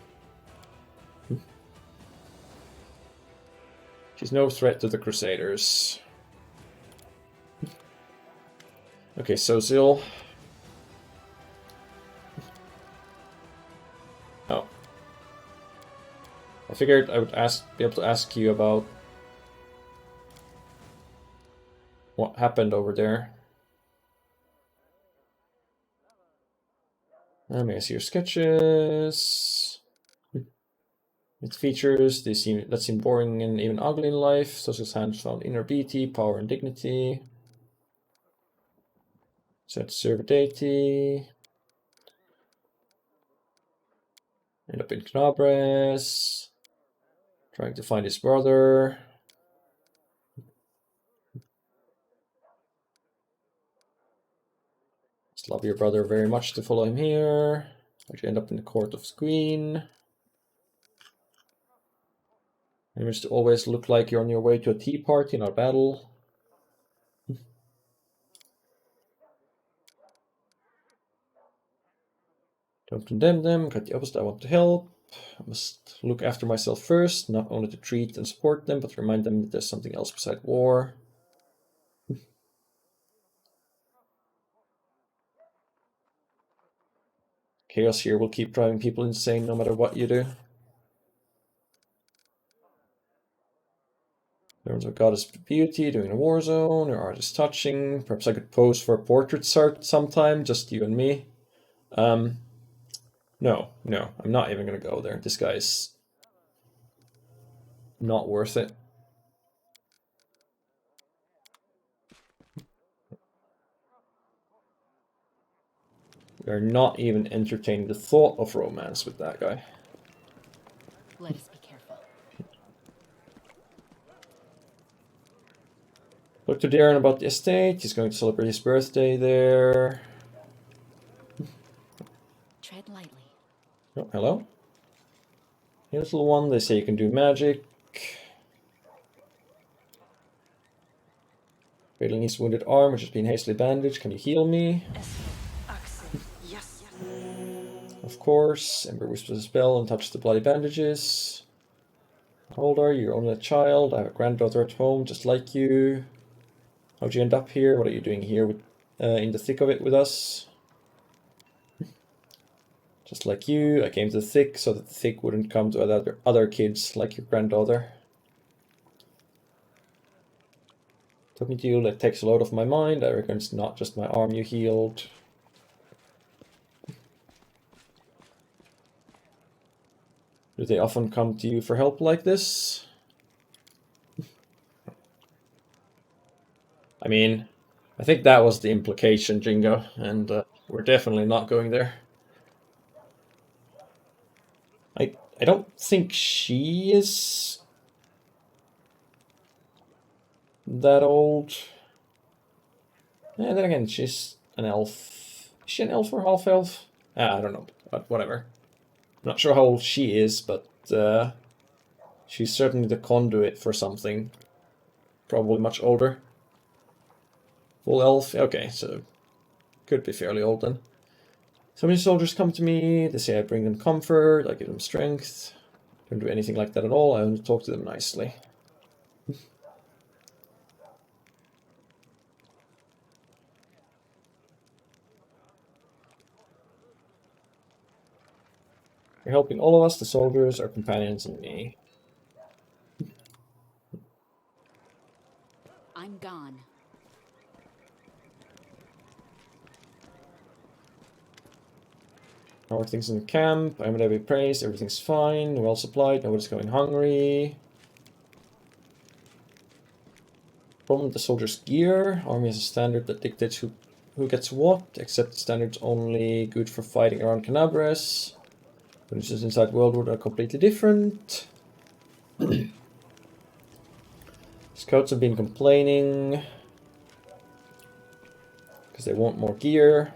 She's no threat to the Crusaders. Okay, so Zil. Oh. I figured I would be able to ask you about what happened over there. Let me see your sketches. Its features, that seem boring and even ugly in life. Social hands found inner beauty, power and dignity. Set serve a deity. End up in Knabres. Trying to find his brother. Just love your brother very much to follow him here. How'd you end up in the court of Queen? Manage to always look like you're on your way to a tea party, not a battle. Don't condemn them, quite the opposite, I want to help. I must look after myself first, not only to treat and support them, but to remind them that there's something else beside war. Chaos here will keep driving people insane no matter what you do. Terms of Goddess Beauty, doing a war zone, your art is touching. Perhaps I could pose for a portrait sometime, just you and me. No, I'm not even gonna go there. This guy's not worth it. We are not even entertaining the thought of romance with that guy. Let us be careful. Look to Darren about the estate. He's going to celebrate his birthday there. Tread lightly. Oh, hello. Hey, little one. They say you can do magic. Failing his wounded arm, which has been hastily bandaged. Can you heal me? Yes. Of course. Ember whispers a spell and touches the bloody bandages. How old are you? You're only a child. I have a granddaughter at home, just like you. How'd you end up here? What are you doing here with, in the thick of it with us? Just like you, I came to the thick so that the thick wouldn't come to other kids like your granddaughter. Talking to you that takes a load off my mind. I reckon it's not just my arm you healed. Do they often come to you for help like this? I mean, I think that was the implication, Jingo, and we're definitely not going there. I don't think she is that old. And then again, she's an elf. Is she an elf or half elf? I don't know, but whatever. I'm not sure how old she is, but she's certainly the conduit for something. Probably much older. Full elf? Okay, so Could be fairly old then. So many soldiers come to me, they say I bring them comfort, I give them strength. Don't do anything like that at all, I only talk to them nicely. You're helping all of us, the soldiers, our companions, and me. I'm gone. How are things in the camp? I'm gonna be praised, everything's fine, well supplied, nobody's going hungry. Problem with the soldiers' gear. Army has a standard that dictates who gets what, except the standard's only good for fighting around Canabres. Conditions inside Worldwood are completely different. Scouts have been complaining because they want more gear.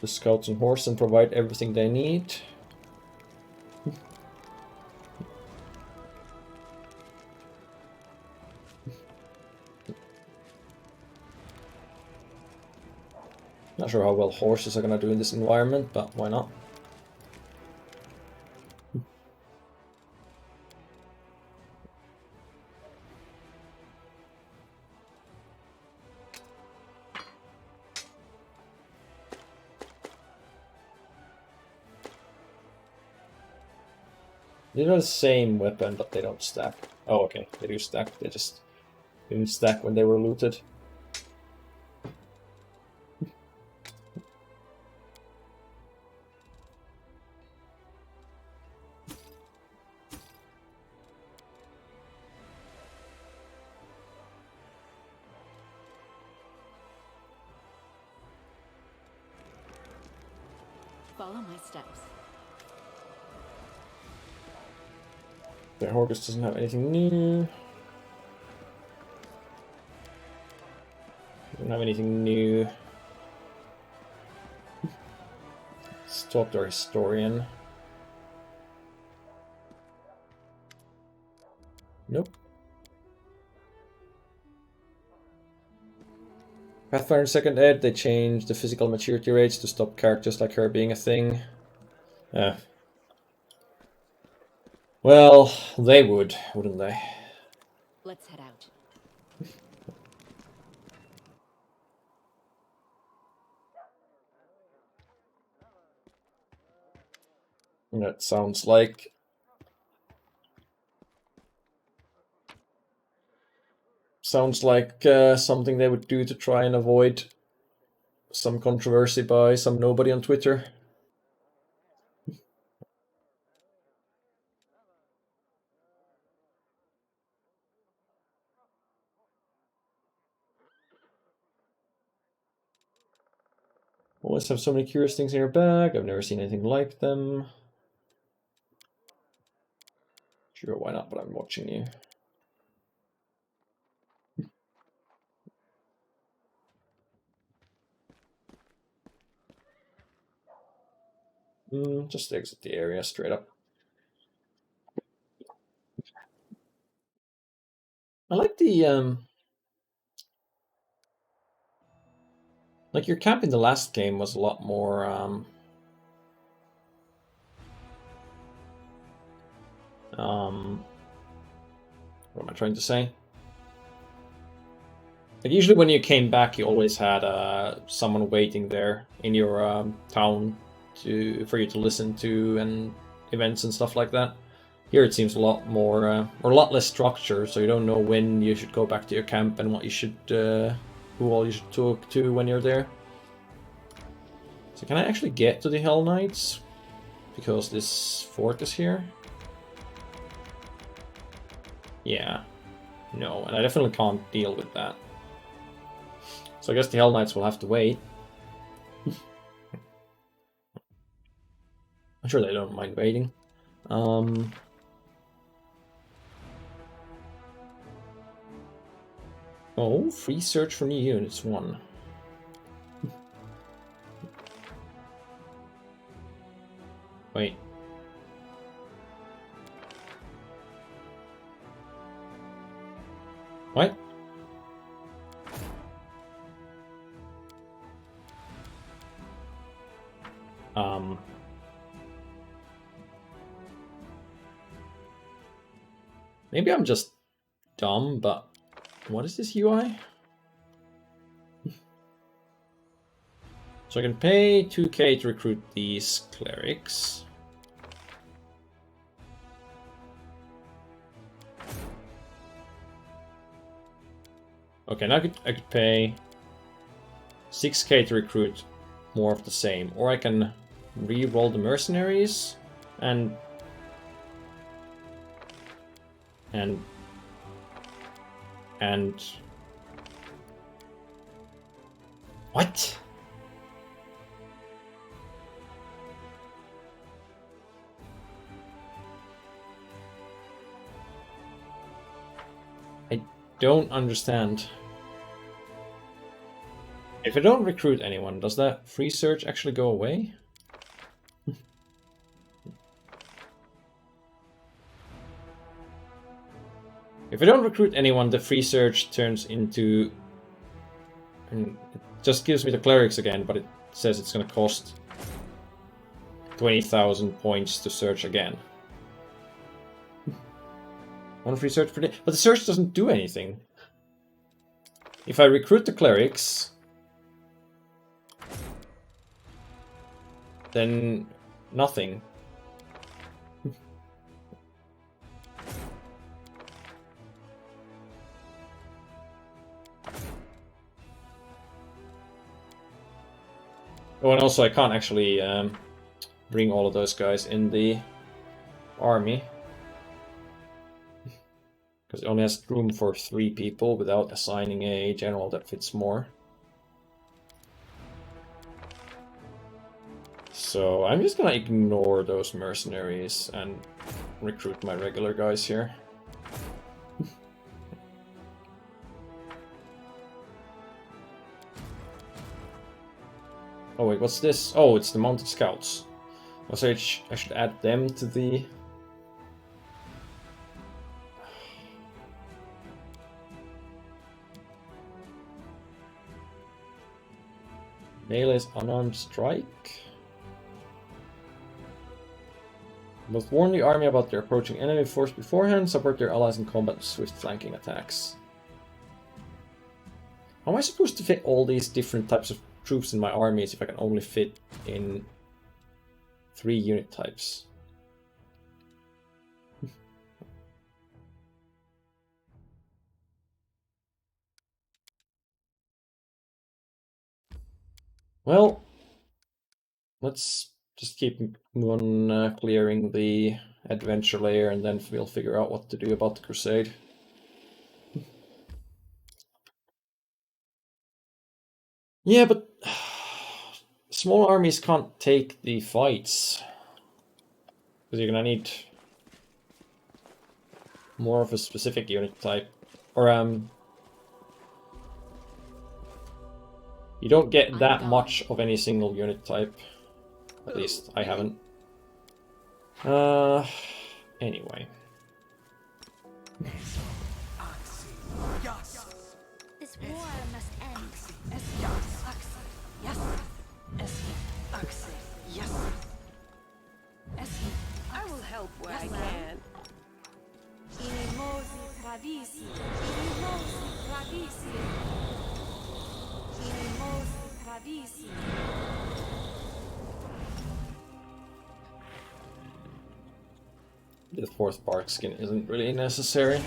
The scouts and horsemen provide everything they need. Not sure how well horses are gonna do in this environment, but why not? They have the same weapon, but they don't stack. Oh, okay, they do stack. They just didn't stack when they were looted. Follow my steps. The Horgus doesn't have anything new. Doesn't have anything new. Let's talk to our historian. Nope. Pathfinder 2nd Ed, they changed the physical maturity rates to stop characters like her being a thing. Well, they would, wouldn't they? Let's head out. That sounds like something they would do to try and avoid some controversy by some nobody on Twitter. Always have so many curious things in your bag. I've never seen anything like them. Sure, why not? But I'm watching you. Just exit the area straight up. I like the like your camp in the last game was a lot more what am I trying to say? Like usually when you came back, you always had someone waiting there in your town for you to listen to and events and stuff like that. Here it seems a lot more or a lot less structure, so you don't know when you should go back to your camp and what you should who all you should talk to when you're there. So can I actually get to the Hell Knights? Because this fort is here? Yeah. No, and I definitely can't deal with that. So I guess the Hell Knights will have to wait. I'm sure they don't mind waiting. Oh, free search for new units, 1. Wait, What? Maybe I'm just dumb, but what is this UI? So I can pay 2k to recruit these clerics. Okay, now I could pay 6k to recruit more of the same, or I can re-roll the mercenaries and what? I don't understand. If I don't recruit anyone, does that free search actually go away? If I don't recruit anyone, the free search turns into... And it just gives me the clerics again, but it says it's going to cost 20,000 points to search again. One free search per day. But the search doesn't do anything. If I recruit the clerics, then nothing. Oh, and also I can't actually bring all of those guys in the army. Because it only has room for 3 people without assigning a general that fits more. So I'm just gonna ignore those mercenaries and recruit my regular guys here. Oh wait, what's this? Oh, it's the mounted scouts. Also, I should add them to the... Melee's unarmed strike. Must warn the army about their approaching enemy force beforehand, support their allies in combat with swift flanking attacks. How am I supposed to fit all these different types of troops in my armies if I can only fit in 3 unit types? Well, let's just keep on clearing the adventure layer, and then we'll figure out what to do about the Crusade. Yeah, but small armies can't take the fights, because you're gonna need more of a specific unit type, or you don't get that much of any single unit type. At least I haven't. Anyway. This war must end. I will help where I can. The 4th bark skin isn't really necessary.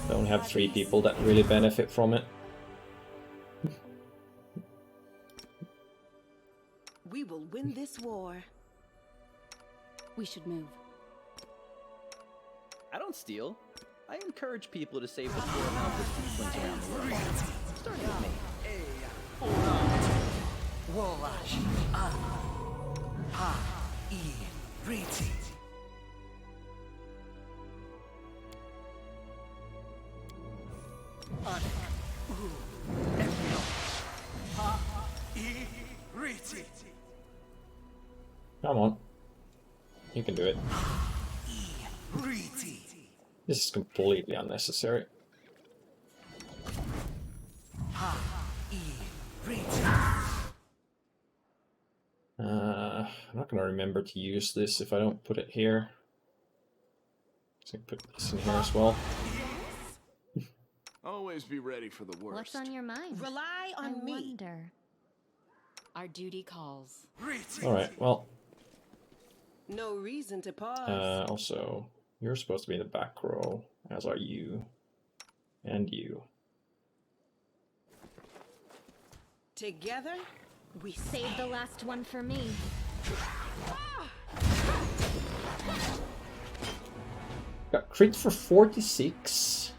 I only have 3 people that really benefit from it. We will win this war. We should move. I don't steal. I encourage people to save the poor amount of sequence around the world. Starting with me. Come on. You can do it. This is completely unnecessary. I'm not gonna remember to use this if I don't put it here. So I put this in here as well. Always be ready for the worst. What's on your mind? Rely on me. Wonder. Our duty calls. Alright, well, No reason to pause. also, you're supposed to be in the back row, as are you. And you. Together, We saved the last one for me. Got crit for 46.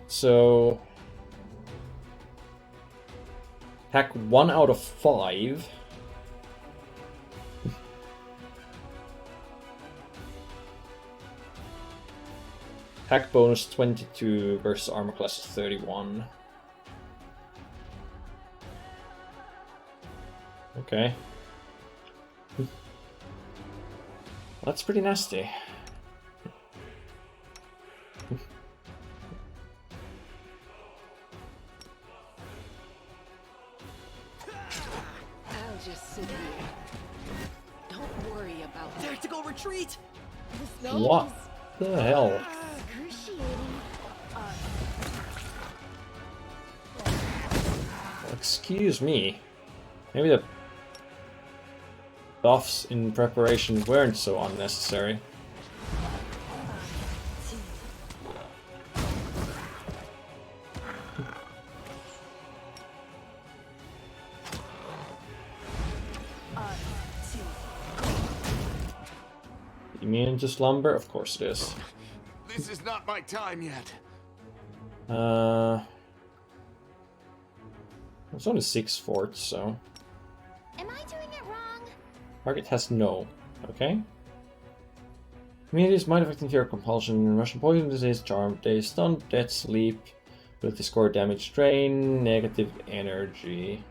So attack 1 out of 5. Attack bonus 22 versus armor class 31. Okay. That's pretty nasty. I'll just sit here. Don't worry about it. Tactical retreat! What the hell? Excruciating. Excuse me. Maybe the buffs in preparation weren't so unnecessary. Immune to slumber? Of course it is. This is not my time yet. It's only 6 forts, so... Am I doing it wrong? Target has no. Okay. Immunities might affect fear, compulsion, Russian poison, disease, charm, day, stun, death, sleep, ability score, damage, drain, negative energy.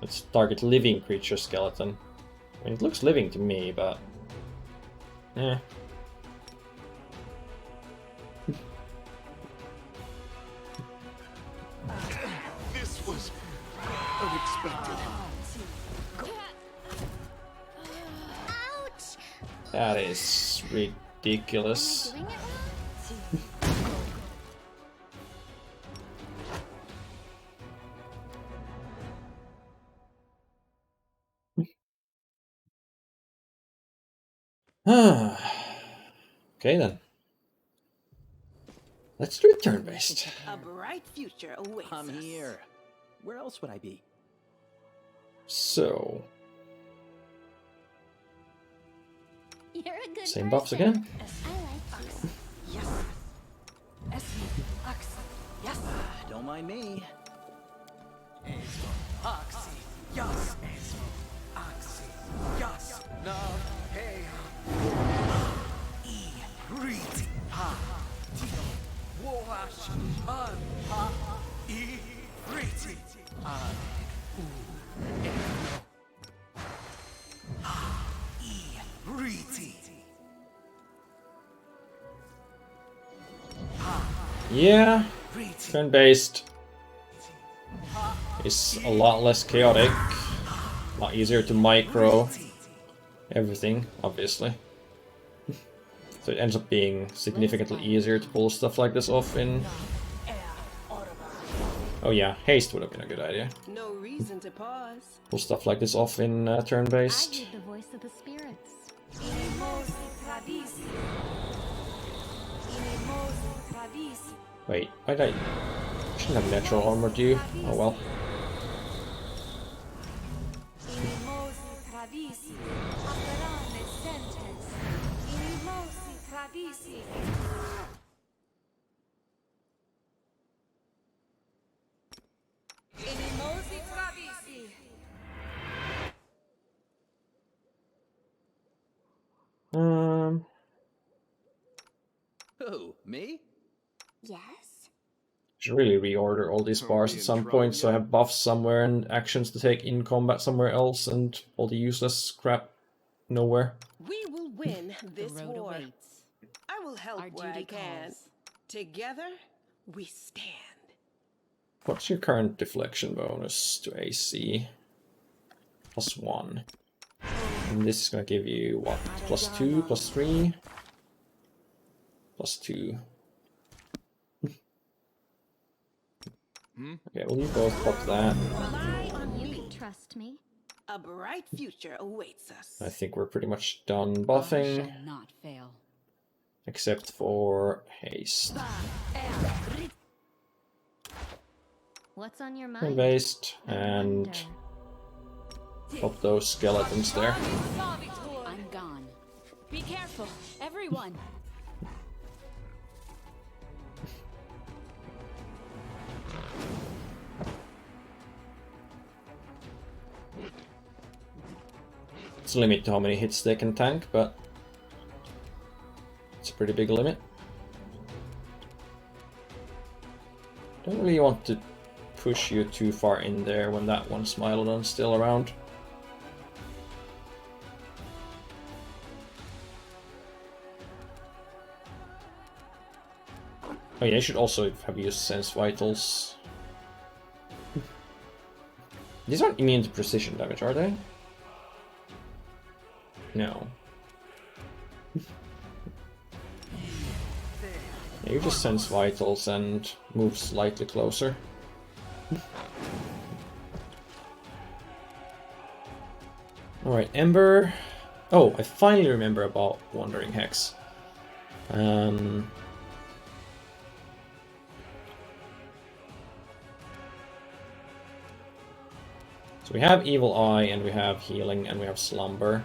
Let's target living creature skeleton. I mean, it looks living to me, but... eh. This was unexpected. Ouch! That is ridiculous. Am I doing it wrong? Okay then. Let's do it turn-based. a bright future awaits I'm us. here. Where else would I be? So, You're a good same buffs person. again. I like you. Yes. Yes. Don't mind me. Yeah, turn-based is a lot less chaotic, a lot easier to micro everything, obviously. So it ends up being significantly easier to pull stuff like this off in... Oh yeah, haste would have been a good idea. No reason to pause. Pull stuff like this off in I turn-based. hear the voice of the spirits. Wait, why did I shouldn't have natural armor, do you? Oh well. Who? Me? Yes? Should really reorder all these bars at some point, so I have buffs somewhere and actions to take in combat somewhere else, and all the useless crap nowhere. We will win this The road war. awaits. I will help Our where I duty can. calls. Together, we stand. What's your current deflection bonus to AC? +1. And this is going to give you, what, +2, +3? +2. Okay, well you both pop that. Rely on you can trust me. A bright future awaits us. I think we're pretty much done I buffing, shall not fail. except for haste. What's on your And mind? based, and pop those skeletons there. I'm gone. Be careful, everyone. It's a limit to how many hits they can tank, but it's a pretty big limit. Don't really want to push you too far in there when that one Smilodon's still around. Oh yeah, I should also have used Sense Vitals. These aren't immune to precision damage, are they? No. Yeah, you just Sense Vitals and move slightly closer. Alright, Ember. Oh, I finally remember about Wandering Hex. So we have Evil Eye, and we have Healing, and we have Slumber.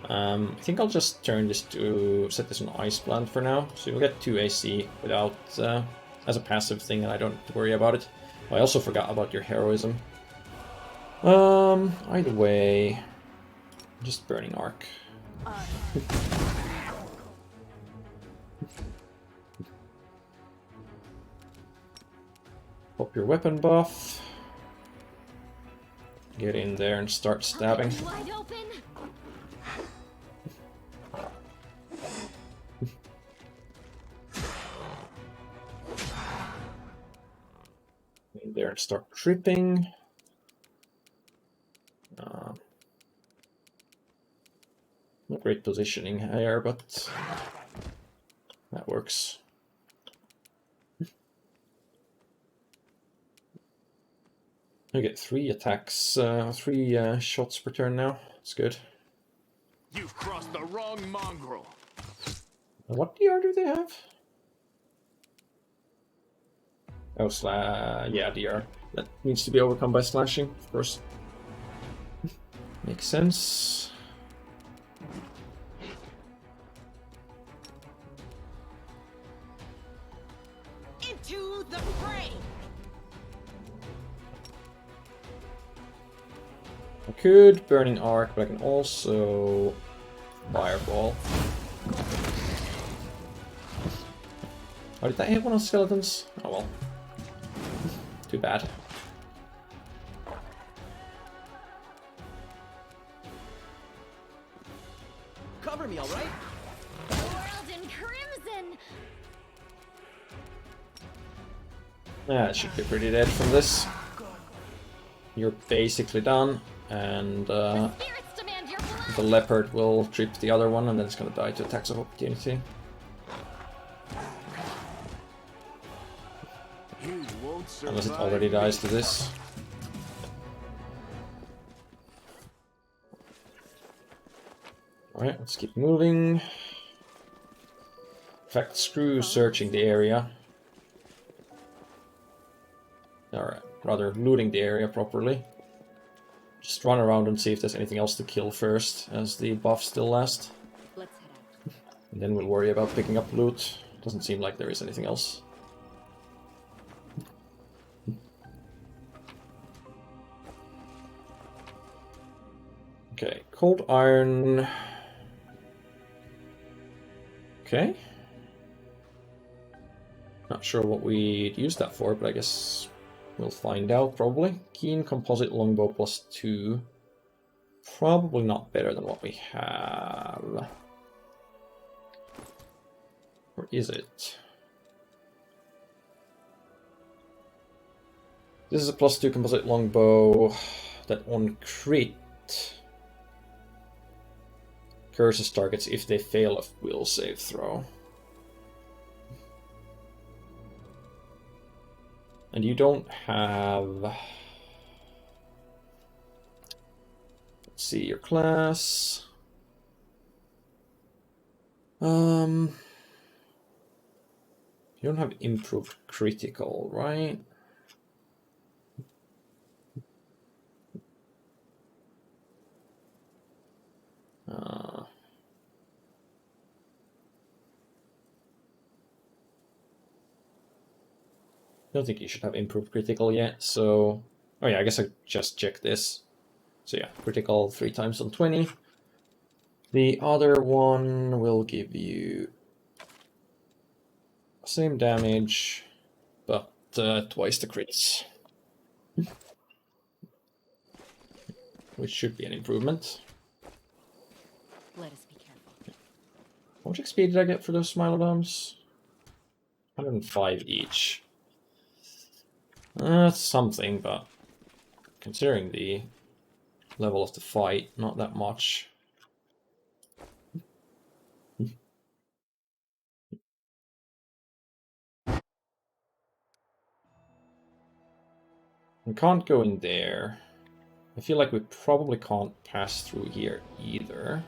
I think I'll just turn this to set this on Ice Plant for now, so you'll get 2 AC without as a passive thing, and I don't have to worry about it. I also forgot about your heroism. Either way, just Burning Arc. Pop your weapon buff. Get in there and start stabbing. Wide open. In there and start tripping. Not great positioning here, but that works. I get 3 attacks, 3 shots per turn now. It's good. You've crossed the wrong mongrel. What DR do they have? Oh, yeah, DR. That needs to be overcome by slashing, of course. Makes sense. Into the fray. I could Burning Arc, but I can also Fireball. Oh, did that hit one of the skeletons? Oh well. Too bad. Cover me, alright? World in crimson. Yeah, it should be pretty dead from this. You're basically done, and Spirits demand your blood. the leopard will trip the other one, and then it's gonna die to attacks of opportunity. You won't survive. Unless it already dies to this. Alright, let's keep moving. In fact, screw searching the area. Or rather, looting the area properly. Just run around and see if there's anything else to kill first, as the buffs still last. Let's head out. And then we'll worry about picking up loot. Doesn't seem like there is anything else. Okay, cold iron. Okay. Not sure what we'd use that for, but I guess we'll find out probably. Keen composite longbow +2. Probably not better than what we have. Or is it? This is a +2 composite longbow that on crit curses targets if they fail a will save throw. And you don't have... Let's see, your class... You don't have improved critical, right? I don't think you should have improved critical yet, so... Oh yeah, I guess I just checked this. So yeah, critical 3 times on 20. The other one will give you... same damage, but twice the crits. Which should be an improvement. Let us be careful. How much XP did I get for those Smilodomes? 105 each. That's something, but considering the level of the fight, not that much. We can't go in there. I feel like we probably can't pass through here either.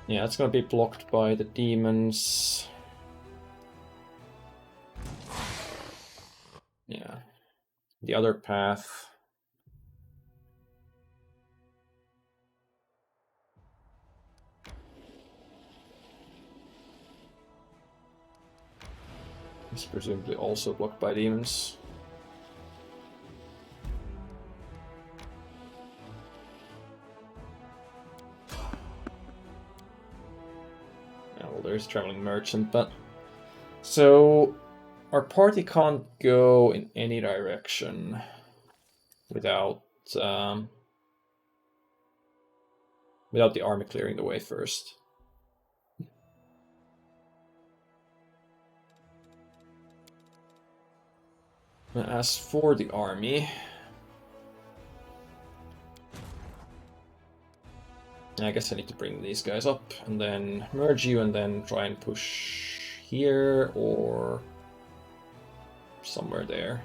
Yeah, it's gonna be blocked by the demons. Yeah. The other path. Is presumably also blocked by demons. Well, there's Traveling Merchant, but... So... Our party can't go in any direction without without the army clearing the way first. As for the army, I guess I need to bring these guys up and then merge you and then try and push here or somewhere there.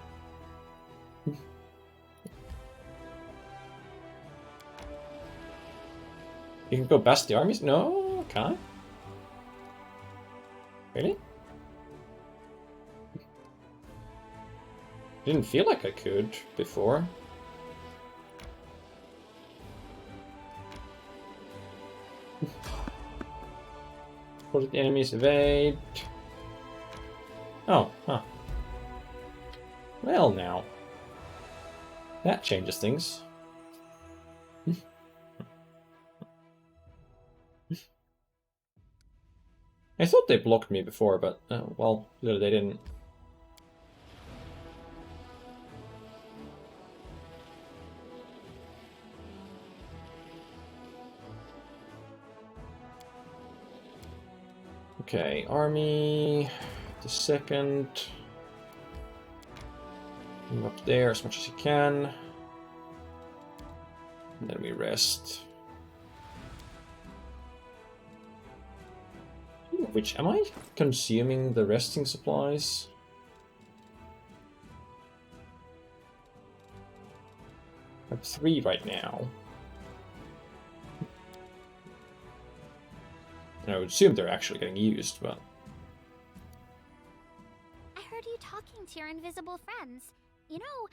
You can go past the armies? No, can I? Really? Didn't feel like I could before. What did the enemies evade? Oh, huh. Well now. That changes things. I thought they blocked me before, but, well, clearly they didn't. Okay, army, the second. Move up there as much as you can. And then we rest. Which, am I consuming the resting supplies? I have 3 right now. And I would assume they're actually getting used, but... I heard you talking to your invisible friends. You know,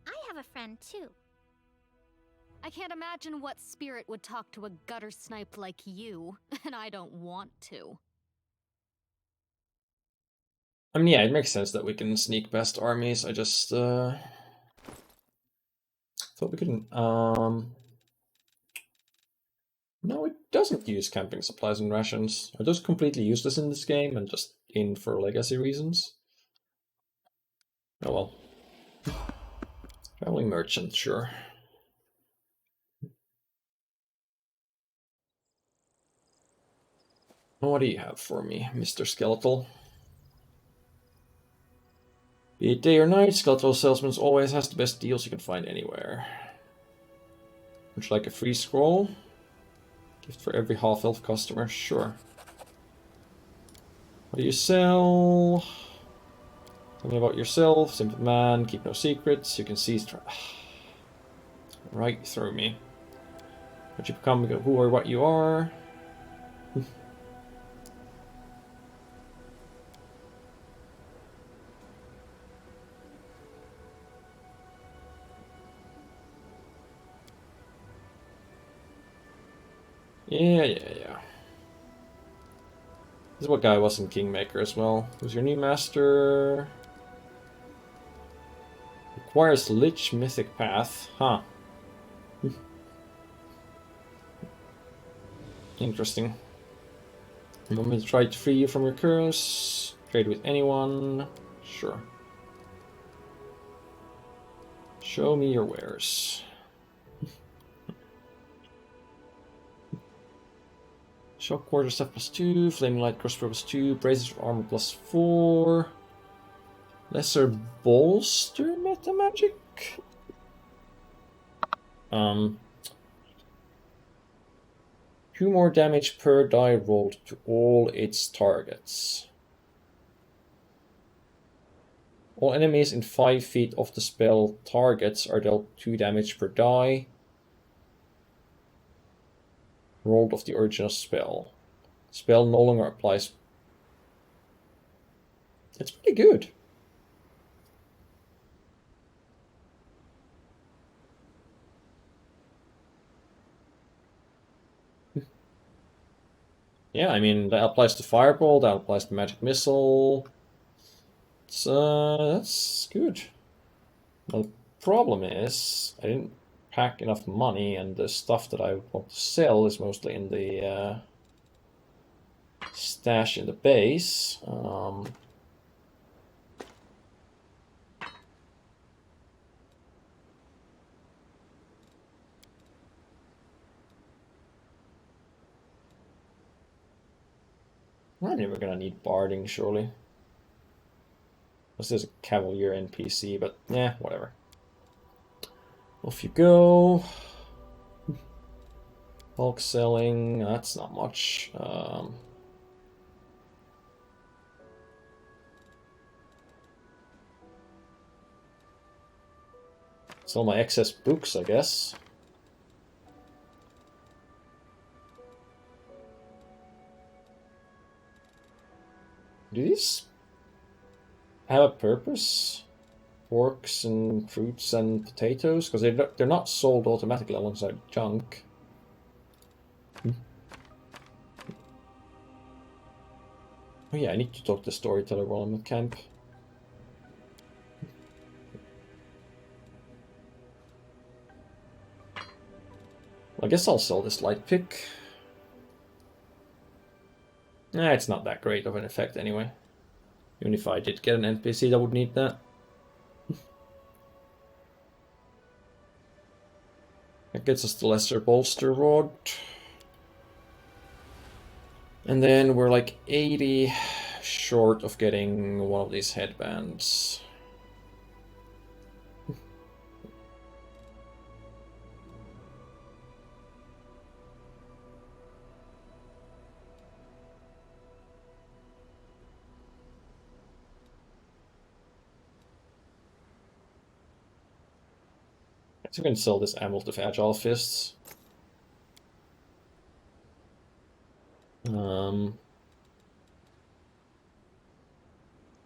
I have a friend too. I can't imagine what spirit would talk to a gutter snipe like you, and I don't want to. I mean, yeah, it makes sense that we can sneak past armies. I just thought we couldn't. No, it doesn't use camping supplies and rations. Are those completely useless in this game and just in for legacy reasons? Oh well. Traveling merchant, sure. What do you have for me, Mr. Skeletal? Be it day or night, Skeletal Salesman always has the best deals you can find anywhere. Would you like a free scroll? Gift for every half-elf customer, sure. What do you sell? Tell me about yourself, simple man, keep no secrets, you can see right through me. What you become, who or what you are. Yeah. This is what guy was in Kingmaker as well. Who's your new master? Requires Lich Mythic Path. Huh. Interesting. You want me to try to free you from your curse? Trade with anyone? Sure. Show me your wares. Shock Quarter Stuff +2, Flaming Light Crossbow +2, Braces of Armor +4, Lesser Bolster Meta Magic? 2 more damage per die rolled to all its targets. All enemies in 5 feet of the spell targets are dealt 2 damage per die rolled of the original spell. Spell no longer applies. It's pretty good. Yeah, I mean, that applies to Fireball, that applies to Magic Missile. That's good. The problem is, I didn't pack enough money, and the stuff that I want to sell is mostly in the stash in the base. I'm never gonna need barding, surely. This is a Cavalier NPC, but yeah, whatever. Off you go. Bulk selling, that's not much. Sell my excess books, I guess. Do these have a purpose? Forks and fruits and potatoes? Because they're not sold automatically alongside junk. Oh yeah, I need to talk to the storyteller while I'm at camp. Well, I guess I'll sell this light pick. Nah, it's not that great of an effect anyway. Even if I did get an NPC that would need that. That gets us the Lesser Bolster Rod. And then we're like 80 short of getting one of these headbands. So we can sell this Amulet of Agile Fists. You're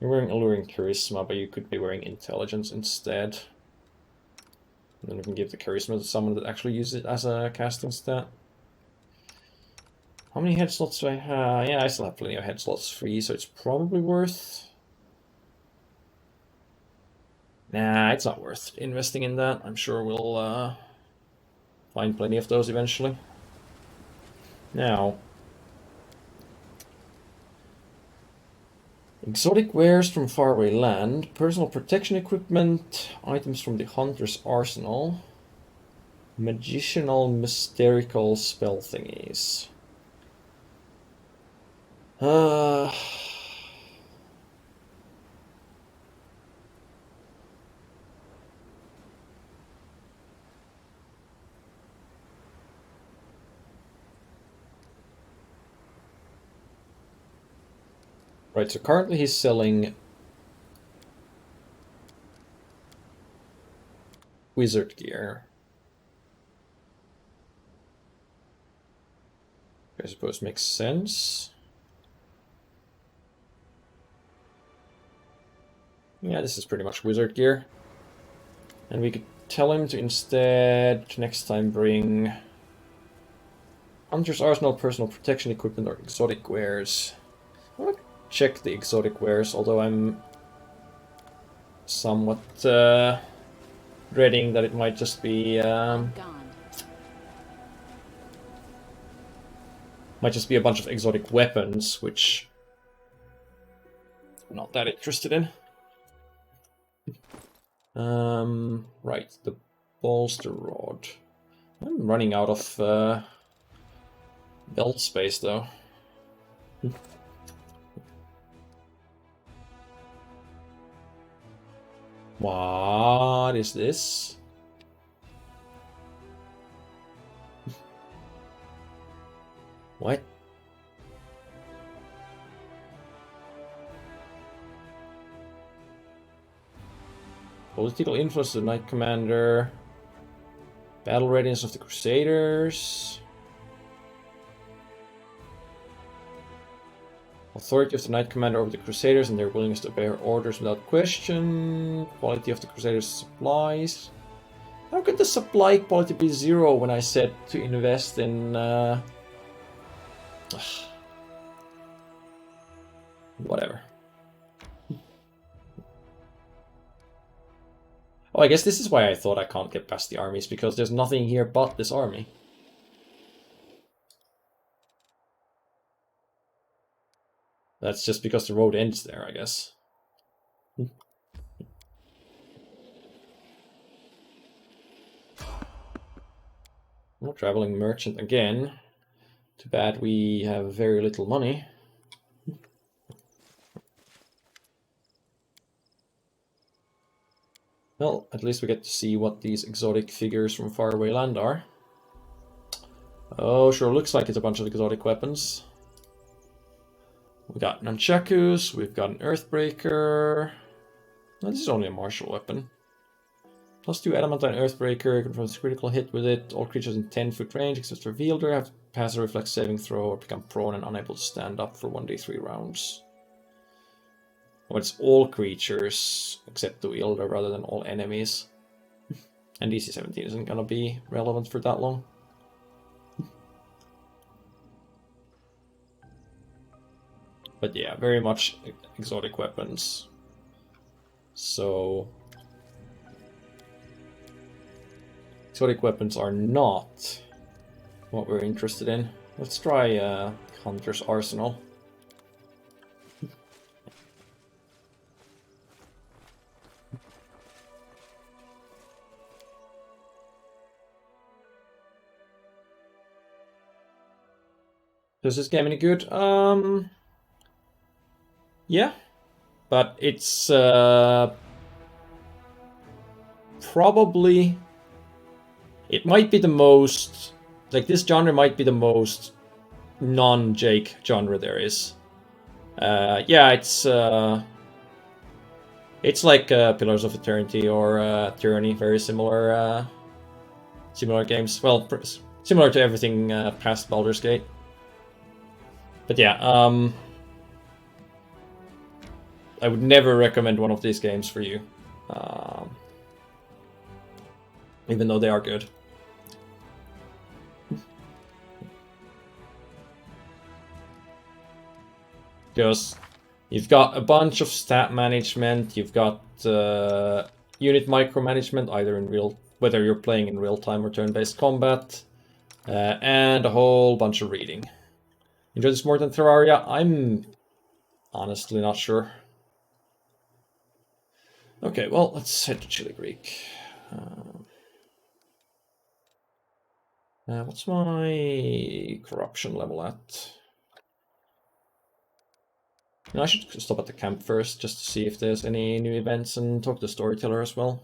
wearing Alluring Charisma, but you could be wearing Intelligence instead. And then we can give the Charisma to someone that actually uses it as a casting stat. How many head slots do I have? Yeah, I still have plenty of head slots free, so it's probably worth... Nah, it's not worth investing in that. I'm sure we'll find plenty of those eventually. Now, exotic wares from faraway land, personal protection equipment, items from the hunter's arsenal, magicianal mysterical spell thingies. Right, so currently he's selling wizard gear. I suppose makes sense. Yeah, this is pretty much wizard gear. And we could tell him to instead next time bring Hunter's Arsenal, personal protection equipment, or exotic wares. I want to check the exotic wares, although I'm somewhat dreading that it might just be a bunch of exotic weapons, which I'm not that interested in. Right, the bolster rod. I'm running out of belt space though. What is this? What? Political influence of the Knight Commander. Battle readiness of the Crusaders. Authority of the Knight Commander over the Crusaders and their willingness to obey orders without question. Quality of the Crusaders' supplies. How could the supply quality be 0 when I said to invest in... Whatever. Oh, I guess this is why I thought I can't get past the armies, because there's nothing here but this army. That's just because the road ends there, I guess. Well, traveling merchant again. Too bad we have very little money. Well, at least we get to see what these exotic figures from faraway land are. Oh, sure looks like it's a bunch of exotic weapons. We got nunchakus, we've got an earthbreaker. No, this is only a martial weapon. +2 adamantine earthbreaker, confirms critical hit with it. All creatures in 10-foot range, except for Wielder, have to pass a reflex saving throw or become prone and unable to stand up for 1d3 rounds. Well, it's all creatures except the Wielder rather than all enemies. And DC 17 isn't gonna be relevant for that long. But yeah, very much exotic weapons. So... exotic weapons are not what we're interested in. Let's try Hunter's Arsenal. Does this game any good? Yeah, but it's probably... it might be the most... like, this genre might be the most non-Jake genre there is. Yeah, it's like Pillars of Eternity or Tyranny, very similar similar games. Well, similar to everything past Baldur's Gate. But yeah, I would never recommend one of these games for you. Even though they are good. Because you've got a bunch of stat management, you've got unit micromanagement, either in whether you're playing in real time or turn-based combat. And a whole bunch of reading. Enjoy this more than Terraria? I'm honestly not sure. Okay, well, let's head to Chili Creek. What's my corruption level at? No, I should stop at the camp first, just to see if there's any new events and talk to the storyteller as well.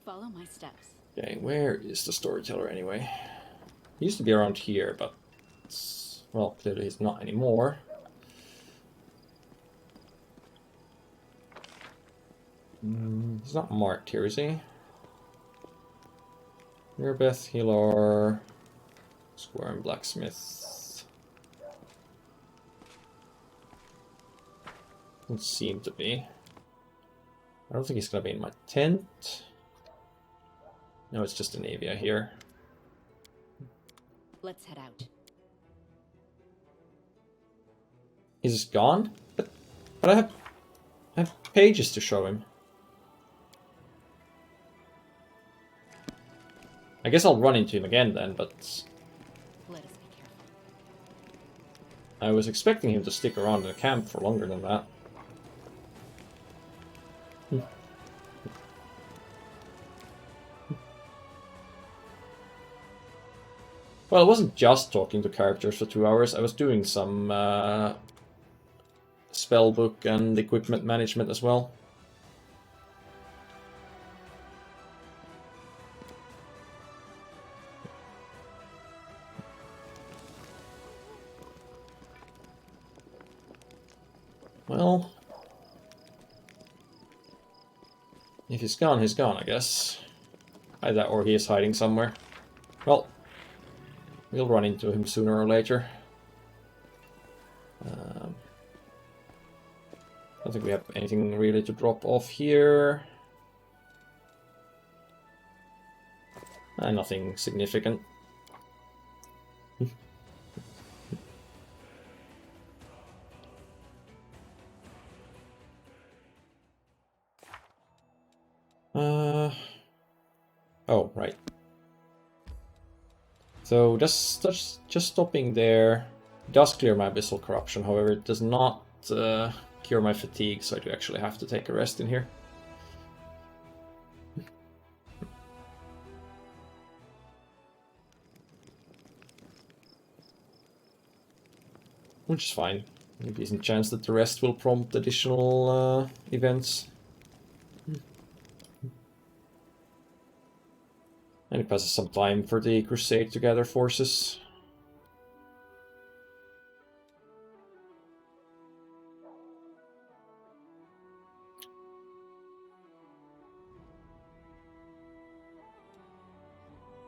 Follow my steps. Okay, where is the storyteller anyway? He used to be around here, but well, clearly he's not anymore. He's not marked here, is he? Mirbeth, Healer, Square and Blacksmith. Doesn't seem to be. I don't think he's gonna be in my tent. No, it's just an Avia here. Let's head out. He's just gone? But I have pages to show him. I guess I'll run into him again then, but Let us be careful. I was expecting him to stick around in the camp for longer than that. Well, I wasn't just talking to characters for 2 hours, I was doing some spellbook and equipment management as well. Well, if he's gone, I guess. Either or he is hiding somewhere. Well, we'll run into him sooner or later. I don't think we have anything really to drop off here. Nothing significant. Oh, right. So just stopping there does clear my abyssal corruption. However, it does not cure my fatigue, so I do actually have to take a rest in here. Which is fine. A decent chance that the rest will prompt additional events. And it passes some time for the Crusade to gather forces.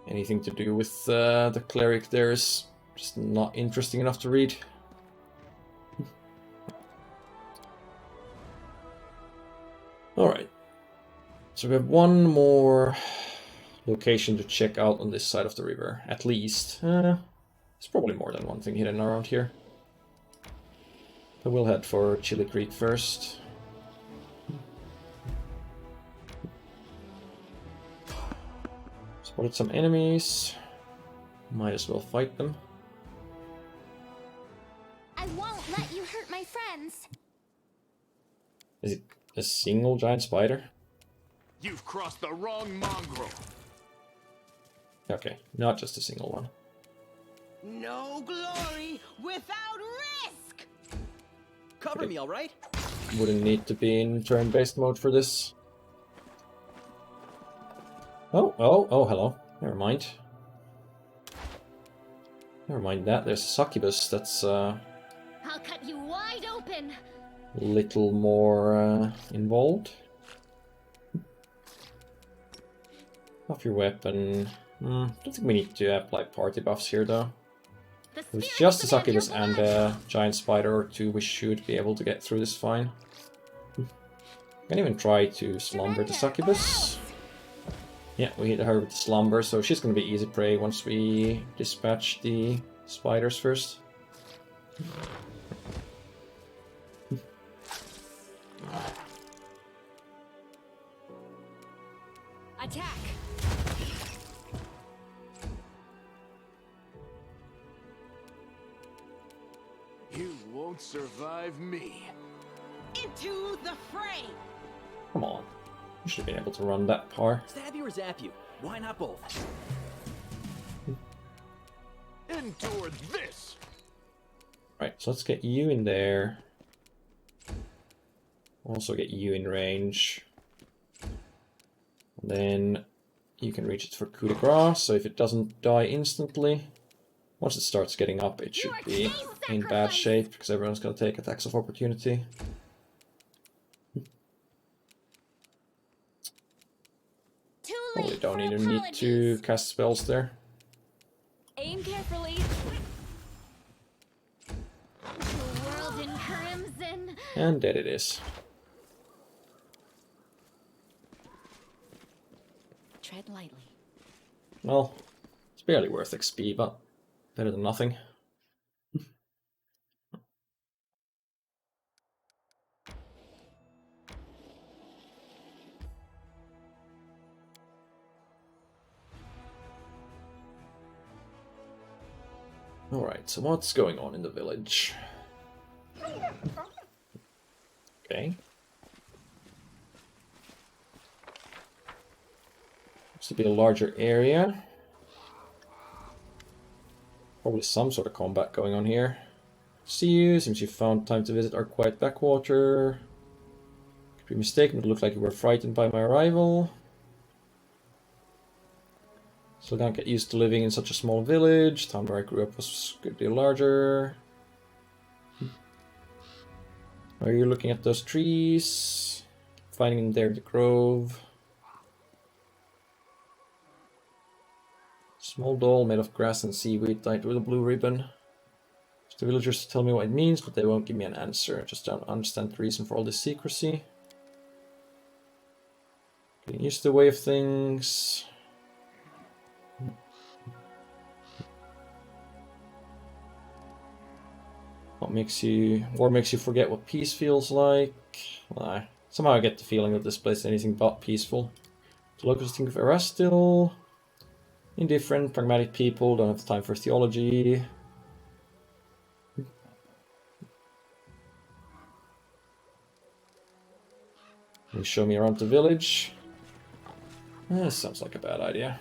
Anything to do with the cleric there is just not interesting enough to read. Alright. So we have one more location to check out on this side of the river, at least. There's probably more than one thing hidden around here. But we'll head for Chili Creek first. Spotted some enemies. Might as well fight them. I won't let you hurt my friends. Is it a single giant spider? You've crossed the wrong mongrel. Okay, not just a single one. No glory without risk! Cover me, alright? Wouldn't need to be in turn-based mode for this. Oh, hello. Never mind. Never mind that. There's a succubus that's I'll cut you wide open. a little more involved. Off your weapon. Don't think we need to apply party buffs here though. If it's just a succubus and a giant spider or two, we should be able to get through this fine. Can even try to slumber the succubus. Yeah, we hit her with slumber, so she's gonna be easy prey once we dispatch the spiders first. Attack! You won't survive me. Into the fray! Come on. You should have been able to run that far. Stab you or zap you? Why not both? Endure this! Right, so let's get you in there. Also get you in range. And then you can reach it for coup de grace, so if it doesn't die instantly, once it starts getting up, it should be in bad shape, because everyone's going to take attacks of opportunity. Probably don't even need to cast spells there. Aim carefully. The world in crimson. And dead it is. Tread lightly. Well, it's barely worth XP, but better than nothing. Alright, so what's going on in the village? Okay. Looks to be a larger area. Probably some sort of combat going on here. See you, seems you found time to visit our quiet backwater. Could be mistaken, it looked like you were frightened by my arrival. Still can't get used to living in such a small village. Town where I grew up was a good deal larger. Are you looking at those trees? Finding them there in the grove. Small doll made of grass and seaweed tied with a blue ribbon. The villagers tell me what it means, but they won't give me an answer. I just don't understand the reason for all this secrecy. Getting used to the way of things. War makes you forget what peace feels like. Well, somehow I get the feeling that this place is anything but peaceful. The locals think of Erastil. Indifferent, pragmatic people, don't have the time for theology. Can you show me around the village? This sounds like a bad idea.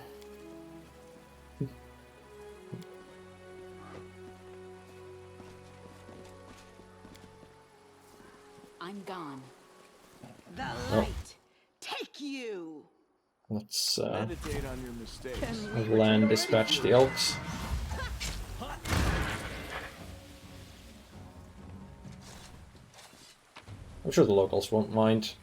I'm gone. The light take you. Let's meditate on your mistakes. land dispatch the elks. I'm sure the locals won't mind.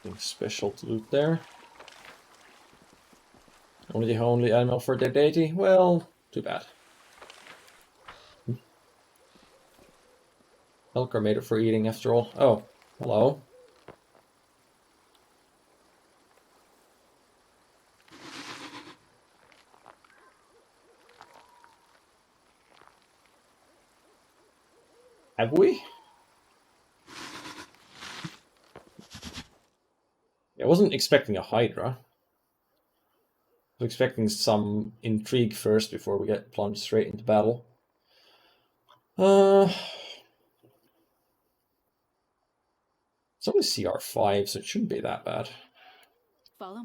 Nothing special to loot there. Only the only animal for their deity? Well, too bad. Elk are made for eating after all. Oh, hello. Have we? I wasn't expecting a Hydra. I was expecting some intrigue first before we get plunged straight into battle. It's only CR5, so it shouldn't be that bad.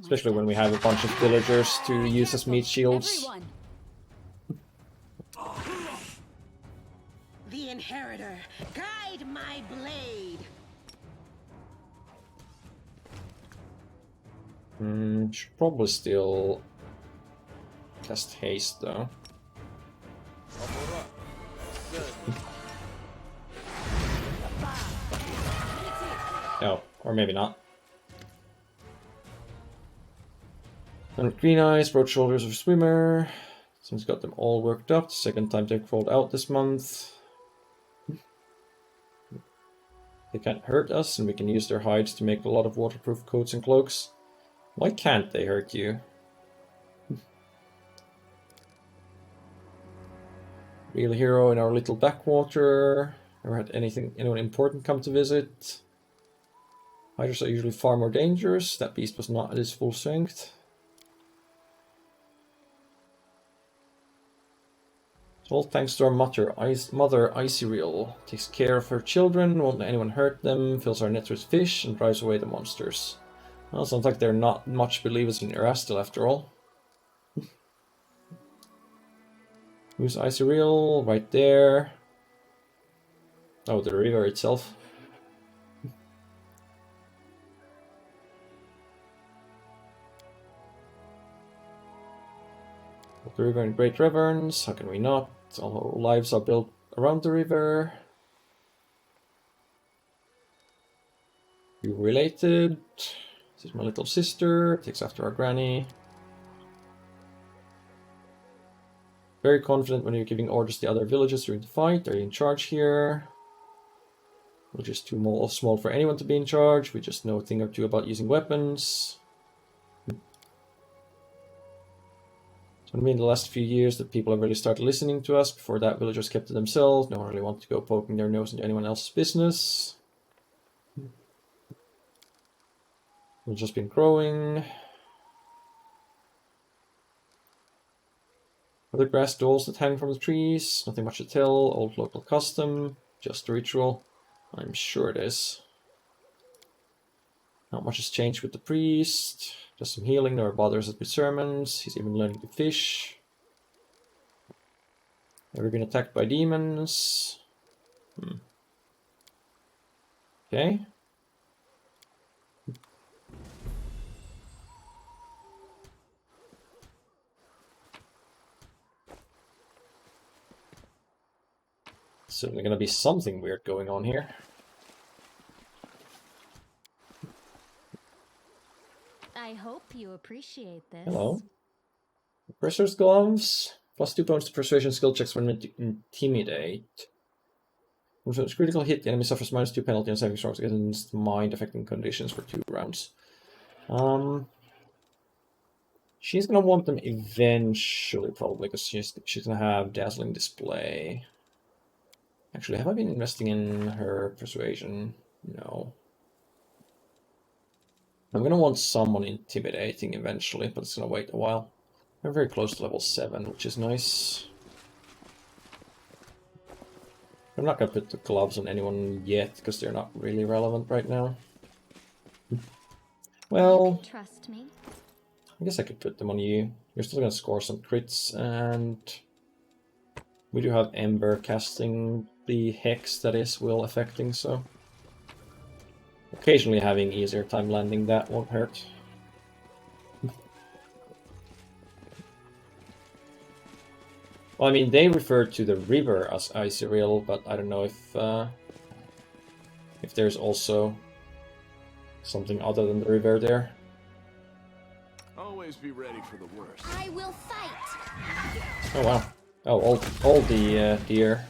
Especially when we have a bunch of villagers to use as meat shields. The Inheritor, guide my blade. Should probably still cast haste though. Oh, or maybe not. And green eyes, broad shoulders of a swimmer. Someone's got them all worked up. Second time they've crawled out this month. They can't hurt us, and we can use their hides to make a lot of waterproof coats and cloaks. Why can't they hurt you? Real hero in our little backwater. Never had anyone important come to visit. Hydras are usually far more dangerous. That beast was not at his full strength. All thanks to our mother, Icy Real. Takes care of her children, won't let anyone hurt them, fills our nets with fish, and drives away the monsters. Well, sounds like they're not much believers in Erastil after all. Who's Icy Real? Right there. Oh, the river itself. The river in great reverence, how can we not? All our lives are built around the river. You related? This is my little sister, takes after our granny. Very confident when you're giving orders to the other villages during the fight. Are you in charge here? We're just too small for anyone to be in charge. We just know a thing or two about using weapons. So I mean, the last few years that people have really started listening to us. Before that, villagers kept to themselves. No one really wanted to go poking their nose into anyone else's business. We've just been growing. Other grass dolls that hang from the trees. Nothing much to tell. Old local custom. Just a ritual. I'm sure it is. Not much has changed with the priest. Just some healing, never bothers us with sermons. He's even learning to fish. Never been attacked by demons. Okay. Certainly gonna be something weird going on here. I hope you appreciate this. Hello. Oppressor's gloves. +2 points to persuasion skill checks when meant to intimidate. Also, it's critical hit, the enemy suffers -2 penalty on saving throws against mind-affecting conditions for 2 rounds. She's gonna want them eventually, probably, because she's gonna have dazzling display. Actually, have I been investing in her persuasion? No. I'm gonna want someone intimidating eventually, but it's gonna wait a while. We're very close to level 7, which is nice. I'm not gonna put the gloves on anyone yet, because they're not really relevant right now. Well, You can trust me. I guess I could put them on you. You're still gonna score some crits, and we do have Ember casting the Hex that is will affecting, so occasionally having easier time landing that won't hurt. Well, I mean, they refer to the river as Icy Real, but I don't know if there's also something other than the river there. Always be ready for the worst. I will fight. Oh wow! Oh, all the deer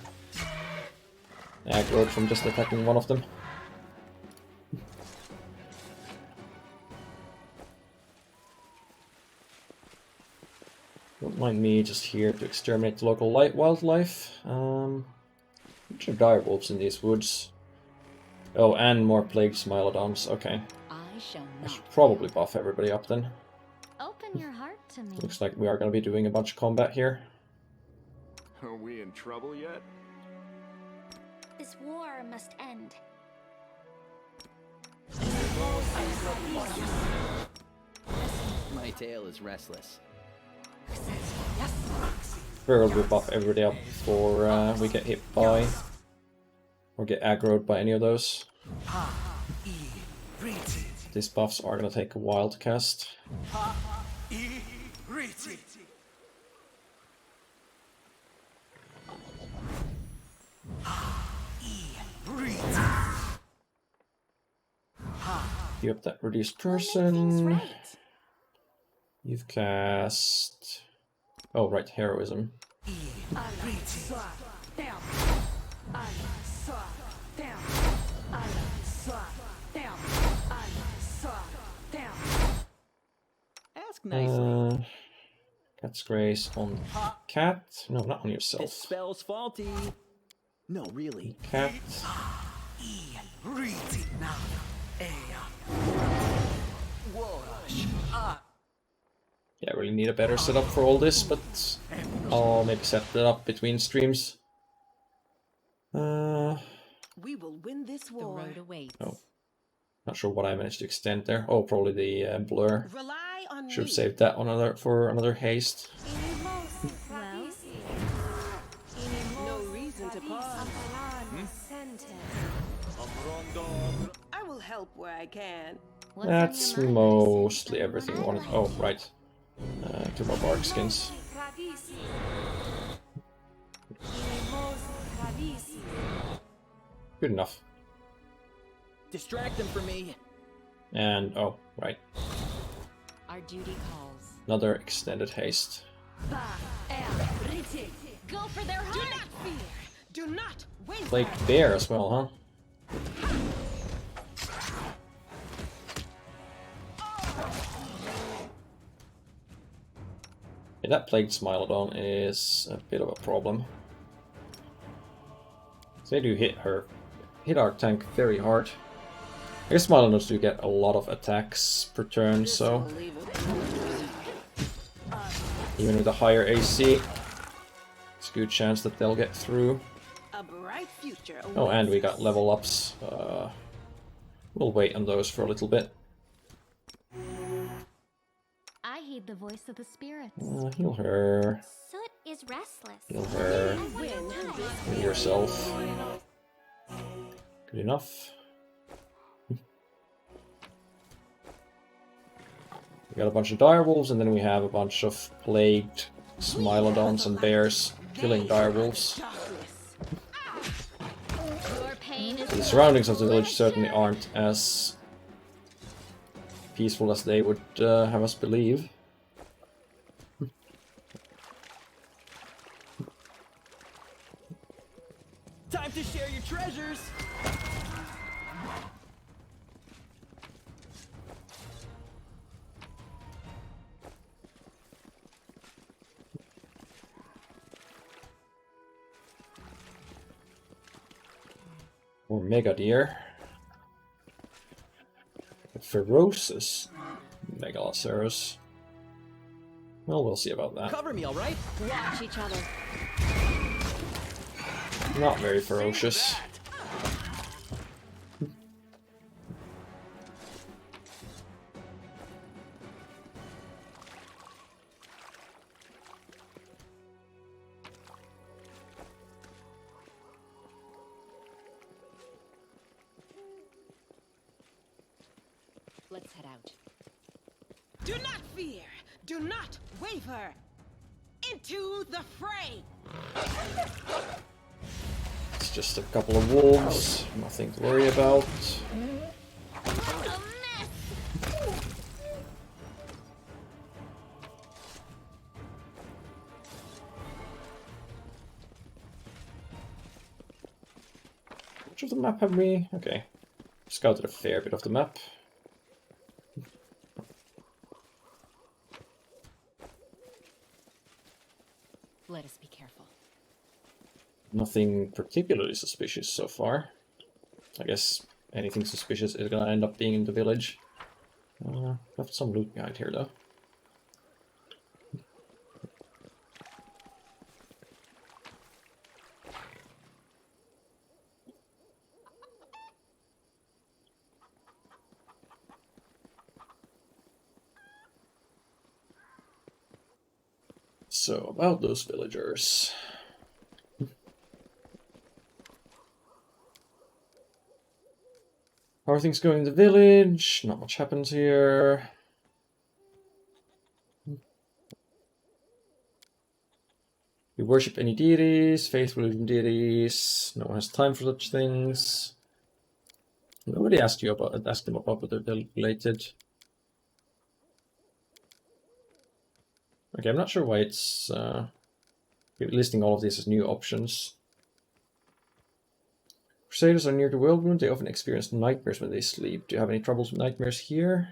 aggroed from just attacking one of them. Don't mind me just here to exterminate the local wildlife. Which are dire wolves in these woods? Oh, and more plague smilodons. Okay. I should probably buff everybody up then. Open your heart to me. Looks like we are going to be doing a bunch of combat here. Are we in trouble yet? This war must end. My tail is restless. We'll buff everybody up before we get hit by or get aggroed by any of those. These buffs are going to take a while to cast. You have that reduced person. You've cast... Oh, right, heroism. Ask nicely. Cat's Grace on cat. No, not on This yourself. spell's faulty. No, really. Cat. Yeah, I really need a better setup for all this, but I'll maybe set it up between streams. We will win this war. The road awaits. Oh, not sure what I managed to extend there. Oh, probably the blur. Rely on Should have me. saved that for another haste. Well, No reason to pause. I will help where I can. what's on your That's mind? mostly everything I wanted. Oh, right. 2 more bark skins. Good enough. Distract them for me. And, oh, right. Our duty calls. Another extended haste. Go for their Do heart! not fear. Do not waver. Plagued Bear as well, huh? Yeah, that Plagued Smilodon is a bit of a problem. They do hit our tank very hard. I guess Smilodons do get a lot of attacks per turn, so even with a higher AC, it's a good chance that they'll get through. A bright future. Oh, and we awaits got us. level ups. We'll wait on those for a little bit. I heed the voice of the spirits. Heal her. Soot is restless. Heal her. Win. Heal yourself. Good enough. We got a bunch of direwolves, and then we have a bunch of plagued Smilodons and bears killing direwolves. Your pain is The surroundings of the village certainly aren't as peaceful as they would have us believe. Time to share your treasures. Or Mega Deer. Ferocious Megaloceros. Well, we'll see about that. Cover me, all right? Watch each other. Not very ferocious. Let's head out. Do not fear. Do not waver. Into the fray. It's just a couple of wolves, nothing to worry about. Which of the map have we? Okay. Scouted a fair bit of the map. Let us be careful. Nothing particularly suspicious so far. I guess anything suspicious is gonna end up being in the village. Left some loot behind here though. So, about those villagers. How are things going in the village? Not much happens here. We worship any deities, faithful deities. No one has time for such things. Nobody asked them about whether they're related. Okay, I'm not sure why it's listing all of these as new options. Crusaders are near the world wound. They often experience nightmares when they sleep. Do you have any troubles with nightmares here?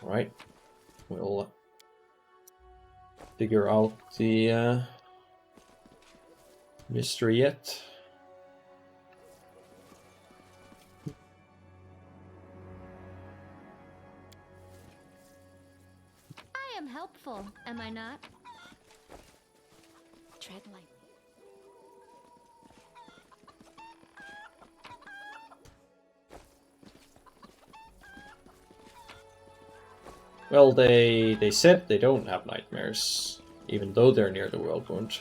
Right. We'll figure out the mystery yet. I am helpful, am I not? Tread lightly. Well, they said they don't have nightmares, even though they're near the world wound.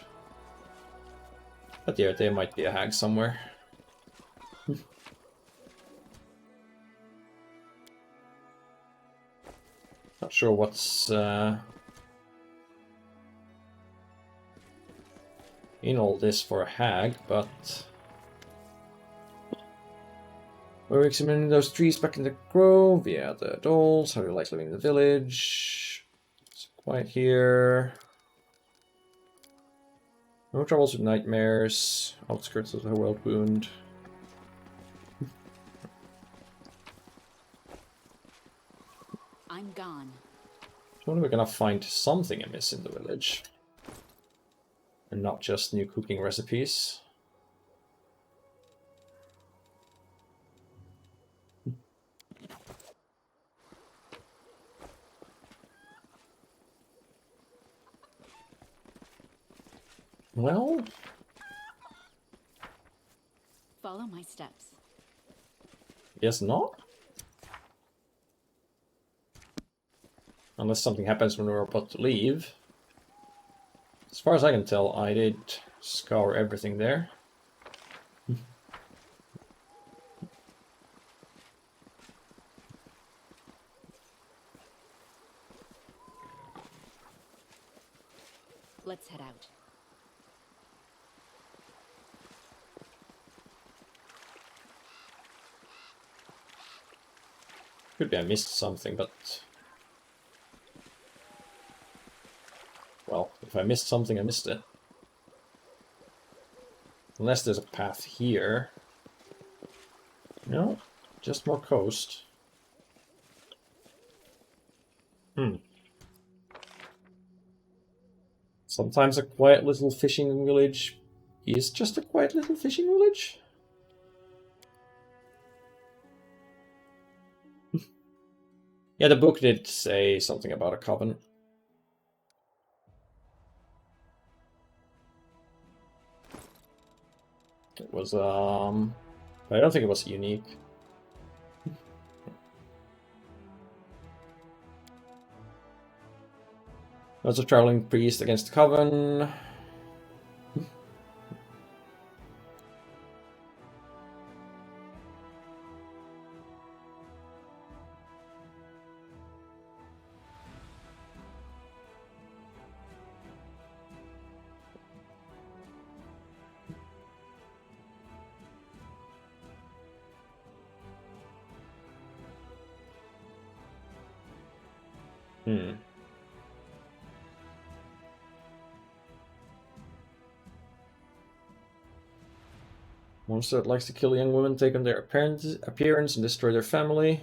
But yeah, there might be a hag somewhere. Not sure what's in all this for a hag, but we're examining those trees back in the grove. Yeah, the dolls. How do you like living in the village? It's quiet here. No troubles with nightmares. Outskirts of the world wound. I'm gone. Surely we're gonna find something amiss in the village. And not just new cooking recipes. Well, Follow my steps. guess not. Unless something happens when we're about to leave. As far as I can tell, I did scour everything there. Let's head out. Could be I missed something, but... well, if I missed something, I missed it. Unless there's a path here. No, just more coast. Sometimes a quiet little fishing village is just a quiet little fishing village. Yeah, the book did say something about a coven. It was, but I don't think it was unique. Lots of traveling priest against the coven. Monster that likes to kill young women, take on their appearance and destroy their family.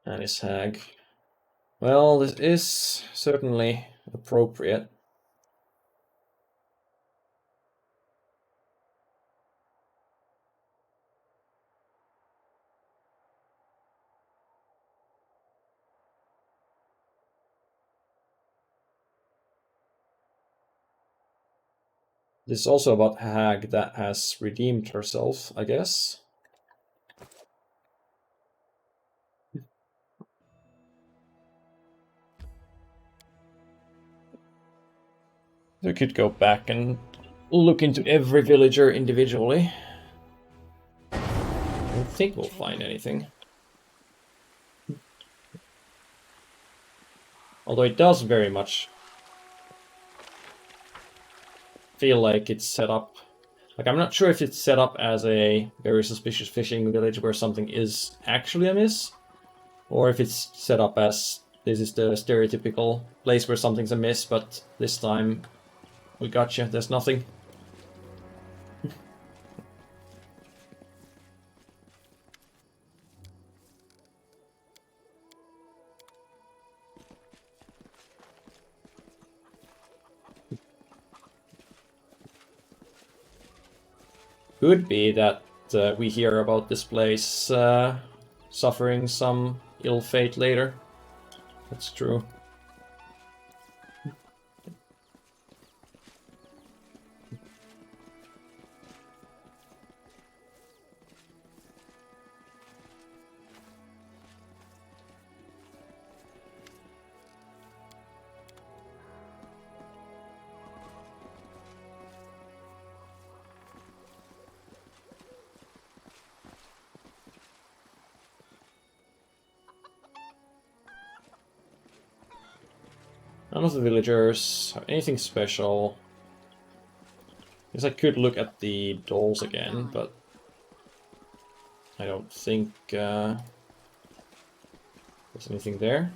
And his hag. Well, this is certainly appropriate. This is also about a hag that has redeemed herself, I guess. We could go back and look into every villager individually. I don't think we'll find anything. Although it does very much feel like it's set up. Like, I'm not sure if it's set up as a very suspicious fishing village where something is actually amiss, or if it's set up as this is the stereotypical place where something's amiss, but this time we gotcha, there's nothing. Could be that we hear about this place suffering some ill fate later. That's true. None of the villagers have anything special. Guess I could look at the dolls again, but I don't think there's anything there.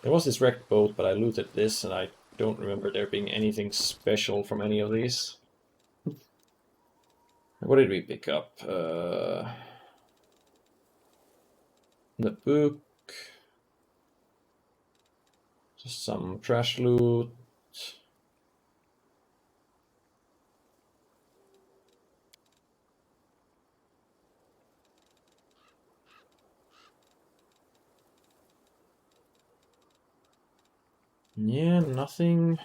There was this wrecked boat, but I looted this and I don't remember there being anything special from any of these. What did we pick up? The book. Just some trash loot. Yeah, nothing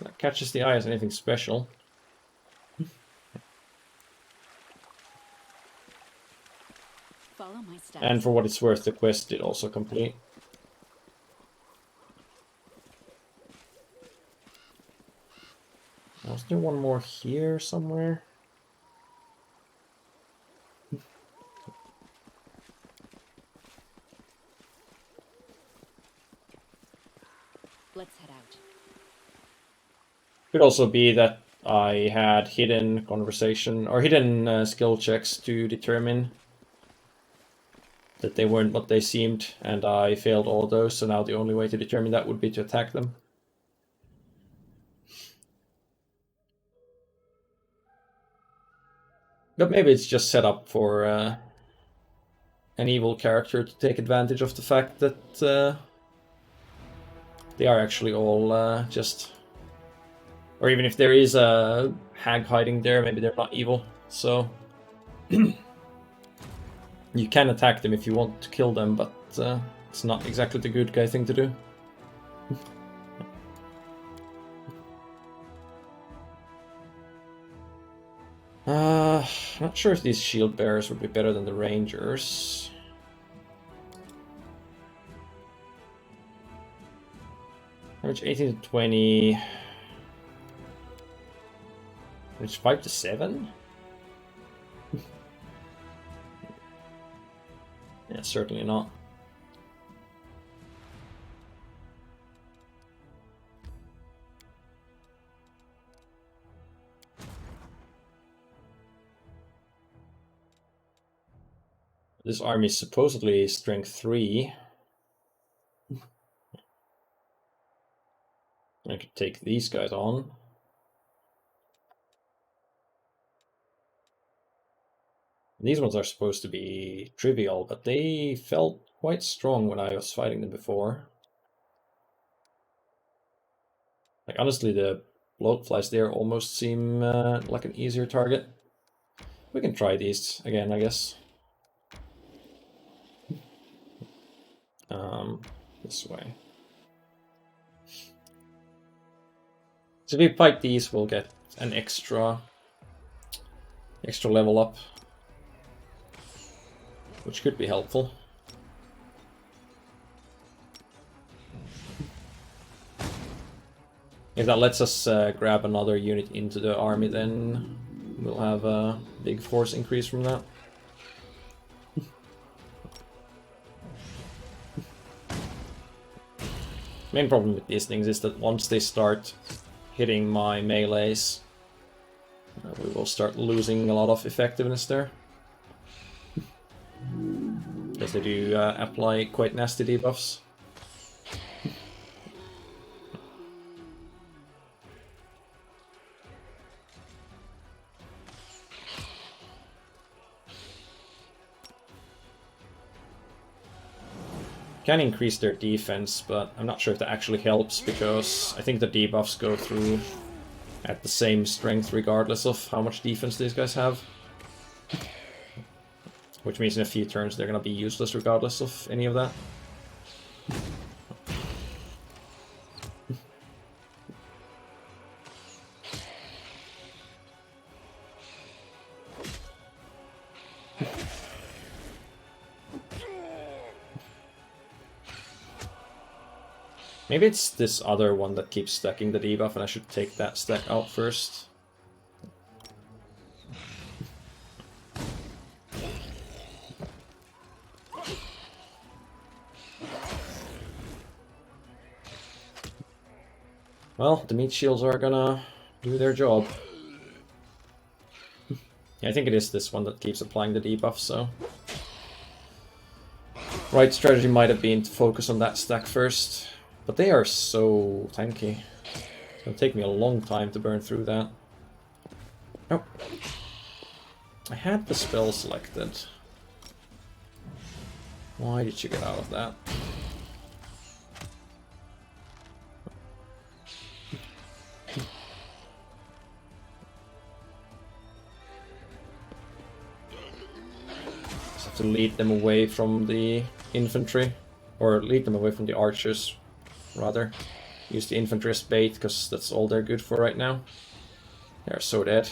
that catches the eye as anything special. Follow my steps. And for what it's worth, the quest did also complete. Was there one more here somewhere? Let's head out. Could also be that I had hidden conversation or hidden skill checks to determine that they weren't what they seemed, and I failed all those, so now the only way to determine that would be to attack them. But maybe it's just set up for an evil character to take advantage of the fact that they are actually all just... Or even if there is a hag hiding there, maybe they're not evil, so... You can attack them if you want to kill them, but it's not exactly the good guy thing to do. Not sure if these shield bearers would be better than the rangers. Damage 18 to 20. Damage 5 to 7? Yeah, certainly not. This army is supposedly strength 3. I could take these guys on. These ones are supposed to be trivial, but they felt quite strong when I was fighting them before. Like, honestly, the bloatflies there almost seem like an easier target. We can try these again, I guess. This way. So if we fight these, we'll get an extra level up, which could be helpful. If that lets us grab another unit into the army, then we'll have a big force increase from that. Main problem with these things is that once they start hitting my melees, we will start losing a lot of effectiveness there. Because they do apply quite nasty debuffs. Can increase their defense, but I'm not sure if that actually helps, because I think the debuffs go through at the same strength regardless of how much defense these guys have. Which means in a few turns they're gonna be useless regardless of any of that. Maybe it's this other one that keeps stacking the debuff, and I should take that stack out first. Well, the meat shields are gonna do their job. Yeah, I think it is this one that keeps applying the debuff, so... Right strategy might have been to focus on that stack first. But they are so tanky. It's gonna take me a long time to burn through that. Oh. I had the spell selected. Why did you get out of that? Just have to lead them away from the infantry. Or lead them away from the archers, rather. Use the infantry as bait, because that's all they're good for right now. They're so dead.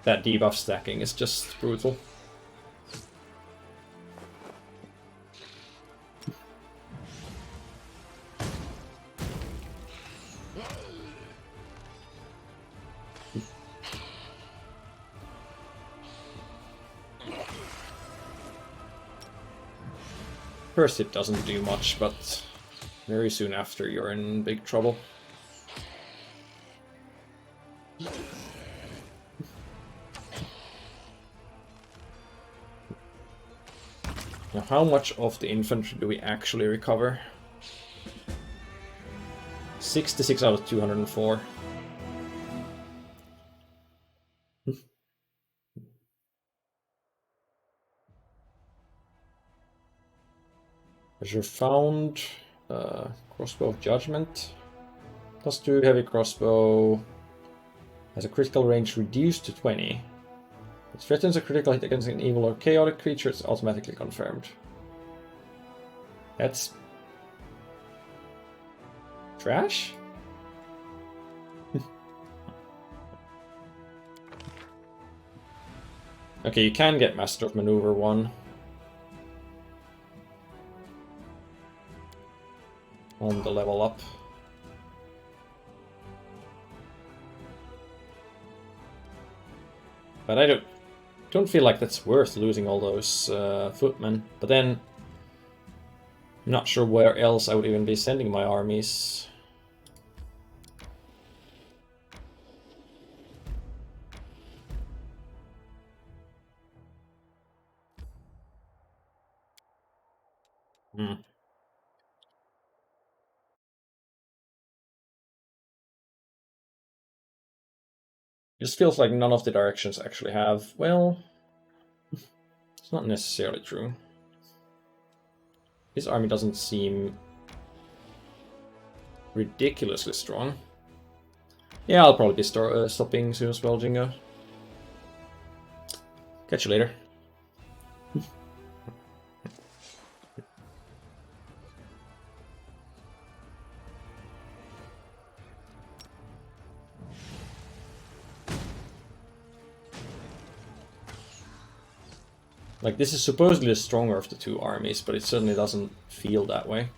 That debuff stacking is just brutal. First it doesn't do much, but very soon after you're in big trouble. Now how much of the infantry do we actually recover? 66 out of 204. Treasure found. Crossbow of Judgment. +2 heavy crossbow. Has a critical range reduced to 20. It threatens a critical hit against an evil or chaotic creature, it's automatically confirmed. That's... trash? Okay, you can get Master of Maneuver 1. On the level up. But I don't feel like that's worth losing all those footmen. But then, I'm not sure where else I would even be sending my armies. Just feels like none of the directions actually have... well... it's not necessarily true. This army doesn't seem... ridiculously strong. Yeah, I'll probably be stopping soon as well, Jingo. Catch you later. Like, this is supposedly the stronger of the two armies, but it certainly doesn't feel that way.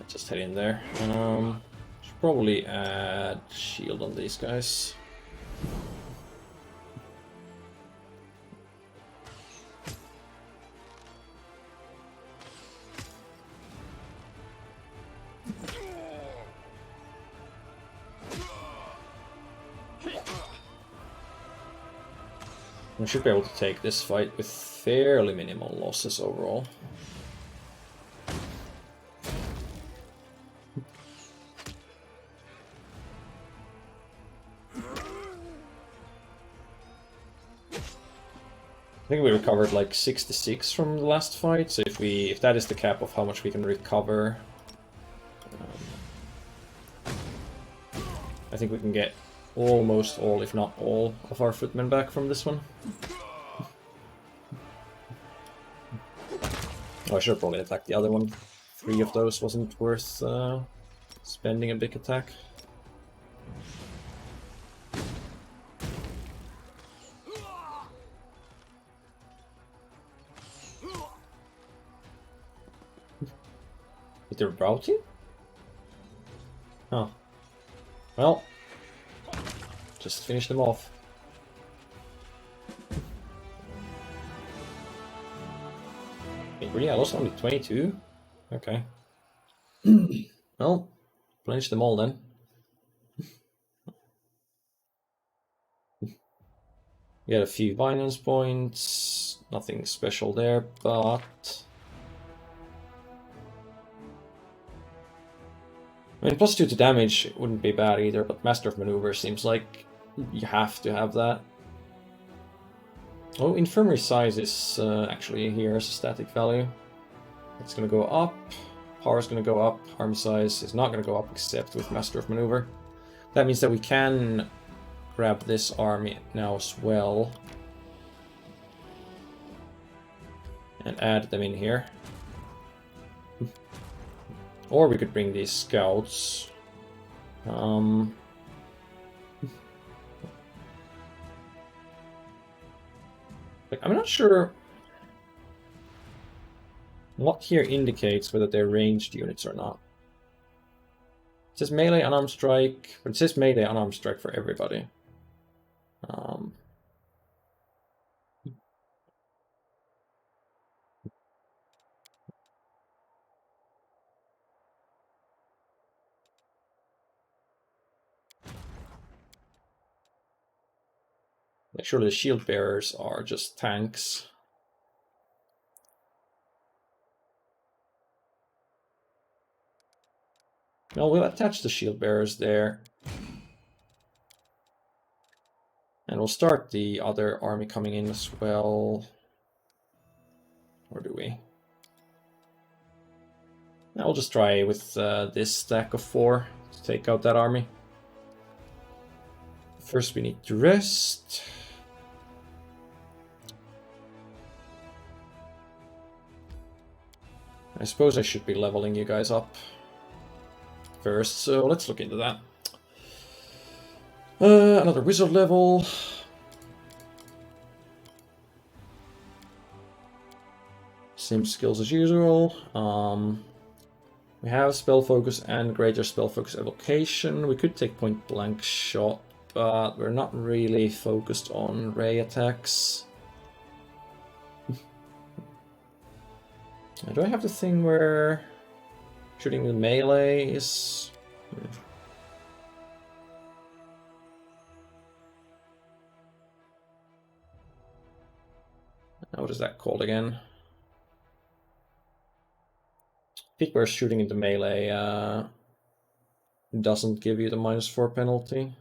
Just head in there. Should probably add shield on these guys. We should be able to take this fight with fairly minimal losses overall. I think we recovered like 66 from the last fight, so if that is the cap of how much we can recover, I think we can get almost all, if not all, of our footmen back from this one. Oh, I should have probably attacked the other one. 3 of those wasn't worth spending a big attack. Is there routing? Oh. Well. Just finish them off. Wait, really? I lost only 22? Okay. Well, finish them all then. We had a few violence points. Nothing special there, but... I mean, +2 to damage wouldn't be bad either, but Master of Maneuver seems like you have to have that. Oh, Infirmary size is actually here as a static value. It's going to go up, power is going to go up, army size is not going to go up except with Master of Maneuver. That means that we can grab this army now as well and add them in here. Or we could bring these scouts. Like, I'm not sure what here indicates whether they're ranged units or not. It says melee unarmed strike, but it says melee unarmed strike for everybody. Like, surely the shield bearers are just tanks. Well, we'll attach the shield bearers there. And we'll start the other army coming in as well. Or do we? I'll just try with this stack of 4 to take out that army. First we need to rest. I suppose I should be leveling you guys up first, so let's look into that. Another wizard level. Same skills as usual. We have spell focus and greater spell focus evocation. We could take point blank shot, but we're not really focused on ray attacks. Do I have the thing where shooting the melee is... What is that called again? I think where shooting into melee doesn't give you the -4 penalty.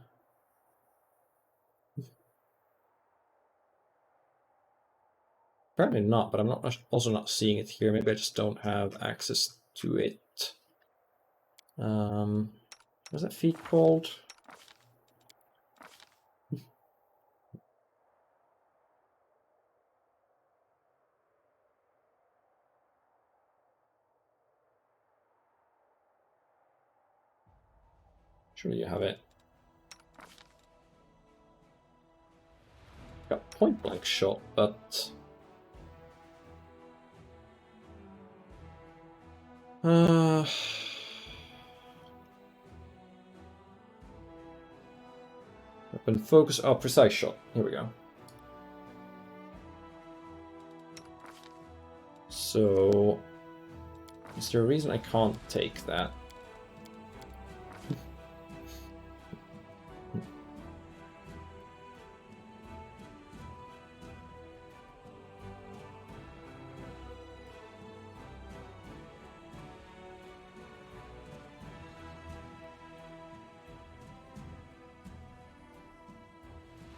Apparently not, but I'm also not seeing it here. Maybe I just don't have access to it. What's that feat called? Surely you have it. Got point blank shot, but weapon focus. Oh, precise shot. Here we go. So, is there a reason I can't take that?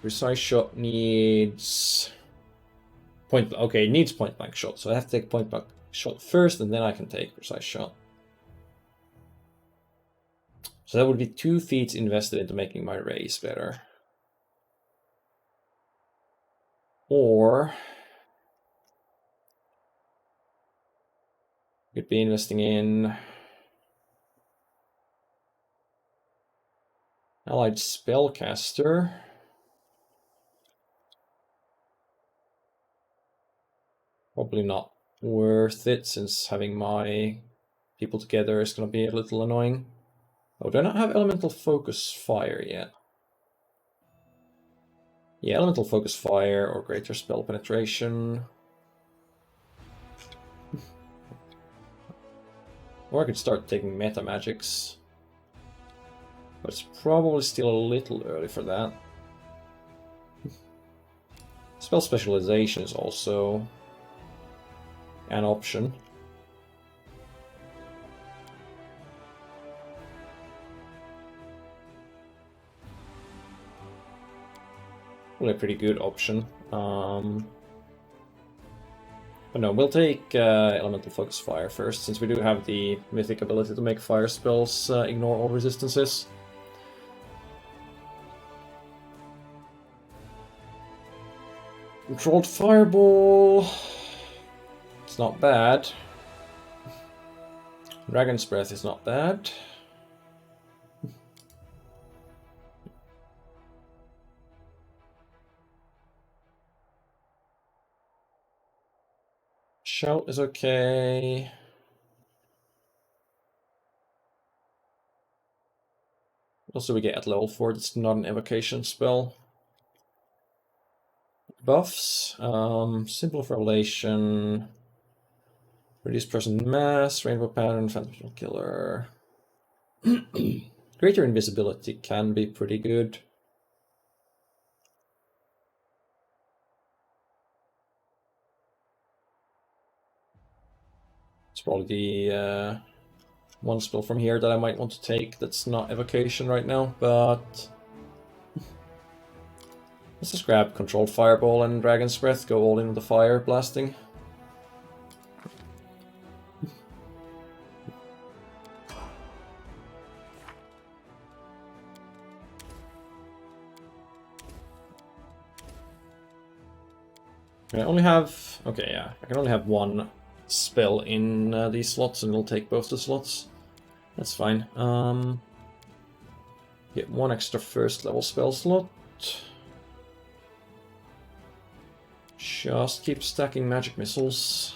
Precise shot needs point. Okay, it needs point blank shot, so I have to take point blank shot first, and then I can take precise shot. So that would be 2 feats invested into making my race better. Or could be investing in allied spellcaster. Probably not worth it, since having my people together is going to be a little annoying. Oh, do I not have elemental focus fire yet? Yeah, elemental focus fire or greater spell penetration. Or I could start taking meta magics. But it's probably still a little early for that. Spell specialization is also an option. Well, a pretty good option. But no, we'll take Elemental Focus Fire first, since we do have the mythic ability to make fire spells ignore all resistances. Controlled Fireball. It's not bad. Dragon's Breath is not bad. Shout is okay. Also, we get at level 4, it's not an evocation spell. Buffs, Simple of Revelation, Reduce Person Mass, Rainbow Pattern, Phantom Killer. Greater Invisibility can be pretty good. It's probably the one spell from here that I might want to take that's not evocation right now, but let's just grab Controlled Fireball and Dragon's Breath, go all in with the fire blasting. I only have... okay, yeah, I can only have one spell in these slots, and it'll take both the slots. That's fine. Get one extra first level spell slot. Just keep stacking magic missiles.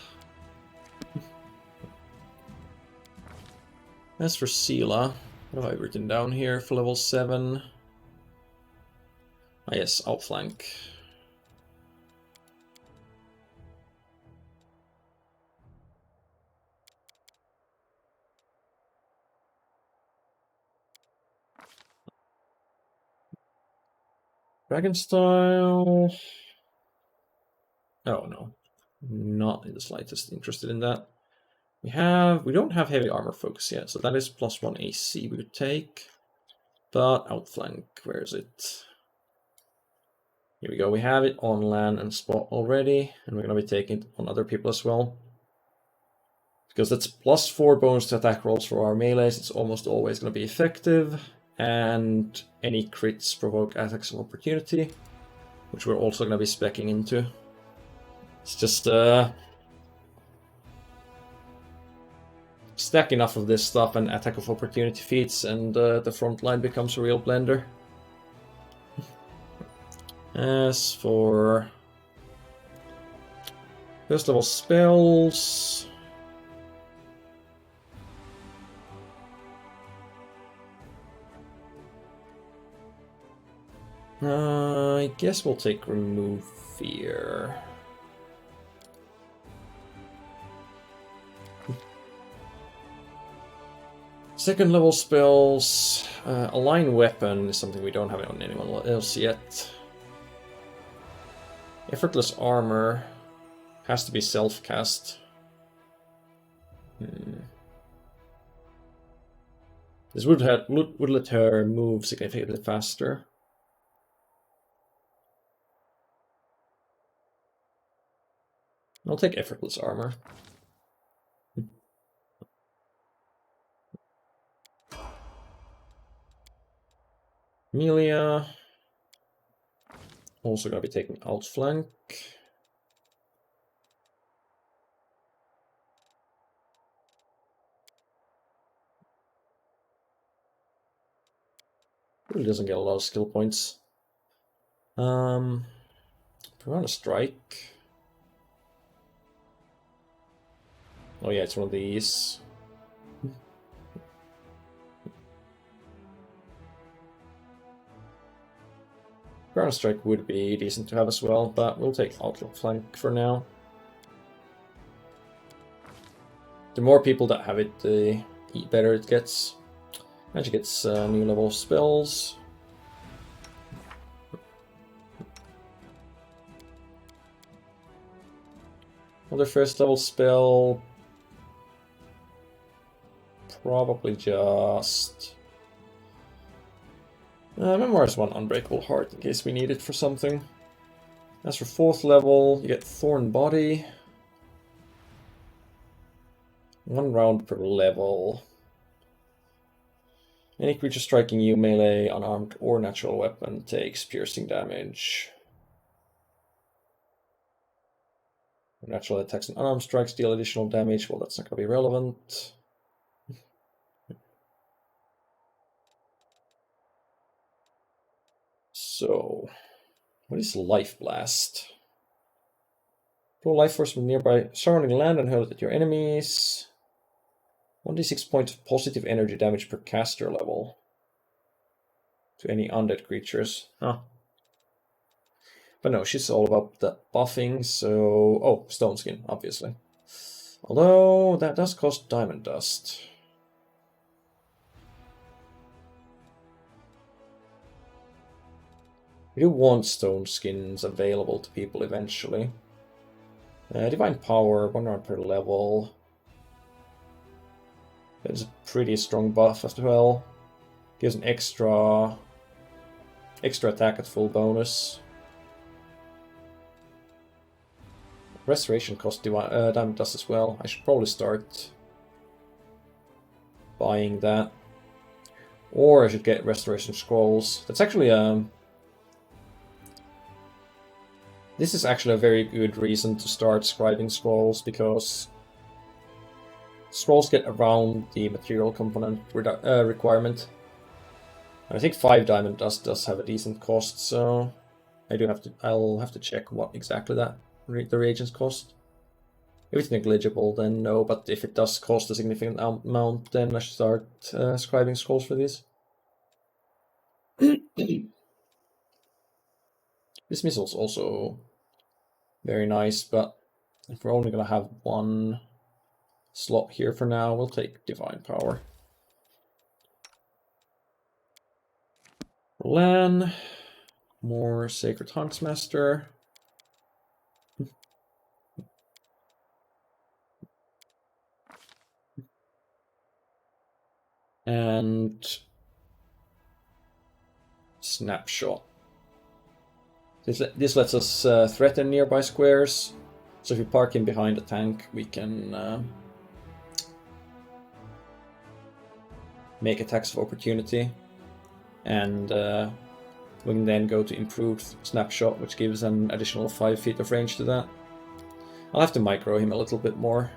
As for Sela, what have I written down here for level 7? Ah yes, outflank. Dragon style. Oh no, not in the slightest interested in that. We don't have heavy armor focus yet, so that is +1 AC we would take. But outflank, where is it? Here we go, we have it on land and spot already, and we're going to be taking it on other people as well. Because that's +4 bonus to attack rolls for our melees, it's almost always going to be effective. And any crits provoke attacks of opportunity, which we're also going to be speccing into. It's just stack enough of this stuff and attack of opportunity feats, and the front line becomes a real blender. As for first level spells, I guess we'll take Remove Fear. Second level spells, Align Weapon is something we don't have on anyone else yet. Effortless Armor has to be self-cast. This would let her move significantly faster. I'll take Effortless Armor. Amelia. Also gonna be taking Outflank. Really doesn't get a lot of skill points. Piranha Strike. Oh yeah, it's one of these. Piranha Strike would be decent to have as well, but we'll take Outflank for now. The more people that have it, the better it gets. Magic gets new level spells. Another first level spell. Probably just... memorize one Unbreakable Heart in case we need it for something. As for fourth level, you get Thorn Body. 1 round per level. Any creature striking you, melee, unarmed, or natural weapon takes piercing damage. Natural attacks and unarmed strikes deal additional damage. Well, that's not going to be relevant. So, what is Life Blast? Throw life force from nearby surrounding land and hurl it at your enemies. 1d6 points of positive energy damage per caster level. To any undead creatures. Huh. But no, she's all about the buffing, so... Oh, Stone Skin, obviously. Although, that does cost Diamond Dust. We do want Stone Skins available to people eventually. Divine Power, 1 round per level. That is a pretty strong buff as well. Gives an extra attack at full bonus. Restoration costs Diamond Dust as well. I should probably start buying that. Or I should get Restoration Scrolls. That's actually this is actually a very good reason to start scribing scrolls, because scrolls get around the material component requirement. And I think 5 Diamond Dust does have a decent cost, so I'll have to check what exactly that the reagents cost. If it's negligible, then no, but if it does cost a significant amount, then I should start scribing scrolls for these. Dismissal's also very nice, but if we're only going to have 1 slot here for now, we'll take Divine Power. Lan, more Sacred Huntsmaster. And Snapshot. This lets us threaten nearby squares. So if we park him behind a tank, we can make attacks of opportunity. And we can then go to improved snapshot, which gives an additional 5 feet of range to that. I'll have to micro him a little bit more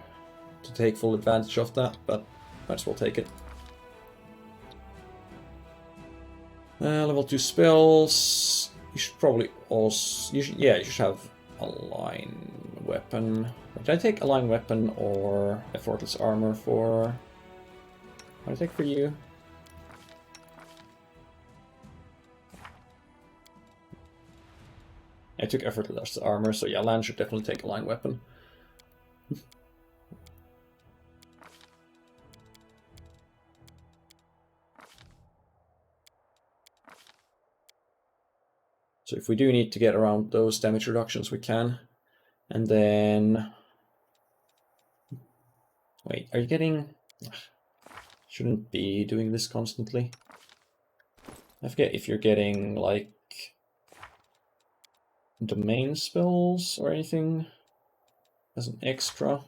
to take full advantage of that, but might as well take it. Level 2 spells. You should probably also... you should have a line weapon. Did I take a line weapon or effortless armor for... what did I take for you? I took effortless armor, so yeah, Lan should definitely take a line weapon. So if we do need to get around those damage reductions, we can. And then... wait, are you getting... shouldn't be doing this constantly. I forget if you're getting, like, domain spells or anything as an extra.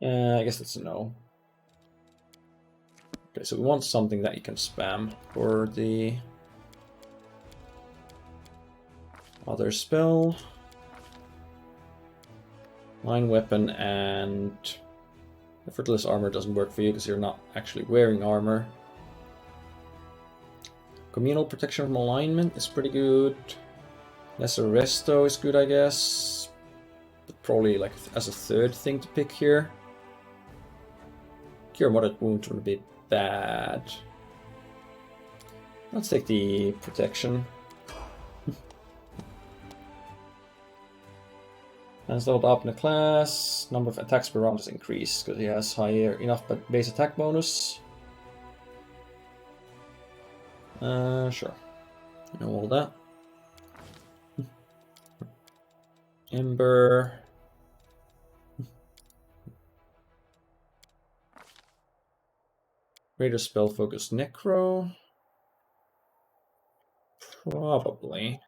I guess that's a no. Okay, so we want something that you can spam for the other spell. Line weapon and effortless armor doesn't work for you because you're not actually wearing armor. Communal protection from alignment is pretty good. Lesser resto is good, I guess. But probably like as a third thing to pick here. Cure moderate wounds would be bad. Let's take the protection. As leveled up in the class, number of attacks per round is increased because he has higher enough base attack bonus. Sure. I know all that. Ember. Greater spell focus necro. Probably.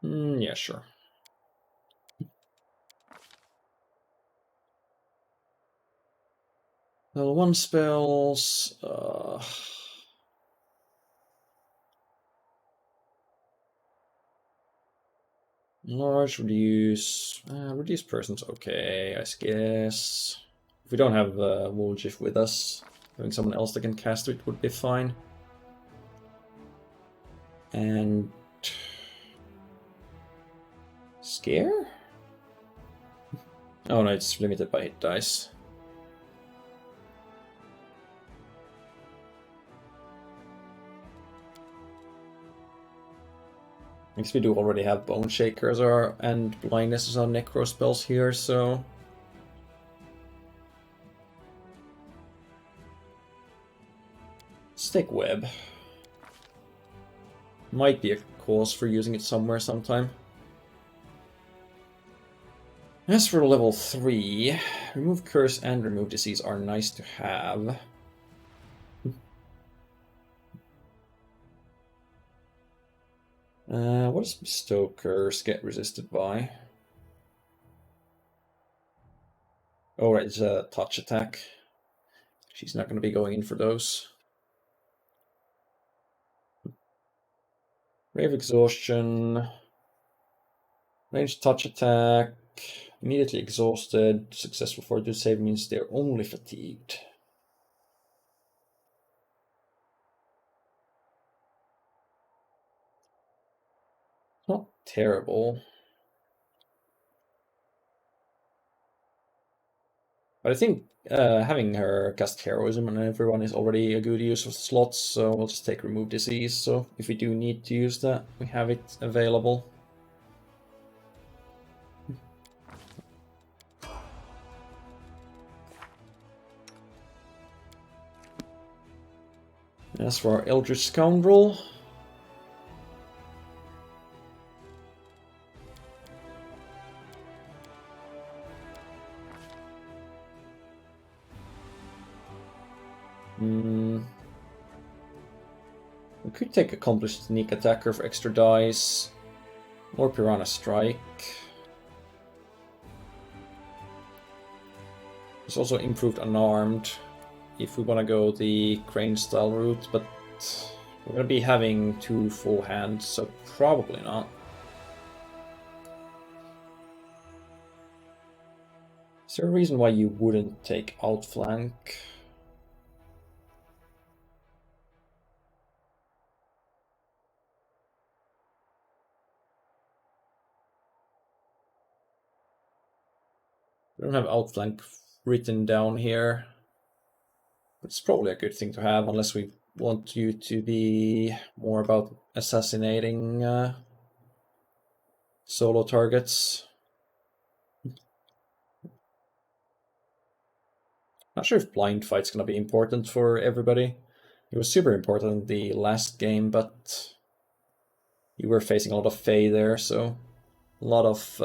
Yeah, sure. Level 1 spells. Large reduce. Reduce person's okay, I guess. If we don't have Woljif with us, having someone else that can cast it would be fine. And scare? Oh no, it's limited by hit dice. I guess we do already have Bone Shakers and Blindness as our Necro spells here, so... let's take Web. Might be a cause for using it somewhere sometime. As for level 3, remove Curse and remove Disease are nice to have. What does Bestow Curse get resisted by? Oh right, it's a touch attack. She's not going to be going in for those. Ray of Exhaustion. Ranged touch attack. Immediately exhausted. Successful fortitude save means they're only fatigued. Not terrible. But I think having her cast Heroism on everyone is already a good use of slots, so we'll just take Remove Disease. So if we do need to use that, we have it available. As for our Eldritch Scoundrel, We could take Accomplished Sneak Attacker for extra dice, or Piranha Strike. There's also Improved Unarmed, if we want to go the Crane style route, but we're going to be having 2 full hands, so probably not. Is there a reason why you wouldn't take Outflank? We don't have Outflank written down here. It's probably a good thing to have, unless we want you to be more about assassinating solo targets. Not sure if blind fight's gonna be important for everybody. It was super important in the last game, but you were facing a lot of Fey there, so a lot of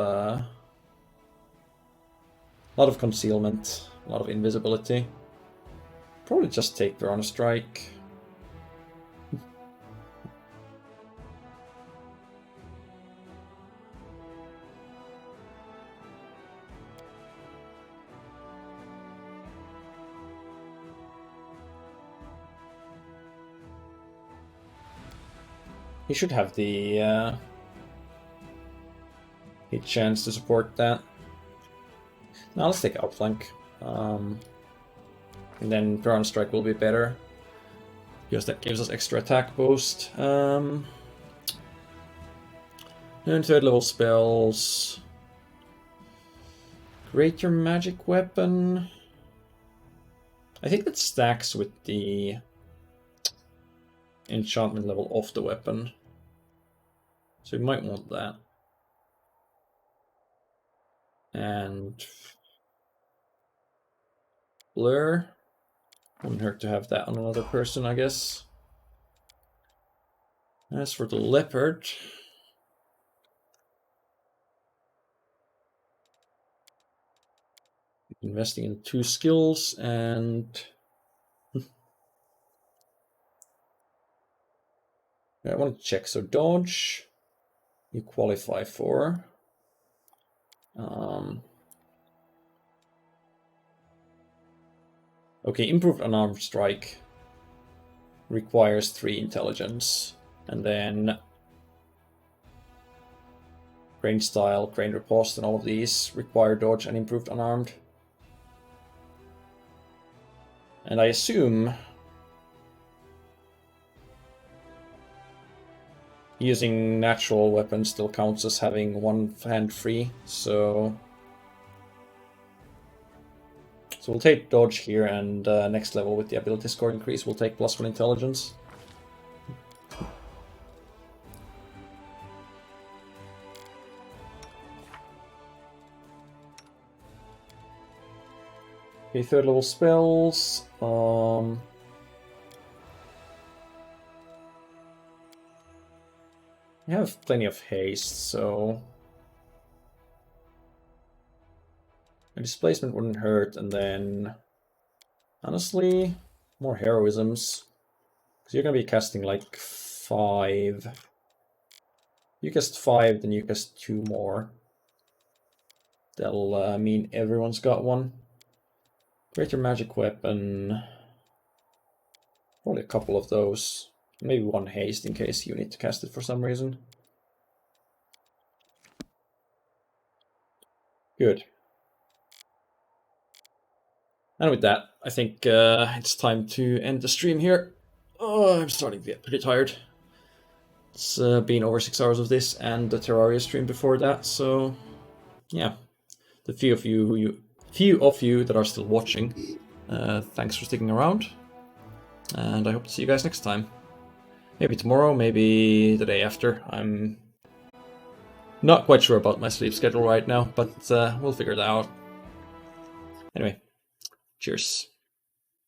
concealment, a lot of invisibility. Probably just take Piranha Strike. He should have the hit chance to support that. Now let's take Outflank. And then Piranha Strike will be better, because that gives us extra attack boost. And 3rd level spells. Greater Magic Weapon. I think that stacks with the enchantment level of the weapon, so you might want that. And Blur. Wouldn't hurt to have that on another person, I guess. As for the Leopard, investing in 2 skills, and I want to check. So dodge, you qualify for. Okay, Improved Unarmed Strike requires 3 intelligence, and then Crane Style, Crane Riposte, and all of these require dodge and Improved Unarmed. And I assume using natural weapons still counts as having 1 hand free, so we'll take dodge here, and next level with the ability score increase we'll take +1 intelligence. Okay, 3rd level spells. I have plenty of haste, so a displacement wouldn't hurt, and then honestly, more heroisms. Because you're gonna be casting like 5. You cast 5, then you cast 2 more. That'll mean everyone's got 1. Greater Magic Weapon. Probably a couple of those. Maybe 1 haste in case you need to cast it for some reason. Good. And with that, I think it's time to end the stream here. Oh, I'm starting to get pretty tired. It's been over 6 hours of this and the Terraria stream before that, so yeah. The few of you that are still watching, thanks for sticking around. And I hope to see you guys next time. Maybe tomorrow, maybe the day after. I'm not quite sure about my sleep schedule right now, but we'll figure it out. Anyway, cheers.